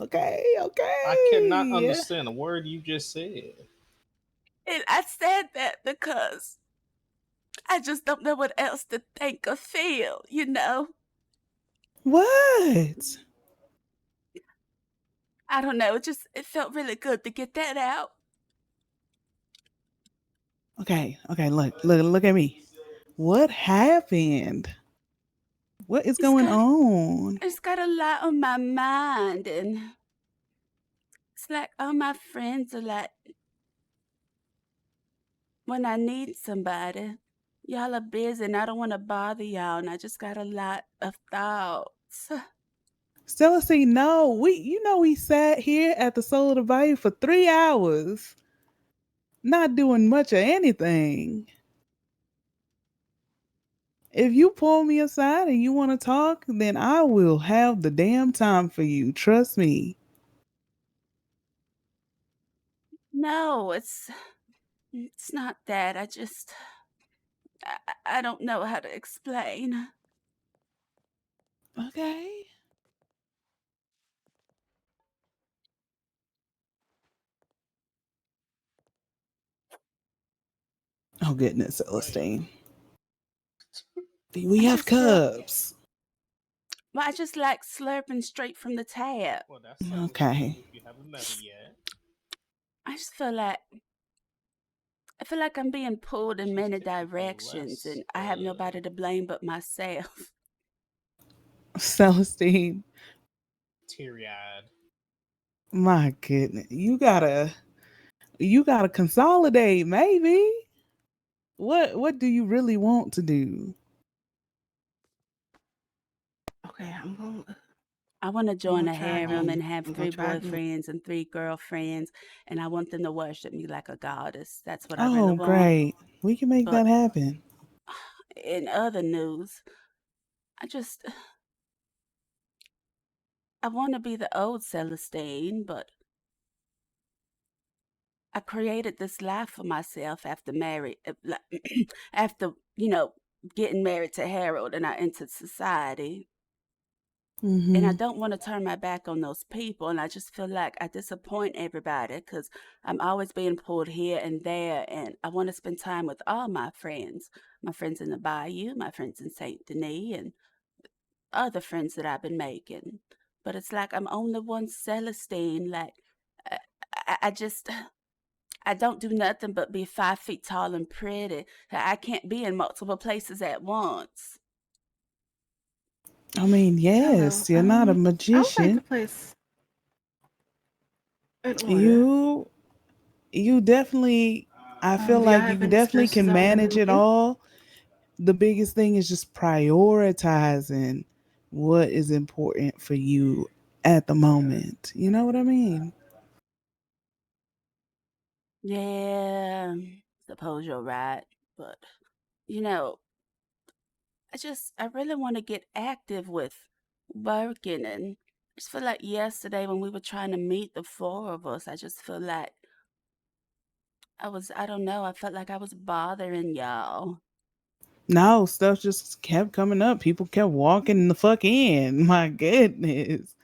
Okay, I cannot okay. understand a word you just said. And I said that because I just don't know what else to think or feel, you know? What? I don't know. It felt really good to get that out. Okay, look at me. What happened? What is going on? I just got a lot on my mind, and it's like all my friends are like, when I need somebody, y'all are busy and I don't want to bother y'all, and I just got a lot of thoughts. Celestine, no, we sat here at the Soul of the Bayou for 3 hours, not doing much of anything. If you pull me aside and you want to talk, then I will have the damn time for you. Trust me. No, it's not that. I don't know how to explain. Okay. Oh goodness, Celestine. We I have just feel cups. well, I just like slurping straight from the tap. Well, that's understandable Okay. if you haven't met her yet. I just feel like I'm being pulled in many typically directions, less and I have nobody to blame but myself. Celestine, teary-eyed. my goodness. You gotta consolidate, maybe. What do you really want to do? Okay, I'm gonna. I want to I'm join gonna a try harem again. and have I'm 3 gonna try again. boyfriends and 3 girlfriends, and I want them to worship me like a goddess. That's what I really Oh, want. great. We can make that But happen. in other news, I just I want to be the old Celestine, but I created this life for myself after after, getting married to Harold and I entered society. And I Mm-hmm. don't want to turn my back on those people. And I just feel like I disappoint everybody because I'm always being pulled here and there. And I want to spend time with all my friends in the Bayou, my friends in St. Denis, and other friends that I've been making. But it's like I'm only one Celestine. Like, I, I just. I don't do nothing but be 5 feet tall and pretty. I can't be in multiple places at once. I mean, Hello. yes, you're not a I would like to magician. place an order. You definitely I feel Do y'all like have you any definitely specials can on the manage it menu? all. The biggest thing is just prioritizing what is important for you at the moment. You know what I mean? Yeah, suppose you're right. But, you know, I really want to get active with working. And I just feel like yesterday when we were trying to meet the 4 of us, I just feel like I don't know, I felt like I was bothering y'all. No, stuff just kept coming up. People kept walking the fuck in. My goodness.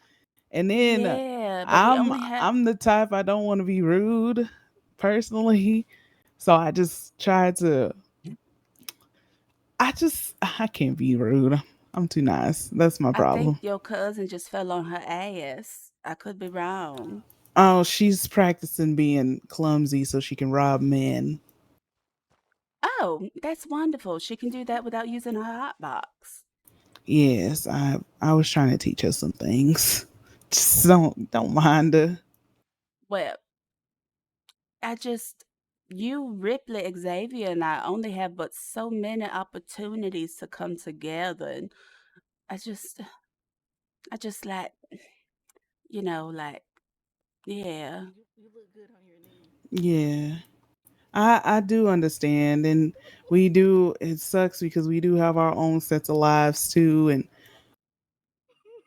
And then Yeah, but we I'm only have I'm the type I don't want to be rude personally. So I can't be rude. I'm too nice. That's my I think problem. your cousin just fell on her ass. I could be wrong. Oh, she's practicing being clumsy so she can rob men. Oh, that's wonderful. She can do that without using her hot box. Yes, I was trying to teach her some things. Just don't mind her. Well, I just you, Ripley, Xavier, and I only have but so many opportunities to come together, and I just I just like like yeah. Yeah. I do understand, and we do it sucks because we do have our own sets of lives too, and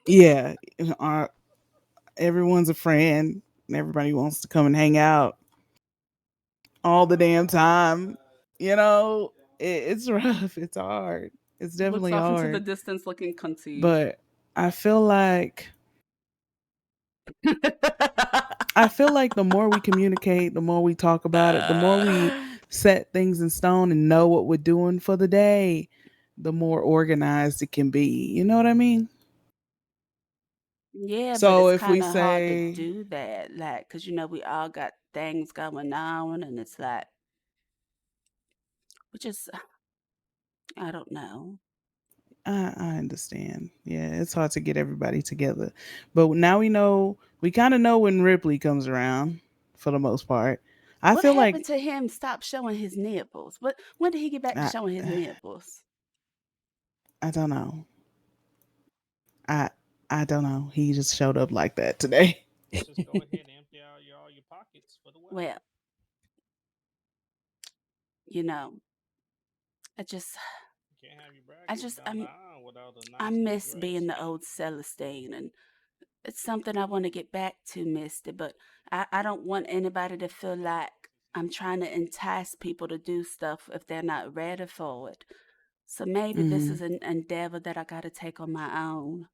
yeah, our everyone's a friend and everybody wants to come and hang out all the damn time. It's rough, it's hard. It's Looks definitely off into the hard. distance looking conceited. But I feel like I feel like the more we communicate, the more we talk about it, the more we set things in stone and know what we're doing for the day, the more organized it can be. You know what I mean? Yeah, but So it's if we kind of hard to say, do that, like, because we all got things going on, and it's like, we just, I don't know. I understand. Yeah, it's hard to get everybody together. But now we kind of know when Ripley comes around for the most part. I What feel happened like to him? Stop showing his nipples. When did he get back to I, showing his nipples? I don't know. I I don't know. He just showed up like that today. Just go ahead and empty out all your pockets for the weather. Well, you know, I just, You can't have your I brackets just, down the aisle without a I nice big miss gray being the suit. old Celestine, and it's something I want to get back to, Misty. But I don't want anybody to feel like I'm trying to entice people to do stuff if they're not ready for it. So maybe this Hmm. is an endeavor that I got to take on my own.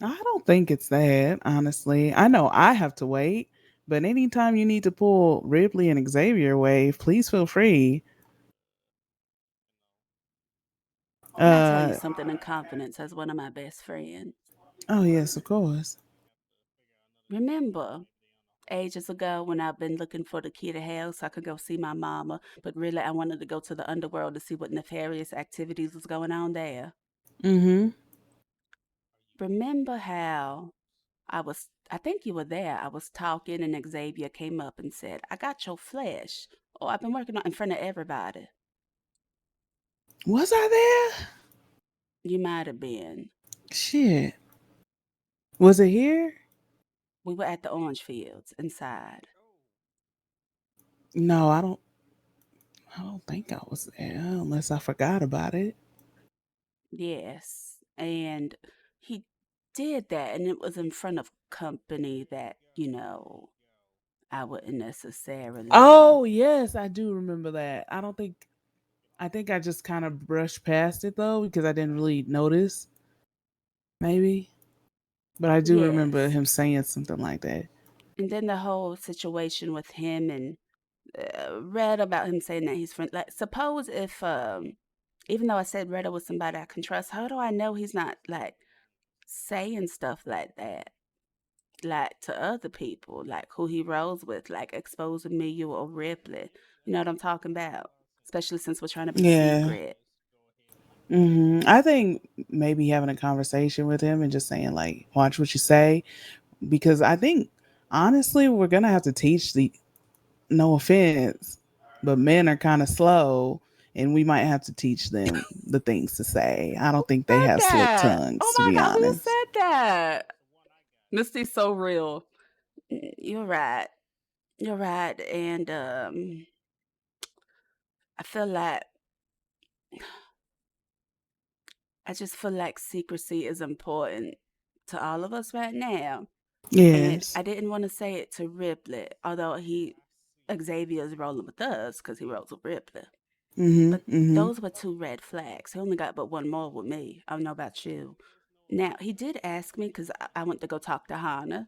I don't think it's that, honestly. I know I have to wait, but anytime you need to pull Ripley and Xavier away, please feel free. Can I tell you Uh something in confidence as one of my best friends? oh yes, of course. Remember ages ago when I've been looking for the key to hell so I could go see my mama, but really I wanted to go to the underworld to see what nefarious activities was going on there. Mm-hmm. Remember how I think you were there. I was talking and Xavier came up and said, I got your flesh. Oh, I've been working on in front of everybody. Was I there? You might have been. Shit. Was it here? We were at the orange fields inside. No, I don't think I was there unless I forgot about it. Yes. And he did that, and it was in front of company that, I wouldn't necessarily. Oh, yes, I do remember that. I think I just kind of brushed past it though because I didn't really notice, maybe. But I do remember Yes. him saying something like that. And then the whole situation with him and read about him saying that he's friend. Like, suppose if, even though I said Retta was somebody I can trust, how do I know he's not like saying stuff like that, like to other people, like who he rolls with, like exposing me, you or Ripley? You know what I'm talking about? Especially since we're trying to be Yeah. secret. I think maybe having a conversation with him and just saying like, watch what you say, because I think honestly we're gonna have to teach the. No offense, but men are kind of slow, and we might have to teach them the things to say. I don't think they Said have slick that. tongues, Oh to my be God, who honest. said that? Misty's so real. You're right. You're right. And I feel like I just feel like secrecy is important to all of us right now. And Yes. I didn't want to say it to Ripley, although Xavier's rolling with us because he rolls with Ripley. Mhm. But Mhm. those were two red flags. He only got but one more with me. I don't know about you. Now, he did ask me because I went to go talk to Hannah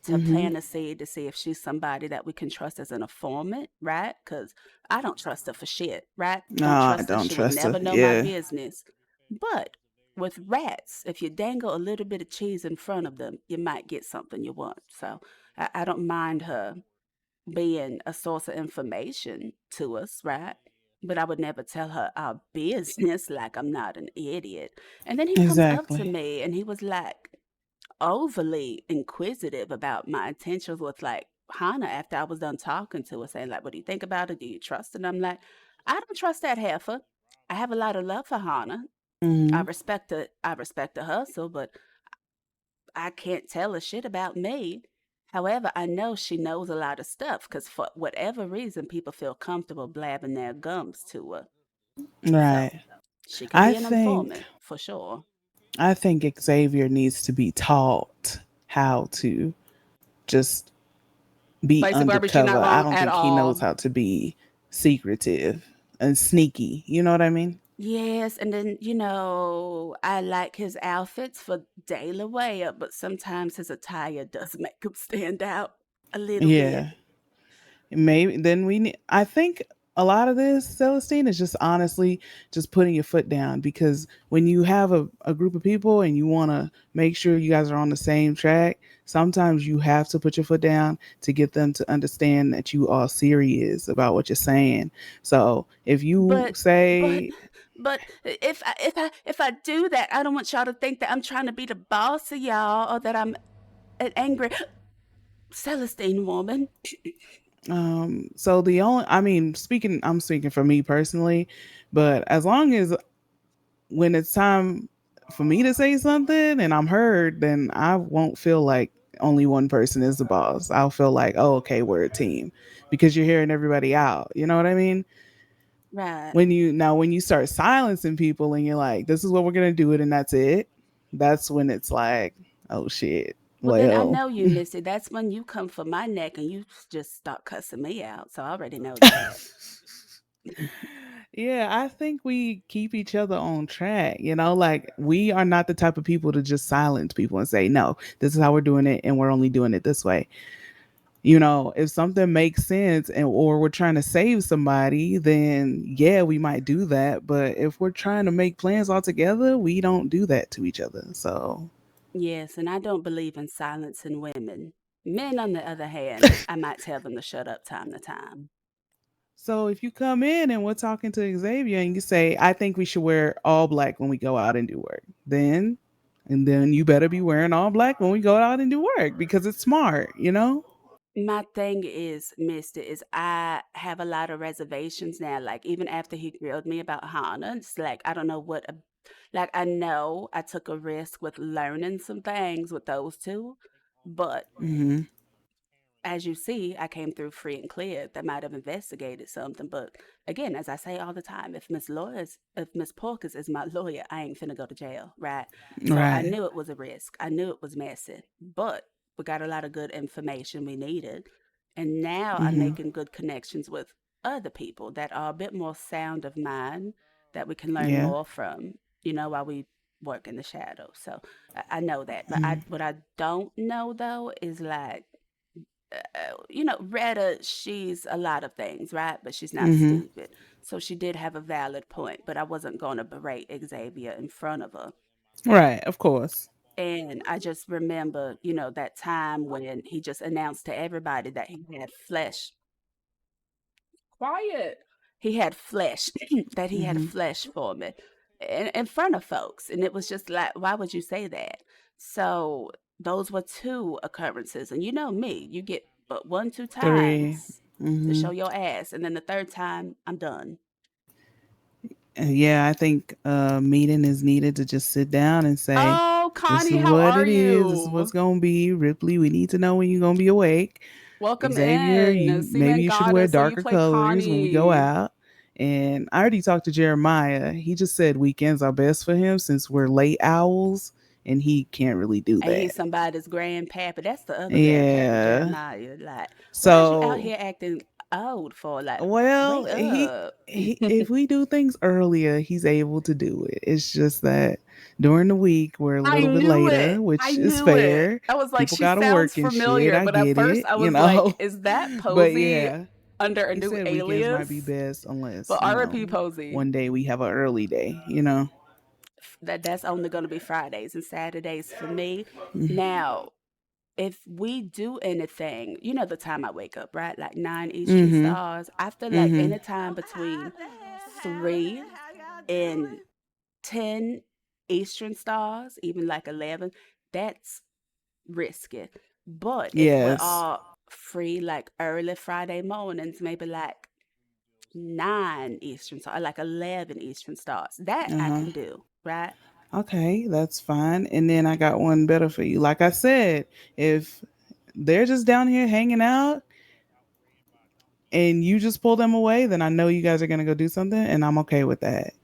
to Mhm. plant a seed to see if she's somebody that we can trust as an informant, right? Because I don't trust her for shit, right? No, Don't I trust her. don't She would trust her. never know my Yeah. business. But with rats, if you dangle a little bit of cheese in front of them, you might get something you want. So I don't mind her being a source of information to us, right? But I would never tell her our business like I'm not an idiot. And then he comes up to Exactly. me and he was like overly inquisitive about my intentions with like Hannah after I was done talking to her, saying, like, what do you think about it? Do you trust it? And I'm like, I don't trust that heifer. I have a lot of love for Hannah. Mhm. I respect the hustle, but I can't tell her shit about me. However, I know she knows a lot of stuff because for whatever reason, people feel comfortable blabbing their gums to her. So Right. she could I be an think informant for sure. I think Xavier needs to be taught how to just be Lacey Barbie, you're undercover. not I wrong don't at think he knows all. how to be secretive and sneaky. You know what I mean? Yes, and then, I like his outfits for daily wear, but sometimes his attire does make him stand out a little bit. Yeah. Maybe then we need, I think a lot of this, Celestine, is just honestly just putting your foot down, because when you have a group of people and you want to make sure you guys are on the same track, sometimes you have to put your foot down to get them to understand that you are serious about what you're saying. So if you But but say, but if I do that, I don't want y'all to think that I'm trying to be the boss of y'all or that I'm an angry Celestine woman. so the only, I mean, I'm speaking for me personally, but as long as when it's time for me to say something and I'm heard, then I won't feel like only one person is the boss. I'll feel like, oh, okay, we're a team, because you're hearing everybody out. You know what I mean? Right. When you start silencing people and you're like, this is what we're gonna do it and that's it, that's when it's like, oh shit. Well, then I Well, know you, Missy. That's when you come for my neck and you just start cussing me out. So I already know that. yeah, I think we keep each other on track. Like, we are not the type of people to just silence people and say, no, this is how we're doing it and we're only doing it this way. If something makes sense, or we're trying to save somebody, then yeah, we might do that. But if we're trying to make plans all together, we don't do that to each other. So, Yes, and I don't believe in silencing women. Men, on the other hand, I might tell them to shut up time to time. if you come in and we're talking to Xavier and you say, I think we should wear all black when we go out and do work, and then you better be wearing all black when we go out and do work, because it's smart. My thing is, Mister, is I have a lot of reservations now. Like even after he grilled me about Hana, it's like I don't know like I know I took a risk with learning some things with those two, but Hmm. as you see, I came through free and clear. They might have investigated something, but again, as I say all the time, if Miss Porkers is my lawyer, I ain't finna go to jail, right? So I Right. knew it was a risk. I knew it was messy, but we got a lot of good information we needed, and now I'm Hmm. making good connections with other people that are a bit more sound of mind that we can learn Yeah. more from. While we work in the shadows. So I know that, but Mhm. what I don't know though is like Retta, she's a lot of things, right? But she's not Mhm. stupid. So she did have a valid point, but I wasn't going to berate Xavier in front of her. Right, of course. And I just remember, that time when he just announced to everybody that he had flesh. Quiet. He had flesh, that he had Mhm. flesh for me in front of folks. And it was just like, why would you say that? So those were two occurrences. And you know me, you get but one, two 3. times to show Mhm. your ass. And then the third time, I'm done. Yeah, I think meeting is needed to just sit down and say, Oh, this Connie, is how what are it is. This is what's you? gonna be. Ripley, we need to know when you're gonna be awake. Welcome Xavier, in. you maybe Seaman you should wear Goddess, so you darker play colors when we go Connie. out. And I already talked to Jeremiah. He just said weekends are best for him since we're late owls, and he can't really do And he's that. somebody's grandpapa. That's the other grandpapa, Yeah. Jeremiah. Like, why is you out So, here acting old for? Like, well, wake he up. he if we do things earlier, he's able to do it. It's just that during the week we're a I little bit knew it. later, I which is knew it. fair. I was like, People she gotta sounds work and shit. familiar. I But at get first, it, I you was like, know. is that But Posey yeah, under a he new said weekends might be alias? best unless, But R.I.P. Posey. one day we have an early day. That's only going to be Fridays and Saturdays for me. Now, if we do anything, the time I wake up, right? Like 9 Eastern Mhm. stars. After like Mhm. any time between 3 and 10 Eastern stars, even like 11, that's risky. But if we're Yes. all free, like early Friday mornings, maybe like 9 Eastern stars, like 11 Eastern stars, that I Uh-huh. can do, right? Okay, that's fine. And then I got one better for you. Like I said, if they're just down here hanging out and you just pull them away, then I know you guys are gonna go do something, and I'm okay with that,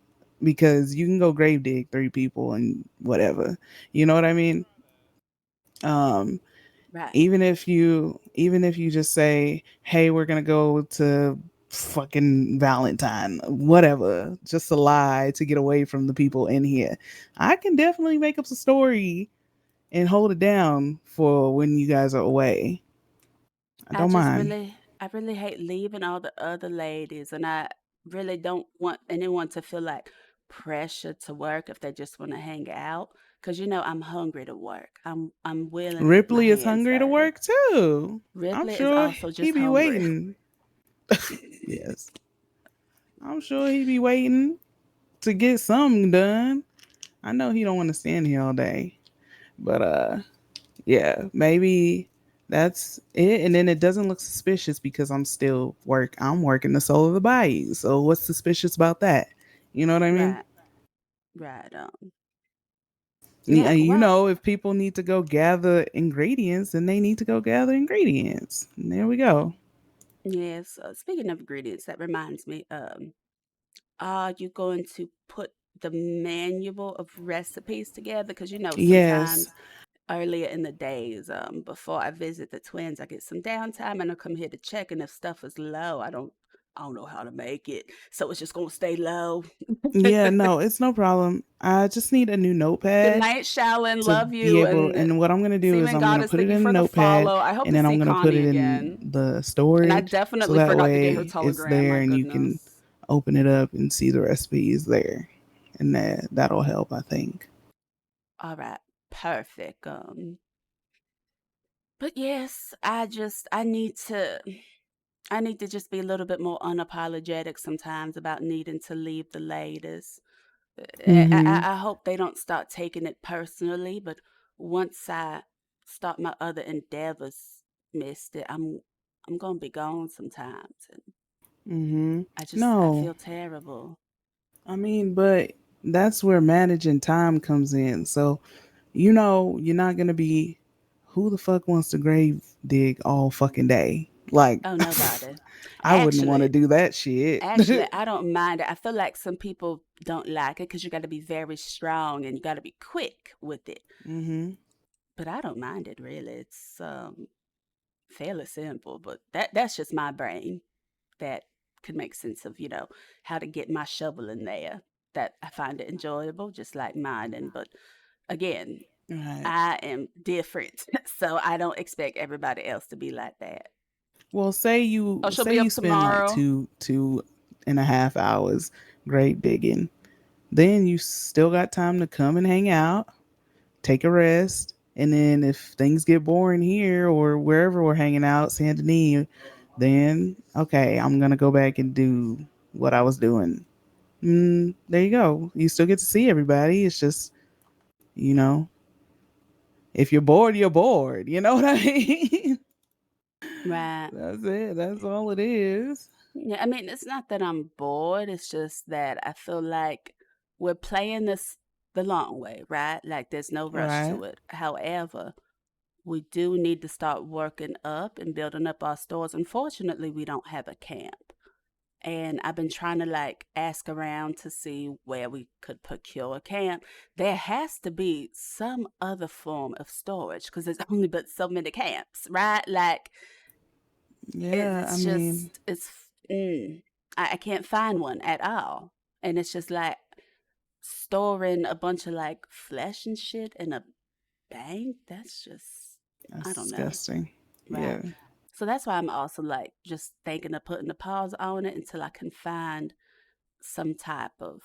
because you can go grave dig 3 people and whatever. You know what I mean? Um, Right. even if you just say, "Hey, we're gonna go to fucking Valentine, whatever, just a lie to get away from the people in here. I can definitely make up a story and hold it down for when you guys are away. I don't mind. I really hate leaving all the other ladies, and I really don't want anyone to feel like pressure to work if they just want to hang out. Cause I'm hungry to work. I'm willing to get my Ripley is hands hungry to dirty. work too. I'm Ripley is sure also he just be hungry. waiting. Yes. I'm sure he be waiting to get something done. I know he don't want to stand here all day. But yeah, maybe that's it. And then it doesn't look suspicious because I'm working the soul of the bayou. So what's suspicious about that? You know what I mean? Right. Right. Yeah, Yeah. Well. if people need to go gather ingredients, then they need to go gather ingredients. And there we go. Yes. Speaking of ingredients, that reminds me. Are you going to put the manual of recipes together? Because Yes. sometimes earlier in the days, before I visit the twins, I get some downtime and I come here to check. And if stuff is low, I don't know how to make it, so it's just gonna stay low. Yeah, no, it's no problem. I just need a new Good notepad night, Shallon. to Love be you. able, And and what I'm going to do is Seaman I'm going to Goddess, put it thank you in a for the notepad, follow. I hope and to then see I'm going to put Connie it again. in the And I storage so definitely that forgot to get her way it's telegram. there My and you can goodness. open it up and see the recipes there. And that'll help, I think. All right. Perfect. But yes, I need to just be a little bit more unapologetic sometimes about needing to leave the ladies. Mm-hmm. I hope they don't start taking it personally, but once I start my other endeavors, Misty, I'm gonna be gone sometimes, and Mm-hmm. I No, feel terrible. I mean, but that's where managing time comes in. So, you're not going to be, who the fuck wants to grave dig all fucking day? Like, Oh, nobody. I wouldn't want to do that shit. Actually, I don't mind it. I feel like some people don't like it because you got to be very strong and you got to be quick with it. Mm-hmm. But I don't mind it really. It's fairly simple, but that's just my brain that could make sense of how to get my shovel in there. That I find it enjoyable, just like mining. But again, Right. I am different, so I don't expect everybody else to be like that. Well, Oh, she'll be up spend like tomorrow. 2.5 hours grave digging. Then you still got time to come and hang out, take a rest, and then if things get boring here or wherever we're hanging out, Saint Denis, then okay, I'm gonna go back and do what I was doing. There you go. You still get to see everybody. It's just, you know, if you're bored, you're bored. You know what I mean? Right. That's it. That's all it is. Yeah, I mean, it's not that I'm bored. It's just that I feel like we're playing this the long way, right? Like there's no rush Right. to it. However, we do need to start working up and building up our stores. Unfortunately, we don't have a camp. And I've been trying to ask around to see where we could procure a camp. There has to be some other form of storage because there's only but so many camps, right? Like Yeah, I mean, I can't find one at all. And it's just like storing a bunch of flesh and shit in a bank. That's just, that's I don't know. disgusting. Right. Yeah. So that's why I'm also just thinking of putting a pause on it until I can find some type of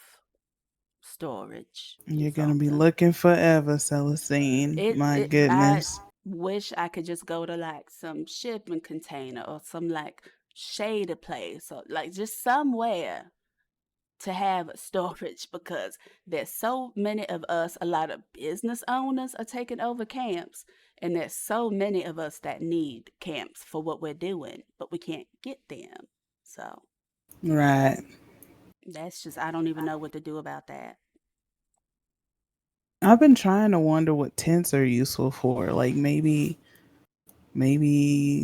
storage or You're gonna be something. looking forever, Celestine. My I goodness. wish I could just go to some shipping container or some shaded place or just somewhere to have storage because there's so many of us, a lot of business owners are taking over camps, and there's so many of us that need camps for what we're doing, but we can't get them. So Right. that's just, I don't even know what to do about that. I've been trying to wonder what tents are useful for. Like maybe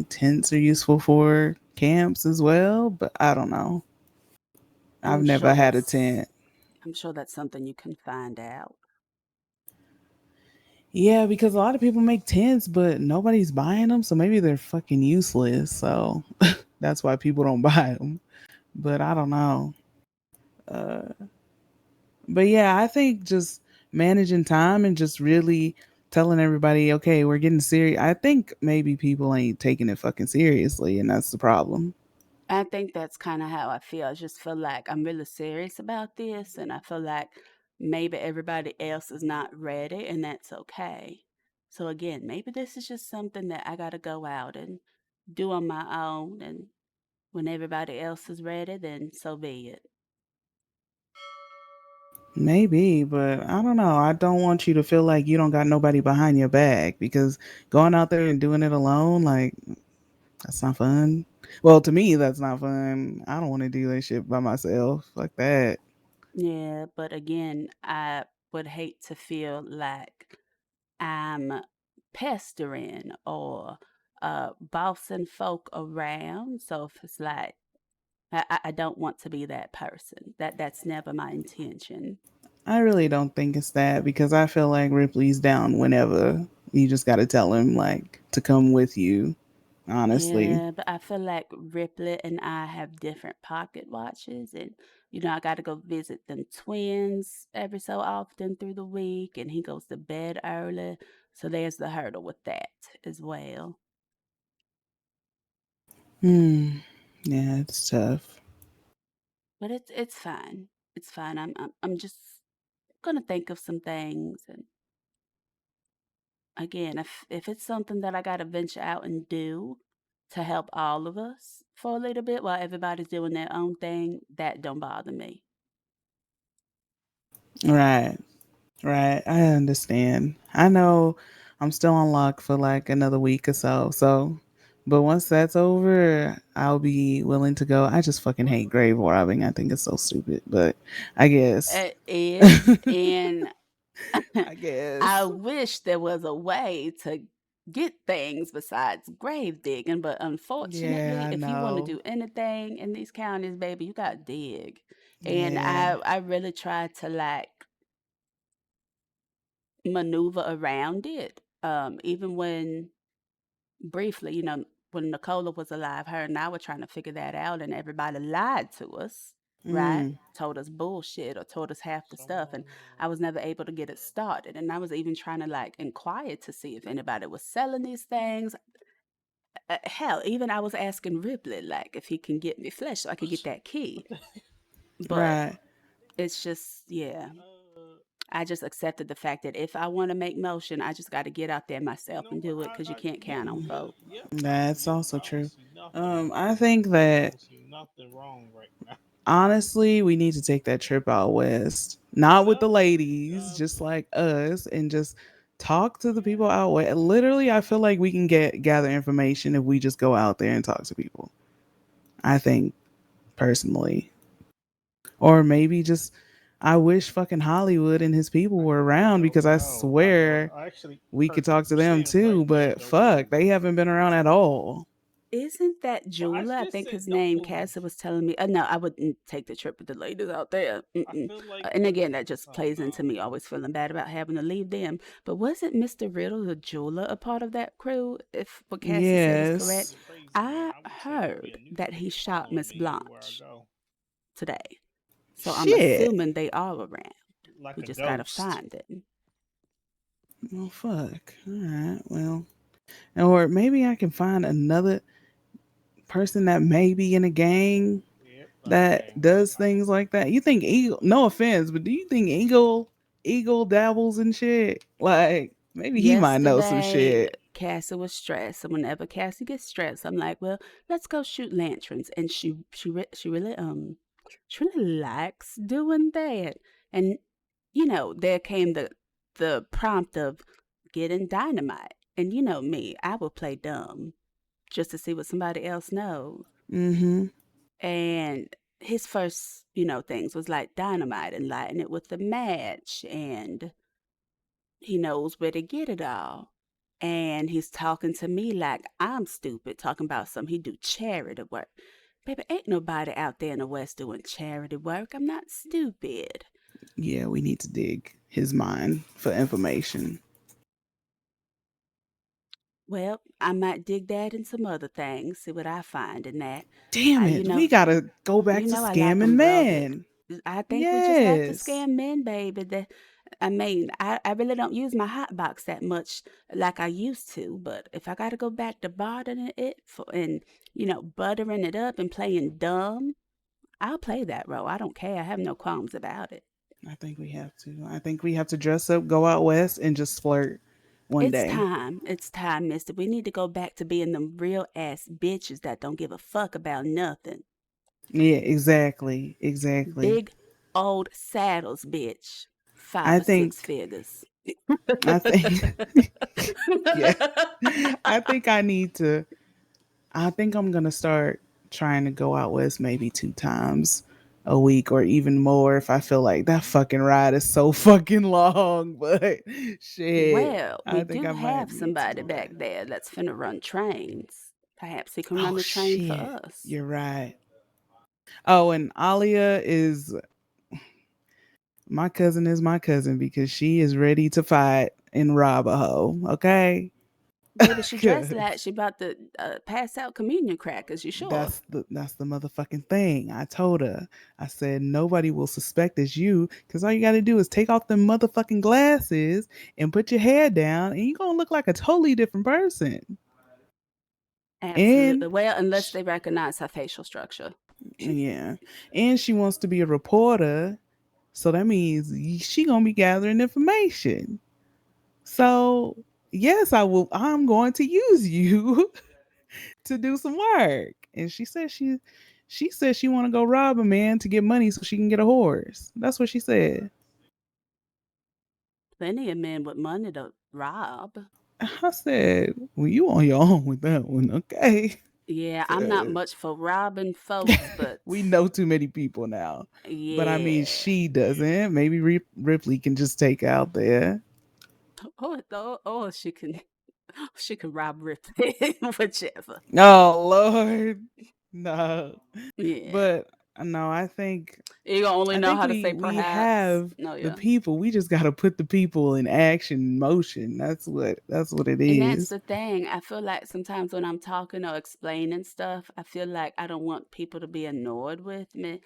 tents are useful for camps as well, but I don't know. I've never had a tent. I'm sure that's something you can find out. Yeah, because a lot of people make tents, but nobody's buying them, so maybe they're fucking useless. So that's why people don't buy them. but I don't know. Uh, but yeah, I think just managing time and just really telling everybody, okay, we're getting serious. I think maybe people ain't taking it fucking seriously, and that's the problem. I think that's kind of how I feel. I just feel like I'm really serious about this, and I feel like maybe everybody else is not ready, and that's okay. So, again, maybe this is just something that I got to go out and do on my own, and when everybody else is ready, then so be it. Maybe, but I don't know. I don't want you to feel like you don't got nobody behind your back because going out there and doing it alone, like, that's not fun. Well, to me, that's not fun. I don't want to do that shit by myself. Like that. Yeah, but again, I would hate to feel like I'm pestering or bossing folk around. So if it's like I don't want to be that person. That's never my intention. I really don't think it's that because I feel like Ripley's down whenever. You just got to tell him, like, to come with you, honestly. Yeah, but I feel like Ripley and I have different pocket watches, and I got to go visit them twins every so often through the week, and he goes to bed early, so there's the hurdle with that as well. Hmm. Yeah, it's tough. But it's fine. It's fine. I'm just gonna think of some things, and again, if it's something that I gotta venture out and do to help all of us for a little bit while everybody's doing their own thing, that don't bother me. Right. Right. I understand. I know I'm still on lock for like another week or so. So, but once that's over, I'll be willing to go. I just fucking hate grave robbing. I think it's so stupid, but I guess. It is, and I I guess. wish there was a way to get things besides grave digging, but Yeah, unfortunately, I if you want to know. do anything in these counties, baby, you got to dig. And Yeah. I really try to like maneuver around it. Even when briefly, when Nicola was alive, her and I were trying to figure that out, and everybody lied to us, right? Mm. Told us bullshit or told us half the stuff, and I was never able to get it started. And I was even trying to like inquire to see if anybody was selling these things. Hell, even I was asking Ripley like if he can get me flesh so I could get that key. But Right. it's just, yeah. I just accepted the fact that if I want to make motion, I just got to get out there myself and do it because you can't count on folk. That's also I don't true. see nothing. I think I that don't see nothing wrong right now. honestly, we need to take that trip out west. Not with the ladies, just like us, and just talk to the people out west. Literally, I feel like we can gather information if we just go out there and talk to people. I think personally. Or maybe just I wish fucking Hollywood and his people were around because I swear I actually we could heard talk to you them saying too, right now but though fuck, too. they haven't been around at all. Isn't that So I Jula? I just think said his don't name, move. Cassie, was telling me. No, I wouldn't take the trip with the ladies out there. I Mm-mm. feel like And again, that just oh plays into no. me always feeling bad about having to leave them. But wasn't Mr. Riddle or Jula a part of that crew? If what Cassie said is correct, Yes. Crazy man. I I would say there'd be a heard new that he nigga shot following Miss me everywhere I Blanche go. today. So I'm Shit. assuming they are around. Like We a just gotta ghost. find it. Oh fuck. Alright, well. Or maybe I can find another person that may be in a gang Yep, like a that gang. does things like that. You think Eagle, no offense, but do you think Eagle dabbles in shit? Like maybe he might know some Yesterday, shit. Cassie was stressed, and whenever Cassie gets stressed, I'm like, "Well, let's go shoot lanterns." And she really likes doing that. And there came the prompt of getting dynamite. And you know me, I will play dumb just to see what somebody else knows. Mm-hmm. And his first, things was like dynamite and lighting it with the match, and he knows where to get it all. And he's talking to me like I'm stupid, talking about some he do charity work. Baby, ain't nobody out there in the West doing charity work. I'm not stupid. Yeah, we need to dig his mind for information. Well, I might dig that and some other things, see what I find in that. Damn You it. We know, gotta go back you to know I like scamming 'em rugged. men. I think we just have to Yes. scam men, baby. I mean, I really don't use my hot box that much like I used to, but if I gotta go back to bartering it for and buttering it up and playing dumb, I'll play that role. I don't care. I have no qualms about it. I think we have to. I think we have to dress up, go out west, and just flirt one It's day. time. It's time, mister. We need to go back to being them real ass bitches that don't give a fuck about nothing. Yeah, exactly. Exactly. Big old saddles, bitch. 5 I or 6 think figures. I think yeah. I think I'm gonna start trying to go out west maybe 2 times a week or even more if I feel like that fucking ride is so fucking long. But shit, Well, we I think do I have might need to somebody go back. back there that's finna run trains. Perhaps he can run Oh the train for shit, us. you're right. Oh, and Alia is my cousin is my cousin because she is ready to fight and rob a hoe. Okay. Baby, she dressed 'Cause like she about to pass out communion crackers. You sure? that's the motherfucking thing. I told her. I said nobody will suspect it's you because all you got to do is take off them motherfucking glasses and put your hair down, and you're gonna look like a totally different person. Absolutely. And Well, unless they recognize her facial structure. yeah, and she wants to be a reporter, so that means she gonna be gathering information. So yes, I will. I'm going to use you to do some work. And she said she want to go rob a man to get money so she can get a horse. That's what she said. Plenty of men with money to rob. I said, well, you on your own with that one, okay? Yeah, I'm not 'Cause much for robbing folks, but we know too many people now. But I mean, yeah. she doesn't. Maybe Ripley can just take her out there. Oh, she can rob Ripley, whichever. Oh Lord, no. Yeah. But no, I think You only I know think how to we say we perhaps. have No, the yeah. people. We just got to put the people in action, in motion. That's what it And that's is. the thing. I feel like sometimes when I'm talking or explaining stuff, I feel like I don't want people to be annoyed with me.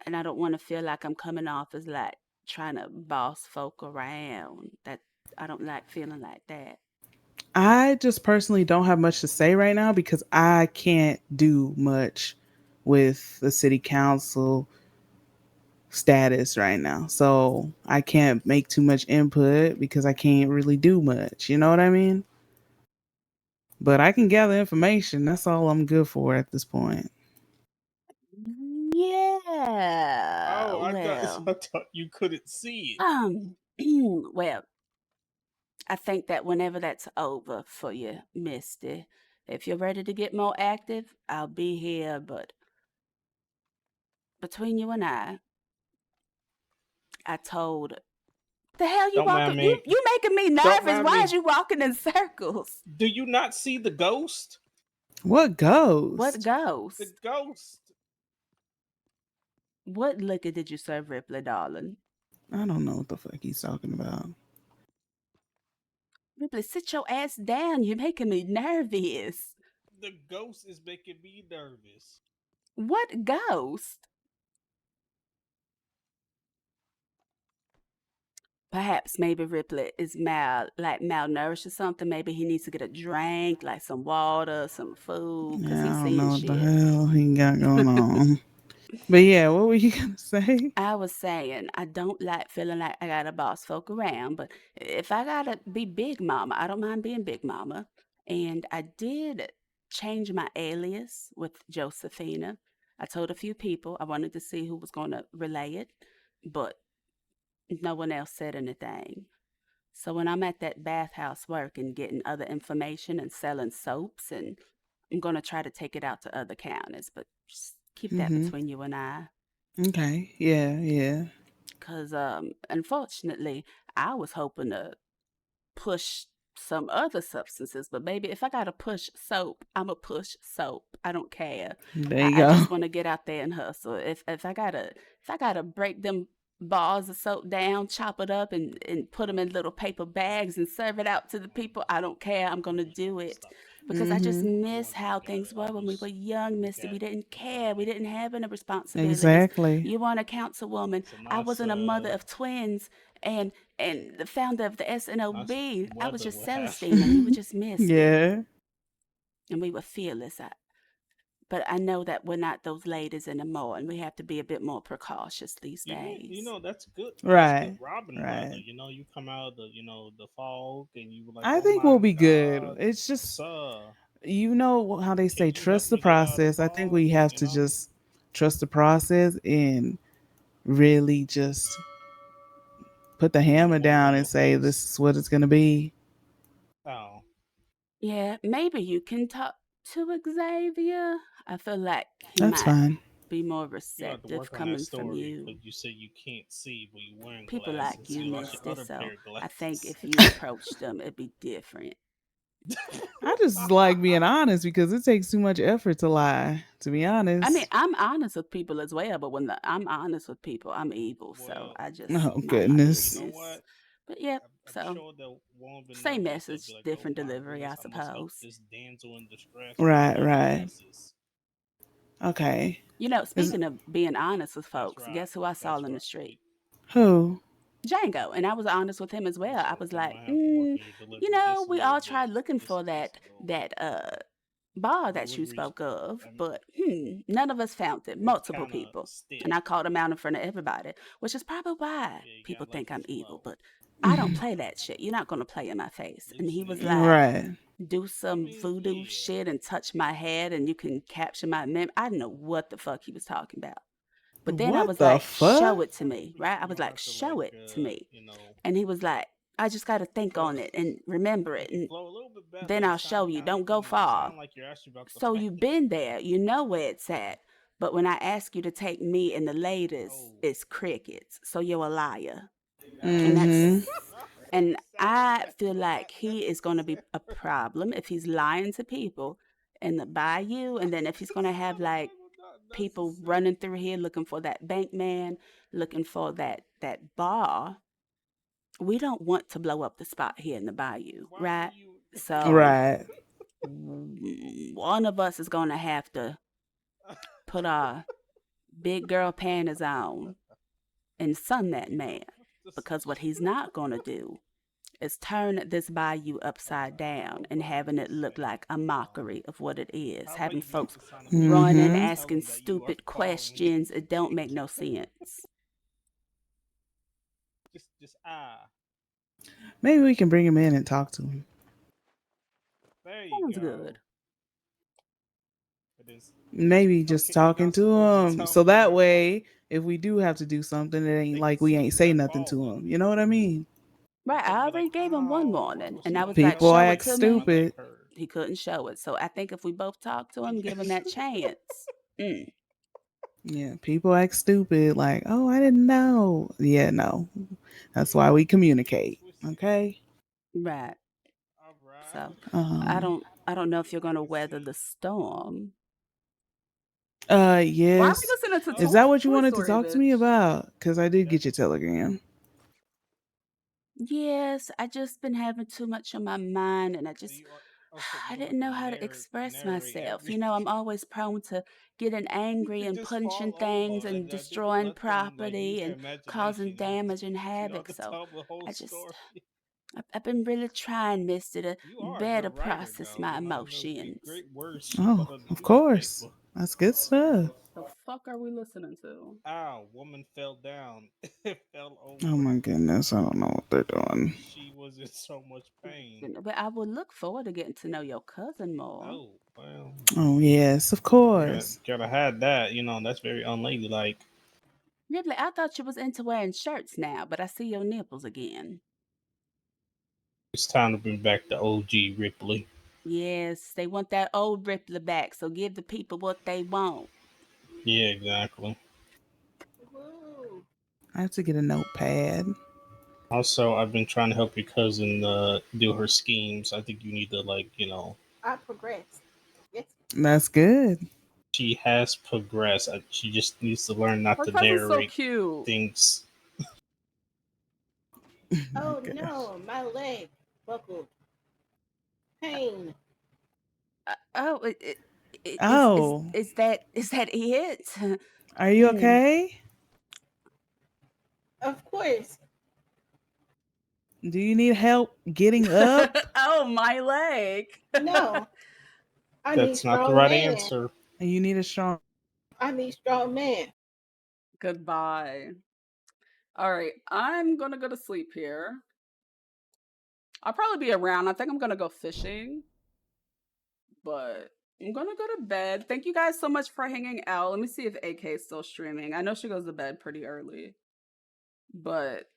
And I don't want to feel like I'm coming off as like trying to boss folk around. That I don't like feeling like that. I just personally don't have much to say right now because I can't do much with the city council status right now. So I can't make too much input because I can't really do much. You know what I mean? But I can gather information. That's all I'm good for at this point. Yeah. Oh, Well, I thought you couldn't see it. well, I think that whenever that's over for you, Misty, if you're ready to get more active, I'll be here. But between you and I told the hell you Don't walking. mind You me. you making me Don't nervous. mind Why is me. you walking in circles? Do you not see the ghost? What What ghost? The ghost? ghost. What liquor did you serve Ripley, darling? I don't know what the fuck he's talking about. Ripley, sit your ass down. You're making me nervous. The ghost is making me nervous. What ghost? Perhaps maybe Ripley is malnourished or something. Maybe he needs to get a drink, like some water, some food, because Yeah, he's I don't seeing know what the shit. hell he got going on. But yeah, what were you gonna say? I was saying I don't like feeling like I gotta boss folk around, but if I gotta be big mama, I don't mind being big mama. And I did change my alias with Josephina. I told a few people I wanted to see who was gonna relay it, but no one else said anything. So when I'm at that bathhouse working, getting other information and selling soaps, and I'm gonna try to take it out to other counties, but just keep that Mm-hmm. between you and I. Okay. Yeah, yeah. Cause unfortunately, I was hoping to push some other substances, but baby, if I gotta push soap, I'ma push soap. I don't care. There you I go. just want to get out there and hustle. If I gotta break them balls of soap down, chop it up, and put them in little paper bags and serve it out to the people. I don't care. I'm going to do it. Because I just miss how things were when we were young, Misty. We didn't care. We didn't have any responsibilities. Exactly. You weren't a councilwoman. I wasn't a mother of twins and the founder of the SNOB. I was just Celestine, and we were just Misty. Yeah. And we were fearless. But I know that we're not those ladies anymore, and we have to be a bit more precautious these days. You know that's good. Right. That's good Robin weather. You know, you come out of the the fog, and you were like, I oh think my we'll be God, good. It's just, you know how they say trust the process. I think we have to just trust the process and really just put the hammer down and say this is what it's gonna be. Oh. Yeah, maybe you can talk to Xavier. I feel like he That's might fine. be more You have to receptive work on coming that from story you. because you say you can't see, but you're wearing People glasses. like you, You lost your Misty, other so pair of glasses. I think if you approached them, it'd be different. I just like being honest because it takes too much effort to lie, to be honest. I mean, I'm honest with people as well, but when I'm honest with people, I'm evil. So I just Oh, mind my goodness. business. You know what? But yeah, I'm so sure they'll won't even same notice. They'll message, be like, different oh my delivery, I goodness, I must help suppose. this damsel in distress. Right, right. Okay. You know, speaking of being honest with folks, guess who I saw in the street? Who? Django, and I was honest with him as well. I was like, you know, we all tried looking for that bar that you spoke of, but none of us found it. Multiple people, and I called him out in front of everybody, which is probably why people think I'm evil. But I don't play that shit. You're not gonna play in my face. And he was like, Right. do some voodoo shit and touch my head, and you can capture my memory. I didn't know what the fuck he was talking about. But then I What was the like, fuck? show it to me, right? I was like, show it to me. And he was like, I just got to think on it and remember it. And then I'll show you. Don't go far. So you've been there. You know where it's at. But when I ask you to take me and the ladies, it's crickets. So you're a liar. And I feel like he is going to be a problem if he's lying to people in the bayou. And then if he's going to have like people running through here looking for that bank man, looking for that bar. We don't want to blow up the spot here in the bayou, right? So Right. one of us is going to have to put our big girl panties on and sun that man, because what he's not going to do is turn this bayou upside down and having it look like a mockery of what it is, having folks running, asking stupid questions. It don't make no sense. Just Maybe we can bring him in and talk to him. There Sounds good. Maybe just talking to him, so that way, if we do have to do something, it ain't like we ain't say nothing to him. You know what I mean? Right, I already gave him one warning, and I was People like, show act it to stupid. me. He couldn't show it, so I think if we both talk to him, give him that chance. Yeah, people act stupid. Like, oh, I didn't know. Yeah, no, that's why we communicate. Okay. Right. So Um, I don't know if you're gonna weather the storm. yes. Why are we listening to Is that what you Toy wanted to Story, talk to me bitch? about? Because I did get your telegram. Yes, I just been having too much on my mind, and I didn't know how to express myself. You know, I'm always prone to getting angry and punching things and destroying property and causing damage and havoc. So I've been really trying, Mister, to better process my emotions. Oh, of course. That's good stuff. The fuck are we listening to? Ow, woman fell down. Fell over. Oh my goodness, I don't know what they're doing. She was in so much pain. But I would look forward to getting to know your cousin more. Oh, well. Oh yes, of course. Gotta hide that. You know, that's very unladylike. Ripley, I thought you was into wearing shirts now, but I see your nipples again. It's time to bring back the OG Ripley. Yes, they want that old Ripley back, so give the people what they want. Yeah, exactly. I have to get a notepad. Also, I've been trying to help your cousin do her schemes. I think you need to, I progressed. Yes. That's good. She has progressed. She just needs to learn not Her to cousin's so narrate cute. things. Oh Okay. no, my leg buckled. Pain. Oh, Oh, is that it? are you Mm. okay? Of course. Do you need help getting up? Oh, my leg. No. I need That's not the strong right man. answer. You need a strong. I need strong man. Goodbye. All right, I'm gonna go to sleep here. I'll probably be around. I think I'm gonna go fishing, but I'm gonna go to bed. Thank you guys so much for hanging out. Let me see if AK is still streaming. I know she goes to bed pretty early, but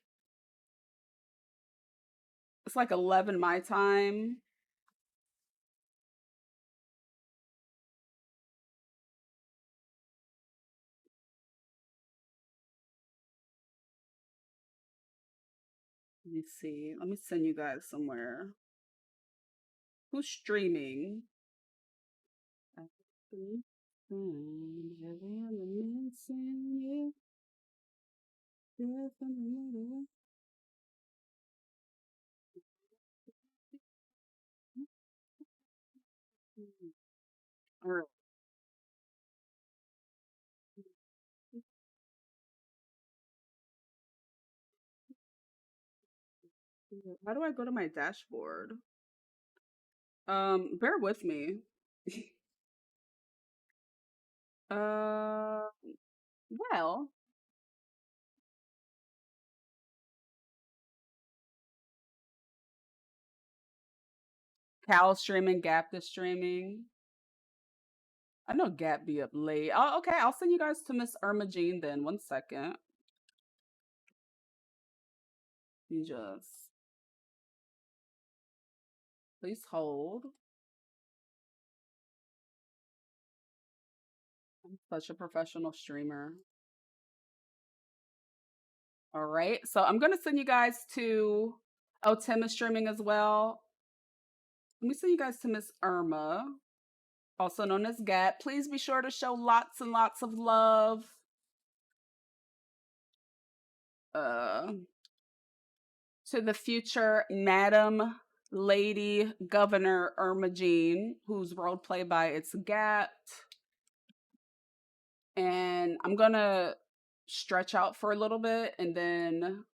it's like 11 my time. Let me see. Let me send you guys somewhere. Who's streaming? All right. How do I go to my dashboard? Bear with me. uh, well, Cal streaming, Gap is streaming. I know Gap be up late. Oh, okay. I'll send you guys to Miss Irma Jean then. 1 second. You just please hold. I'm such a professional streamer. All right. So I'm gonna send you guys to Tim is streaming as well. Let me send you guys to Miss Irma, also known as Gap. Please be sure to show lots and lots of love. To the future Madam Lady Governor Irma Jean, who's role played by It's Gat. And I'm gonna stretch out for a little bit and then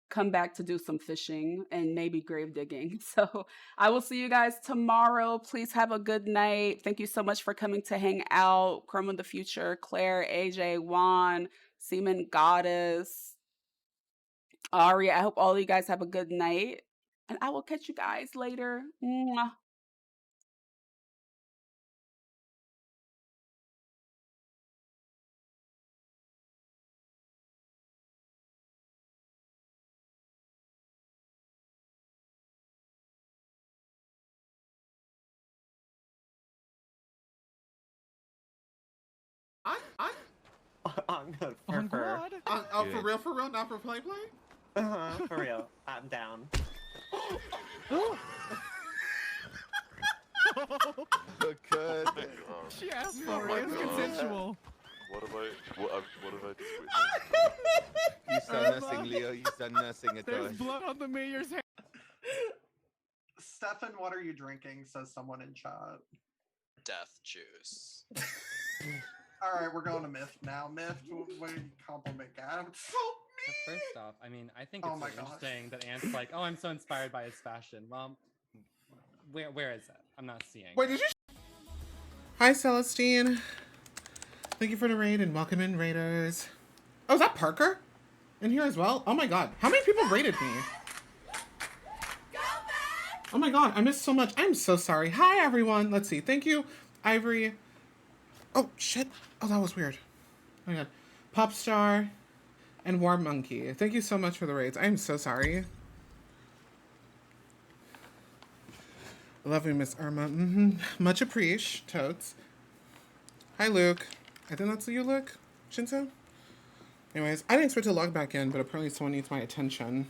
come back to do some fishing and maybe grave digging. So I will see you guys tomorrow. Please have a good night. Thank you so much for coming to hang out. Chrome of the Future, Claire, AJ, Juan, Seaman Goddess, Ari. I hope all of you guys have a good night. And I will catch you guys later. Mwah. I'm good Oh God. For real, not for play? For real. I'm down. Good. She asked Oh for my it. It was God. consensual. What have I just witnessed? You said nothing, Leo. You said nothing at all. There's blood on the mayor's hand. Stefan, what are you drinking? Says someone in chat. Death juice. All right, we're going to Myth now. Myth, what do you compliment Gab? Help me! First off, I mean, I think Oh it's my really gosh. interesting that Ant's like, oh, I'm so inspired by his fashion. Well, where is it? I'm not seeing. Wait, did you? Hi, Celestine. Thank you for the raid and welcome in, raiders. Oh, is that Parker in here as well? Oh my God, how many people raided me? Oh my God, I missed so much. I'm so sorry. Hi, everyone. Let's see. Thank you, Ivory. Oh, shit. Oh, that was weird. Oh my God. Popstar and War Monkey. Thank you so much for the raids. I'm so sorry. Love you, Miss Irma. Much appreciate. Totes. Hi, Luke. I think that's you, Luke? Shinzo? Anyways, I didn't expect to log back in, but apparently someone needs my attention.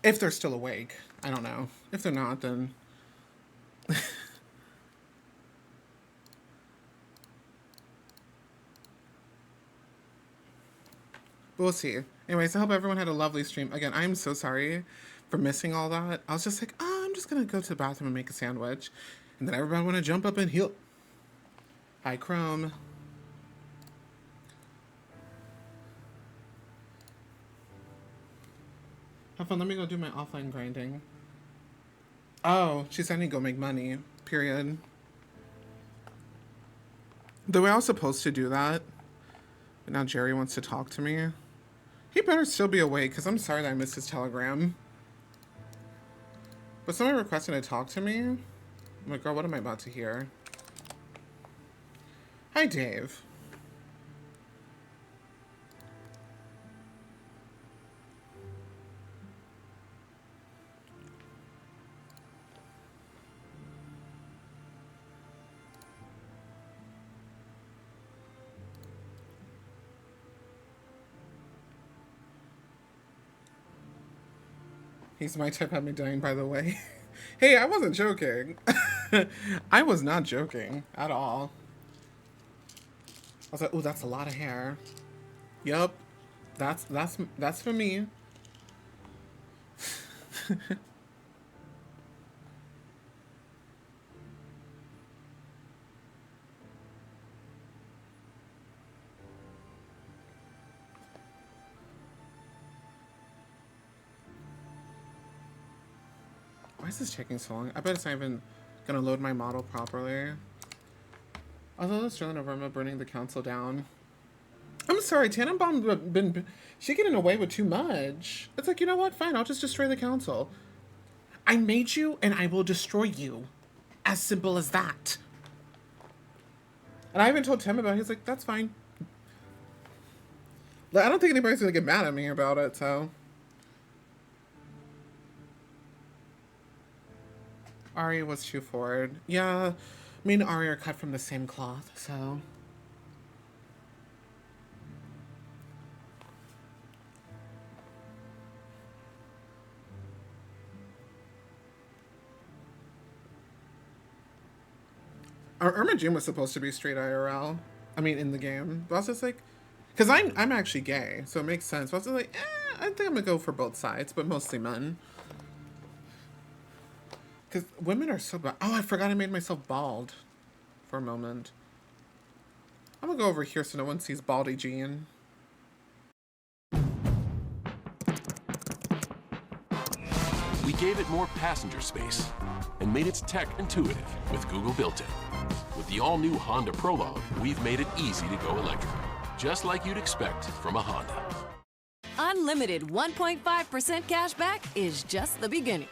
If they're still awake. I don't know. If they're not, then... We'll see. Anyways, I hope everyone had a lovely stream. Again, I'm so sorry for missing all that. I was just like, oh, I'm just gonna go to the bathroom and make a sandwich. And then everybody wanna jump up and heal. Hi, Chrome. Have fun, let me go do my offline grinding. Oh, she said I need to go make money, period. The way I was supposed to do that, but now Jerry wants to talk to me. He better still be awake, because I'm sorry that I missed his telegram. But someone requested to talk to me? I'm like, girl, what am I about to hear? Hi, Dave. He's my type, had me dying, by the way. Hey, I wasn't joking. I was not joking at all. I was like, oh, that's a lot of hair. Yup. That's for me. Why is this taking so long? I bet it's not even gonna load my model properly. Although this Australian Overma burning the council down. I'm sorry, Tannenbaum she getting away with too much. It's like, you know what? Fine, I'll just destroy the council. I made you and I will destroy you. As simple as that. And I even told Tim about it. He's like, that's fine. Like, I don't think anybody's gonna get mad at me about it, so. Ari was too forward. Yeah, me and Ari are cut from the same cloth, so. Our Irma June was supposed to be straight IRL. I mean, in the game. But I was just like, because I'm actually gay, so it makes sense. But I was just like, I think I'm gonna go for both sides, but mostly men. Because women are so bad. Oh, I forgot I made myself bald for a moment. I'm gonna go over here so no one sees Baldy Jean. We gave it more passenger space and made its tech intuitive with Google Built-In. With the all-new Honda Prologue, we've made it easy to go electric, just like you'd expect from a Honda. Unlimited 1.5% cash back is just the beginning.